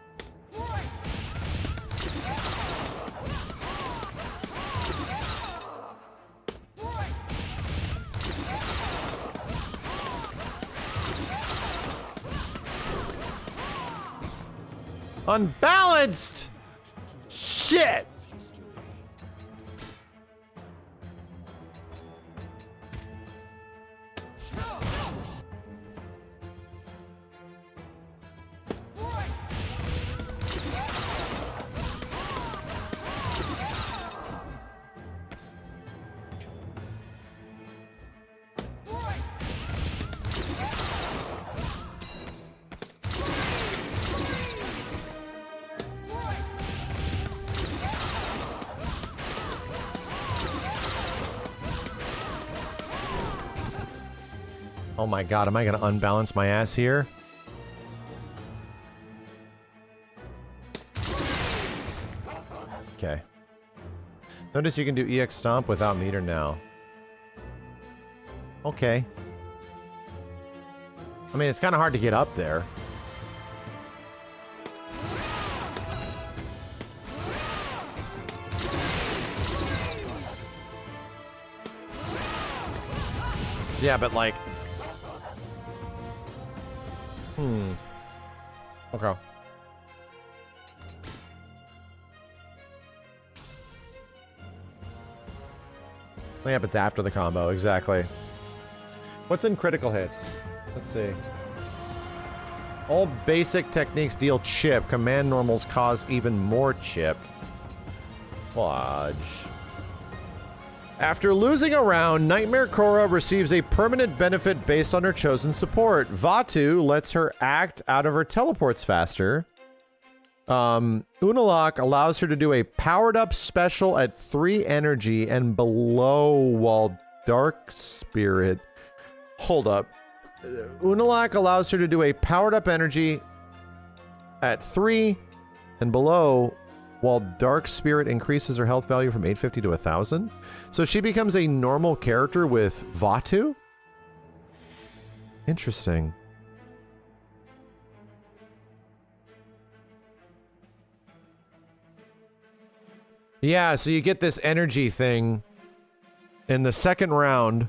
Unbalanced! Shit! Oh my god, am I gonna unbalance my ass here? Okay. Notice you can do EX Stomp without meter now. Okay. I mean, it's kind of hard to get up there. Yeah, but like... Okay. Yep, it's after the combo, exactly. What's in critical hits? Let's see. All basic techniques deal chip. Command normals cause even more chip. Fudge. After losing a round, Nightmare Korra receives a permanent benefit based on her chosen support. Vatu lets her act out of her teleports faster. Unalak allows her to do a powered-up special at 3 energy and below, while Dark Spirit... Hold up. Unalak allows her to do a powered-up energy at 3 and below, while Dark Spirit increases her health value from 850 to 1,000. So she becomes a normal character with Vatu? Interesting. Yeah, so you get this energy thing in the second round.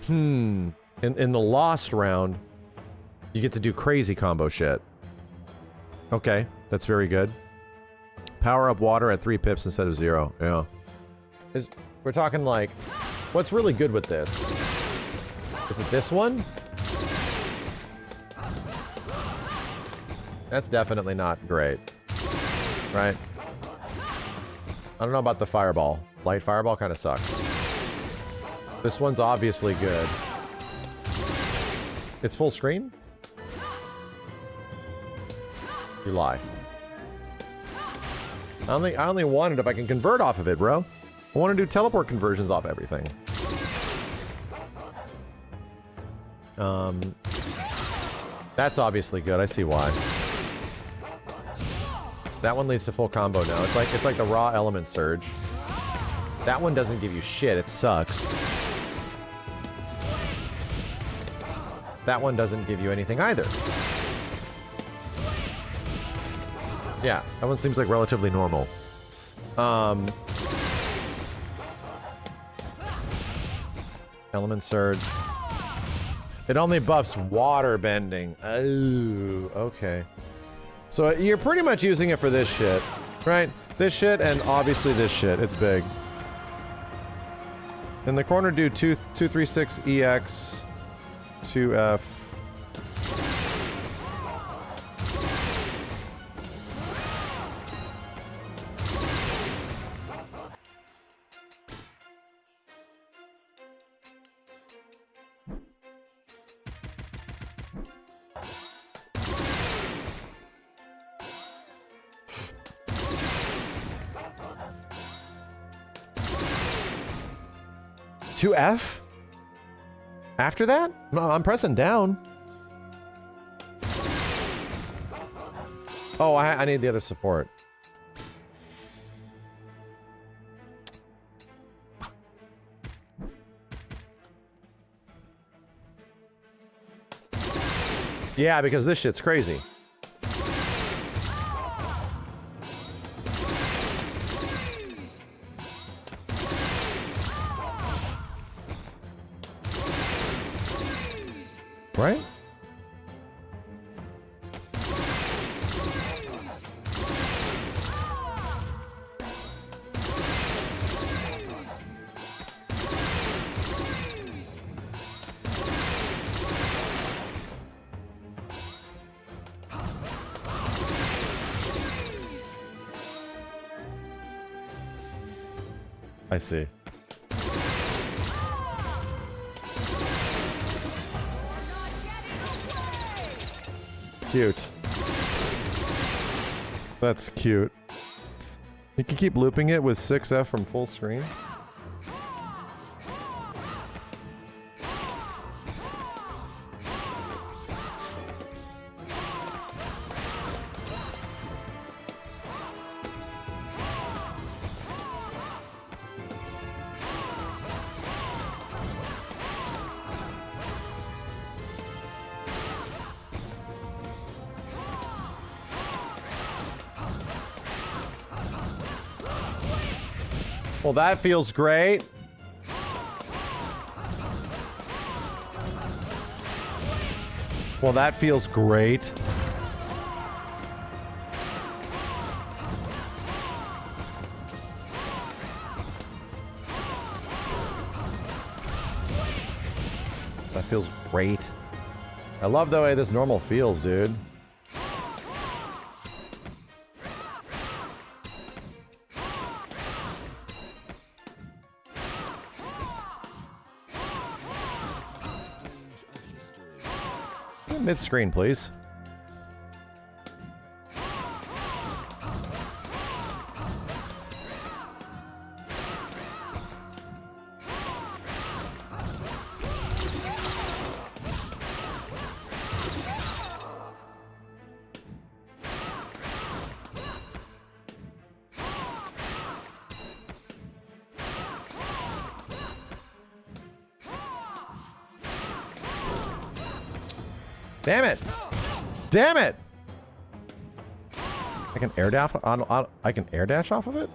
In the lost round, you get to do crazy combo shit. Okay, that's very good. Power up water at 3 pips instead of 0. Yeah. We're talking like, what's really good with this? Is it this one? That's definitely not great. Right? I don't know about the fireball. Light fireball kind of sucks. This one's obviously good. It's full screen? You lie. I only want it if I can convert off of it, bro. I want to do teleport conversions off everything. That's obviously good. I see why. That one leads to full combo now. It's like the raw element surge. That one doesn't give you shit. It sucks. That one doesn't give you anything either. Yeah, that one seems like relatively normal. Element surge. It only buffs water bending. Oh, okay. So you're pretty much using it for this shit, right? This shit and obviously this shit. It's big. In the corner, do 236 EX, 2F. To F? After that? No, I'm pressing down. Oh, I need the other support. Yeah, because this shit's crazy. Right? I see. Cute. That's cute. You can keep looping it with 6F from full screen. Well, that feels great. Well, that feels great. That feels great. I love the way this normal feels, dude. Mid-screen, please. Damn it! Damn it! I can air dash on I can air dash off of it?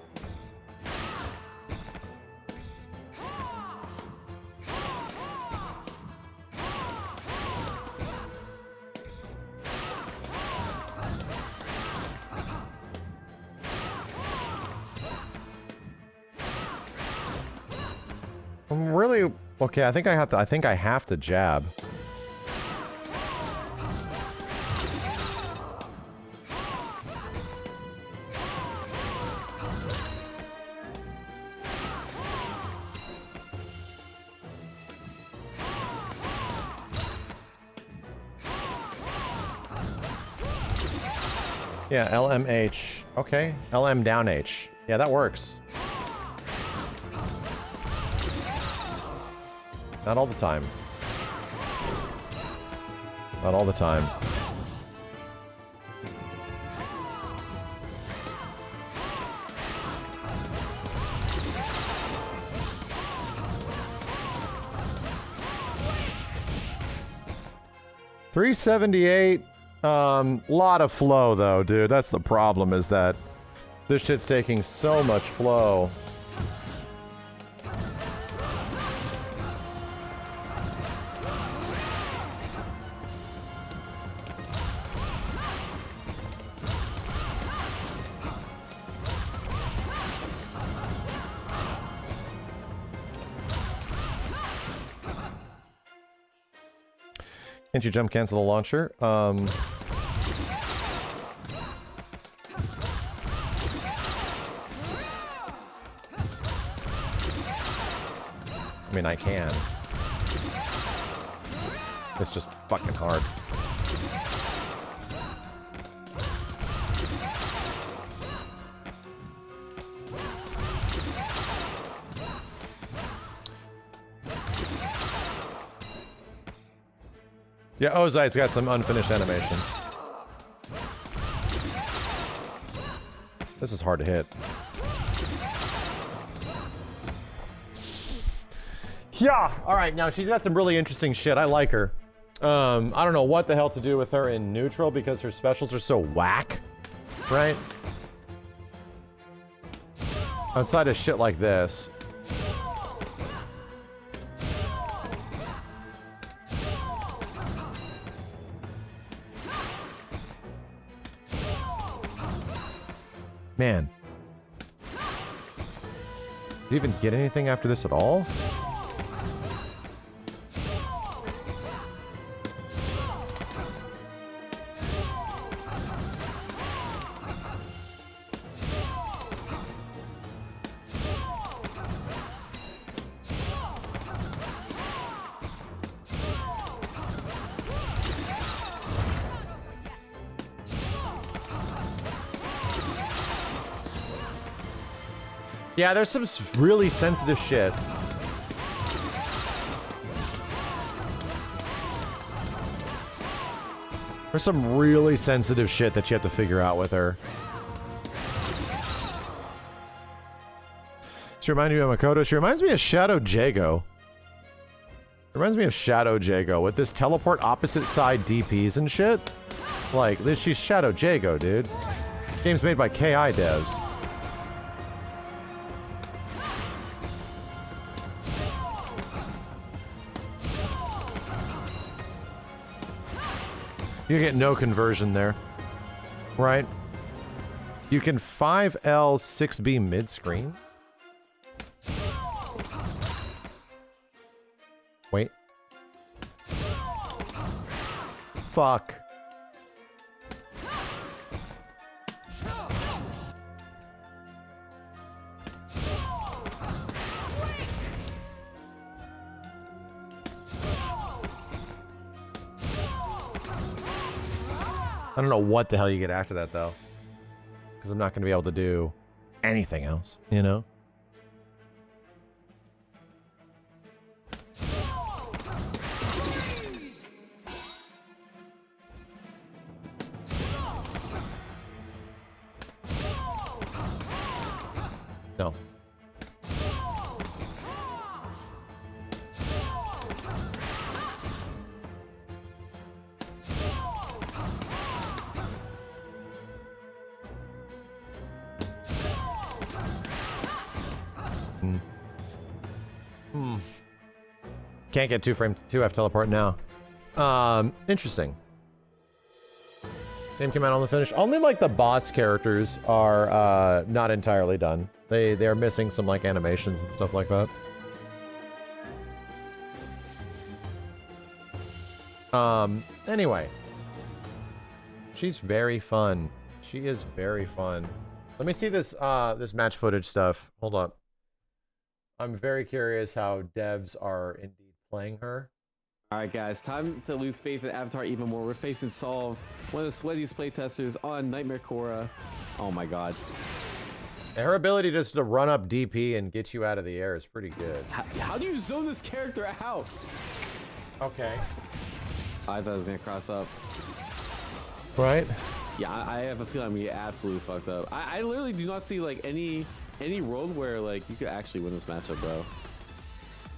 I'm really okay, I think I have to jab. Yeah, LMH. Okay. LM down H. Yeah, that works. Not all the time. Not all the time. $378. Lot of flow though, dude. That's the problem, is that this shit's taking so much flow. Can't you jump cancel the launcher? I mean, I can. It's just fucking hard. Yeah, Ozite's got some unfinished animations. This is hard to hit. Yeah! Alright, now she's got some really interesting shit. I like her. I don't know what the hell to do with her in neutral because her specials are so whack. Right? Outside of shit like this. Man. Did you even get anything after this at all? Yeah, there's some really sensitive shit. There's some really sensitive shit that you have to figure out with her. She reminds me of Makoto. She reminds me of Shadow Jago. Reminds me of Shadow Jago with this teleport opposite side DPs and shit. Like, this, she's Shadow Jago, dude. This game's made by KI devs. You get no conversion there. Right? You can 5L 6B mid-screen. Wait. Fuck. I don't know what the hell you get after that, though. Because I'm not going to be able to do anything else, you know? No. Can't get 2F teleport now. Interesting. Same command on the finish. Only like the boss characters are not entirely done. They are missing some like animations and stuff like that. Anyway. She's very fun. She is very fun. Let me see this this match footage stuff. Hold up. I'm very curious how devs are indeed playing her. All right, guys, time to lose faith in Avatar even more. We're facing Solve, one of the sweatiest playtesters on Nightmare Korra. Oh my god. Her ability just to run up DP and get you out of the air is pretty good. How do you zone this character out? Okay. I thought I was gonna cross up. Right? Yeah, I have a feeling I'm gonna get absolutely fucked up. I literally do not see like any world where like you could actually win this matchup, bro.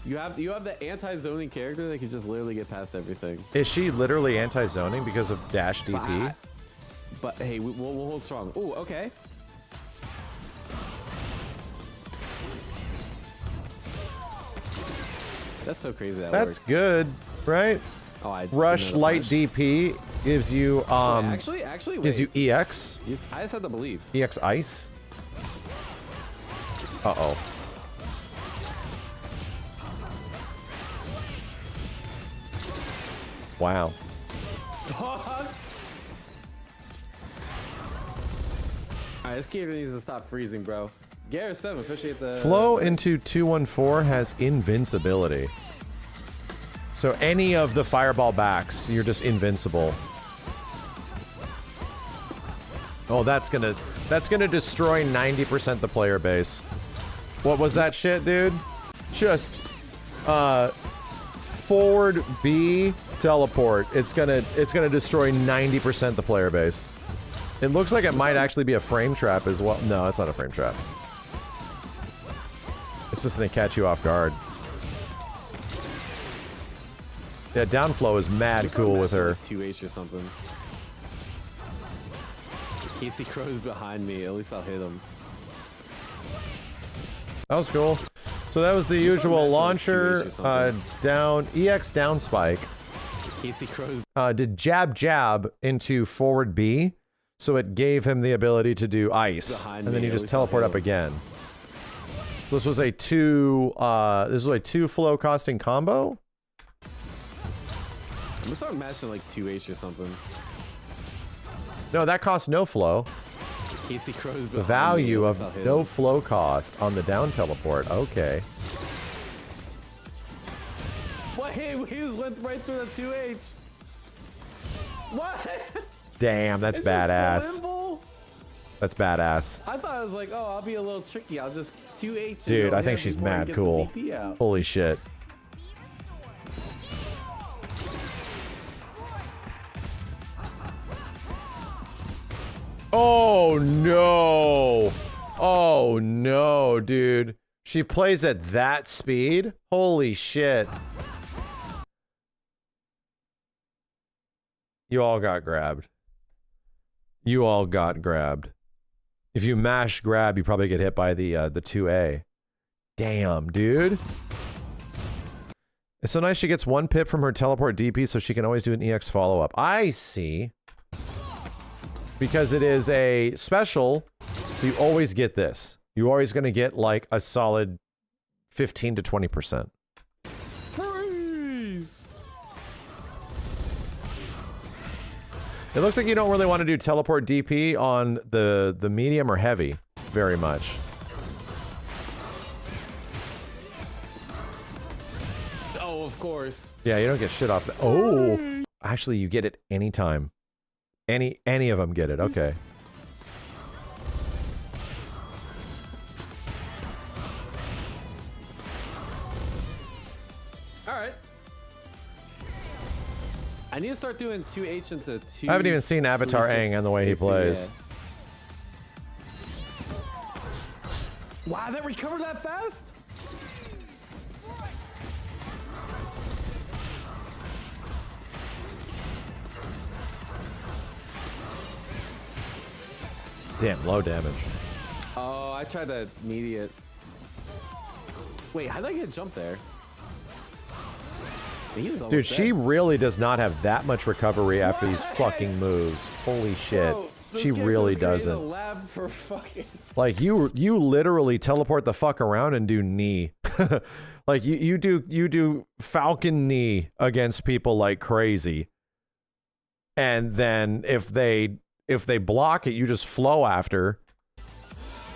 You have the anti-zoning character that can just literally get past everything. Is she literally anti-zoning because of dash DP? But hey, we'll hold strong. Oh, okay. That's so crazy. That's works. Good, right? Oh, I Rush light DP gives you actually gives you EX. I just had to believe. EX ice. Uh-oh. Wow. Fuck. Alright, this character needs to stop freezing, bro. Garrett 7, appreciate the Flow into 214 has invincibility. So any of the fireball backs, you're just invincible. Oh, that's gonna destroy 90% the player base. What was that shit, dude? Just forward B teleport. It's gonna destroy 90% the player base. It looks like it might actually be a frame trap as well. No, it's not a frame trap. It's just gonna catch you off guard. Yeah, downflow is mad cool with her. Like 2H or something. Casey Crow's behind me. At least I'll hit him. That was cool. So that was the usual launcher, down, EX down spike. Casey Crow's did jab into forward B, so it gave him the ability to do ice, and then you just teleport up again. So this was a two flow costing combo. I'm gonna start matching like 2H or something. No, that costs no flow. Casey Crow's the value of no flow cost on the down teleport. Okay. What? He just went right through the 2H. What? Damn, that's it's badass. That's badass. I thought I was like, oh, I'll be a little tricky. I'll just 2H. Dude, I think she's mad cool. Holy shit. Oh no. Oh no, dude. She plays at that speed? Holy shit. You all got grabbed. You all got grabbed. If you mash grab, you probably get hit by the 2A. Damn, dude. It's so nice she gets 1 pip from her teleport DP so she can always do an EX follow-up. I see. Because it is a special, so you always get this. You're always going to get like a solid 15 to 20%. Freeze! It looks like you don't really want to do teleport DP on the medium or heavy very much. Oh, of course. Yeah, you don't get shit off. Oh, actually, you get it anytime. Any of them get it. Okay. All right. I need to start doing 2H into 2. I haven't even seen Avatar Aang and the way he plays. Wow, that recovered that fast? Damn, low damage. Oh, I tried that immediate. Wait, how did I get jumped there? He was Dude, almost she dead. really does not have that much recovery after these fucking moves. Holy shit. Bro, She really this character's created a doesn't. lab for fucking... Like you literally teleport the fuck around and do knee. Like you do falcon knee against people like crazy. And then if they block it, you just flow after.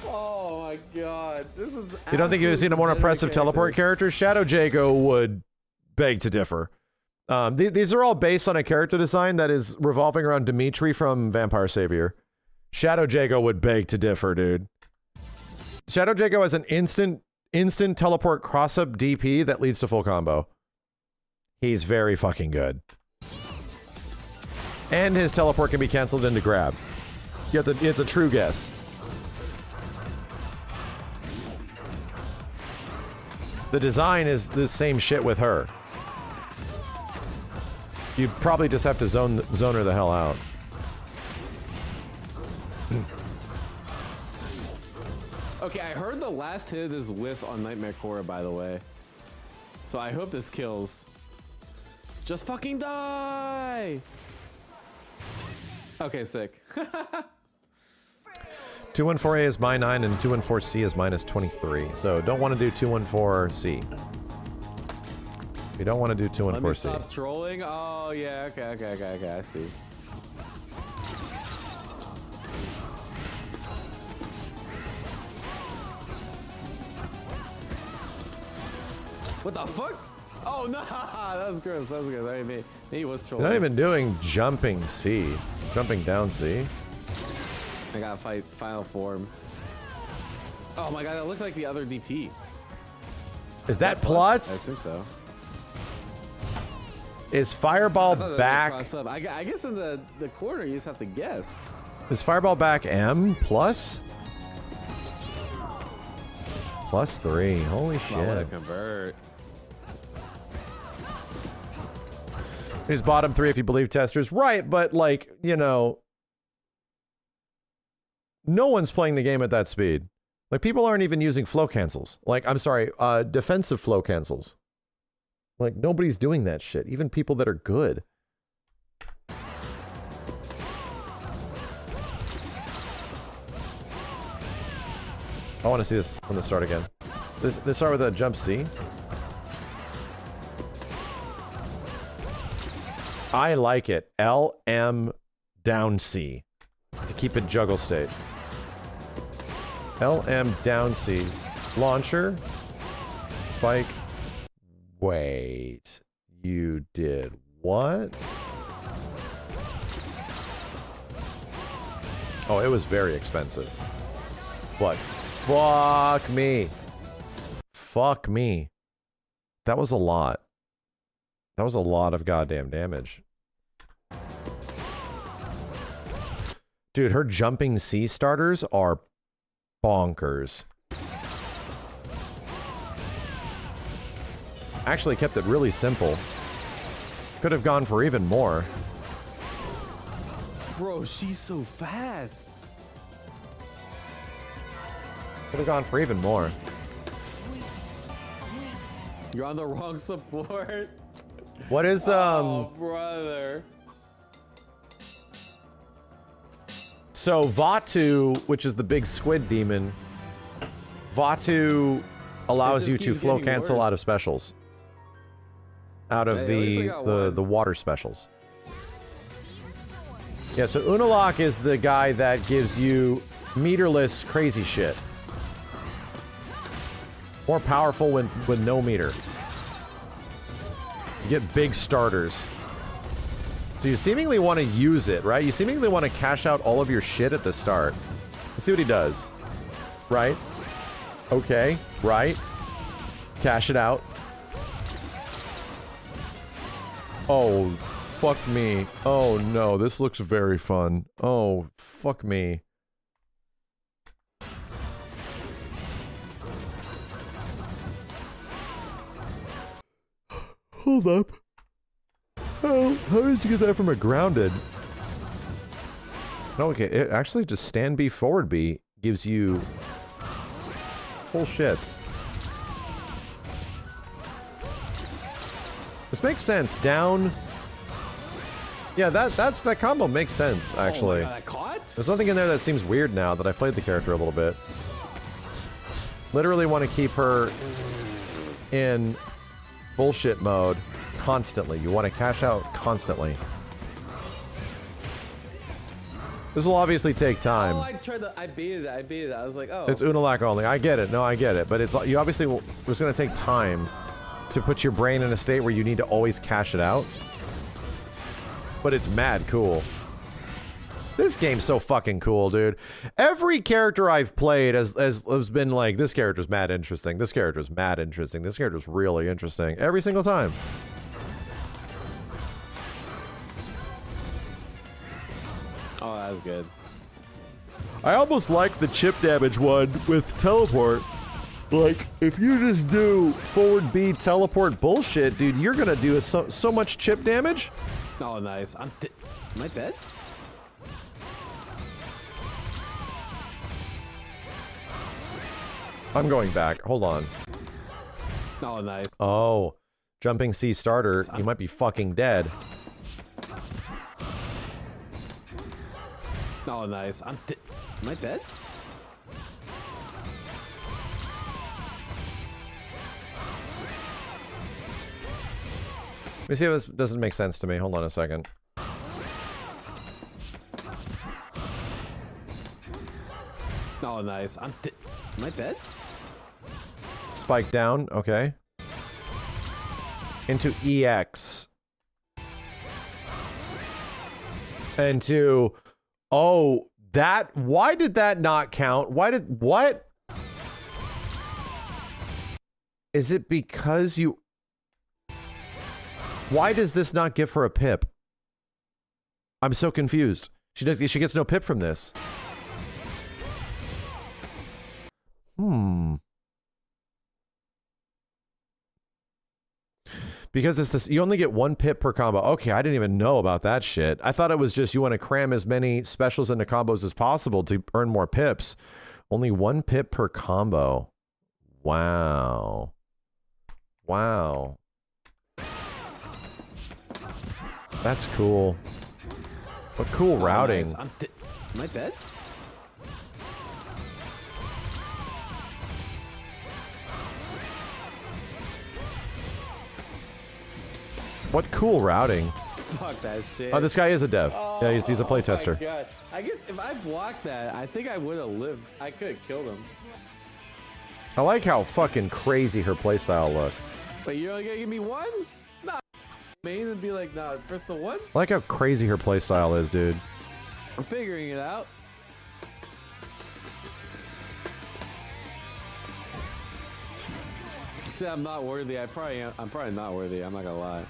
Oh my god. This is You don't think you've seen a more impressive teleport character? Shadow Jago would beg to differ. These are all based on a character design that is revolving around Dimitri from Vampire Savior. Shadow Jago would beg to differ, dude. Shadow Jago has an instant teleport cross-up DP that leads to full combo. He's very fucking good. And his teleport can be canceled into grab. It's a true guess. The design is the same shit with her. You probably just have to zone her the hell out. Okay, I heard the last hit of this whiffs on Nightmare Korra, by the way. So I hope this kills. Just fucking die! Okay, sick. 214A is -9 and 214C is -23. So don't want to do 214C. You don't want to do Let me 214C. stop trolling. Oh, yeah, okay, I see. What the fuck? Oh, no, that was gross, that was good. I mean, he was You're trolling. not even doing jumping C. Jumping down C. I gotta fight final form. Oh my god, that looked like the other DP. Is that I plus? assume so. Is I Fireball thought that was back? a cross-up. I guess in the corner you just have to guess. Is Fireball back M plus? +3. Holy Oh, what a shit. convert. He's bottom 3 if you believe testers. Right, but like, you know, no one's playing the game at that speed. Like, people aren't even using flow cancels. Like, I'm sorry, defensive flow cancels. Like, nobody's doing that shit. Even people that are good. I want to see this from the start again. This start with a jump C. I like it. LM down C to keep it juggle state. LM down C. Launcher. Spike. Wait. You did what? Oh, it was very expensive. But fuck me. Fuck me. That was a lot. That was a lot of goddamn damage. Dude, her jumping C starters are bonkers. Actually kept it really simple. Could have gone for even more. Bro, she's so fast. Could have gone for even more. You're on the wrong support. What is Oh, brother. So Vatu, which is the big squid demon, Vatu allows It you just to keeps flow getting cancel worse. out of specials. Out of Hey, at least I got one. the water specials. Yeah, so Unalak is the guy that gives you meterless crazy shit. More powerful with no meter. You get big starters. So you seemingly want to use it, right? You seemingly want to cash out all of your shit at the start. Let's see what he does. Right? Okay. Right. Cash it out. Oh, fuck me. Oh no, this looks very fun. Oh, fuck me. Hold up. How did you get that from a grounded? No, okay, it actually just stand B, forward B gives you full shits. This makes sense. Down. Yeah, that combo makes sense, actually. Oh my God, that caught? There's nothing in there that seems weird now that I've played the character a little bit. Literally want to keep her in bullshit mode constantly. You want to cash out constantly. This will obviously take time. Oh, I baited it. I was like, oh. It's Unalak only. I get it. No, I get it. But it's you obviously it's going to take time to put your brain in a state where you need to always cash it out. But it's mad cool. This game's so fucking cool, dude. Every character I've played has been like, this character's mad interesting. This character's mad interesting. This character's really interesting. Every single time. Oh, that's good. I almost like the chip damage one with teleport. Like, if you just do forward B teleport bullshit, dude, you're gonna do so much chip damage. Oh, nice. Am I dead? I'm going back. Hold on. Oh, nice. Oh, jumping C starter. You might be fucking dead. Oh, nice. Am I dead? Let me see if this doesn't make sense to me. Hold on a second. Oh, nice. Am I dead? Spike down. Okay. Into EX. Into... Oh, that... Why did that not count? What? Is it because you... Why does this not give her a pip? I'm so confused. She gets no pip from this. Because it's this, you only get one pip per combo. Okay, I didn't even know about that shit. I thought it was just you want to cram as many specials into combos as possible to earn more pips. Only one pip per combo. Wow. Wow. That's cool. What cool routing. Nice. Am I dead? What cool routing. Fuck that shit. Oh, this guy is a dev. Yeah, he's a playtester. Oh my God. I guess if I blocked that, I think I would have lived. I could have killed him. I like how fucking crazy her playstyle looks. But you're only gonna give me one? Nah, main and be like, nah, press the one? I like how crazy her playstyle is, dude. I'm figuring it out. You said I'm not worthy. I'm probably not worthy. I'm not gonna lie.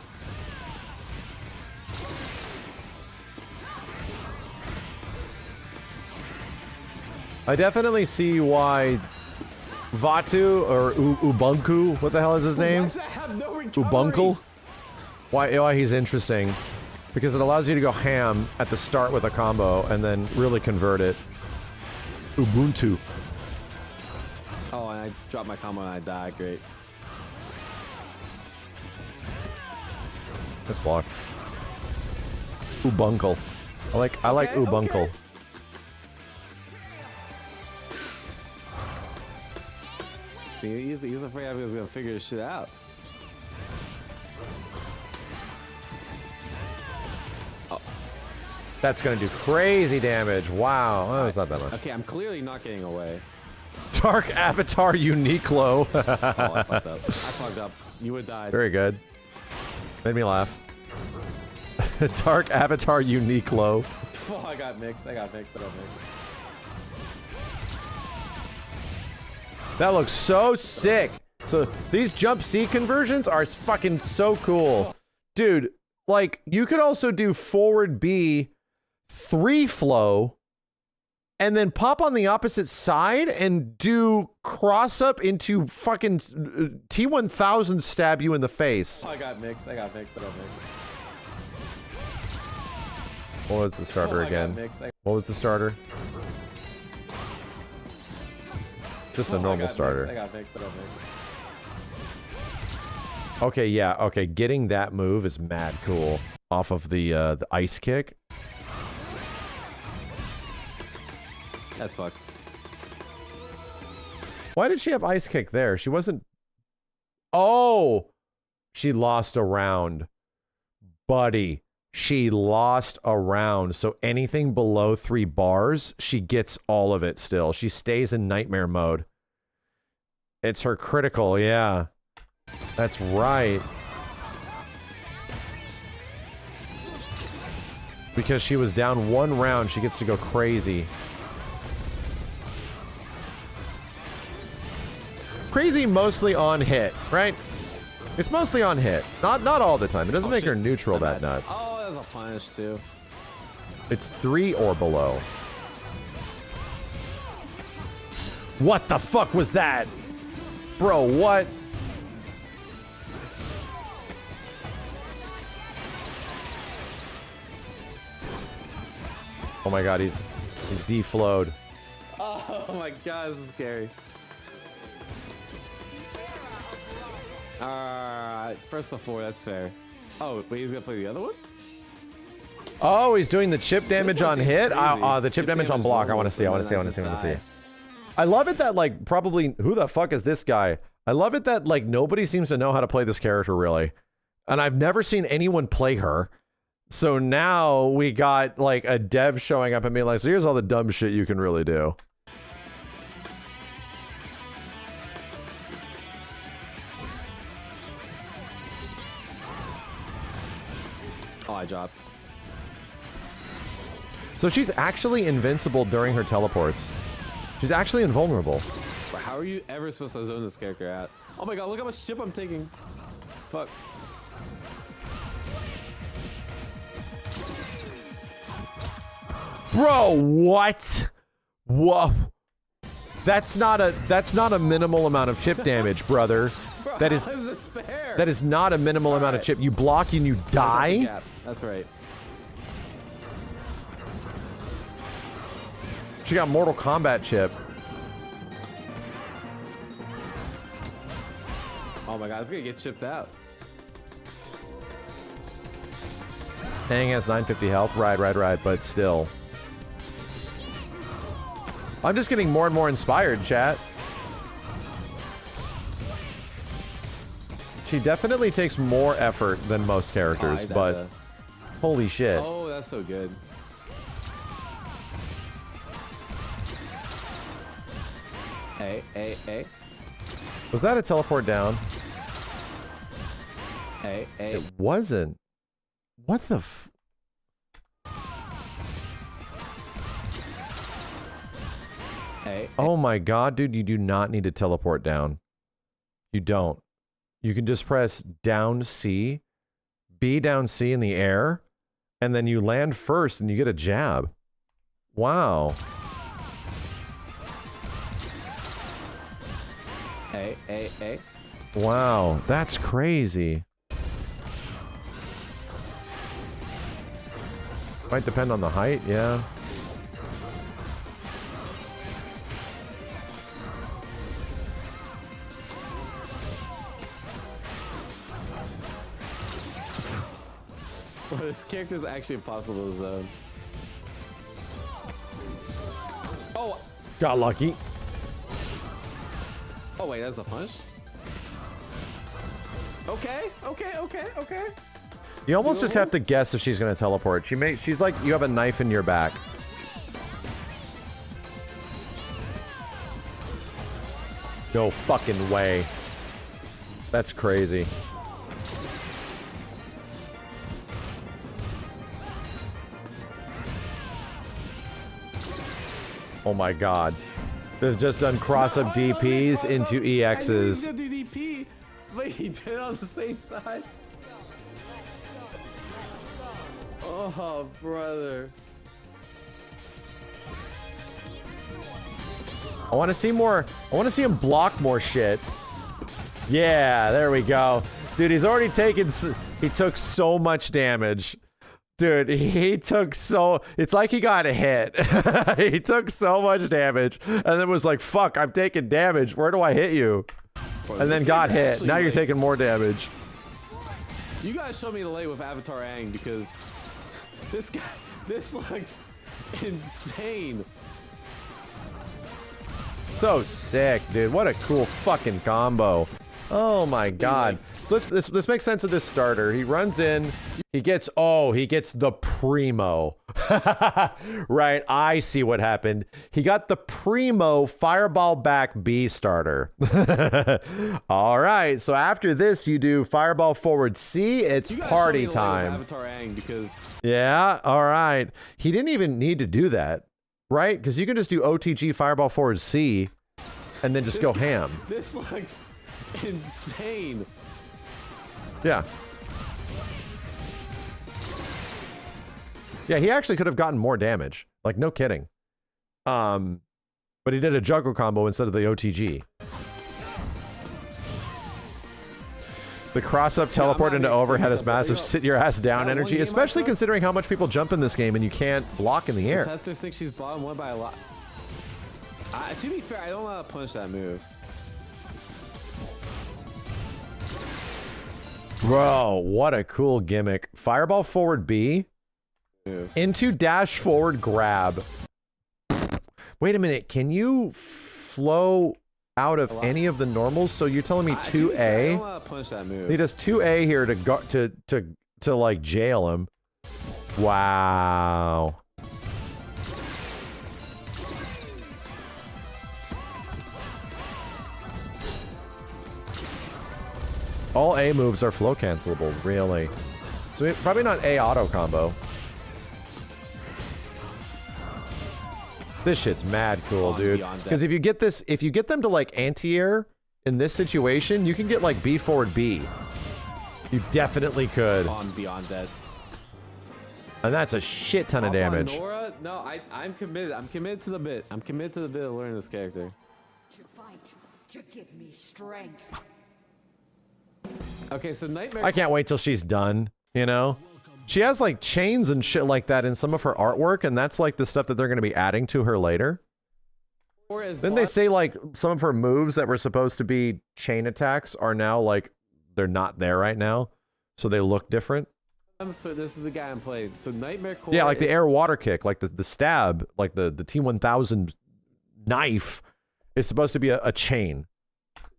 I definitely see why Vatu or Ubunku, what the hell is his name? Why does that have no recovery? Ubunkel? Why he's interesting. Because it allows you to go ham at the start with a combo and then really convert it. Ubuntu. Oh, and I dropped my combo and I died. Great. Nice block. Ubunkle. I like Ubunkle. Okay. See, he's afraid I was gonna figure this shit out. Oh. That's gonna do crazy damage. Wow. Oh, it's not that much. Okay, I'm clearly not getting away. Dark Avatar Uniqlo. Oh, I fucked up. I fucked up. You would die. Very good. Made me laugh. Dark Avatar Uniqlo. Oh, I got mixed. That looks so sick. So these jump C conversions are fucking so cool. Dude, like you could also do forward B 3 flow and then pop on the opposite side and do cross up into fucking T1000 stab you in the face. Oh, I got mixed. What was the starter again? What was the starter? Just a normal starter. I got mixed. Okay, yeah, okay. Getting that move is mad cool off of the ice kick. That's fucked. Why did she have ice kick there? She wasn't. Oh, she lost a round, buddy. She lost a round. So anything below 3 bars, she gets all of it still. She stays in nightmare mode. It's her critical, yeah. That's right. Because she was down 1 round, she gets to go crazy. Crazy mostly on hit, right? It's mostly on hit. Not all the time. It doesn't make her neutral that nuts. Oh, that's a punish too. It's 3 or below. What the fuck was that? Bro, what? Oh my god, he's deflowed. Oh my god, this is scary. First of 4, that's fair. Oh, wait, he's gonna play the other one? Oh, he's doing the chip damage on hit? crazy. The chip damage on block. I want to see. I love it that, like, probably, who the fuck is this guy? I love it that, like, nobody seems to know how to play this character, really. And I've never seen anyone play her. So now we got, like, a dev showing up and being like, so here's all the dumb shit you can really do. Oh, I dropped. So she's actually invincible during her teleports. She's actually invulnerable. But how are you ever supposed to zone this character at? Oh my god, look how much chip I'm taking. Fuck. Bro, what? Whoa. That's not a minimal amount of chip damage, brother. Bro, that is how is this fair? That is not a minimal amount of chip. You block and you die. That's right. She got Mortal Kombat chip. Oh my god, it's gonna get chipped out. Tang has 950 health. Right, but still. I'm just getting more and more inspired, chat. She definitely takes more effort than most characters, but holy shit. Oh, that's so good. Hey. Was that a teleport down? Hey. It wasn't. What the f... Hey. Oh my god, dude, you do not need to teleport down. You don't. You can just press down C, B down C in the air, and then you land first and you get a jab. Wow. Hey. Wow, that's crazy. Might depend on the height, yeah. Bro, this character is actually impossible to zone. Oh, got lucky. Oh wait, that's a punch. Okay. You almost just have to guess if she's gonna teleport. She's like you have a knife in your back. No fucking way. That's crazy. Oh my god. They've just done cross-up DPs into EXs. I knew he was gonna do DP, but he did it on the same side. Oh, brother. I want to see more. I want to see him block more shit. Yeah, there we go. Dude, he's already taken... He took so much damage. Dude, he took so... It's like he got hit. He took so much damage. And then was like, fuck, I'm taking damage. Where do I hit you? And then got hit. Now you're taking more damage. You guys show me the late with Avatar Aang because this looks insane. So sick, dude. What a cool fucking combo. Oh my god. So this makes sense of this starter. He runs in, he gets the primo. Right, I see what happened. He got the primo fireball back B starter. All right, so after this you do fireball forward C, it's party time. Avatar Aang because yeah, all right. He didn't even need to do that, right? Because you can just do OTG fireball forward C and then just go ham. This looks insane. Yeah. Yeah, he actually could have gotten more damage. Like, no kidding. But he did a juggle combo instead of the OTG. The cross-up teleport into overhead is massive sit your ass down energy, especially considering how much people jump in this game and you can't block in the air. Tester thinks she's bottom one by a lot. To be fair, I don't want to punch that move. Bro, what a cool gimmick. Fireball forward B. Into dash forward grab. Wait a minute. Can you flow out of any of the normals? So you're telling me 2A? I don't want to punch that move. He does 2A here to go to like jail him. Wow. All A moves are flow cancelable, really. So probably not A auto combo. This shit's mad cool, dude. Because if you get this, if you get them to like anti-air in this situation, you can get like B forward B. You definitely could. On Beyond Dead. And that's a shit ton of damage. Nora? No, I'm committed. I'm committed to the bit. I'm committed to the bit of learning this character. To fight, to give me strength. Okay, so Nightmare... I can't wait till she's done, you know? She has like chains and shit like that in some of her artwork, and that's like the stuff that they're going to be adding to her later. Then they say like some of her moves that were supposed to be chain attacks are now like, they're not there right now, so they look different. This is the guy I'm playing. So Nightmare Core... Yeah, like the air water kick, like the stab, like the T-1000 knife is supposed to be a chain.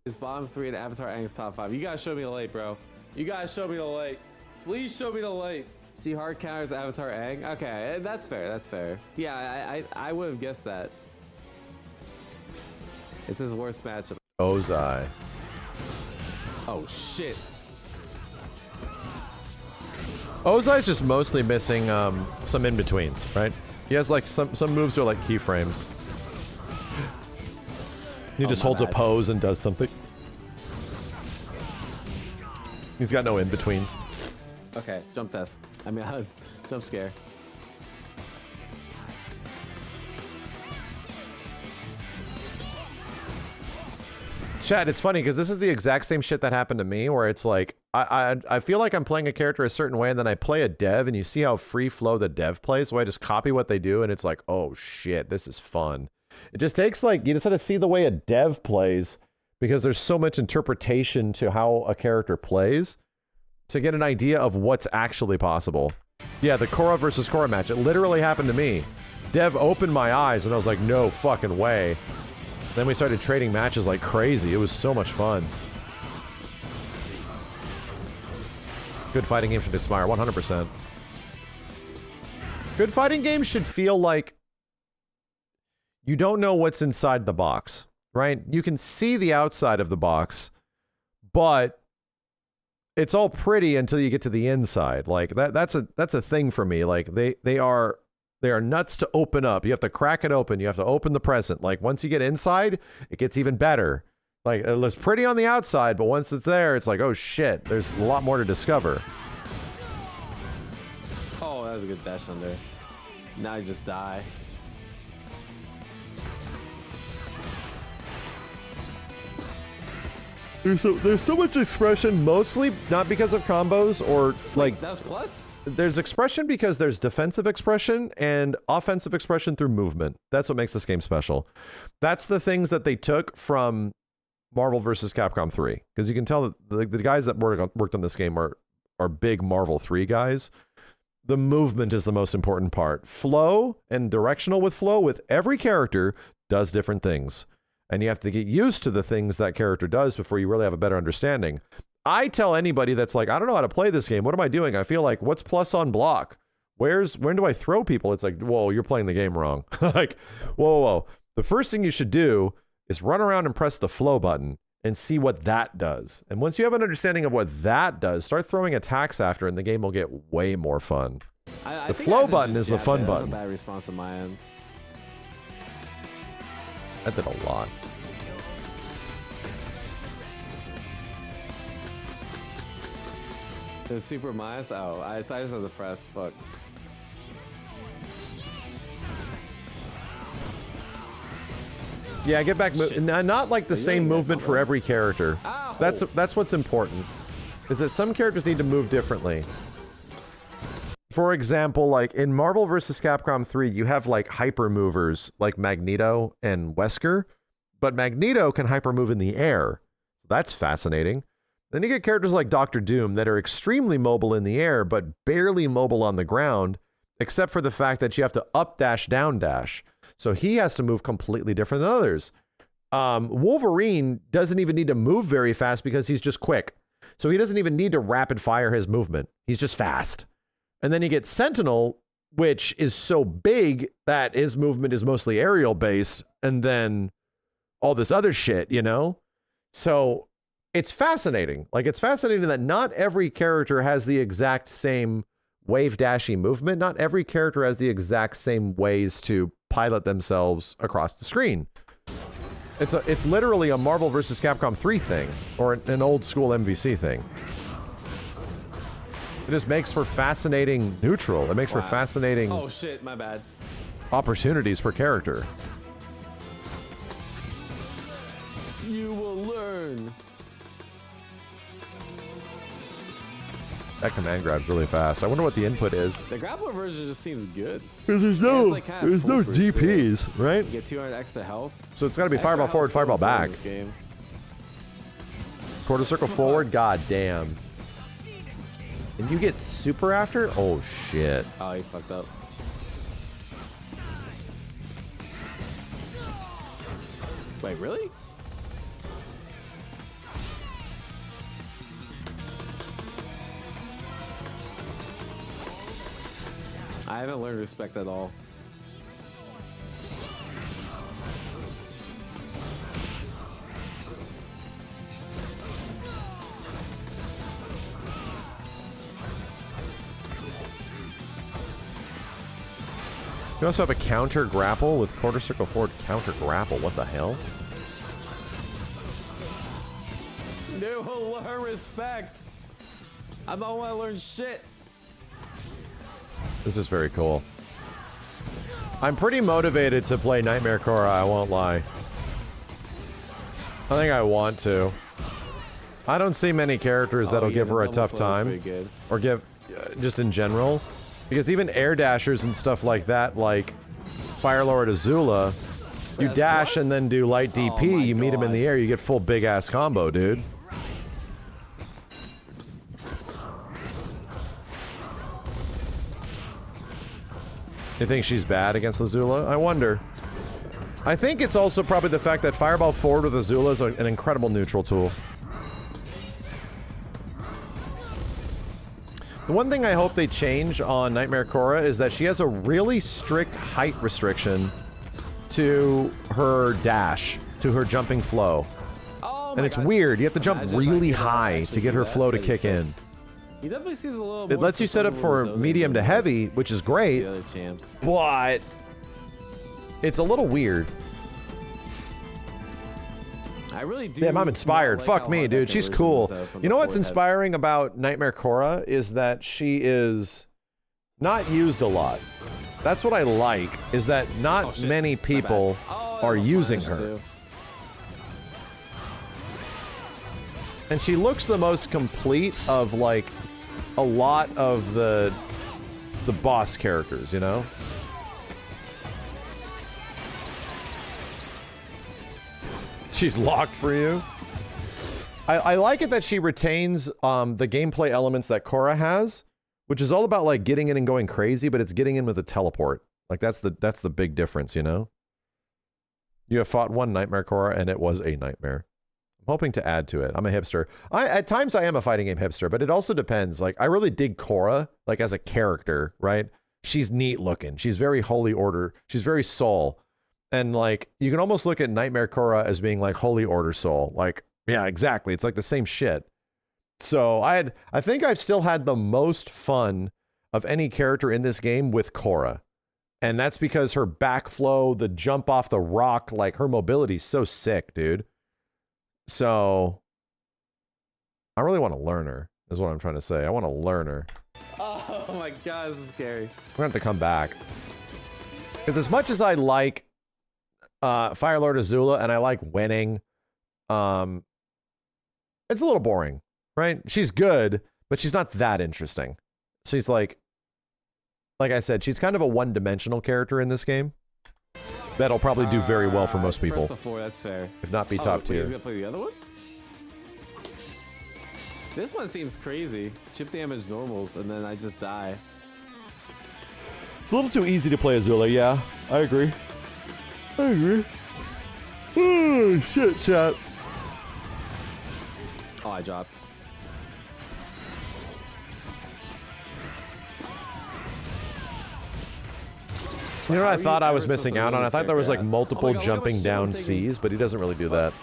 Is bottom 3 and Avatar Aang's top 5. You guys show me the light, bro. You guys show me the light. Please show me the light. See hard counters Avatar Aang. Okay, that's fair. That's fair. Yeah, I would have guessed that. It's his worst matchup. Ozai. Oh shit. Ozai's just mostly missing some in-betweens, right? He has like some moves are like keyframes. He just holds a pose and does something. He's got no in-betweens. Okay, jump test. I mean, jump scare. Chad, it's funny because this is the exact same shit that happened to me where it's like, I feel like I'm playing a character a certain way and then I play a dev and you see how free flow the dev plays, so I just copy what they do and it's like, oh shit, this is fun. It just takes like, you just have to see the way a dev plays because there's so much interpretation to how a character plays to get an idea of what's actually possible. Yeah, the Korra versus Korra match. It literally happened to me. Dev opened my eyes and I was like, no fucking way. Then we started trading matches like crazy. It was so much fun. Good fighting game should inspire 100%. Good fighting games should feel like you don't know what's inside the box, right? You can see the outside of the box, but it's all pretty until you get to the inside. Like that's a thing for me. Like they are nuts to open up. You have to crack it open. You have to open the present. Like once you get inside, it gets even better. Like it looks pretty on the outside, but once it's there, it's like, oh shit, there's a lot more to discover. Oh, that was a good dash under. Now I just die. There's so much expression, mostly not because of combos or like That's plus? There's expression because there's defensive expression and offensive expression through movement. That's what makes this game special. That's the things that they took from Marvel vs. Capcom 3. Because you can tell that the guys that worked on this game are big Marvel 3 guys. The movement is the most important part. Flow and directional with flow with every character does different things. And you have to get used to the things that character does before you really have a better understanding. I tell anybody that's like, I don't know how to play this game. What am I doing? I feel like, what's plus on block? When do I throw people? It's like, whoa, you're playing the game wrong. Like, whoa. The first thing you should do is run around and press the flow button and see what that does. And once you have an understanding of what that does, start throwing attacks after and the game will get way more fun. The flow button is the fun button. That's a bad response on my end. I did a lot. The super minus? Oh, I just have to press. Fuck. Yeah, get back. Not like the same movement for every character. Ow. That's what's important. Is that some characters need to move differently. For example, like in Marvel vs. Capcom 3, you have like hyper movers like Magneto and Wesker, but Magneto can hyper move in the air. That's fascinating. Then you get characters like Doctor Doom that are extremely mobile in the air, but barely mobile on the ground, except for the fact that you have to up dash, down dash. So he has to move completely different than others. Wolverine doesn't even need to move very fast because he's just quick. So he doesn't even need to rapid fire his movement. He's just fast. And then you get Sentinel, which is so big that his movement is mostly aerial based, and then all this other shit, you know? So it's fascinating. Like, it's fascinating that not every character has the exact same wave dashy movement. Not every character has the exact same ways to pilot themselves across the screen. It's literally a Marvel vs. Capcom 3 thing, or an old school MVC thing. It just makes for fascinating neutral. It makes for fascinating Oh shit, my bad. opportunities per character. You will learn. That command grab's really fast. I wonder what the input is. The grappler version just seems good. Because there's Yeah, no, it's like kind of there's no foolproof, too. DPs, right? You get 200 extra health. So it's got to be Extra fireball health's forward, so fireball important back. in this game. Quarter circle forward, god damn. And you get super after? Oh shit. Oh, he fucked up. Wait, really? I haven't learned respect at all. You also have a counter grapple with quarter circle forward counter grapple. What the hell? You will learn respect. I don't want to learn shit. This is very cool. I'm pretty motivated to play Nightmare Korra, I won't lie. I think I want to. I don't see many characters that'll give her a tough time. Or give, just in general. Because even air dashers and stuff like that, like Firelord Azula, you dash and then do light DP, you meet him in the air, you get full big ass combo, dude. You think she's bad against Azula? I wonder. I think it's also probably the fact that Fireball forward with Azula is an incredible neutral tool. The one thing I hope they change on Nightmare Korra is that she has a really strict height restriction to her dash, to her jumping flow. Oh and it's weird. You have to jump really high to get her flow to kick in. He definitely seems a little. It lets you set up for medium to heavy, which is great. The other champs. But it's a little weird. I really do. Damn, I'm inspired. Fuck me, dude. She's cool. You know what's inspiring about Nightmare Korra is that she is not used a lot. That's what I like, is that not many people are using her. And she looks the most complete of, like, a lot of the boss characters, you know? She's locked for you. I like it that she retains the gameplay elements that Korra has, which is all about like getting in and going crazy, but it's getting in with a teleport. Like that's the big difference, you know? You have fought one Nightmare Korra and it was a nightmare. I'm hoping to add to it. I'm a hipster. At times I am a fighting game hipster, but it also depends. Like I really dig Korra, like as a character, right? She's neat looking. She's very Holy Order. She's very Soul. And like, you can almost look at Nightmare Korra as being like Holy Order Soul. Like, yeah, exactly. It's like the same shit. So I think I've still had the most fun of any character in this game with Korra. And that's because her backflow, the jump off the rock, like her mobility's so sick, dude. So I really want to learn her, is what I'm trying to say. I want to learn her. Oh my god, this is scary. We're gonna have to come back. Because as much as I like Fire Lord Azula and I like winning, it's a little boring, right? She's good, but she's not that interesting. She's like I said, she's kind of a one-dimensional character in this game. That'll probably do very well for most people. Press the 4, that's fair. If not be top tier. He's gonna play the other one? This one seems crazy. Chip damage normals, and then I just die. It's a little too easy to play Azula, yeah. I agree. I agree. Oh, shit, chat. Oh, I dropped. You know what I thought I was missing out on? I thought there was like multiple jumping down C's, but he doesn't really do that.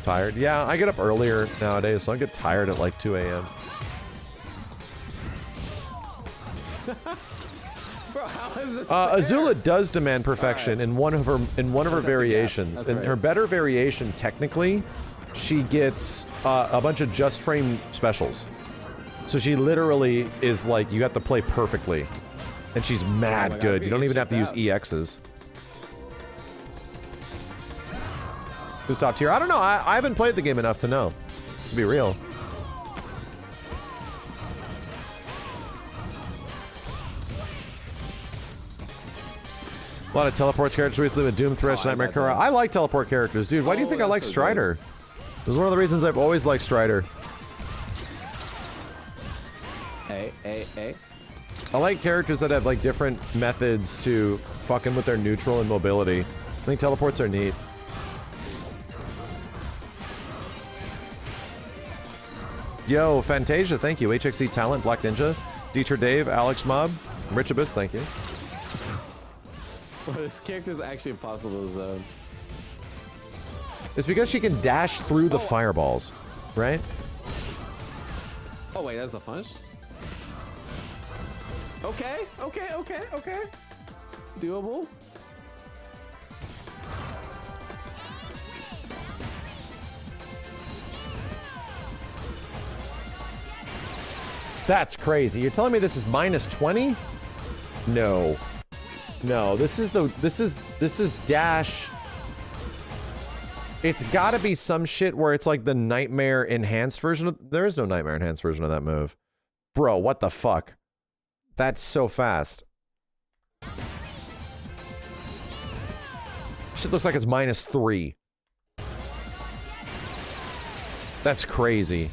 Tired? Yeah, I get up earlier nowadays, so I get tired at like 2 a.m. Bro, how is this Azula does demand perfection in one of her variations. In her better variation, technically, she gets a bunch of just frame specials. So she literally is like, you have to play perfectly. And she's mad good. You don't even have to use EXs. Who's top tier? I don't know. I haven't played the game enough to know. To be real. A lot of teleport characters recently with Doom, Thresh, Nightmare Korra. I like teleport characters, dude. Why do you think I like Strider? It was one of the reasons I've always liked Strider. Hey. I like characters that have like different methods to fucking with their neutral and mobility. I think teleports are neat. Yo, Fantasia, thank you. HXC Talent, Black Ninja, Dieter Dave, Alex Mob, Richibus, thank you. Well, this character is actually impossible to zone. It's because she can dash through the fireballs, right? Oh wait, that's a punch? Okay. Doable. That's crazy. You're telling me this is minus 20? No. No, this is dash. It's gotta be some shit where it's like the Nightmare enhanced version of, there is no Nightmare enhanced version of that move. Bro, what the fuck? That's so fast. Shit looks like it's minus 3. That's crazy.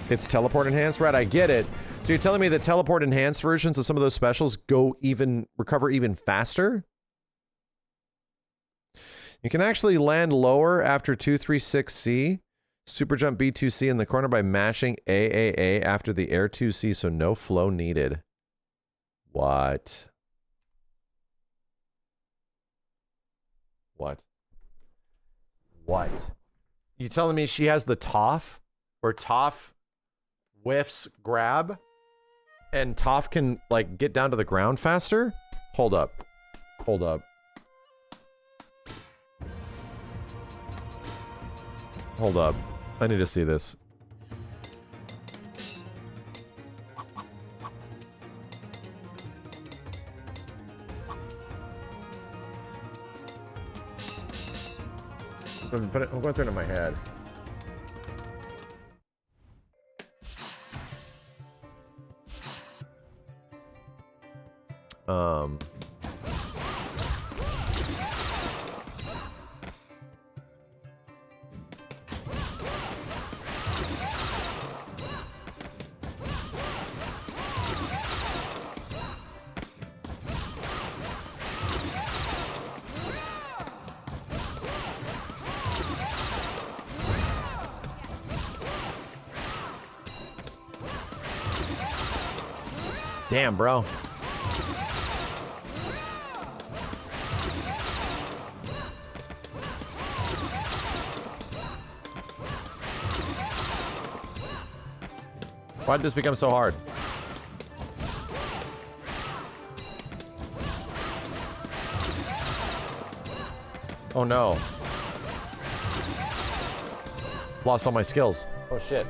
It's teleport enhanced, right? I get it. So you're telling me that teleport enhanced versions of some of those specials recover even faster? You can actually land lower after 236C, super jump B2C in the corner by mashing AAA after the air 2C, so no flow needed. What? What? What? You telling me she has the Toph? Where Toph whiffs grab? And Toph can, like, get down to the ground faster? Hold up. Hold up. Hold up. I need to see this. I'm going through it in my head. Damn, bro. Why did this become so hard? Oh no. Lost all my skills. Oh shit.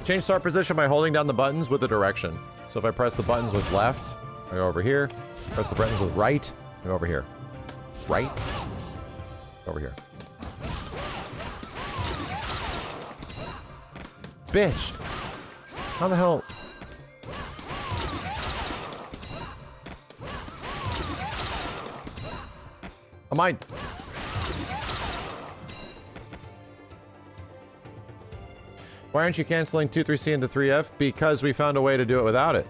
Change start position by holding down the buttons with the direction. So if I press the buttons with left, I go over here. Press the buttons with right, I go over here. Right, over here. Bitch! How the hell? Am I... Why aren't you canceling 2-3C into 3F? Because we found a way to do it without it.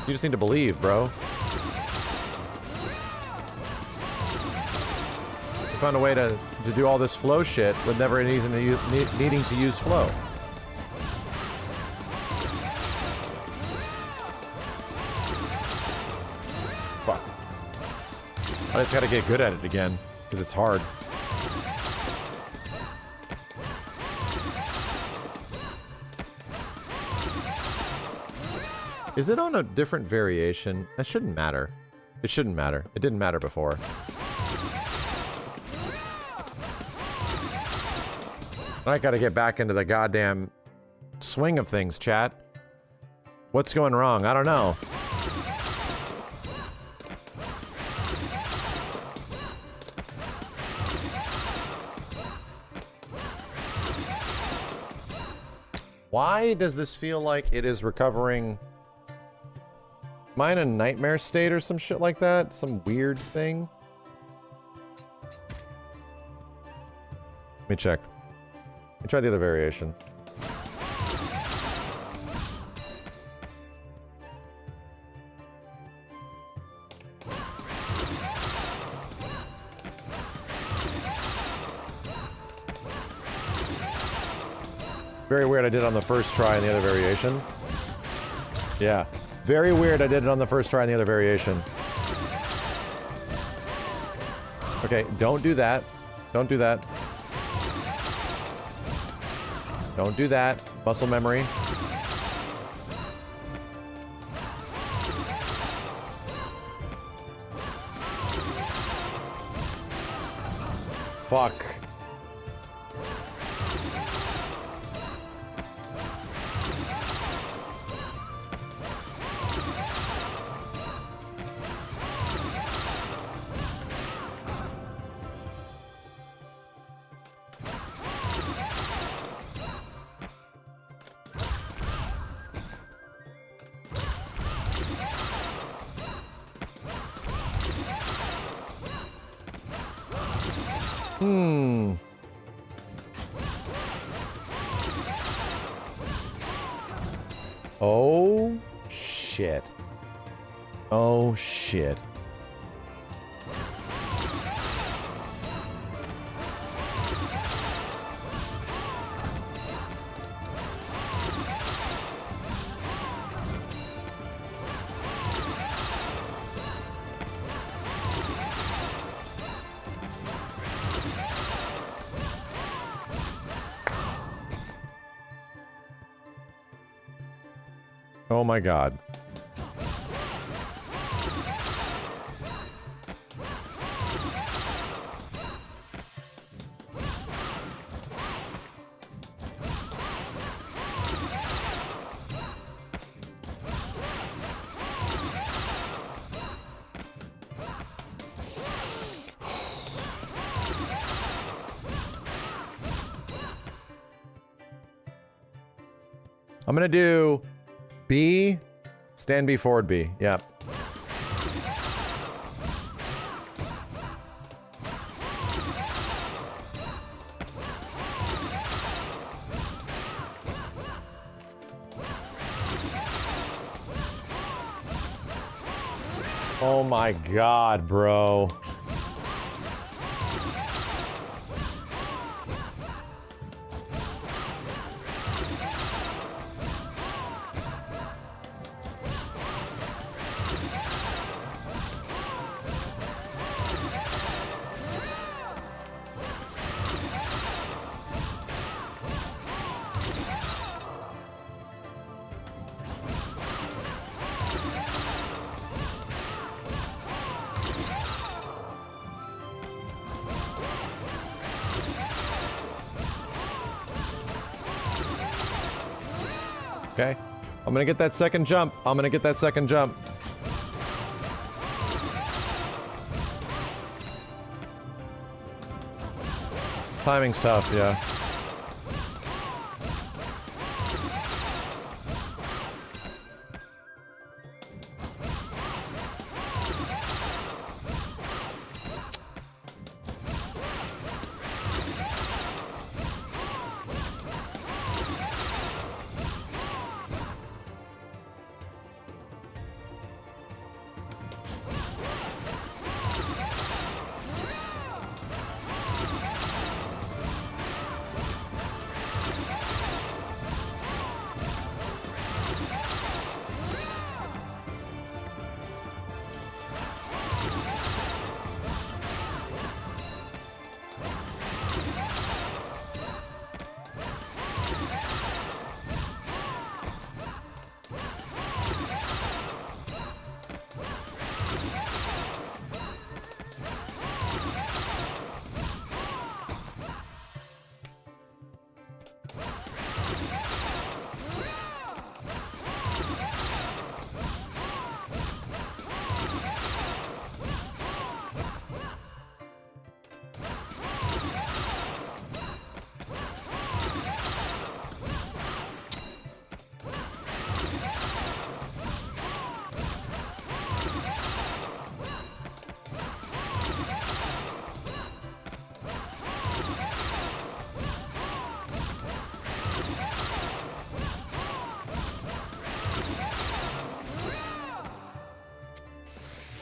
You just need to believe, bro. We found a way to do all this flow shit with never needing to use flow. Fuck. I just gotta get good at it again, because it's hard. Is it on a different variation? That shouldn't matter. It shouldn't matter. It didn't matter before. I gotta get back into the goddamn swing of things, chat. What's going wrong? I don't know. Why does this feel like it is recovering... Am I in a nightmare state or some shit like that? Some weird thing? Let me check. Let me try the other variation. Very weird I did it on the first try in the other variation. Yeah. Very weird I did it on the first try in the other variation. Okay, don't do that. Don't do that. Don't do that. Muscle memory. Fuck. Oh, shit. Oh, shit. Oh my god. I'm gonna do B, stand B, forward B. Yep. Oh my god, bro. Okay. I'm gonna get that second jump. I'm gonna get that second jump. Timing's tough, yeah.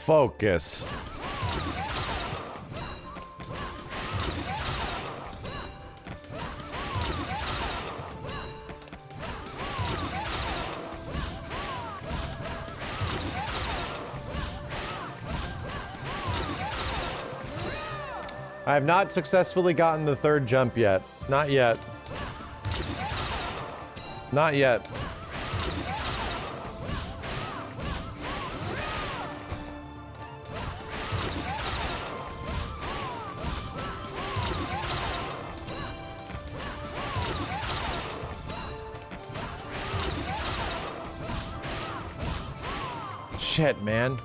Focus. I have not successfully gotten the third jump yet. Not yet. Not yet. Shit, man.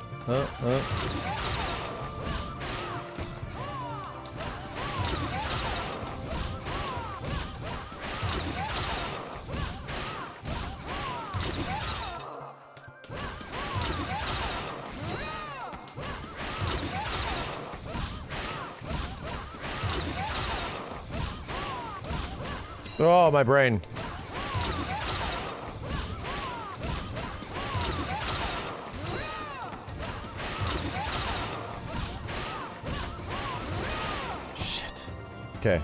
Oh, my brain. Shit. Okay.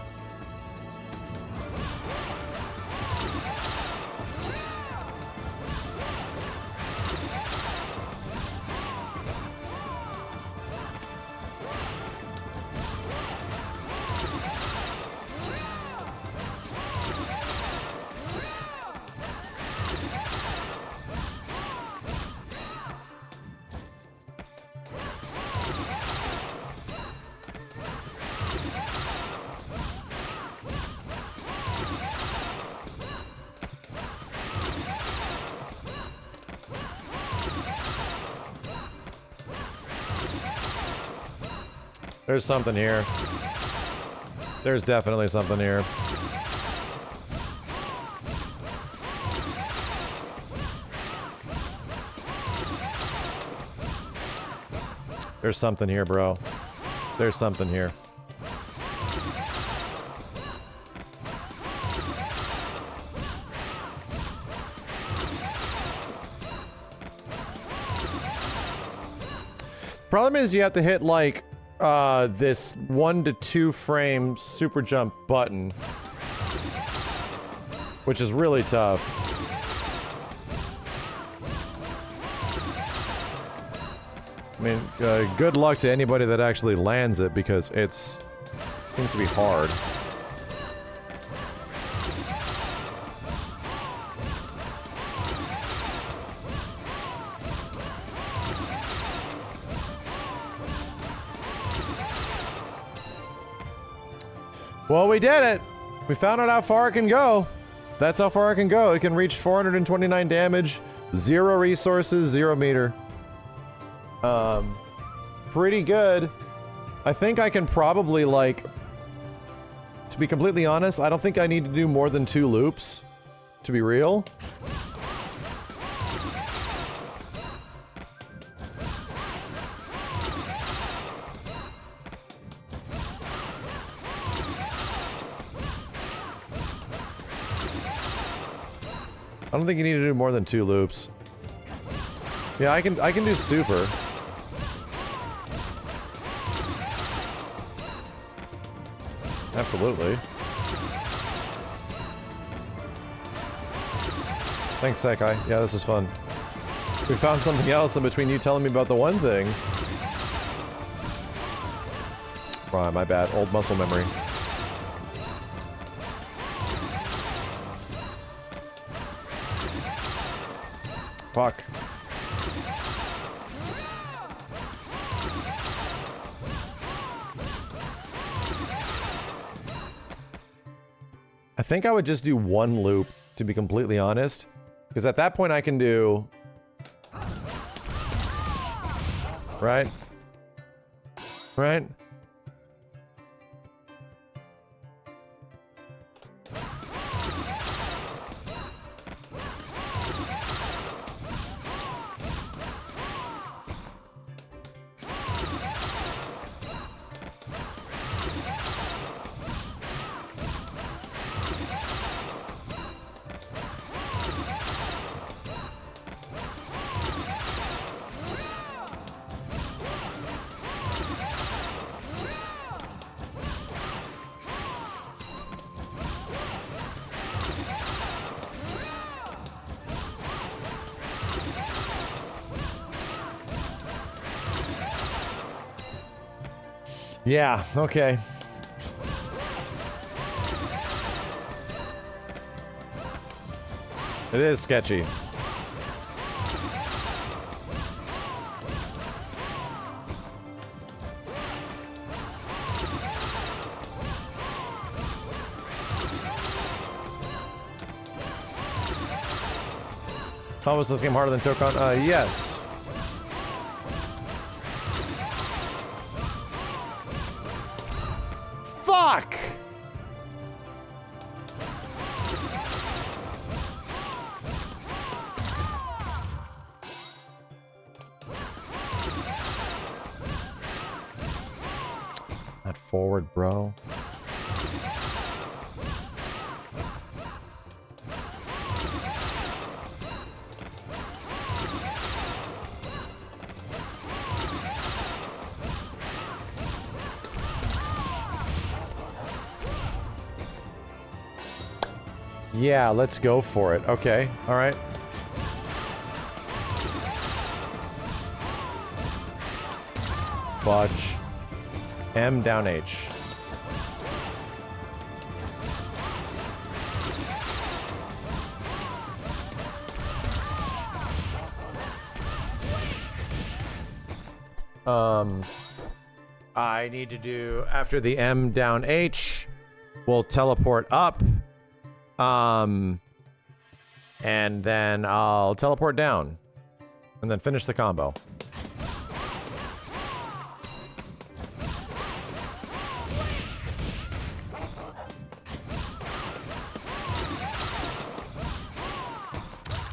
There's something here. There's definitely something here. There's something here, bro. There's something here. Problem is you have to hit like this 1 to 2 frame super jump button, which is really tough. I mean, good luck to anybody that actually lands it, because it's seems to be hard. Well, we did it! We found out how far it can go. That's how far it can go. It can reach 429 damage, 0 resources, 0 meter. Pretty good. I think I can probably, like... To be completely honest, I don't think I need to do more than 2 loops. To be real. I don't think you need to do more than 2 loops. Yeah, I can do super. Absolutely. Thanks, Sekai. Yeah, this is fun. We found something else in between you telling me about the one thing. Right, my bad. Old muscle memory. Fuck. I think I would just do 1 loop, to be completely honest. Because at that point I can do... Right? Right? Yeah, okay. It is sketchy. How was this game harder than Tokon? Yes. Fuck! Not forward, bro. Yeah, let's go for it. Okay, all right. Fudge. M down H. I need to do, after the M down H, we'll teleport up. And then I'll teleport down. And then finish the combo.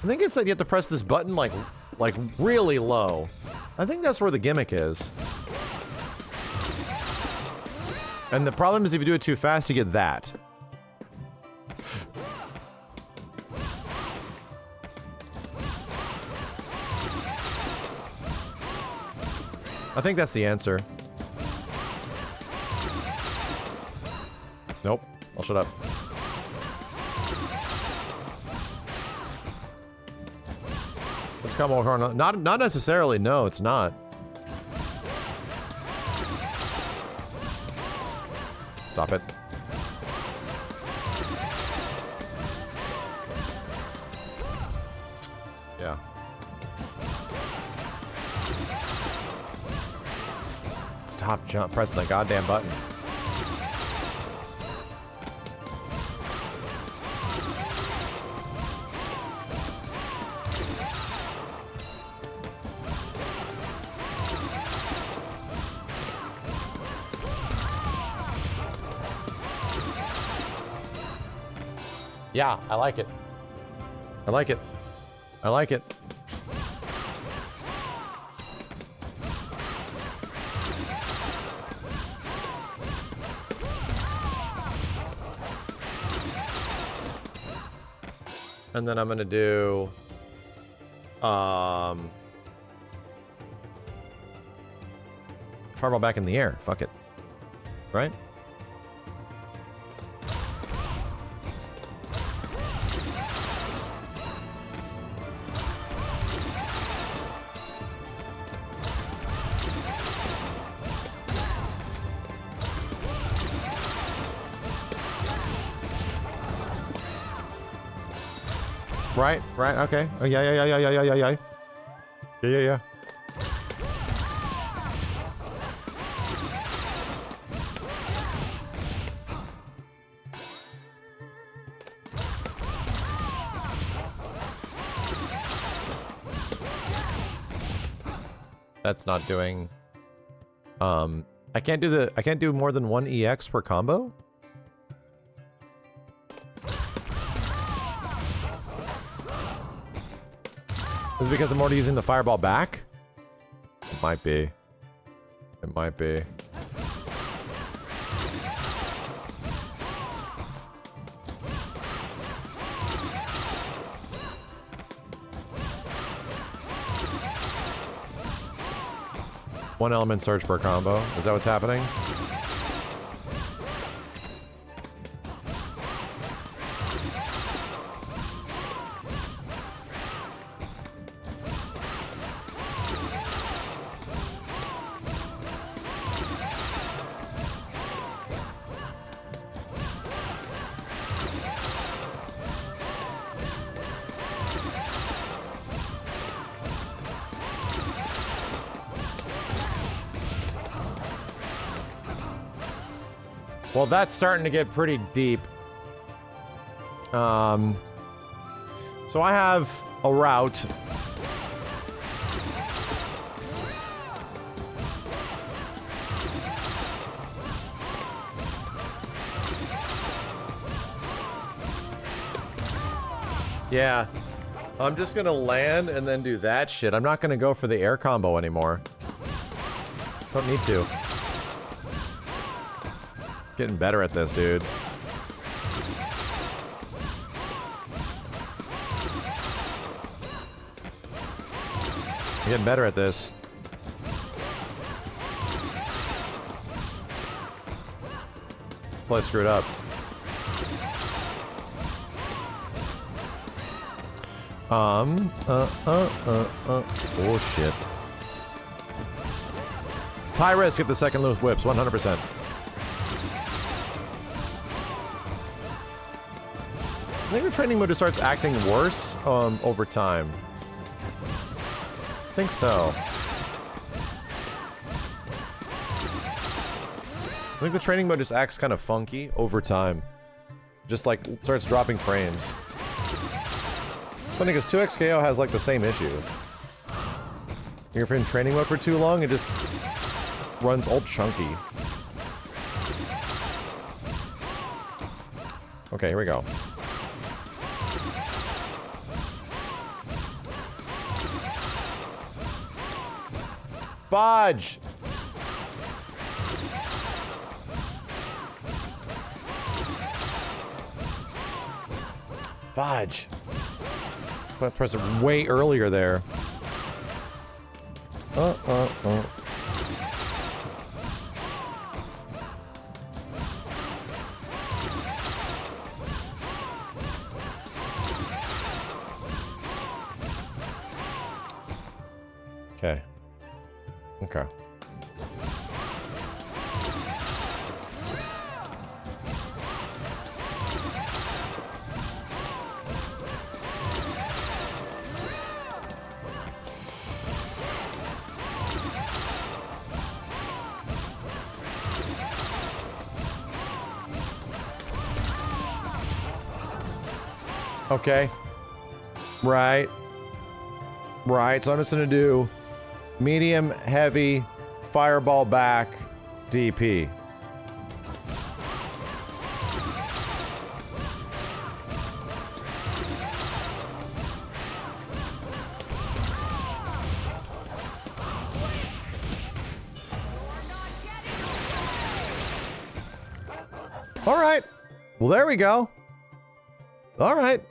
I think it's that you have to press this button like really low. I think that's where the gimmick is. And the problem is if you do it too fast, you get that. I think that's the answer. Nope. I'll shut up. This combo horn, not necessarily. No, it's not. Stop it. Yeah. Stop pressing the goddamn button. Yeah, I like it. I like it. I like it. And then I'm gonna do fireball back in the air. Fuck it. Right? Right, okay. Oh, yeah. Yeah. That's not doing... I can't do more than one EX per combo? Is it because I'm already using the fireball back? It might be. It might be. One element surge per combo. Is that what's happening? Well, that's starting to get pretty deep. So I have a route. Yeah. I'm just gonna land and then do that shit. I'm not gonna go for the air combo anymore. Don't need to. Getting better at this, dude. I'm getting better at this. Play screwed up. Oh shit. It's high risk if the second loop whips, 100%. I think the training mode just starts acting worse over time. I think so. I think the training mode just acts kind of funky over time. Just like starts dropping frames. Funny because 2XKO has like the same issue. You're in training mode for too long, it just runs all chunky. Okay, here we go. Fudge! Fudge. I pressed it way earlier there. Okay. Okay. Okay. Right. Right. So I'm just going to do medium, heavy, fireball back, DP. All right. Well, there we go. All right.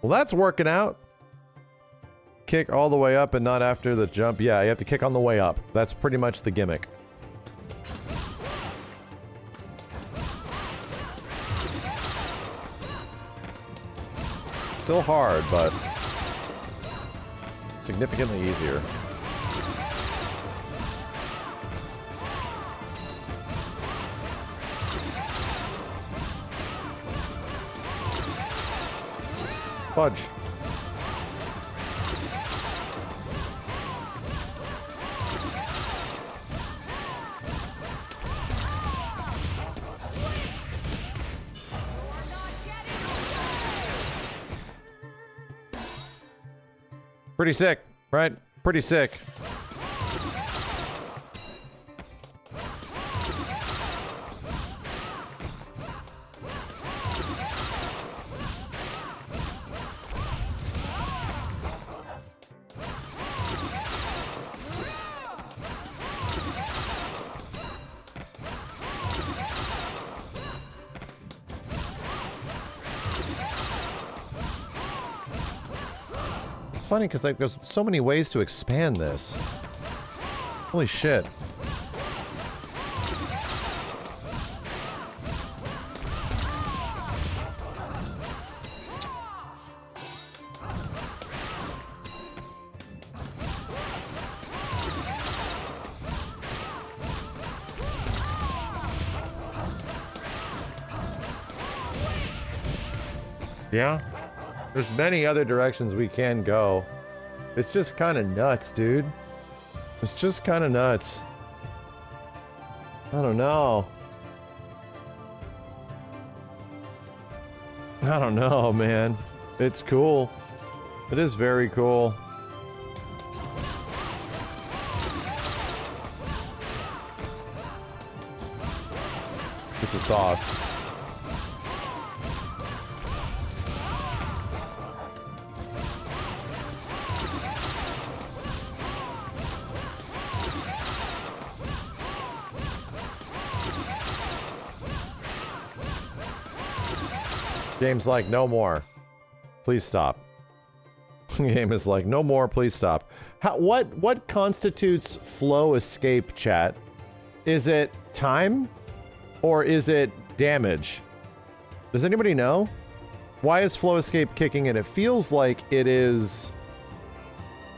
Well, that's working out. Kick all the way up and not after the jump. Yeah, you have to kick on the way up. That's pretty much the gimmick. Still hard, but significantly easier. Fudge. Pretty sick, right? Pretty sick. Funny because like there's so many ways to expand this. Holy shit. Yeah. There's many other directions we can go. It's just kind of nuts, dude. It's just kind of nuts. I don't know. I don't know, man. It's cool. It is very cool. This is sauce. Game's like, no more. Please stop. Game is like, no more, please stop. What constitutes flow escape, chat? Is it time? Or is it damage? Does anybody know? Why is flow escape kicking in? It feels like it is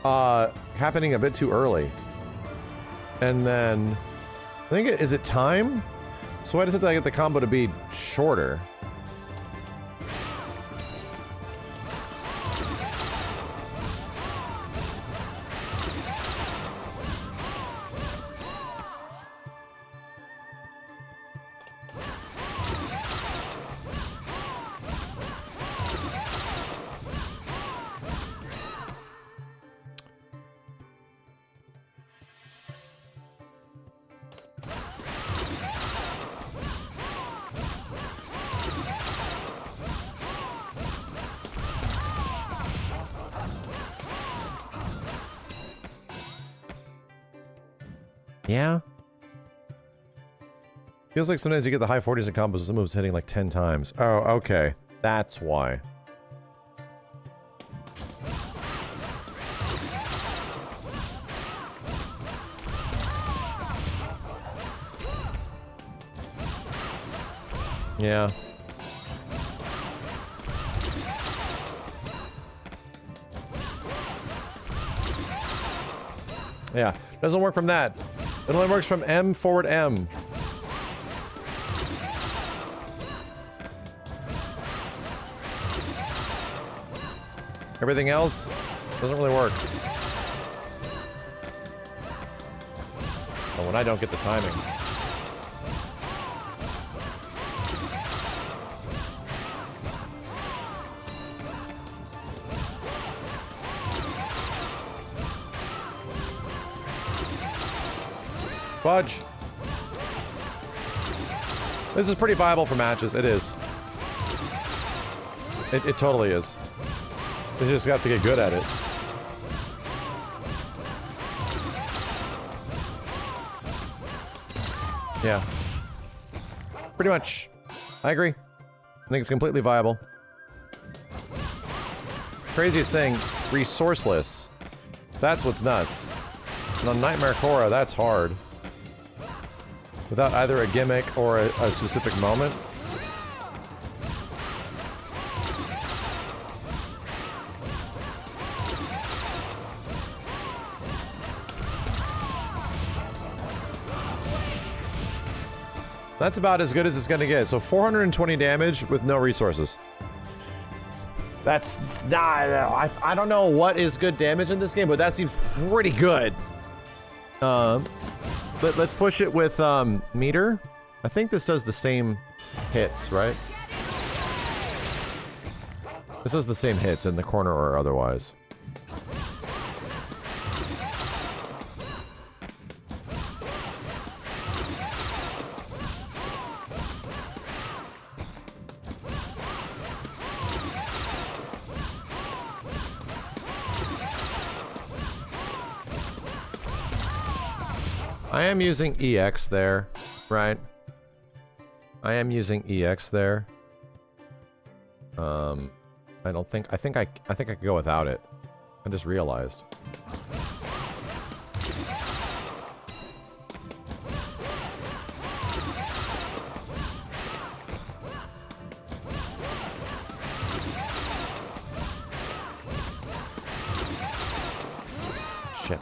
happening a bit too early. And then I think is it time? So why does it get the combo to be shorter? Yeah. Feels like sometimes you get the high 40s in combos, some moves hitting like 10 times. Oh, okay. That's why. Yeah. Yeah. Doesn't work from that. It only works from M forward M. Everything else doesn't really work. But when I don't get the timing. Fudge. This is pretty viable for matches. It is. It totally is. You just got to get good at it. Yeah. Pretty much. I agree. I think it's completely viable. Craziest thing, resourceless. That's what's nuts. And on Nightmare Korra, that's hard. Without either a gimmick or a specific moment. That's about as good as it's gonna get. So 420 damage with no resources. That's not... I don't know what is good damage in this game, but that seems pretty good. Let's push it with meter. I think this does the same hits, right? This does the same hits in the corner or otherwise. I am using EX there, right? I am using EX there. I don't think I think I could go without it. I just realized. Shit.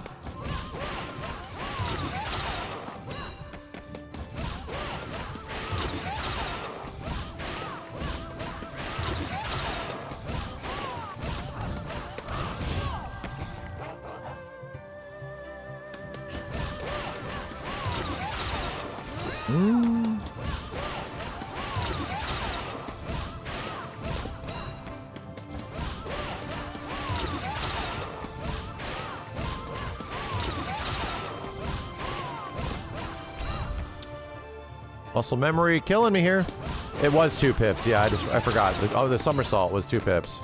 Muscle memory killing me here. It was 2 pips. Yeah, I forgot. Oh, the somersault was 2 pips.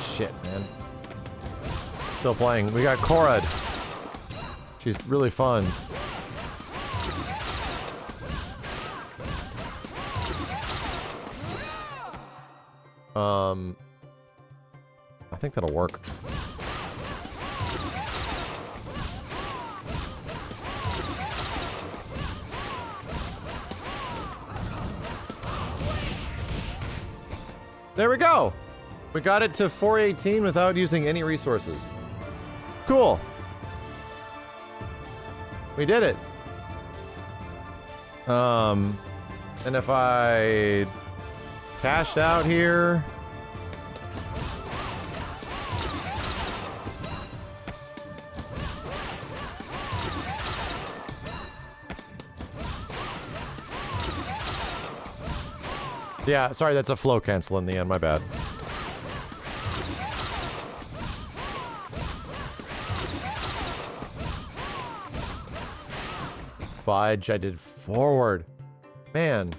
Shit, man. Still playing. We got Korra. She's really fun. I think that'll work. There we go. We got it to 418 without using any resources. Cool. We did it. And if I cashed out here. Yeah, sorry, that's a flow cancel in the end, my bad. Fudge, I did forward. Man.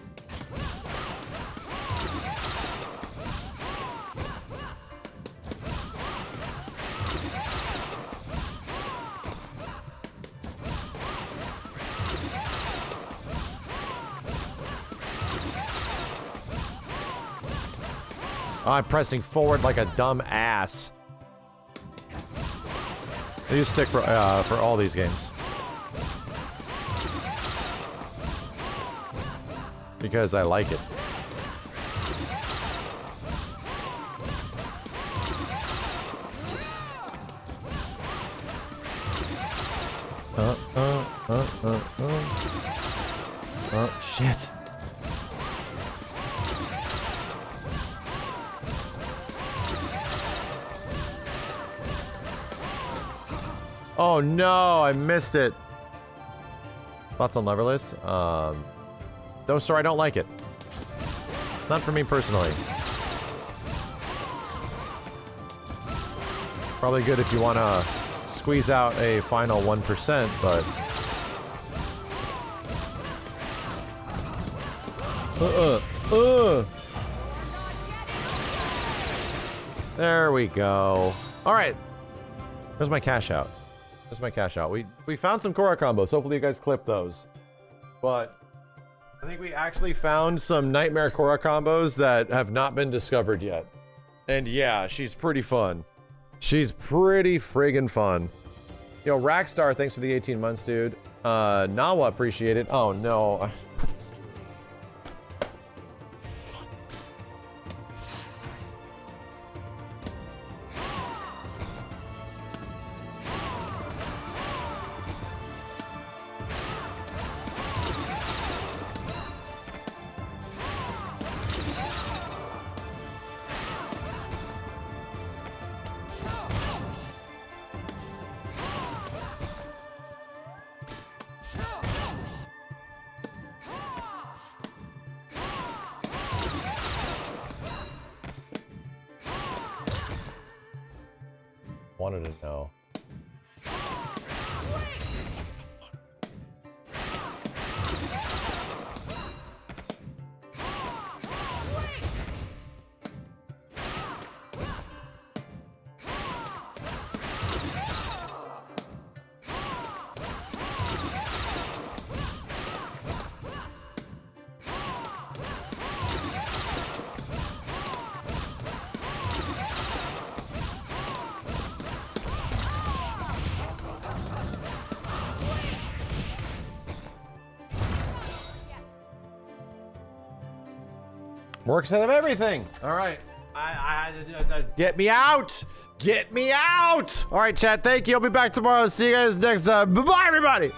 I'm pressing forward like a dumb ass. I use stick for all these games. Because I like it. Shit. Oh no, I missed it. Thoughts on Leverless? No, sir, I don't like it. Not for me personally. Probably good if you want to squeeze out a final 1%, but... There we go. All right. There's my cash out. There's my cash out. We found some Korra combos. Hopefully you guys clip those. But I think we actually found some Nightmare Korra combos that have not been discovered yet. And yeah, she's pretty fun. She's pretty friggin' fun. Yo, Rackstar, thanks for the 18 months, dude. Nawa, appreciate it. Oh no. Wanted to know. Works out of everything. All right. Get me out. Get me out. All right, chat. Thank you. I'll be back tomorrow. See you guys next time. Bye-bye, everybody.